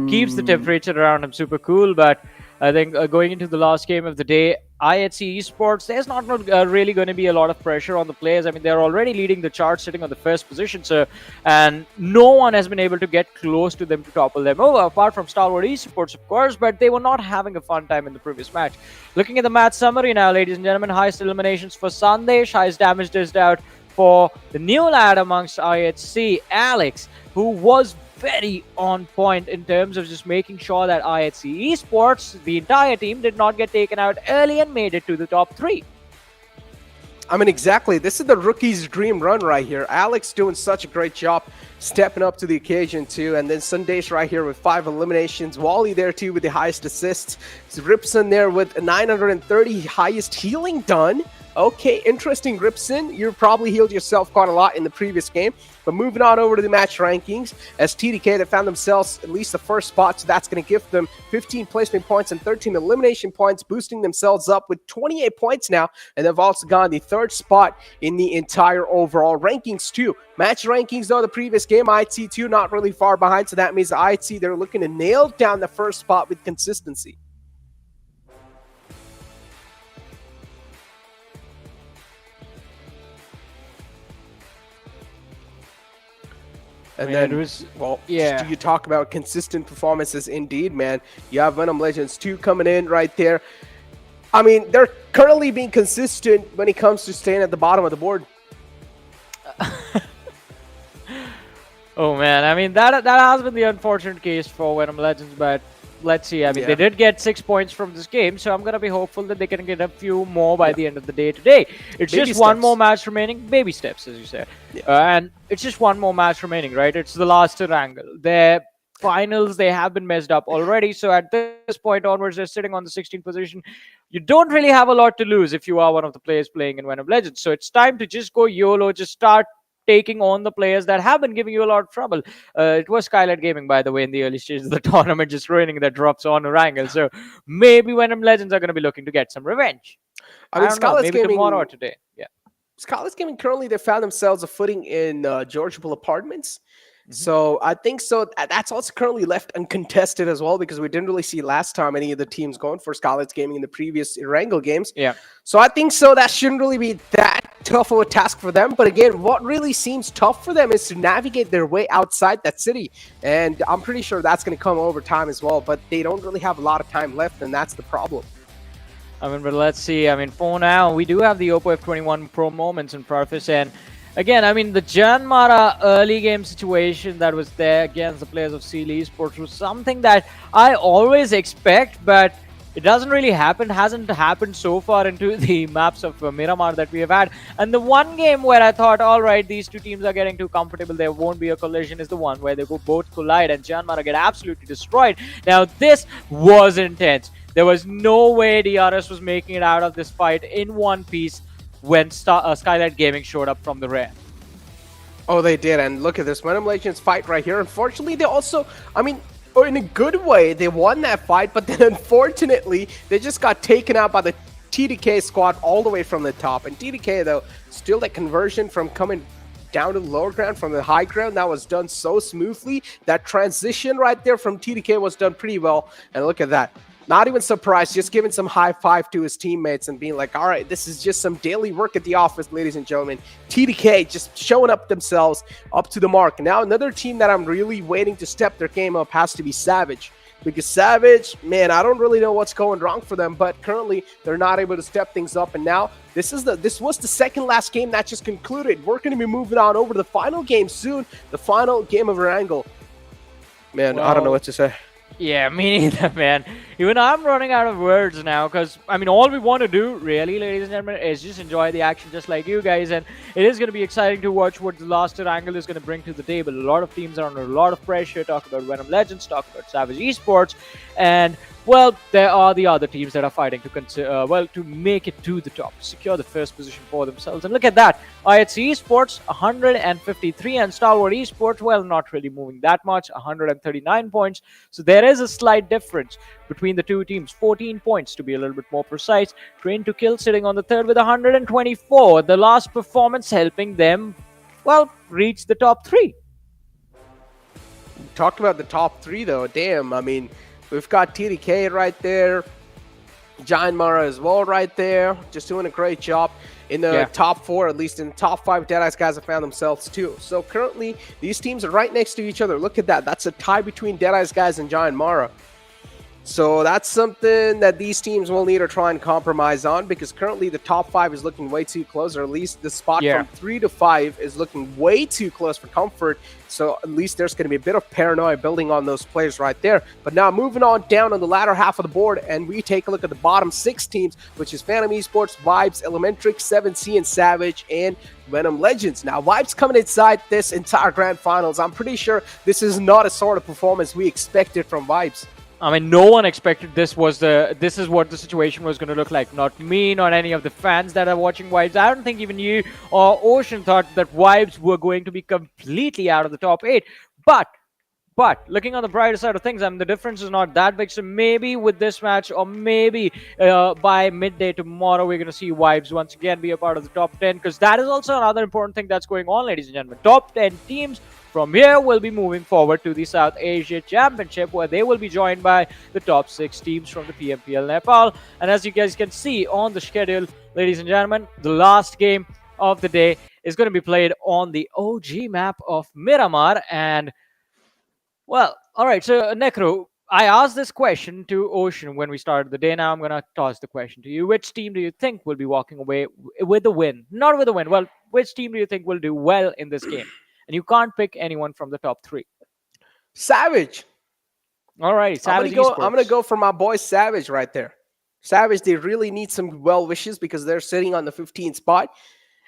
keeps the temperature around him super cool. But I think going into the last game of the day, IHC Esports, there's not really going to be a lot of pressure on the players. I mean, they're already leading the chart, sitting on the first position, so and no one has been able to get close to them to topple them over, apart from Stalwart Esports, of course, but they were not having a fun time in the previous match. Looking at the match summary now, ladies and gentlemen, highest eliminations for Sandesh, highest damage dished out for the new lad amongst IHC, Alex, who was very on point in terms of just making sure that IHC Esports, the entire team, did not get taken out early and made it to the top 3. I mean, exactly. This is the rookie's dream run right here. Alex doing such a great job stepping up to the occasion too. And then Sandesh right here with 5 eliminations. Wally there too with the highest assists. Ripson there with 930 highest healing done. Okay, interesting, Ripson. You probably healed yourself quite a lot in the previous game. But moving on over to the match rankings, as TDK, they found themselves at least the first spot, so that's going to give them 15 placement points and 13 elimination points, boosting themselves up with 28 points now, and they've also gone the 3rd spot in the entire overall rankings too. Match rankings, though, the previous game, IHC 2 not really far behind, so that means the IHC, they're looking to nail down the first spot with consistency. And then, you talk about consistent performances indeed, man. You have Venom Legends 2 coming in right there. I mean, they're currently being consistent when it comes to staying at the bottom of the board. Oh, man. I mean, that has been the unfortunate case for Venom Legends, but let's see. I mean, they did get 6 points from this game, so I'm going to be hopeful that they can get a few more by the end of the day today. It's baby just steps. One more match remaining. Baby steps, as you said. And it's just one more match remaining, right? It's the last Erangel. Their finals, they have been messed up already, so at this point onwards, they're sitting on the 16th position. You don't really have a lot to lose if you are one of the players playing in Venom Legends, so it's time to just go YOLO, just start taking on the players that have been giving you a lot of trouble. It was Skylightz Gaming, by the way, in the early stages of the tournament, just ruining their drops on Erangel. So maybe Venom Legends are going to be looking to get some revenge. I mean, Skylightz Gaming, tomorrow or today. Yeah. Skylightz Gaming currently, they found themselves a footing in Georgiable Apartments. So I think that's also currently left uncontested as well, because we didn't really see last time any of the teams going for Skylightz Gaming in the previous Erangel games. Yeah. So I think that shouldn't really be that tough of a task for them. But again, what really seems tough for them is to navigate their way outside that city. And I'm pretty sure that's going to come over time as well. But they don't really have a lot of time left, and that's the problem. I mean, but let's see. I mean, for now, we do have the Oppo F21 Pro moments in Preface, and again, I mean, the JyanMaara early game situation that was there against the players of Stalwart Esports was something that I always expect, but it doesn't really happen, hasn't happened so far into the maps of Miramar that we have had. And the one game where I thought, all right, these two teams are getting too comfortable, there won't be a collision, is the one where they both collide and JyanMaara get absolutely destroyed. Now, this was intense. There was no way DRS was making it out of this fight in one piece when Skylightz Gaming showed up from the rear. Oh, they did. And look at this Venom Legends fight right here. Unfortunately, they also, I mean, in a good way, they won that fight, but then unfortunately, they just got taken out by the TDK squad all the way from the top. And TDK, though, still that conversion from coming down to the lower ground from the high ground, that was done so smoothly. That transition right there from TDK was done pretty well. And look at that. Not even surprised, just giving some high five to his teammates and being like, all right, this is just some daily work at the office, ladies and gentlemen. TDK just showing up themselves up to the mark. Now, another team that I'm really waiting to step their game up has to be Savage. Because Savage, man, I don't really know what's going wrong for them, but currently they're not able to step things up. And now this was the second last game that just concluded. We're going to be moving on over to the final game soon, the final game of Erangel. Man, I don't know what to say. Yeah, me neither, man. Even I'm running out of words now, because, I mean, all we want to do, really, ladies and gentlemen, is just enjoy the action just like you guys, and it is going to be exciting to watch what the last Erangel is going to bring to the table. A lot of teams are under a lot of pressure. Talk about Venom Legends, talk about Savage Esports, and well, there are the other teams that are fighting to make it to the top, secure the first position for themselves. And look at that, IHC Esports 153 and Stalwart Esports, well, not really moving that much, 139 points. So there is a slight difference between the two teams, 14 points to be a little bit more precise. Train to Kill sitting on the third with 124. The last performance helping them, well, reach the top 3. Talked about the top 3 though. Damn, I mean, we've got TDK right there, JyanMaara as well right there, just doing a great job in the top 4, at least in the top 5. Deadeyes Guys have found themselves too. So currently, these teams are right next to each other. Look at that. That's a tie between Deadeyes Guys and JyanMaara. So that's something that these teams will need to try and compromise on, because currently the top 5 is looking way too close, or at least the spot from 3 to 5 is looking way too close for comfort. So at least there's going to be a bit of paranoia building on those players right there. But now moving on down on the latter half of the board, and we take a look at the bottom 6 teams, which is Venom Esports, Vibes, ElementriX, 7C, and Savage, and Venom Legends. Now, Vibes coming inside this entire Grand Finals. I'm pretty sure this is not a sort of performance we expected from Vibes. I mean, no one expected this is what the situation was going to look like. Not me, not any of the fans that are watching Vibes. I don't think even you or Ocean thought that Vibes were going to be completely out of the top 8. But looking on the brighter side of things, I mean, the difference is not that big. So maybe with this match, or maybe by midday tomorrow, we're going to see Vibes once again be a part of the top 10. Because that is also another important thing that's going on, ladies and gentlemen. Top 10 teams from here will be moving forward to the South Asia Championship, where they will be joined by the top 6 teams from the PMPL Nepal. And as you guys can see on the schedule, ladies and gentlemen, the last game of the day is going to be played on the OG map of Miramar. And, well, all right, so Necro, I asked this question to Ocean when we started the day. Now I'm going to toss the question to you. Which team do you think will be walking away with the win? Not with the win. Well, which team do you think will do well in this game? And you can't pick anyone from the top 3. Savage. All right, Savage I'm going to go for my boy Savage right there. Savage, they really need some well wishes because they're sitting on the 15th spot.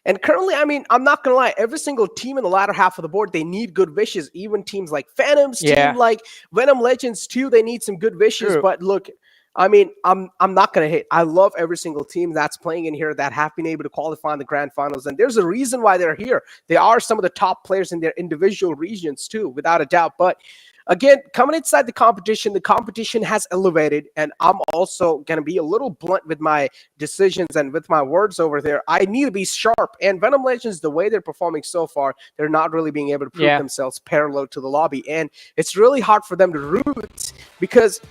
And currently, I mean, I'm not going to lie, every single team in the latter half of the board, they need good wishes. Even teams like Phantom's team, like Venom Legends too, they need some good wishes. True. But look, I mean, I'm not going to hate. I love every single team that's playing in here that have been able to qualify in the Grand Finals. And there's a reason why they're here. They are some of the top players in their individual regions too, without a doubt. But again, coming inside the competition has elevated. And I'm also going to be a little blunt with my decisions and with my words over there. I need to be sharp. And Venom Legends, the way they're performing so far, they're not really being able to prove themselves parallel to the lobby. And it's really hard for them to root because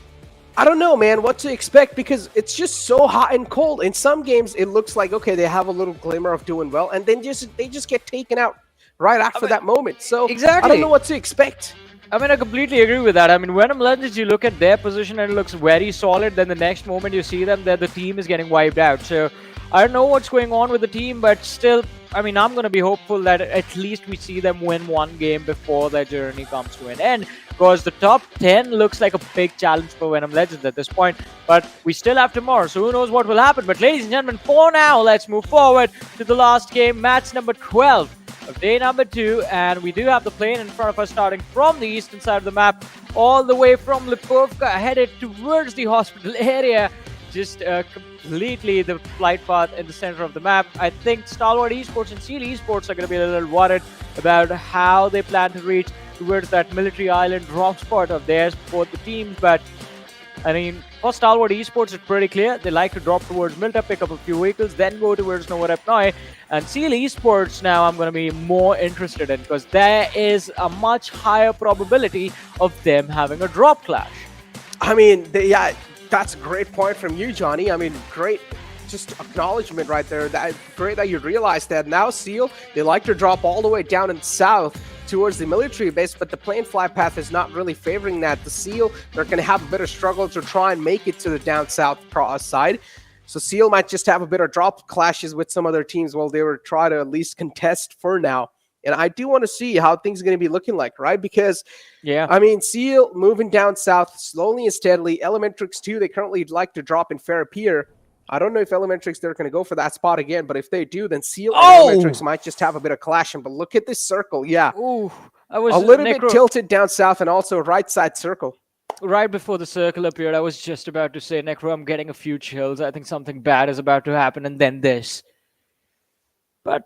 I don't know, man, what to expect, because it's just so hot and cold. In some games, it looks like, okay, they have a little glimmer of doing well, and then they just get taken out right after that moment. So I don't know what to expect. I mean, I completely agree with that. I mean, Venom Legends, you look at their position and it looks very solid. Then the next moment you see them, that the team is getting wiped out. So I don't know what's going on with the team, but still, I mean, I'm going to be hopeful that at least we see them win one game before their journey comes to an end. Because the top 10 looks like a big challenge for Venom Legends at this point. But we still have tomorrow, so who knows what will happen. But ladies and gentlemen, for now, let's move forward to the last game, match number 12 of day number 2. And we do have the plane in front of us starting from the eastern side of the map, all the way from Lipovka, headed towards the hospital area. Just completely the flight path in the center of the map. I think Stalwart Esports and Seal Esports are going to be a little worried about how they plan to reach towards that military island drop spot of theirs, both the teams. But I mean, for Stalwart Esports, it's pretty clear. They like to drop towards Milta, pick up a few vehicles, then go towards Novorepnoy. And Seal Esports now I'm going to be more interested in, because there is a much higher probability of them having a drop clash. I mean, that's a great point from you, Johnny. I mean, great just acknowledgement right there. Great that you realize that. Now Seal, they like to drop all the way down in the south towards the military base, but the plane flight path is not really favoring that. The Seal, they're going to have a bit of struggle to try and make it to the down south side. So Seal might just have a bit of drop clashes with some other teams while they were trying to at least contest for now. And I do want to see how things are going to be looking like, right? Because, I mean, Seal moving down south slowly and steadily. ElementriX too, they currently like to drop in Fair-Pier. I don't know if ElementriX, they're going to go for that spot again, but if they do, then Seal and ElementriX might just have a bit of clashing. But look at this circle, Ooh, I was a little bit tilted down south and also right side circle. right before the circle appeared, I was just about to say, Necro, I'm getting a few chills. I think something bad is about to happen, and then this. But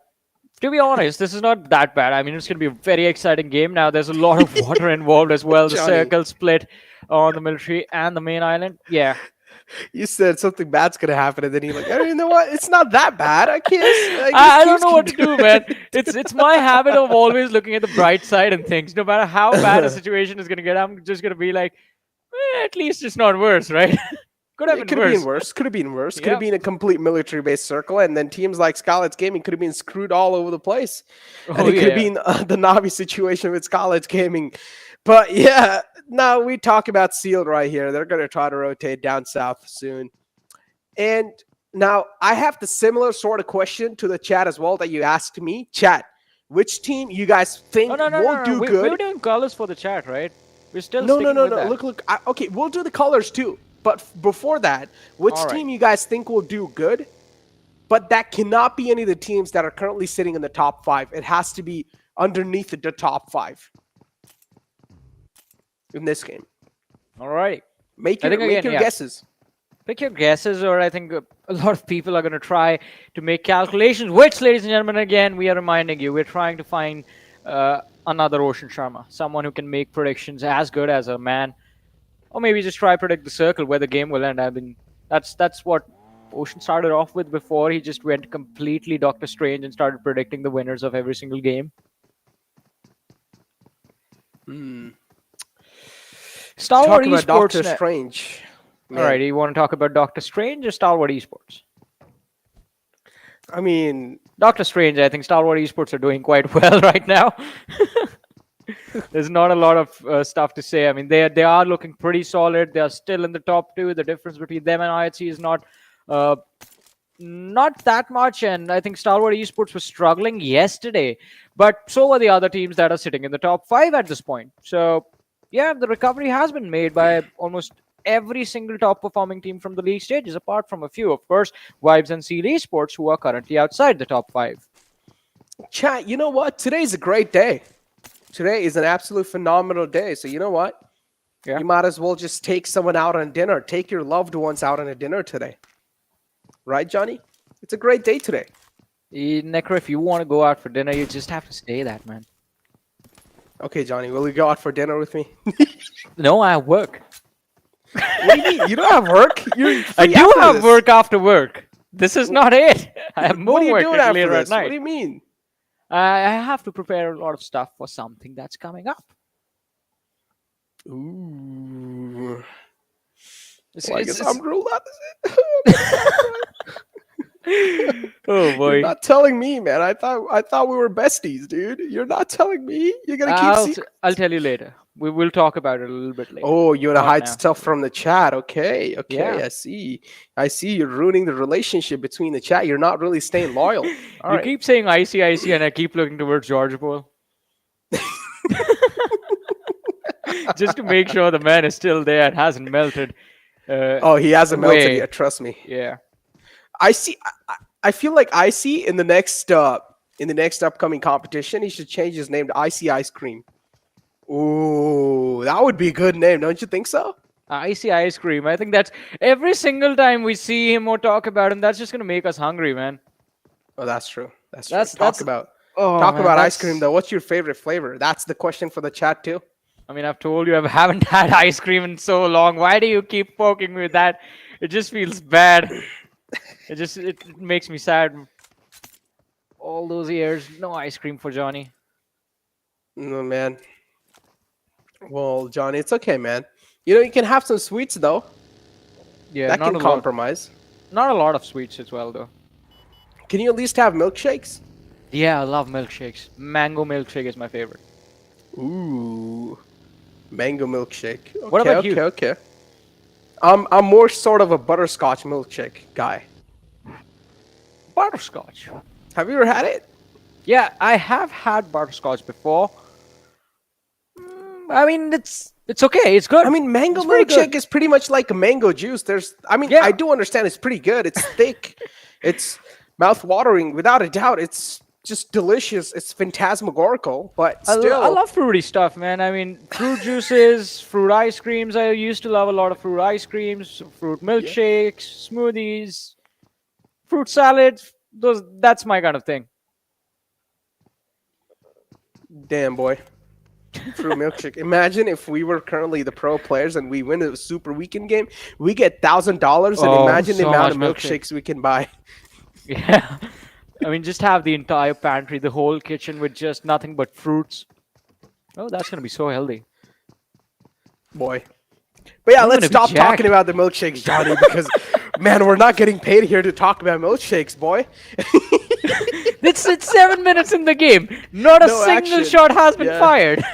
to be honest, this is not that bad. I mean, it's going to be a very exciting game. Now, there's a lot of water involved as well. The Johnny. circle split on the military and the main island. Yeah. You said something bad's gonna happen, and then you're like, "Oh, you know what? It's not that bad. I can't." I don't know what to do, man. It's my habit of always looking at the bright side and things. No matter how bad a situation is gonna get, I'm just gonna be like, at least it's not worse, right? Could have It been could have worse. been worse. Could have been worse. Could Yep. have been a complete military-based circle, and then teams like Skylightz Gaming could have been screwed all over the place. And Oh, it could have yeah. been the Navi situation with Skylightz Gaming. But yeah, now we talk about Sealed right here. They're going to try to rotate down south soon. And now I have the similar sort of question to the chat as well that you asked me. Chat, which team you guys think Oh, no, will do good? We were doing colors for the chat, right? We're still No. sticking with that. Look. Okay, we'll do the colors too. But before that, which All right. team you guys think will do good? But that cannot be any of the teams that are currently sitting in the top 5. It has to be underneath the top 5 in this game. All right. Make I your, think again, yeah. guesses. Pick your guesses, or I think a lot of people are going to try to make calculations, which, ladies and gentlemen, again, we are reminding you, we're trying to find another Ocean Sharma, someone who can make predictions as good as a man, or maybe just try predict the circle where the game will end. I mean, that's what Ocean started off with before. He just went completely Doctor Strange and started predicting the winners of every single game. Stalwart Talk about Esports. Doctor Strange. All right, you want to talk about Doctor Strange or Stalwart Esports? I mean, Doctor Strange, I think Stalwart Esports are doing quite well right now. There's not a lot of stuff to say. I mean, they are looking pretty solid. They are still in the top 2. The difference between them and IHC is not that much. And I think Stalwart Esports was struggling yesterday, but so were the other teams that are sitting in the top 5 at this point. So, yeah, the recovery has been made by almost every single top performing team from the league stages, apart from a few, of course, Vibes and Seal Esports, who are currently outside the top 5. chat, you know what? Today's a great day. Today is an absolute phenomenal day. So you know what? Yeah. You might as well just take someone out on dinner. Take your loved ones out on a dinner today. Right, Johnny? It's a great day today. Necro, if you want to go out for dinner, you just have to say that, man. Okay, Johnny, will you go out for dinner with me? No, I have work. What do you mean? You don't have work? You're I free do after have this. work after work. This is not it. I have more What are you work doing later after at this? night. What do you mean? I have to prepare a lot of stuff for something that's coming up. Ooh. It's- Well, I guess it's- I'm ruled out. Oh boy. You're not telling me, man. I thought we were besties, dude. You're not telling me. You're gonna keep secret. I'll tell you later. We will talk about it a little bit later. Oh, you wanna Not hide now. stuff from the chat? Okay, Yeah. I see. You're ruining the relationship between the chat. You're not really staying loyal. All You right. keep saying IC, and I keep looking towards George Bowl. Just to make sure the man is still there and hasn't melted. Oh, he hasn't melted Way. yet. Trust me. Yeah. I feel like Icy in the next upcoming competition, he should change his name to Icy Ice Cream. Ooh, that would be a good name, don't you think so? Icy ice cream. I think that's every single time we see him or talk about him, that's just gonna make us hungry, man. Oh, that's true. That's true. That's- Talk that's- about Oh, talk man, about ice that's- cream though. What's your favorite flavor? That's the question for the chat too. I mean, I've told you I haven't had ice cream in so long. Why do you keep poking me with that? It just feels bad. It makes me sad. All those years, no ice cream for Johnny. No, man. Well, Johnny, it's okay, man. You know, you can have some sweets though. Yeah, That not can a lot. compromise. Not a lot of sweets as well, though. Can you at least have milkshakes? Yeah, I love milkshakes. Mango milkshake is my favorite. Ooh, mango milkshake. Okay, What about you? Okay. I'm more sort of a butterscotch milkshake guy. Butterscotch. Have you ever had it? Yeah, I have had butterscotch before. I mean, it's okay. It's good. I mean, mango It's pretty milkshake good. is pretty much like a mango juice. Yeah. I do understand it's pretty good. It's thick. It's mouth-watering, without a doubt. It's just delicious. It's phantasmagorical, but I still. love fruity stuff, man. I mean, fruit juices, fruit ice creams. I used to love a lot of fruit ice creams, fruit milkshakes, smoothies, fruit salads. That's my kind of thing. Damn, boy. Fruit milkshake. Imagine if we were currently the pro players and we win a super weekend game, we get $1,000, and imagine the so amount of much milkshakes we can buy. Yeah. I mean, just have the entire pantry, the whole kitchen with just nothing but fruits. Oh, that's going to be so healthy. Boy. But yeah, I'm let's gonna be stop talking about the milkshakes, Johnny, because, man, we're not getting paid here to talk about milkshakes, boy. It's 7 minutes in the game. Not a No single action. shot has been Yeah. fired.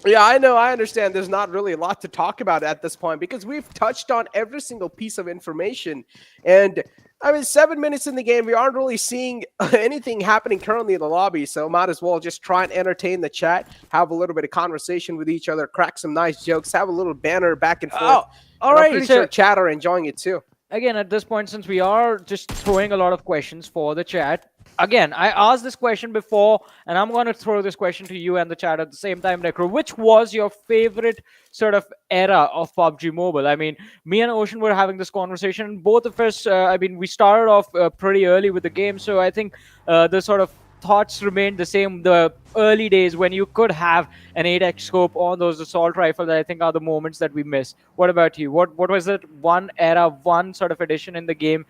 Yeah, I know. I understand. There's not really a lot to talk about at this point because we've touched on every single piece of information. And I mean, 7 minutes in the game, we aren't really seeing anything happening currently in the lobby. So might as well just try and entertain the chat, have a little bit of conversation with each other, crack some nice jokes, have a little banner back and forth. Oh, all And I'm right. pretty So sure chat are enjoying it too. again, at this point, since we are just throwing a lot of questions for the chat, again, I asked this question before, and I'm going to throw this question to you and the chat at the same time, Necro. Which was your favorite sort of era of PUBG Mobile? I mean, me and Ocean were having this conversation. Both of us, I mean, we started off pretty early with the game, so I think the sort of thoughts remained the same. The early days when you could have an 8x scope on those assault rifles, I think, are the moments that we miss. What about you? What was it? One era, one sort of addition in the game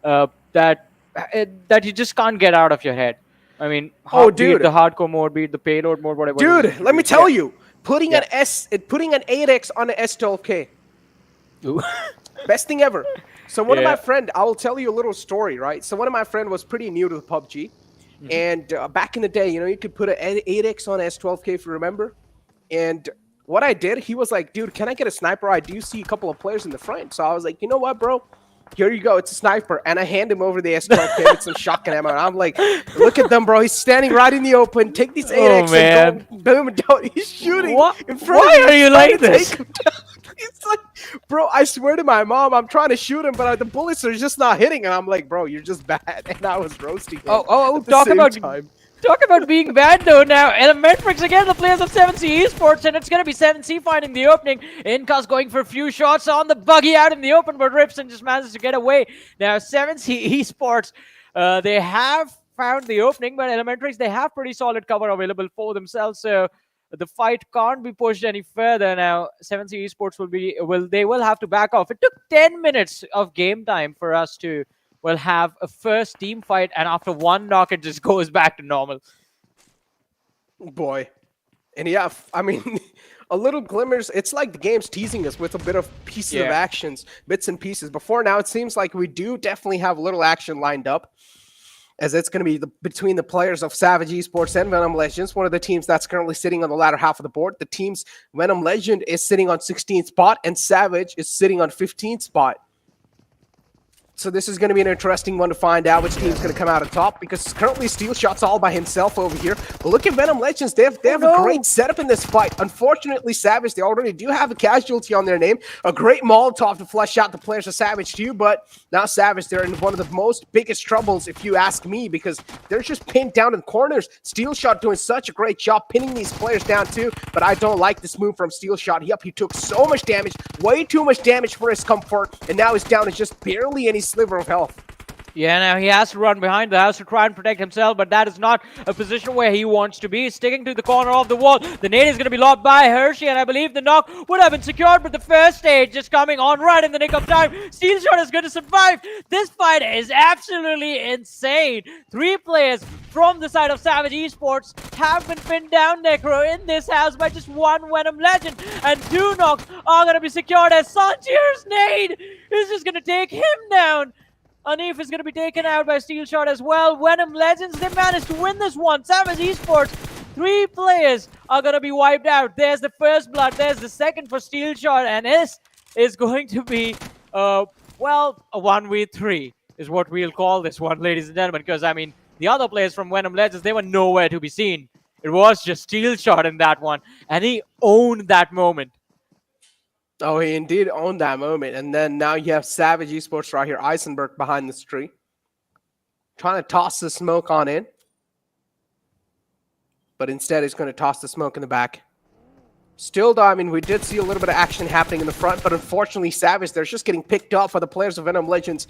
that you just can't get out of your head? I mean, be it the hardcore mode, be it the payload mode, whatever. Dude, let me tell you, putting an 8x on an S12K. Best thing ever. So one of my friend, I will tell you a little story, right? So one of my friend was pretty new to the PUBG. And back in the day, you know, you could put an 8x on S12K if you remember. And what I did, he was like, dude, can I get a sniper? I do see a couple of players in the front. So I was like, you know what, bro? Here you go. It's a sniper. And I hand him over the S12K with some shotgun ammo. And I'm like, look at them, bro. He's standing right in the open. Take these 8x and go, boom, and down. He's shooting in front Why of me. are you like this? It's like, bro, I swear to my mom, I'm trying to shoot him, but the bullets are just not hitting. And I'm like, bro, you're just bad. And I was roasting him. Talk about being bad though. Now ElementriX again, the players of 7C Esports, and it's gonna be 7C finding the opening. Incas going for a few shots on the buggy out in the open, but Ripson just manages to get away. Now 7C Esports, they have found the opening, but ElementriX, they have pretty solid cover available for themselves, so the fight can't be pushed any further. Now 7C Esports will have to back off. It took 10 minutes of game time for us to have a first team fight, and after one knock, it just goes back to normal. Boy. And yeah, I mean, a little glimmers. It's like the game's teasing us with a bit of pieces of actions, bits and pieces. Before now, it seems like we do definitely have a little action lined up, as it's going to be between the players of Savage Esports and Venom Legends, one of the teams that's currently sitting on the latter half of the board. The team's Venom Legend is sitting on 16th spot, and Savage is sitting on 15th spot. So this is going to be an interesting one to find out which team's going to come out on top, because currently Steel Shot's all by himself over here. But look at Venom Legends. They have a great setup in this fight. Unfortunately, Savage, they already do have a casualty on their name. A great Molotov to flush out the players of Savage too, but now Savage, they're in one of the most biggest troubles, if you ask me, because they're just pinned down in corners. Steel Shot doing such a great job pinning these players down too, but I don't like this move from Steel Shot. He took so much damage, way too much damage for his comfort, and now he's down to just barely any sliver of health. Yeah, now he has to run behind the house to try and protect himself, but that is not a position where he wants to be. He's sticking to the corner of the wall. The nade is going to be lobbed by Hershey, and I believe the knock would have been secured, but the first stage just coming on right in the nick of time. Steel Shot is going to survive. This fight is absolutely insane. 3 players from the side of Savage Esports have been pinned down, Necro, in this house by just one Venom Legend, and 2 knocks are going to be secured as Sanjir's nade is just going to take him down. Anif is going to be taken out by Steel Shot as well. Venom Legends, they managed to win this one. Savage Esports, 3 players are going to be wiped out. There's the first blood. There's the second for Steel Shot. And this is going to be, a 1v3 is what we'll call this one, ladies and gentlemen. Because, I mean, the other players from Venom Legends, they were nowhere to be seen. It was just Steel Shot in that one. And he owned that moment. Oh, he indeed owned that moment. And then now you have Savage Esports right here. Eisenberg behind this tree, trying to toss the smoke on in. but instead he's going to toss the smoke in the back. Still, though, I mean, we did see a little bit of action happening in the front, but unfortunately, Savage, they're just getting picked up by the players of Venom Legends.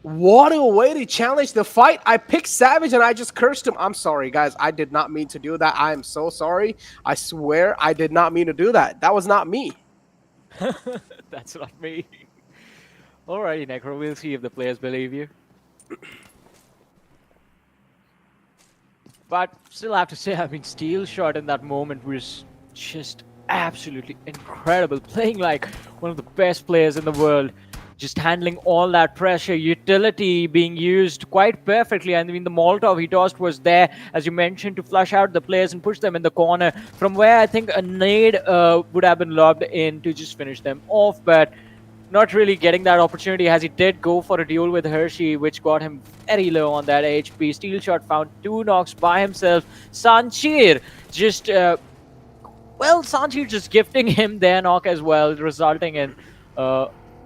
What a way to challenge the fight. I picked Savage and I just cursed him. I'm sorry, guys. I did not mean to do that. I am so sorry. I swear I did not mean to do that. That was not me. That's not me. Alrighty, Necro. We'll see if the players believe you. But still have to say, I mean, Steel Shot in that moment was just absolutely incredible. Playing like one of the best players in the world. Just handling all that pressure, utility being used quite perfectly. I mean, the Molotov he tossed was there, as you mentioned, to flush out the players and push them in the corner, from where I think a nade would have been lobbed in to just finish them off, but not really getting that opportunity, as he did go for a duel with Hershey, which got him very low on that HP. Steel Shot found 2 knocks by himself. Sanchir just, Sanchir just gifting him their knock as well, resulting in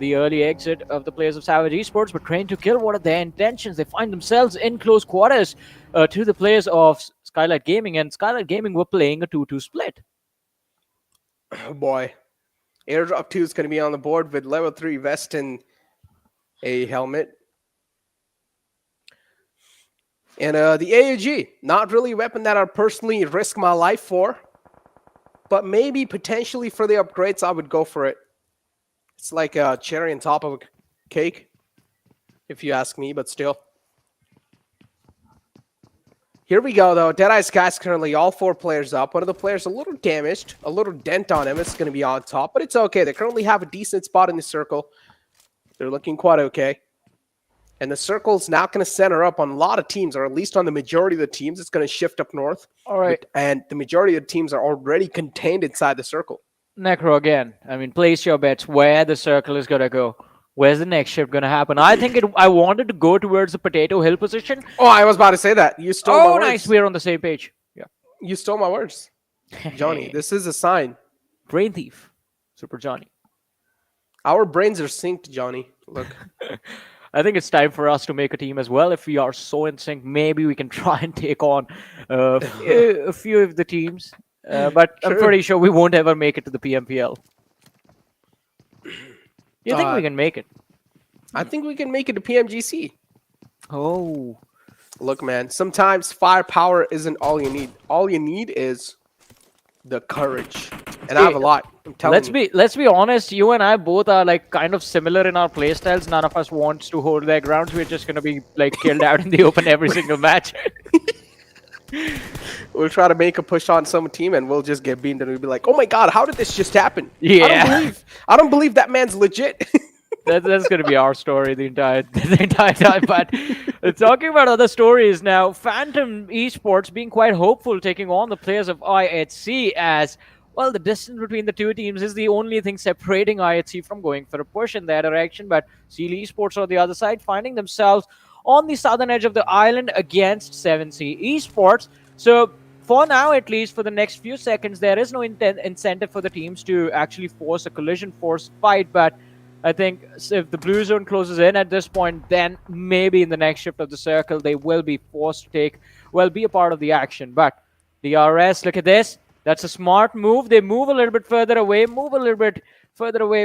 the early exit of the players of Savage Esports. But Train to Kill, what are their intentions? They find themselves in close quarters to the players of Skylightz Gaming, and Skylightz Gaming were playing a 2-2 split. Oh boy. Airdrop 2 is going to be on the board with level 3 vest and a helmet. And the AUG, not really a weapon that I'd personally risk my life for, but maybe potentially for the upgrades, I would go for it. It's like a cherry on top of a cake, if you ask me, but still. Here we go, though. Deadeyes Guys currently all 4 players up. One of the players a little damaged, a little dent on him. It's going to be on top, but it's okay. They currently have a decent spot in the circle. They're looking quite okay. And the circle's now going to center up on a lot of teams, or at least on the majority of the teams. It's going to shift up north. All right. And the majority of the teams are already contained inside the circle. Necro, again, I mean, place your bets where the circle is going to go. Where's the next shift going to happen? I think I wanted to go towards the Potato Hill position. Oh, I was about to say that. You stole my words. Oh, nice. We're on the same page. Yeah. You stole my words. Johnny, this is a sign. Brain thief. Super Johnny. Our brains are synced, Johnny. Look. I think it's time for us to make a team as well. If we are so in sync, maybe we can try and take on a few of the teams. But I'm pretty sure we won't ever make it to the PMPL. You think we can make it? I think we can make it to PMGC. Oh. Look, man, sometimes firepower isn't all you need. All you need is the courage. And I have a lot. I'm telling you. Let's be honest, you and I both are like kind of similar in our playstyles. None of us wants to hold their grounds. We're just gonna be like killed out in the open every single match. We'll try to make a push on some team and we'll just get beamed and we'll be like, oh my god, how did this just happen? Yeah. I don't believe that man's legit. That's going to be our story the entire time. But talking about other stories now, Phantom Esports being quite hopeful, taking on the players of IHC, as well, the distance between the two teams is the only thing separating IHC from going for a push in their direction. But Seal Esports on the other side, finding themselves on the southern edge of the island against 7C Esports. So for now, at least for the next few seconds, there is no incentive for the teams to actually force a collision force fight. But I think if the blue zone closes in at this point, then maybe in the next shift of the circle, they will be forced to be a part of the action. But DRS, look at this. That's a smart move. They move a little bit further away,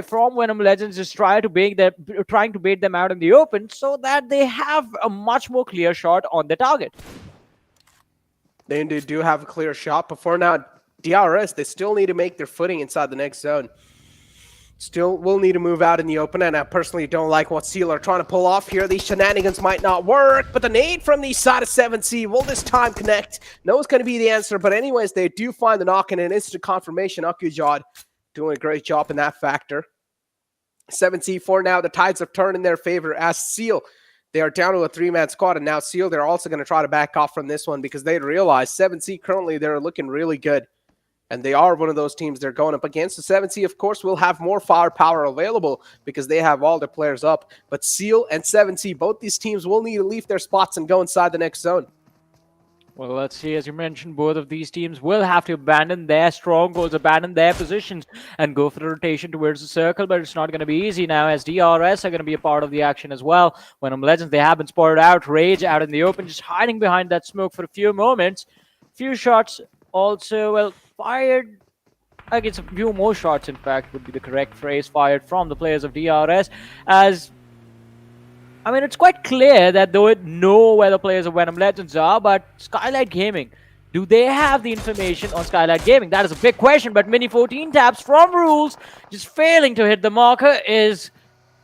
from Venom Legends, just trying to bait them out in the open so that they have a much more clear shot on the target. They indeed do have a clear shot, but for now, DRS, they still need to make their footing inside the next zone. Still will need to move out in the open, and I personally don't like what Seal are trying to pull off here. These shenanigans might not work, but the nade from the side of 7C will this time connect. No one's going to be the answer, but anyways, they do find the knock and an instant confirmation. Akujad doing a great job in that factor. 7C for now, the tides have turned in their favor as Seal, they are down to a 3-man squad, and now Seal, they're also going to try to back off from this one because they realize 7C currently, they're looking really good. And they are one of those teams they're going up against. The 7C, of course, will have more firepower available because they have all their players up. But Seal and 7C, both these teams will need to leave their spots and go inside the next zone. Well, let's see. As you mentioned, both of these teams will have to abandon their strongholds, abandon their positions, and go for the rotation towards the circle. But it's not going to be easy now, as DRS are going to be a part of the action as well. Venom Legends, they have been spotted out. Rage out in the open, just hiding behind that smoke for a few moments. Few shots also, well, fired. I guess a few more shots, in fact, would be the correct phrase, fired from the players of DRS. As I mean, it's quite clear that they would know where the players of Venom Legends are, but Skylightz Gaming, do they have the information on Skylightz Gaming? That is a big question, but mini 14 taps from Rules, just failing to hit the marker, is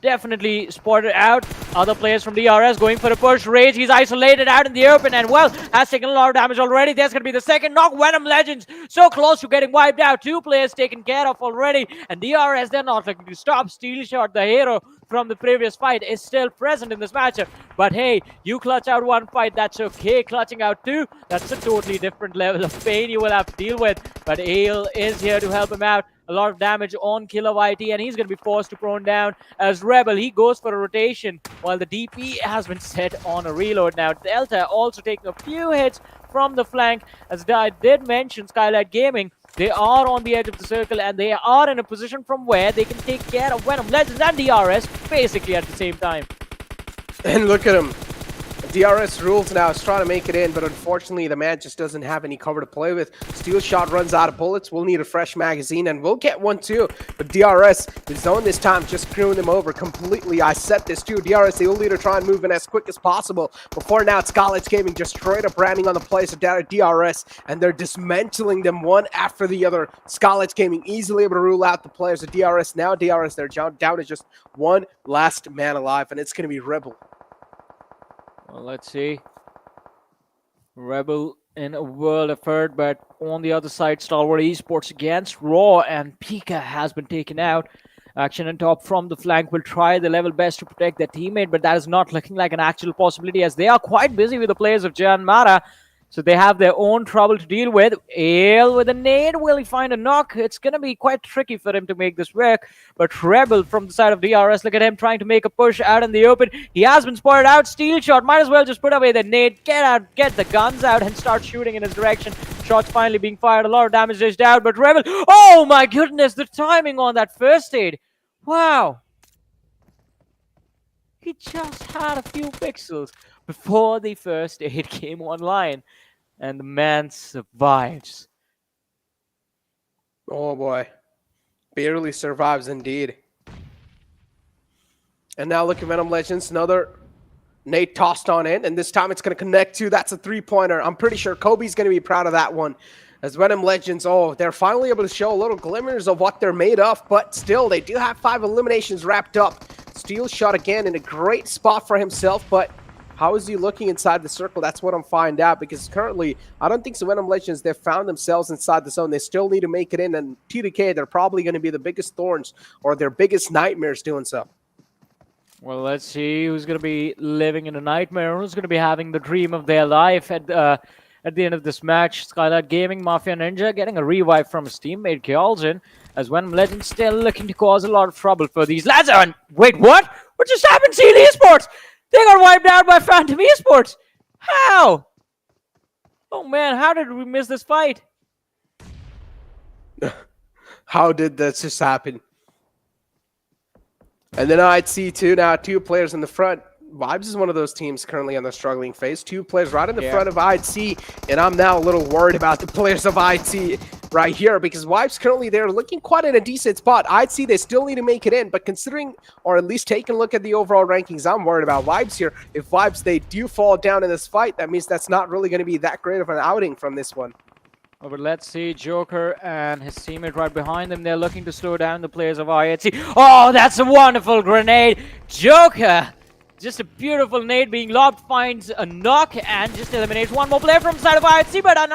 definitely spotted out. Other players from DRS going for a push. Rage, he's isolated out in the open and, well, has taken a lot of damage already. There's going to be the second knock. Venom Legends so close to getting wiped out. 2 players taken care of already. And DRS, they're not looking to stop. Steel Shot, the hero from the previous fight, is still present in this matchup. But hey, you clutch out 1 fight, that's okay. Clutching out 2, that's a totally different level of pain you will have to deal with. But Ale is here to help him out. A lot of damage on Killer YT, and he's going to be forced to prone down as Rebel. He goes for a rotation while the DP has been set on a reload. Now, Delta also taking a few hits from the flank. As I did mention, Skylightz Gaming, they are on the edge of the circle, and they are in a position from where they can take care of Venom Legends and DRS basically at the same time. And look at him. DRS Rules now is trying to make it in, but unfortunately the man just doesn't have any cover to play with. Steel Shot runs out of bullets. We'll need a fresh magazine, and we'll get one too. But DRS is zone this time, just screwing them over completely. I set this too. DRS, they will need to try and move in as quick as possible. Before now, it's Skylightz Gaming just straight up branding on the players of DRS, and they're dismantling them one after the other. Skylightz Gaming easily able to rule out the players of DRS. Now DRS, they're down to just one last man alive, and it's going to be Rebel. Well, let's see. Rebel in a world of hurt, but on the other side, Stalwart Esports against Raw, and Pika has been taken out. Action on top from the flank will try the level best to protect their teammate, but that is not looking like an actual possibility as they are quite busy with the players of JyanMaara. So they have their own trouble to deal with. Ale with a nade. Will he find a knock? It's going to be quite tricky for him to make this work. But Rebel from the side of DRS, look at him trying to make a push out in the open. He has been spotted out. Steel Shot. Might as well just put away the nade. Get out, get the guns out and start shooting in his direction. Shots finally being fired. A lot of damage dished out. But Rebel, oh my goodness, the timing on that first aid. Wow. He just had a few pixels before the first aid came online. And the man survives. Oh boy. Barely survives indeed. And now look at Venom Legends. Another nade tossed on in. And this time it's going to connect to. That's a 3-pointer. I'm pretty sure Kobe's going to be proud of that one. As Venom Legends, oh, they're finally able to show a little glimmers of what they're made of. But still, they do have 5 eliminations wrapped up. Steel Shot again in a great spot for himself. But how is he looking inside the circle? That's what I'm finding out, because currently, I don't think so Venom Legends, they've found themselves inside the zone. They still need to make it in, and TDK, they're probably going to be the biggest thorns or their biggest nightmares doing so. Well, let's see who's going to be living in a nightmare, who's going to be having the dream of their life at the end of this match. Skylightz Gaming, Mafia Ninja getting a revive from his teammate Kyolzin, as Venom Legends still looking to cause a lot of trouble for these lads. And wait, what? What just happened to Esports? They got wiped out by Phantom Esports. How? Oh man, how did we miss this fight? How did that just happen? And then I'd see too now 2 players in the front. Vibes is one of those teams currently on the struggling phase. 2 players right in the front of IC, and I'm now a little worried about the players of IC right here, because Vibes currently they're looking quite in a decent spot. IC they still need to make it in, but considering, or at least taking a look at the overall rankings, I'm worried about Vibes here. If Vibes they do fall down in this fight, that means that's not really going to be that great of an outing from this one. Oh, but let's see, Joker and his teammate right behind them. They're looking to slow down the players of IHC. Oh, that's a wonderful grenade. Joker! Just a beautiful nade being lobbed, finds a knock and just eliminates one more player from the side of IHC, but an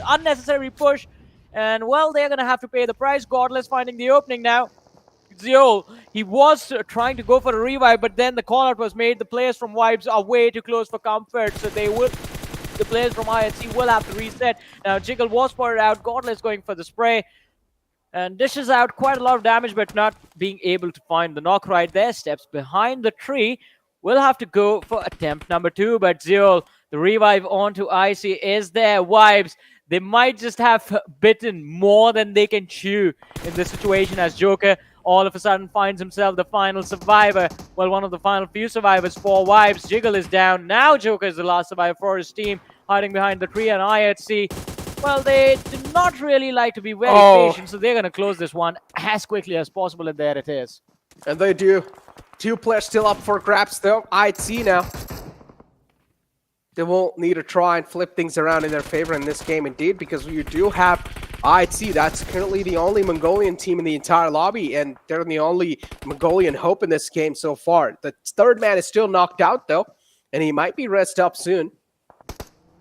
unnecessary push. And, well, they're going to have to pay the price. Godless finding the opening now. Zio, he was trying to go for a revive, but then the call-out was made. The players from Vibes are way too close for comfort, so the players from IHC will have to reset. Now, Jiggle was spotted out. Godless going for the spray. And dishes out quite a lot of damage, but not being able to find the knock right there. Steps behind the tree. Will have to go for attempt number 2, but Zio, the revive onto IC is there. Vibes, they might just have bitten more than they can chew in this situation, as Joker all of a sudden finds himself the final survivor. Well, one of the final few survivors for Vibes. Jiggle is down. Now Joker is the last survivor for his team, hiding behind the tree, and IHC well, they do not really like to be very patient, so they're going to close this one as quickly as possible, and there it is. And they do. 2 players still up for grabs, though. I'd see now. They won't need to try and flip things around in their favor in this game, indeed, because you do have IHC. That's currently the only Mongolian team in the entire lobby, and they're the only Mongolian hope in this game so far. The third man is still knocked out, though, and he might be rested up soon.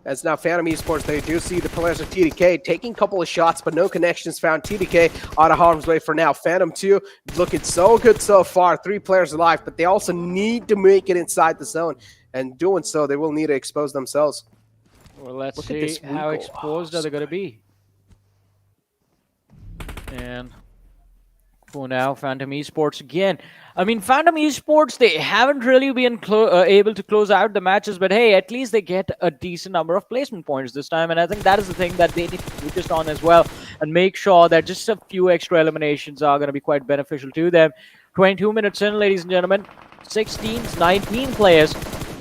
As now Venom Esports, they do see the players of TDK taking a couple of shots, but no connections found. TDK out of harm's way for now. Venom 2 looking so good so far. 3 players alive, but they also need to make it inside the zone. And doing so, they will need to expose themselves. Well, let's see how exposed are they going to be. And for now, Venom Esports again. I mean, Venom Esports, they haven't really been able to close out the matches, but hey, at least they get a decent number of placement points this time, and I think that is the thing that they need to focus on as well, and make sure that just a few extra eliminations are going to be quite beneficial to them. 22 minutes in, ladies and gentlemen. 19 players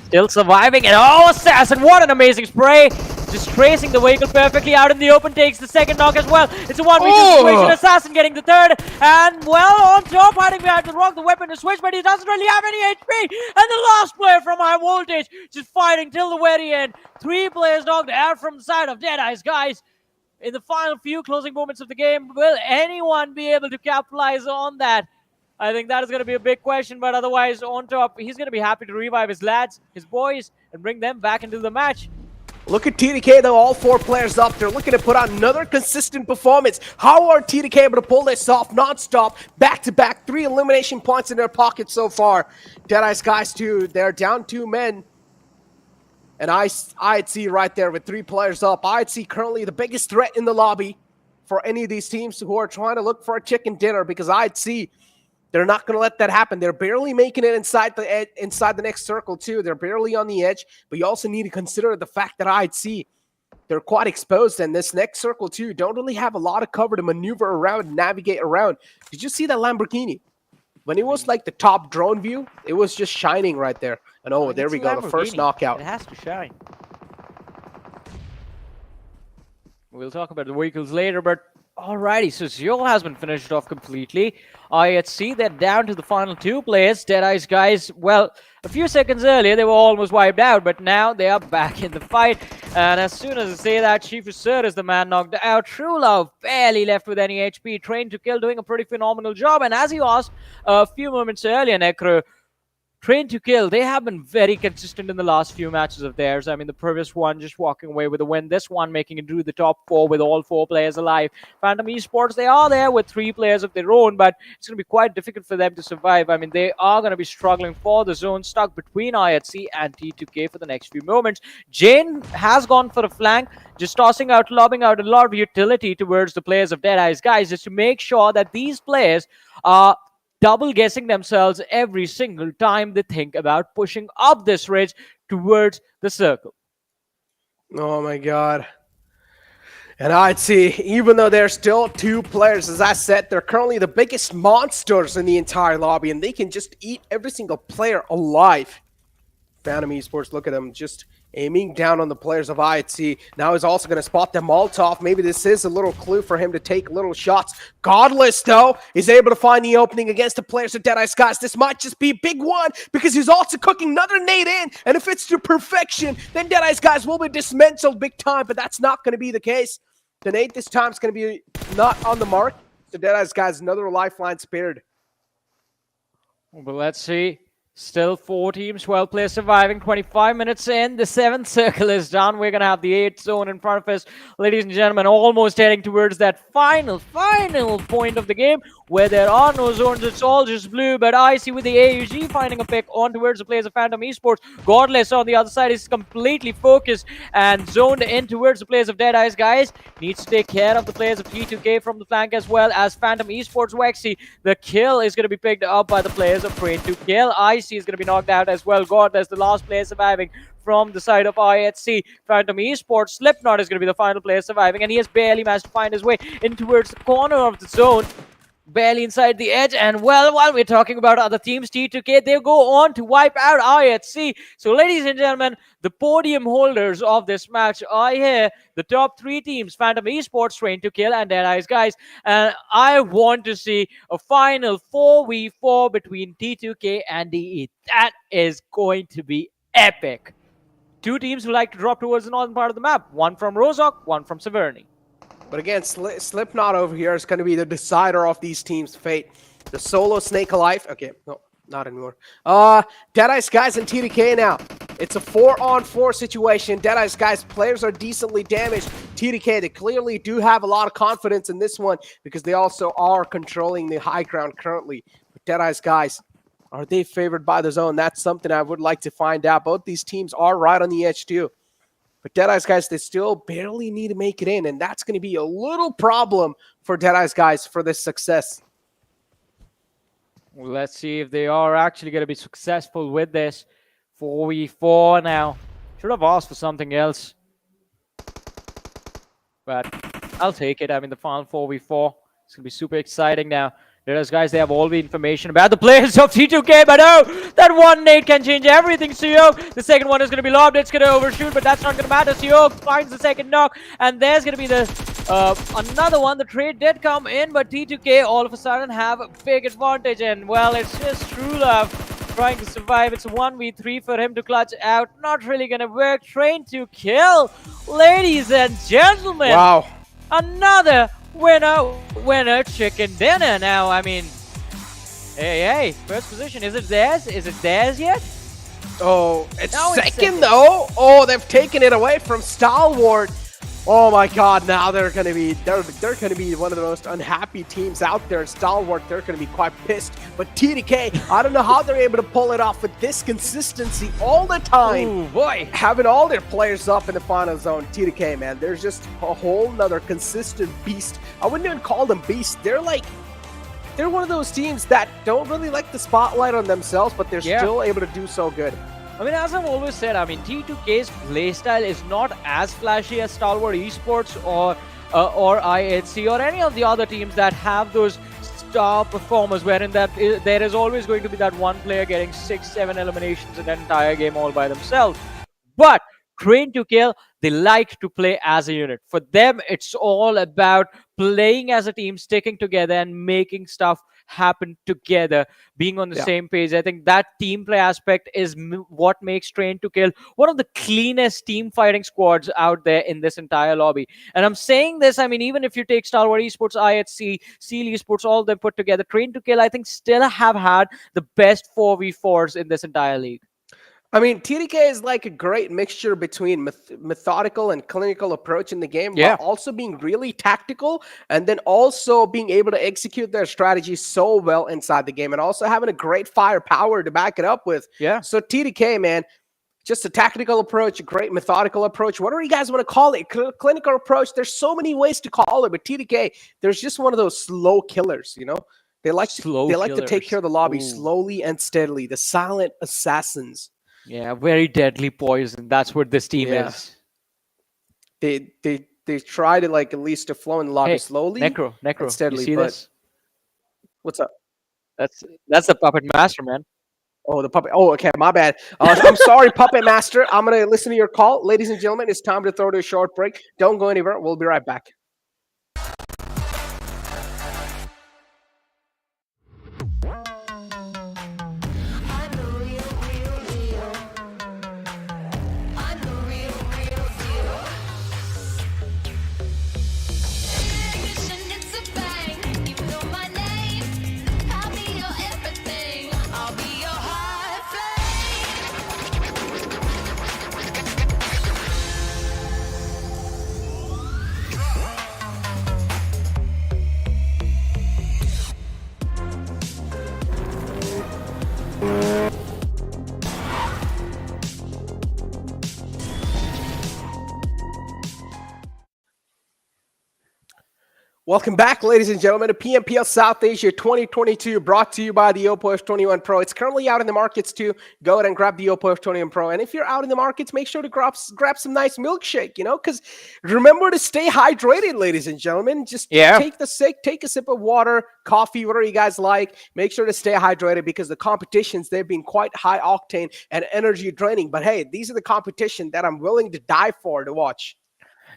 still surviving, and oh, Assassin, what an amazing spray! Just tracing the vehicle perfectly out in the open, takes the second knock as well. It's a 1v2 situation. Assassin getting the third, and well, on top, hiding behind the rock, the weapon is switched, but he doesn't really have any HP. And the last player from High Voltage just fighting till the very end. 3 players knocked out from the side of Deadeyes Guys. In the final few closing moments of the game, will anyone be able to capitalize on that? I think that is going to be a big question, but otherwise, on top, he's going to be happy to revive his lads, his boys, and bring them back into the match. Look at TDK, though, all 4 players up. They're looking to put on another consistent performance. How are TDK able to pull this off non-stop, back-to-back, 3 elimination points in their pocket so far? Deadeyes Guys, too, they're down 2 men. And I'd see right there with 3 players up. I'd see currently the biggest threat in the lobby for any of these teams who are trying to look for a chicken dinner, because I'd see they're not going to let that happen. They're barely making it inside the next circle, too. They're barely on the edge, but you also need to consider the fact that I'd see they're quite exposed, and this next circle, too, don't really have a lot of cover to maneuver around and navigate around. Did you see that Lamborghini? When it was like the top drone view, it was just shining right there. And oh, there we go, the first knockout. It has to shine. We'll talk about the vehicles later, but alrighty, so Zeol has been finished off completely. IHC, they're down to the final 2 players. Deadeyes Guys, well, a few seconds earlier, they were almost wiped out, but now they are back in the fight. And as soon as I say that, Chief Sir is the man knocked out. True Love barely left with any HP. Trained to Kill doing a pretty phenomenal job. And as you asked a few moments earlier, Necro, Trained to Kill, they have been very consistent in the last few matches of theirs. I mean, the previous one just walking away with a win. This one making it through the top 4 with all 4 players alive. Venom Esports, they are there with 3 players of their own, but it's going to be quite difficult for them to survive. I mean, they are going to be struggling for the zone, stuck between IHC and T2K for the next few moments. Jane has gone for a flank, just lobbing out a lot of utility towards the players of Deadeyes Guys, just to make sure that these players are double guessing themselves every single time they think about pushing up this ridge towards the circle. Oh my god. And I'd see, even though there's still 2 players, as I said, they're currently the biggest monsters in the entire lobby, and they can just eat every single player alive. Venom Esports, look at them, just aiming down on the players of IHC. Now he's also going to spot the Molotov. Maybe this is a little clue for him to take little shots. Godless, though, is able to find the opening against the players of Deadeyes Guys. This might just be a big one, because he's also cooking another nade in, and if it's to perfection, then Deadeyes Guys will be dismantled big time, but that's not going to be the case. The nade this time is going to be not on the mark, so Deadeyes Guys, another lifeline spared. But let's see. Still 4 teams, 12 players surviving, 25 minutes in. The 7th circle is done. We're going to have the 8th zone in front of us. Ladies and gentlemen, almost heading towards that final point of the game where there are no zones. It's all just blue, but I see with the AUG finding a pick on towards the players of Venom Esports. Godless on the other side is completely focused and zoned in towards the players of Deadeyes Guys. Needs to take care of the players of T2K from the flank as well as Venom Esports. Wexy, the kill is going to be picked up by the players of Trained to Kill. IC is going to be knocked out as well. Godless, the last player surviving from the side of IHC. Venom Esports, Slipknot is going to be the final player surviving, and he has barely managed to find his way in towards the corner of the zone. barely inside the edge. And well, while we're talking about other teams, T2K, they go on to wipe out IHC. So ladies and gentlemen, the podium holders of this match are here. The top 3 teams, Phantom Esports, Train to Kill, and Deadeyes Guys. And I want to see a final 4v4 between T2K and DE. That is going to be epic. 2 teams who like to drop towards the northern part of the map. One from Rozhok, one from Severny. But again, Slipknot over here is going to be the decider of these teams' fate. The solo Snake Alive. Okay, no, not anymore. Deadeyes Guys and T2K now. It's a 4-on-4 situation. Deadeyes Guys players are decently damaged. T2K, they clearly do have a lot of confidence in this one because they also are controlling the high ground currently. But Deadeyes Guys, are they favored by the zone? That's something I would like to find out. Both these teams are right on the edge too. But Deadeyes Guys, they still barely need to make it in, and that's going to be a little problem for Deadeyes Guys for this success. Well, let's see if they are actually going to be successful with this. 4v4 now. Should have asked for something else. But I'll take it. I mean, the final 4v4. It's going to be super exciting now. Deadeyes Guys, they have all the information about the players of T2K, but oh, that one nade can change everything. Sanhok, the second one is going to be lobbed. It's going to overshoot, but that's not going to matter. Sanhok finds the second knock, and there's going to be the another one. The trade did come in, but T2K all of a sudden have a big advantage, and well, it's just True Love trying to survive. It's a 1v3 for him to clutch out. Not really going to work. Train to Kill, ladies and gentlemen. Wow. Another winner chicken dinner. Now, I mean, hey, first position, is it theirs? Is it theirs yet? Oh, it's second though. Oh, they've taken it away from Stalwart. Oh my God! Now they're gonna be one of the most unhappy teams out there. Stalwart, they're gonna be quite pissed. But T2K, I don't know how they're able to pull it off with this consistency all the time. Oh boy, having all their players up in the final zone. T2K, man, there's just a whole nother consistent beast. I wouldn't even call them beasts. They're one of those teams that don't really like the spotlight on themselves, but they're still able to do so good. I mean, as I've always said, I mean, T2K's playstyle is not as flashy as Stalwart Esports or IHC or any of the other teams that have those star performers, wherein there is always going to be that one player getting 6-7 eliminations in an entire game all by themselves. But Train to Kill, they like to play as a unit. For them, it's all about playing as a team, sticking together and making stuff happen together, being on the same page. I think that team play aspect is what makes Train to Kill one of the cleanest team fighting squads out there in this entire lobby. And I'm saying this, I mean, even if you take Stalwart Esports, IHC, Seal Esports, all of them put together, Train to Kill, I think, still have had the best 4v4s in this entire league. I mean, T2K is like a great mixture between methodical and clinical approach in the game, while also being really tactical, and then also being able to execute their strategy so well inside the game, and also having a great firepower to back it up with. Yeah. So T2K, man, just a tactical approach, a great methodical approach, whatever you guys want to call it, clinical approach. There's so many ways to call it, but T2K, there's just one of those slow killers, you know? They like to take care of the lobby slowly and steadily. The silent assassins. Yeah, very deadly poison. That's what this team is. They try to like at least to flow in the lobby slowly. Necro, and steadily. You see this? What's up? That's the Puppet Master, man. Oh, the puppet. Oh, okay, my bad. I'm sorry, Puppet Master. I'm gonna listen to your call, ladies and gentlemen. It's time to throw to a short break. Don't go anywhere. We'll be right back. Welcome back, ladies and gentlemen, to PMPL South Asia 2022, brought to you by the Oppo F21 Pro. It's currently out in the markets too. Go ahead and grab the Oppo F21 Pro. And if you're out in the markets, make sure to grab some nice milkshake, because remember to stay hydrated, ladies and gentlemen. Just take a sip of water, coffee, whatever you guys like. Make sure to stay hydrated because the competitions, they've been quite high octane and energy draining. But hey, these are the competition that I'm willing to die for to watch.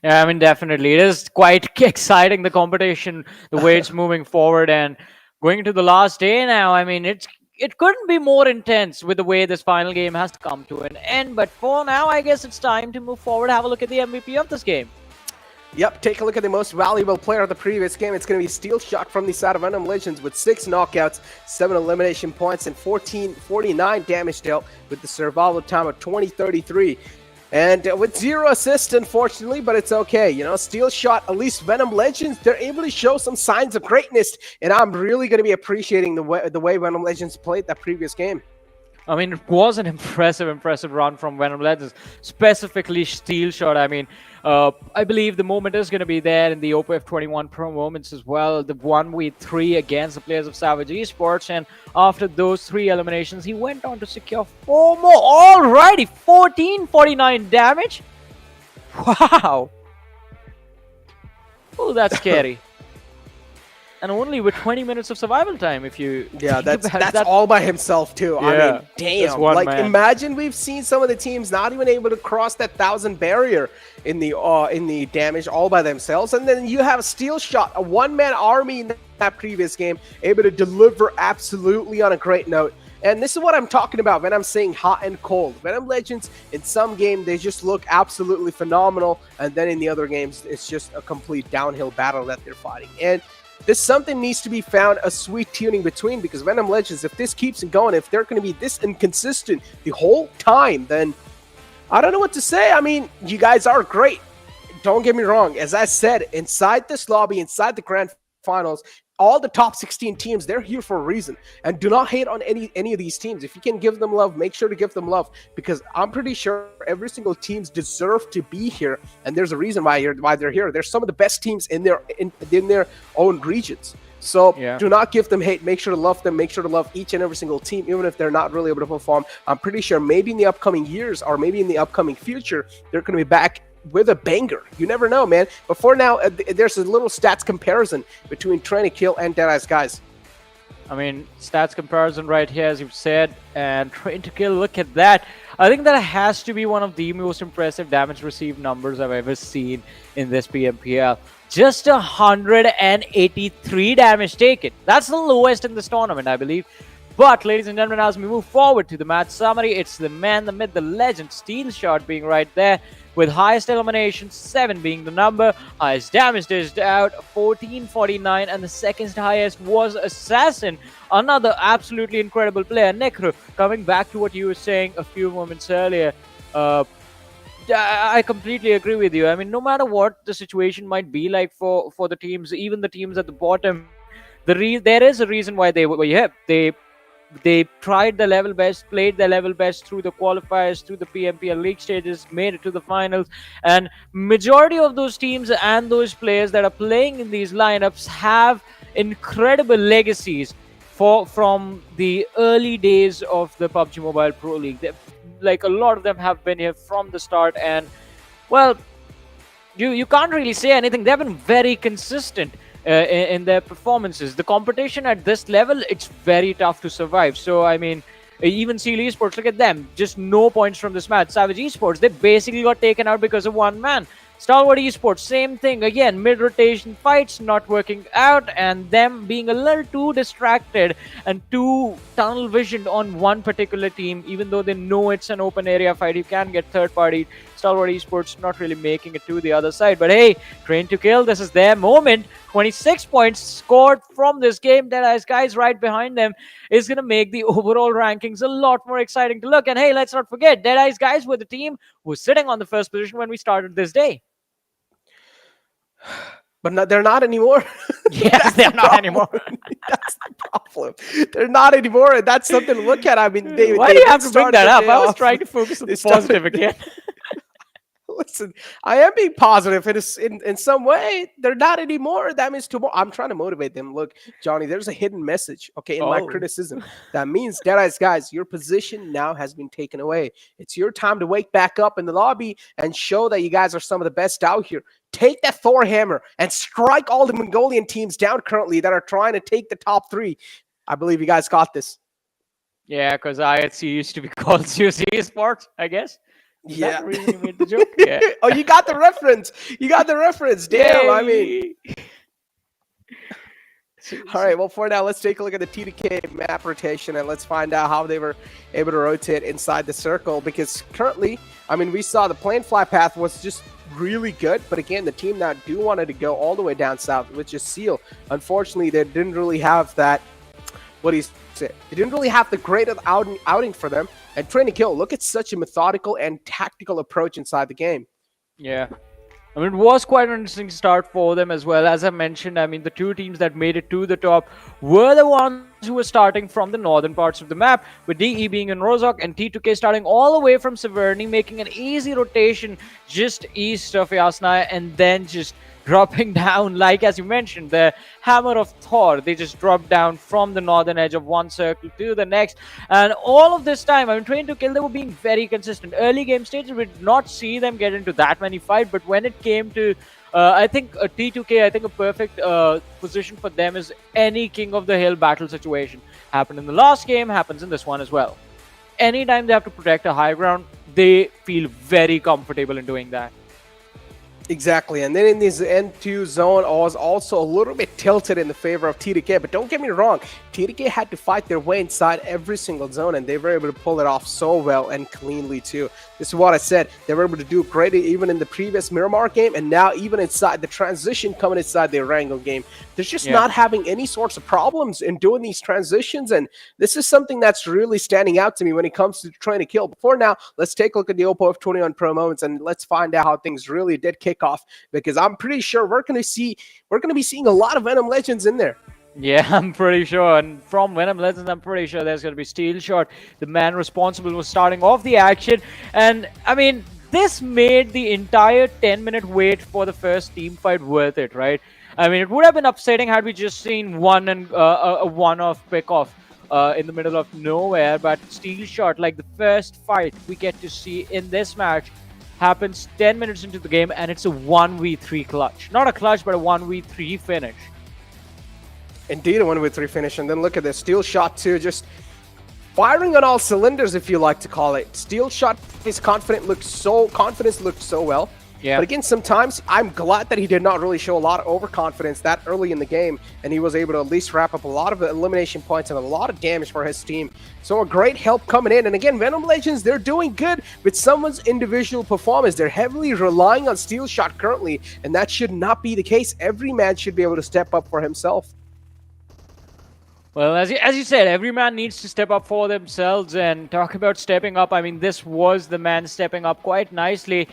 Yeah, I mean, definitely. It is quite exciting, the competition, the way it's moving forward. And going into the last day now, I mean, it couldn't be more intense with the way this final game has to come to an end. But for now, I guess it's time to move forward. Have a look at the MVP of this game. Yep, take a look at the most valuable player of the previous game. It's going to be Steel Shot from the side of Venom Legends with 6 knockouts, 7 elimination points, and 49 damage dealt with the survival time of 2033. And with 0 assists, unfortunately, but it's okay. Steel Shot, at least Venom Legends, they're able to show some signs of greatness. And I'm really going to be appreciating the way Venom Legends played that previous game. I mean, it was an impressive run from Venom Legends, specifically Steel Shot. I mean, I believe the moment is going to be there in the Oppo F21 Pro moments as well. The 1v3 against the players of Savage Esports. And after those 3 eliminations, he went on to secure 4 more. Alrighty, 1449 damage. Wow. Oh, that's scary. And only with 20 minutes of survival time, if you... Yeah, that's all by himself, too. Yeah, I mean, damn. Like, imagine we've seen some of the teams not even able to cross that 1,000 barrier in the damage all by themselves. And then you have Steel Shot, a one-man army in that previous game, able to deliver absolutely on a great note. And this is what I'm talking about when I'm saying hot and cold. Venom Legends, in some game, they just look absolutely phenomenal. And then in the other games, it's just a complete downhill battle that they're fighting. And this something needs to be found, a sweet tuning between, because Venom Legends, if this keeps going, if they're going to be this inconsistent the whole time, then I don't know what to say. I mean, you guys are great. Don't get me wrong. As I said, inside this lobby, inside the grand finals, all the top 16 teams, they're here for a reason. And do not hate on any of these teams. If you can give them love, make sure to give them love, because I'm pretty sure every single teams deserve to be here, and there's a reason why they're here. They're some of the best teams in their own regions. So do not give them hate. Make sure to love them. Make sure to love each and every single team, even if they're not really able to perform. I'm pretty sure maybe in the upcoming years or maybe in the upcoming future, they're going to be back with a banger. You never know, man. But for now, there's a little stats comparison between Train to Kill and Deadeyes Guys. I mean, stats comparison right here, as you've said, and Train to Kill, look at that. I think that has to be one of the most impressive damage received numbers I've ever seen in this PMPL. Just 183 damage taken. That's the lowest in this tournament, I believe. But, ladies and gentlemen, as we move forward to the match summary, it's the man, the myth, the legend, Steel Shot being right there, with highest elimination, 7 being the number, highest damage dished out, 1449, and the second highest was Assassin, another absolutely incredible player. Necro, coming back to what you were saying a few moments earlier, I completely agree with you. I mean, no matter what the situation might be like for the teams, even the teams at the bottom, there is a reason why they were here. They tried their level best, played their level best through the qualifiers, through the PMPL league stages, made it to the finals, and majority of those teams and those players that are playing in these lineups have incredible legacies from the early days of the PUBG Mobile Pro League. Like, a lot of them have been here from the start, and well, you can't really say anything. They've been very consistent in their performances. The competition at this level, it's very tough to survive. So, I mean, even Skylightz Esports, look at them. Just no points from this match. Savage Esports, they basically got taken out because of one man. Stalwart Esports, same thing. Again, mid-rotation fights not working out, and them being a little too distracted and too tunnel-visioned on one particular team, even though they know it's an open area fight. You can get third-party. Stalwart Esports not really making it to the other side. But hey, Train to Kill, this is their moment. 26 points scored from this game. Deadeyes Guys right behind them is going to make the overall rankings a lot more exciting to look. And hey, let's not forget, Deadeyes Guys were the team who was sitting on the first position when we started this day. But they're not anymore. Yes, they're not anymore. That's the problem. They're not anymore, and that's something to look at. I mean, why do you have to bring that up? I was trying to focus on the positive again. Listen, I am being positive. It is in some way. They're not anymore. That means tomorrow. I'm trying to motivate them. Look, Johnny, there's a hidden message, okay, in my criticism. That means, Deadeyes guys, your position now has been taken away. It's your time to wake back up in the lobby and show that you guys are some of the best out here. Take that Thor hammer and strike all the Mongolian teams down currently that are trying to take the top 3. I believe you guys got this. Yeah, because IHC used to be called COC Esports, I guess. Is Yeah. that the reason you made the joke? Yeah. Oh, you got the reference. You got the reference. Damn, I mean. All right, well, for now, let's take a look at the TDK map rotation and let's find out how they were able to rotate inside the circle. Because currently, I mean, we saw the plane fly path was just really good. But again, the team that do wanted to go all the way down south, which is Seal, unfortunately, they didn't really have that. What do you say? They didn't really have the greatest outing for them. And Train to Kill, look at such a methodical and tactical approach inside the game. Yeah. I mean, it was quite an interesting start for them as well. As I mentioned, I mean, the 2 teams that made it to the top were the ones who were starting from the northern parts of the map, with DE being in Rozhok and T2K starting all the way from Severny, making an easy rotation just east of Yasnaya, and then just dropping down, like as you mentioned, the Hammer of Thor. They just dropped down from the northern edge of one circle to the next. And all of this time, I mean, Train to Kill, they were being very consistent. Early game stages, we did not see them get into that many fights, but when it came to, I think, a T2K, I think a perfect position for them is any King of the Hill battle situation. Happened in the last game, happens in this one as well. Anytime they have to protect a high ground, they feel very comfortable in doing that. Exactly, and then in this N2 zone, I was also a little bit tilted in the favor of TDK, but don't get me wrong, TDK had to fight their way inside every single zone, and they were able to pull it off so well and cleanly too. This is what I said, they were able to do great even in the previous Miramar game, and now even inside the transition coming inside the Erangel game. They're just not having any sorts of problems in doing these transitions, and this is something that's really standing out to me when it comes to trying to kill. But for now, let's take a look at the Oppo F21 Pro moments, and let's find out how things really did kick off, because I'm pretty sure we're going to be seeing a lot of Venom Legends in there. Yeah, I'm pretty sure. And from Venom Legends, I'm pretty sure there's going to be Steel Shot. The man responsible was starting off the action. And, I mean, this made the entire 10-minute wait for the first team fight worth it, right? I mean, it would have been upsetting had we just seen a one-off pick-off in the middle of nowhere. But Steel Shot, like the first fight we get to see in this match, happens 10 minutes into the game, and it's a 1v3 clutch. Not a clutch, but a 1v3 finish. Indeed, a 1v3 finish. And then look at this Steel Shot too, just firing on all cylinders, if you like to call it. Steel Shot, his confidence looked so well. Yeah. But again, sometimes I'm glad that he did not really show a lot of overconfidence that early in the game, and he was able to at least wrap up a lot of elimination points and a lot of damage for his team. So a great help coming in. And again, Venom Legends, they're doing good with someone's individual performance. They're heavily relying on Steel Shot currently, and that should not be the case. Every man should be able to step up for himself. Well, as you said, every man needs to step up for themselves. And talk about stepping up, I mean, this was the man stepping up quite nicely.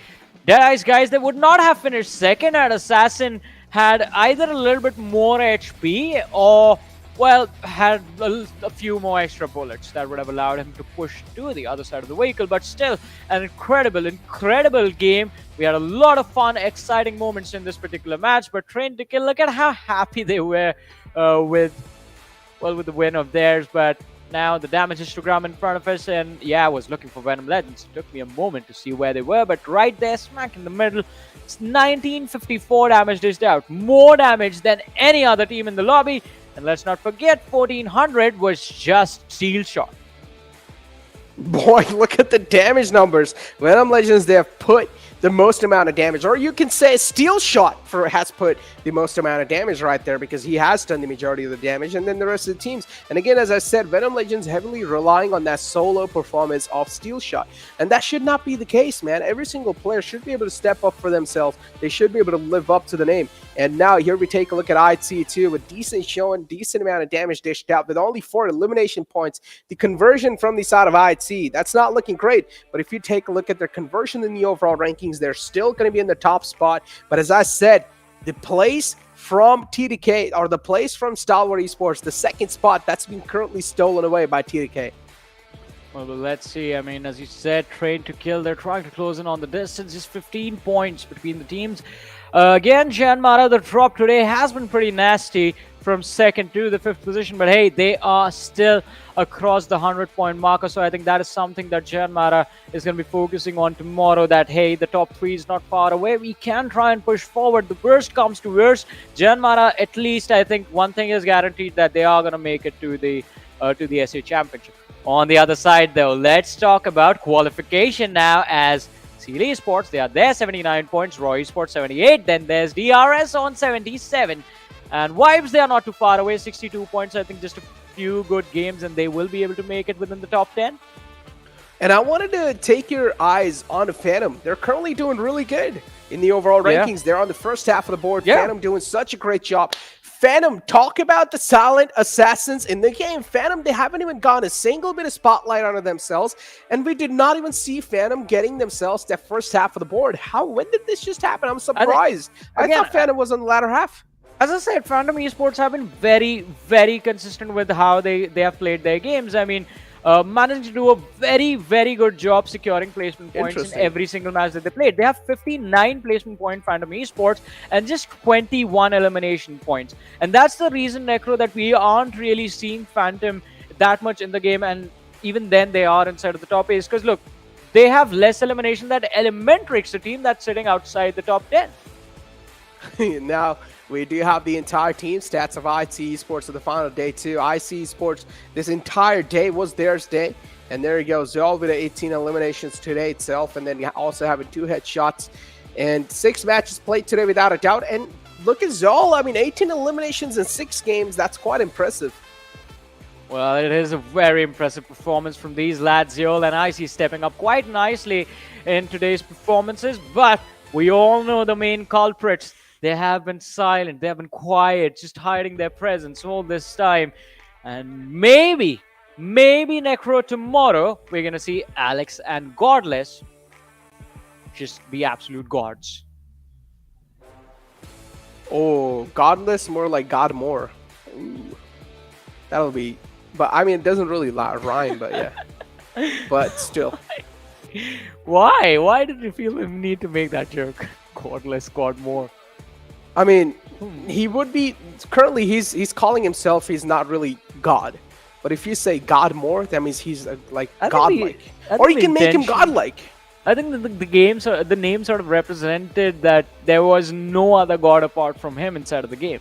Deadeyes guys, they would not have finished second had Assassin had either a little bit more HP or, well, had a few more extra bullets that would have allowed him to push to the other side of the vehicle. But still, an incredible game. We had a lot of fun, exciting moments in this particular match. But Train to Kill, look at how happy they were with the win of theirs. But now the damage histogram in front of us, and yeah, I was looking for Venom Legends. It took me a moment to see where they were, but right there, smack in the middle, it's 1954 damage dished out. More damage than any other team in the lobby. And let's not forget, 1400 was just Steel Shot. Boy, look at the damage numbers. Venom Legends, they have put the most amount of damage, or you can say Steel Shot has put the most amount of damage right there, because he has done the majority of the damage, and then the rest of the teams. And again, as I said, Venom Legends heavily relying on that solo performance of Steel Shot, and that should not be the case, man. Every single player should be able to step up for themselves. They should be able to live up to the name. And now here we take a look at IHC too, with decent amount of damage dished out with only 4 elimination points. The conversion from the side of IHC, that's not looking great, but if you take a look at their conversion in the overall rankings, they're still going to be in the top spot. But as I said, the place from TDK, or the place from Stalwart Esports, the second spot, that's been currently stolen away by TDK. Well, let's see. I mean, as you said, trained to kill. They're trying to close in on the distance. Just 15 points between the teams. Again, JyanMaara, the drop today has been pretty nasty from 2nd to the 5th position. But hey, they are still across the 100-point marker. So I think that is something that JyanMaara is going to be focusing on tomorrow. That, hey, the top 3 is not far away. We can try and push forward. The worst comes to worst. JyanMaara, at least, I think one thing is guaranteed, that they are going to make it to the SA Championship. On the other side, though, let's talk about qualification now, as Skylightz Esports, they are there, 79 points, Raw Esports 78, then there's DRS on 77, and Vibes, they are not too far away, 62 points. I think just a few good games and they will be able to make it within the top 10. And I wanted to take your eyes on Phantom. They're currently doing really good in the overall rankings. They're on the first half of the board. Phantom doing such a great job. Phantom, talk about the silent assassins in the game. Phantom, they haven't even gotten a single bit of spotlight onto themselves, and we did not even see Phantom getting themselves that first half of the board. When did this just happen? I'm surprised. I thought Phantom was on the latter half. As I said, Phantom Esports have been very, very consistent with how they have played their games. I mean, managing to do a very, very good job securing placement points in every single match that they played. They have 59 placement point Phantom Esports and just 21 elimination points. And that's the reason, Necro, that we aren't really seeing Phantom that much in the game. And even then, they are inside of the top 8. Because look, they have less elimination than ElementriX, the team that's sitting outside the top 10. Now, we do have the entire team stats of IC Esports of the final day too. IC Esports, this entire day was theirs day. And there you go, Zol with 18 eliminations today itself. And then also having 2 headshots and 6 matches played today without a doubt. And look at Zol, I mean, 18 eliminations in 6 games. That's quite impressive. Well, it is a very impressive performance from these lads, Zol and IC stepping up quite nicely in today's performances. But we all know the main culprits. They have been silent, they have been quiet, just hiding their presence all this time. And maybe Necro, tomorrow, we're going to see Alex and Godless just be absolute gods. Oh, Godless, more like God more. Ooh, that'll be... But, I mean, it doesn't really rhyme, but yeah. But still. Why? Why did you feel the need to make that joke? Godless, God more. I mean, he would be currently. He's calling himself. He's not really God, but if you say God more, that means he's like godlike, or you can make him godlike. I think the name sort of represented that there was no other god apart from him inside of the game.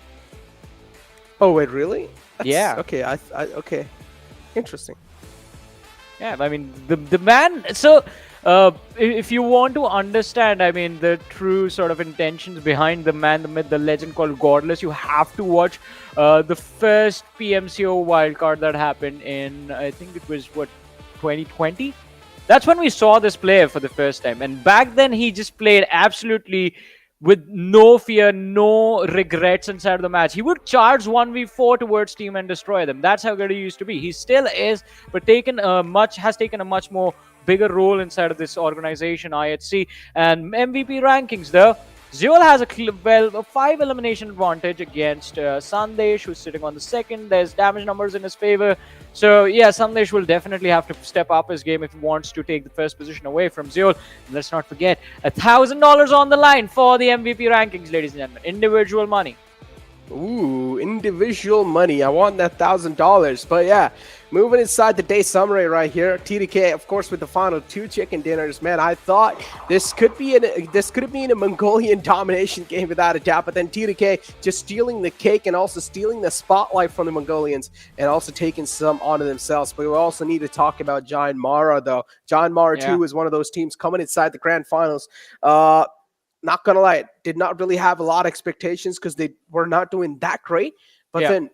Oh wait, really? Yeah. Okay. Okay. Interesting. Yeah. I mean, the man. So. If you want to understand, I mean, the true sort of intentions behind the man, the myth, the legend called Godless, you have to watch the first PMCO wildcard that happened in, I think it was, 2020? That's when we saw this player for the first time. And back then, he just played absolutely with no fear, no regrets inside of the match. He would charge 1v4 towards team and destroy them. That's how good he used to be. He still is, but has taken a much more bigger role inside of this organization, IHC. And MVP rankings, though, Zeol has a 5 elimination advantage against Sandesh, who's sitting on the 2nd. There's damage numbers in his favor. So, yeah, Sandesh will definitely have to step up his game if he wants to take the first position away from Zeol. Let's not forget, $1,000 on the line for the MVP rankings, ladies and gentlemen. Individual money. Ooh, individual money. I want that $1,000. But yeah, moving inside the day summary right here. TDK, of course, with the final 2 chicken dinners. Man, I thought this could be in a Mongolian domination game without a doubt. But then TDK just stealing the cake and also stealing the spotlight from the Mongolians and also taking some onto themselves. But we also need to talk about JyanMaara, though. JyanMaara 2 is one of those teams coming inside the grand finals. Not gonna lie, did not really have a lot of expectations because they were not doing that great. But then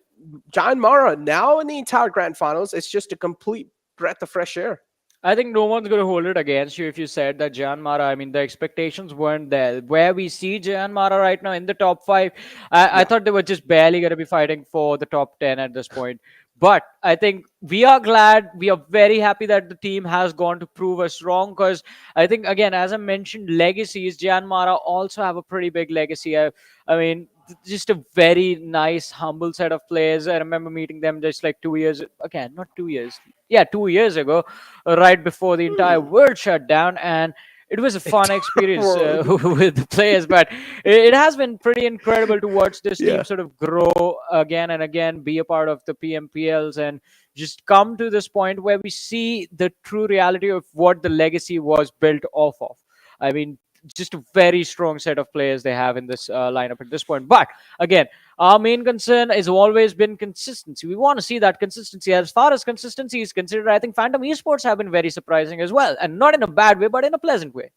JyanMaara now in the entire grand finals, it's just a complete breath of fresh air. I think no one's going to hold it against you if you said that JyanMaara, I mean, the expectations weren't there. Where we see JyanMaara right now in the top 5, I thought they were just barely going to be fighting for the top 10 at this point. But I think we are glad, we are very happy that the team has gone to prove us wrong, because I think, again, as I mentioned, legacies, JyanMaara also have a pretty big legacy. I mean, just a very nice, humble set of players. I remember meeting them just like 2 years, again, not 2 years, yeah, 2 years ago, right before the entire world shut down. And it was a fun experience with the players, but it has been pretty incredible to watch this team sort of grow again and again, be a part of the PMPLs, and just come to this point where we see the true reality of what the legacy was built off of. I mean, just a very strong set of players they have in this lineup at this point. But again, our main concern has always been consistency. We want to see that consistency. As far as consistency is considered, I think Phantom Esports have been very surprising as well, and not in a bad way, but in a pleasant way.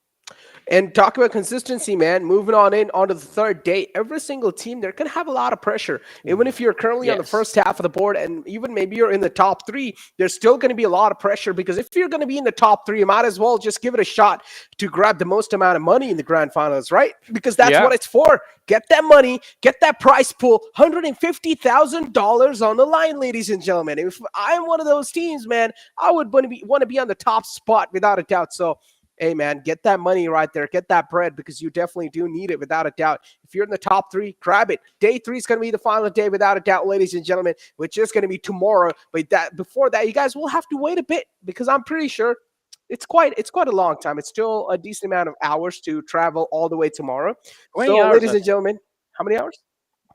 And talk about consistency, man. Moving on onto the third day, every single team, they're going to have a lot of pressure. Even if you're currently on the first half of the board, and even maybe you're in the top three, there's still going to be a lot of pressure, because if you're going to be in the top three, you might as well just give it a shot to grab the most amount of money in the grand finals, right? Because that's what it's for. Get that money, get that prize pool, $150,000 on the line, ladies and gentlemen. If I'm one of those teams, man, I would want to be on the top spot without a doubt. So, hey, man, get that money right there. Get that bread, because you definitely do need it without a doubt. If you're in the top three, grab it. Day 3 is going to be the final day without a doubt, ladies and gentlemen, which is going to be tomorrow. But before that, you guys will have to wait a bit, because I'm pretty sure it's quite a long time. It's still a decent amount of hours to travel all the way tomorrow. So, ladies and gentlemen, how many hours?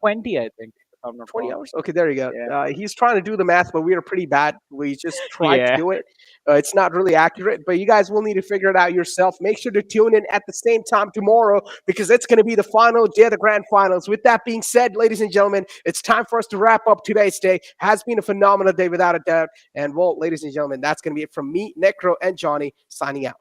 20, I think. 20 hours? Okay, there you go. He's trying to do the math, but we are pretty bad. We just tried to do it. It's not really accurate, but you guys will need to figure it out yourself. Make sure to tune in at the same time tomorrow, because it's going to be the final day of the grand finals. With that being said, ladies and gentlemen, it's time for us to wrap up today's day. Has been a phenomenal day without a doubt. And, well, ladies and gentlemen, that's going to be it from me, Necro, and Johnny, signing out.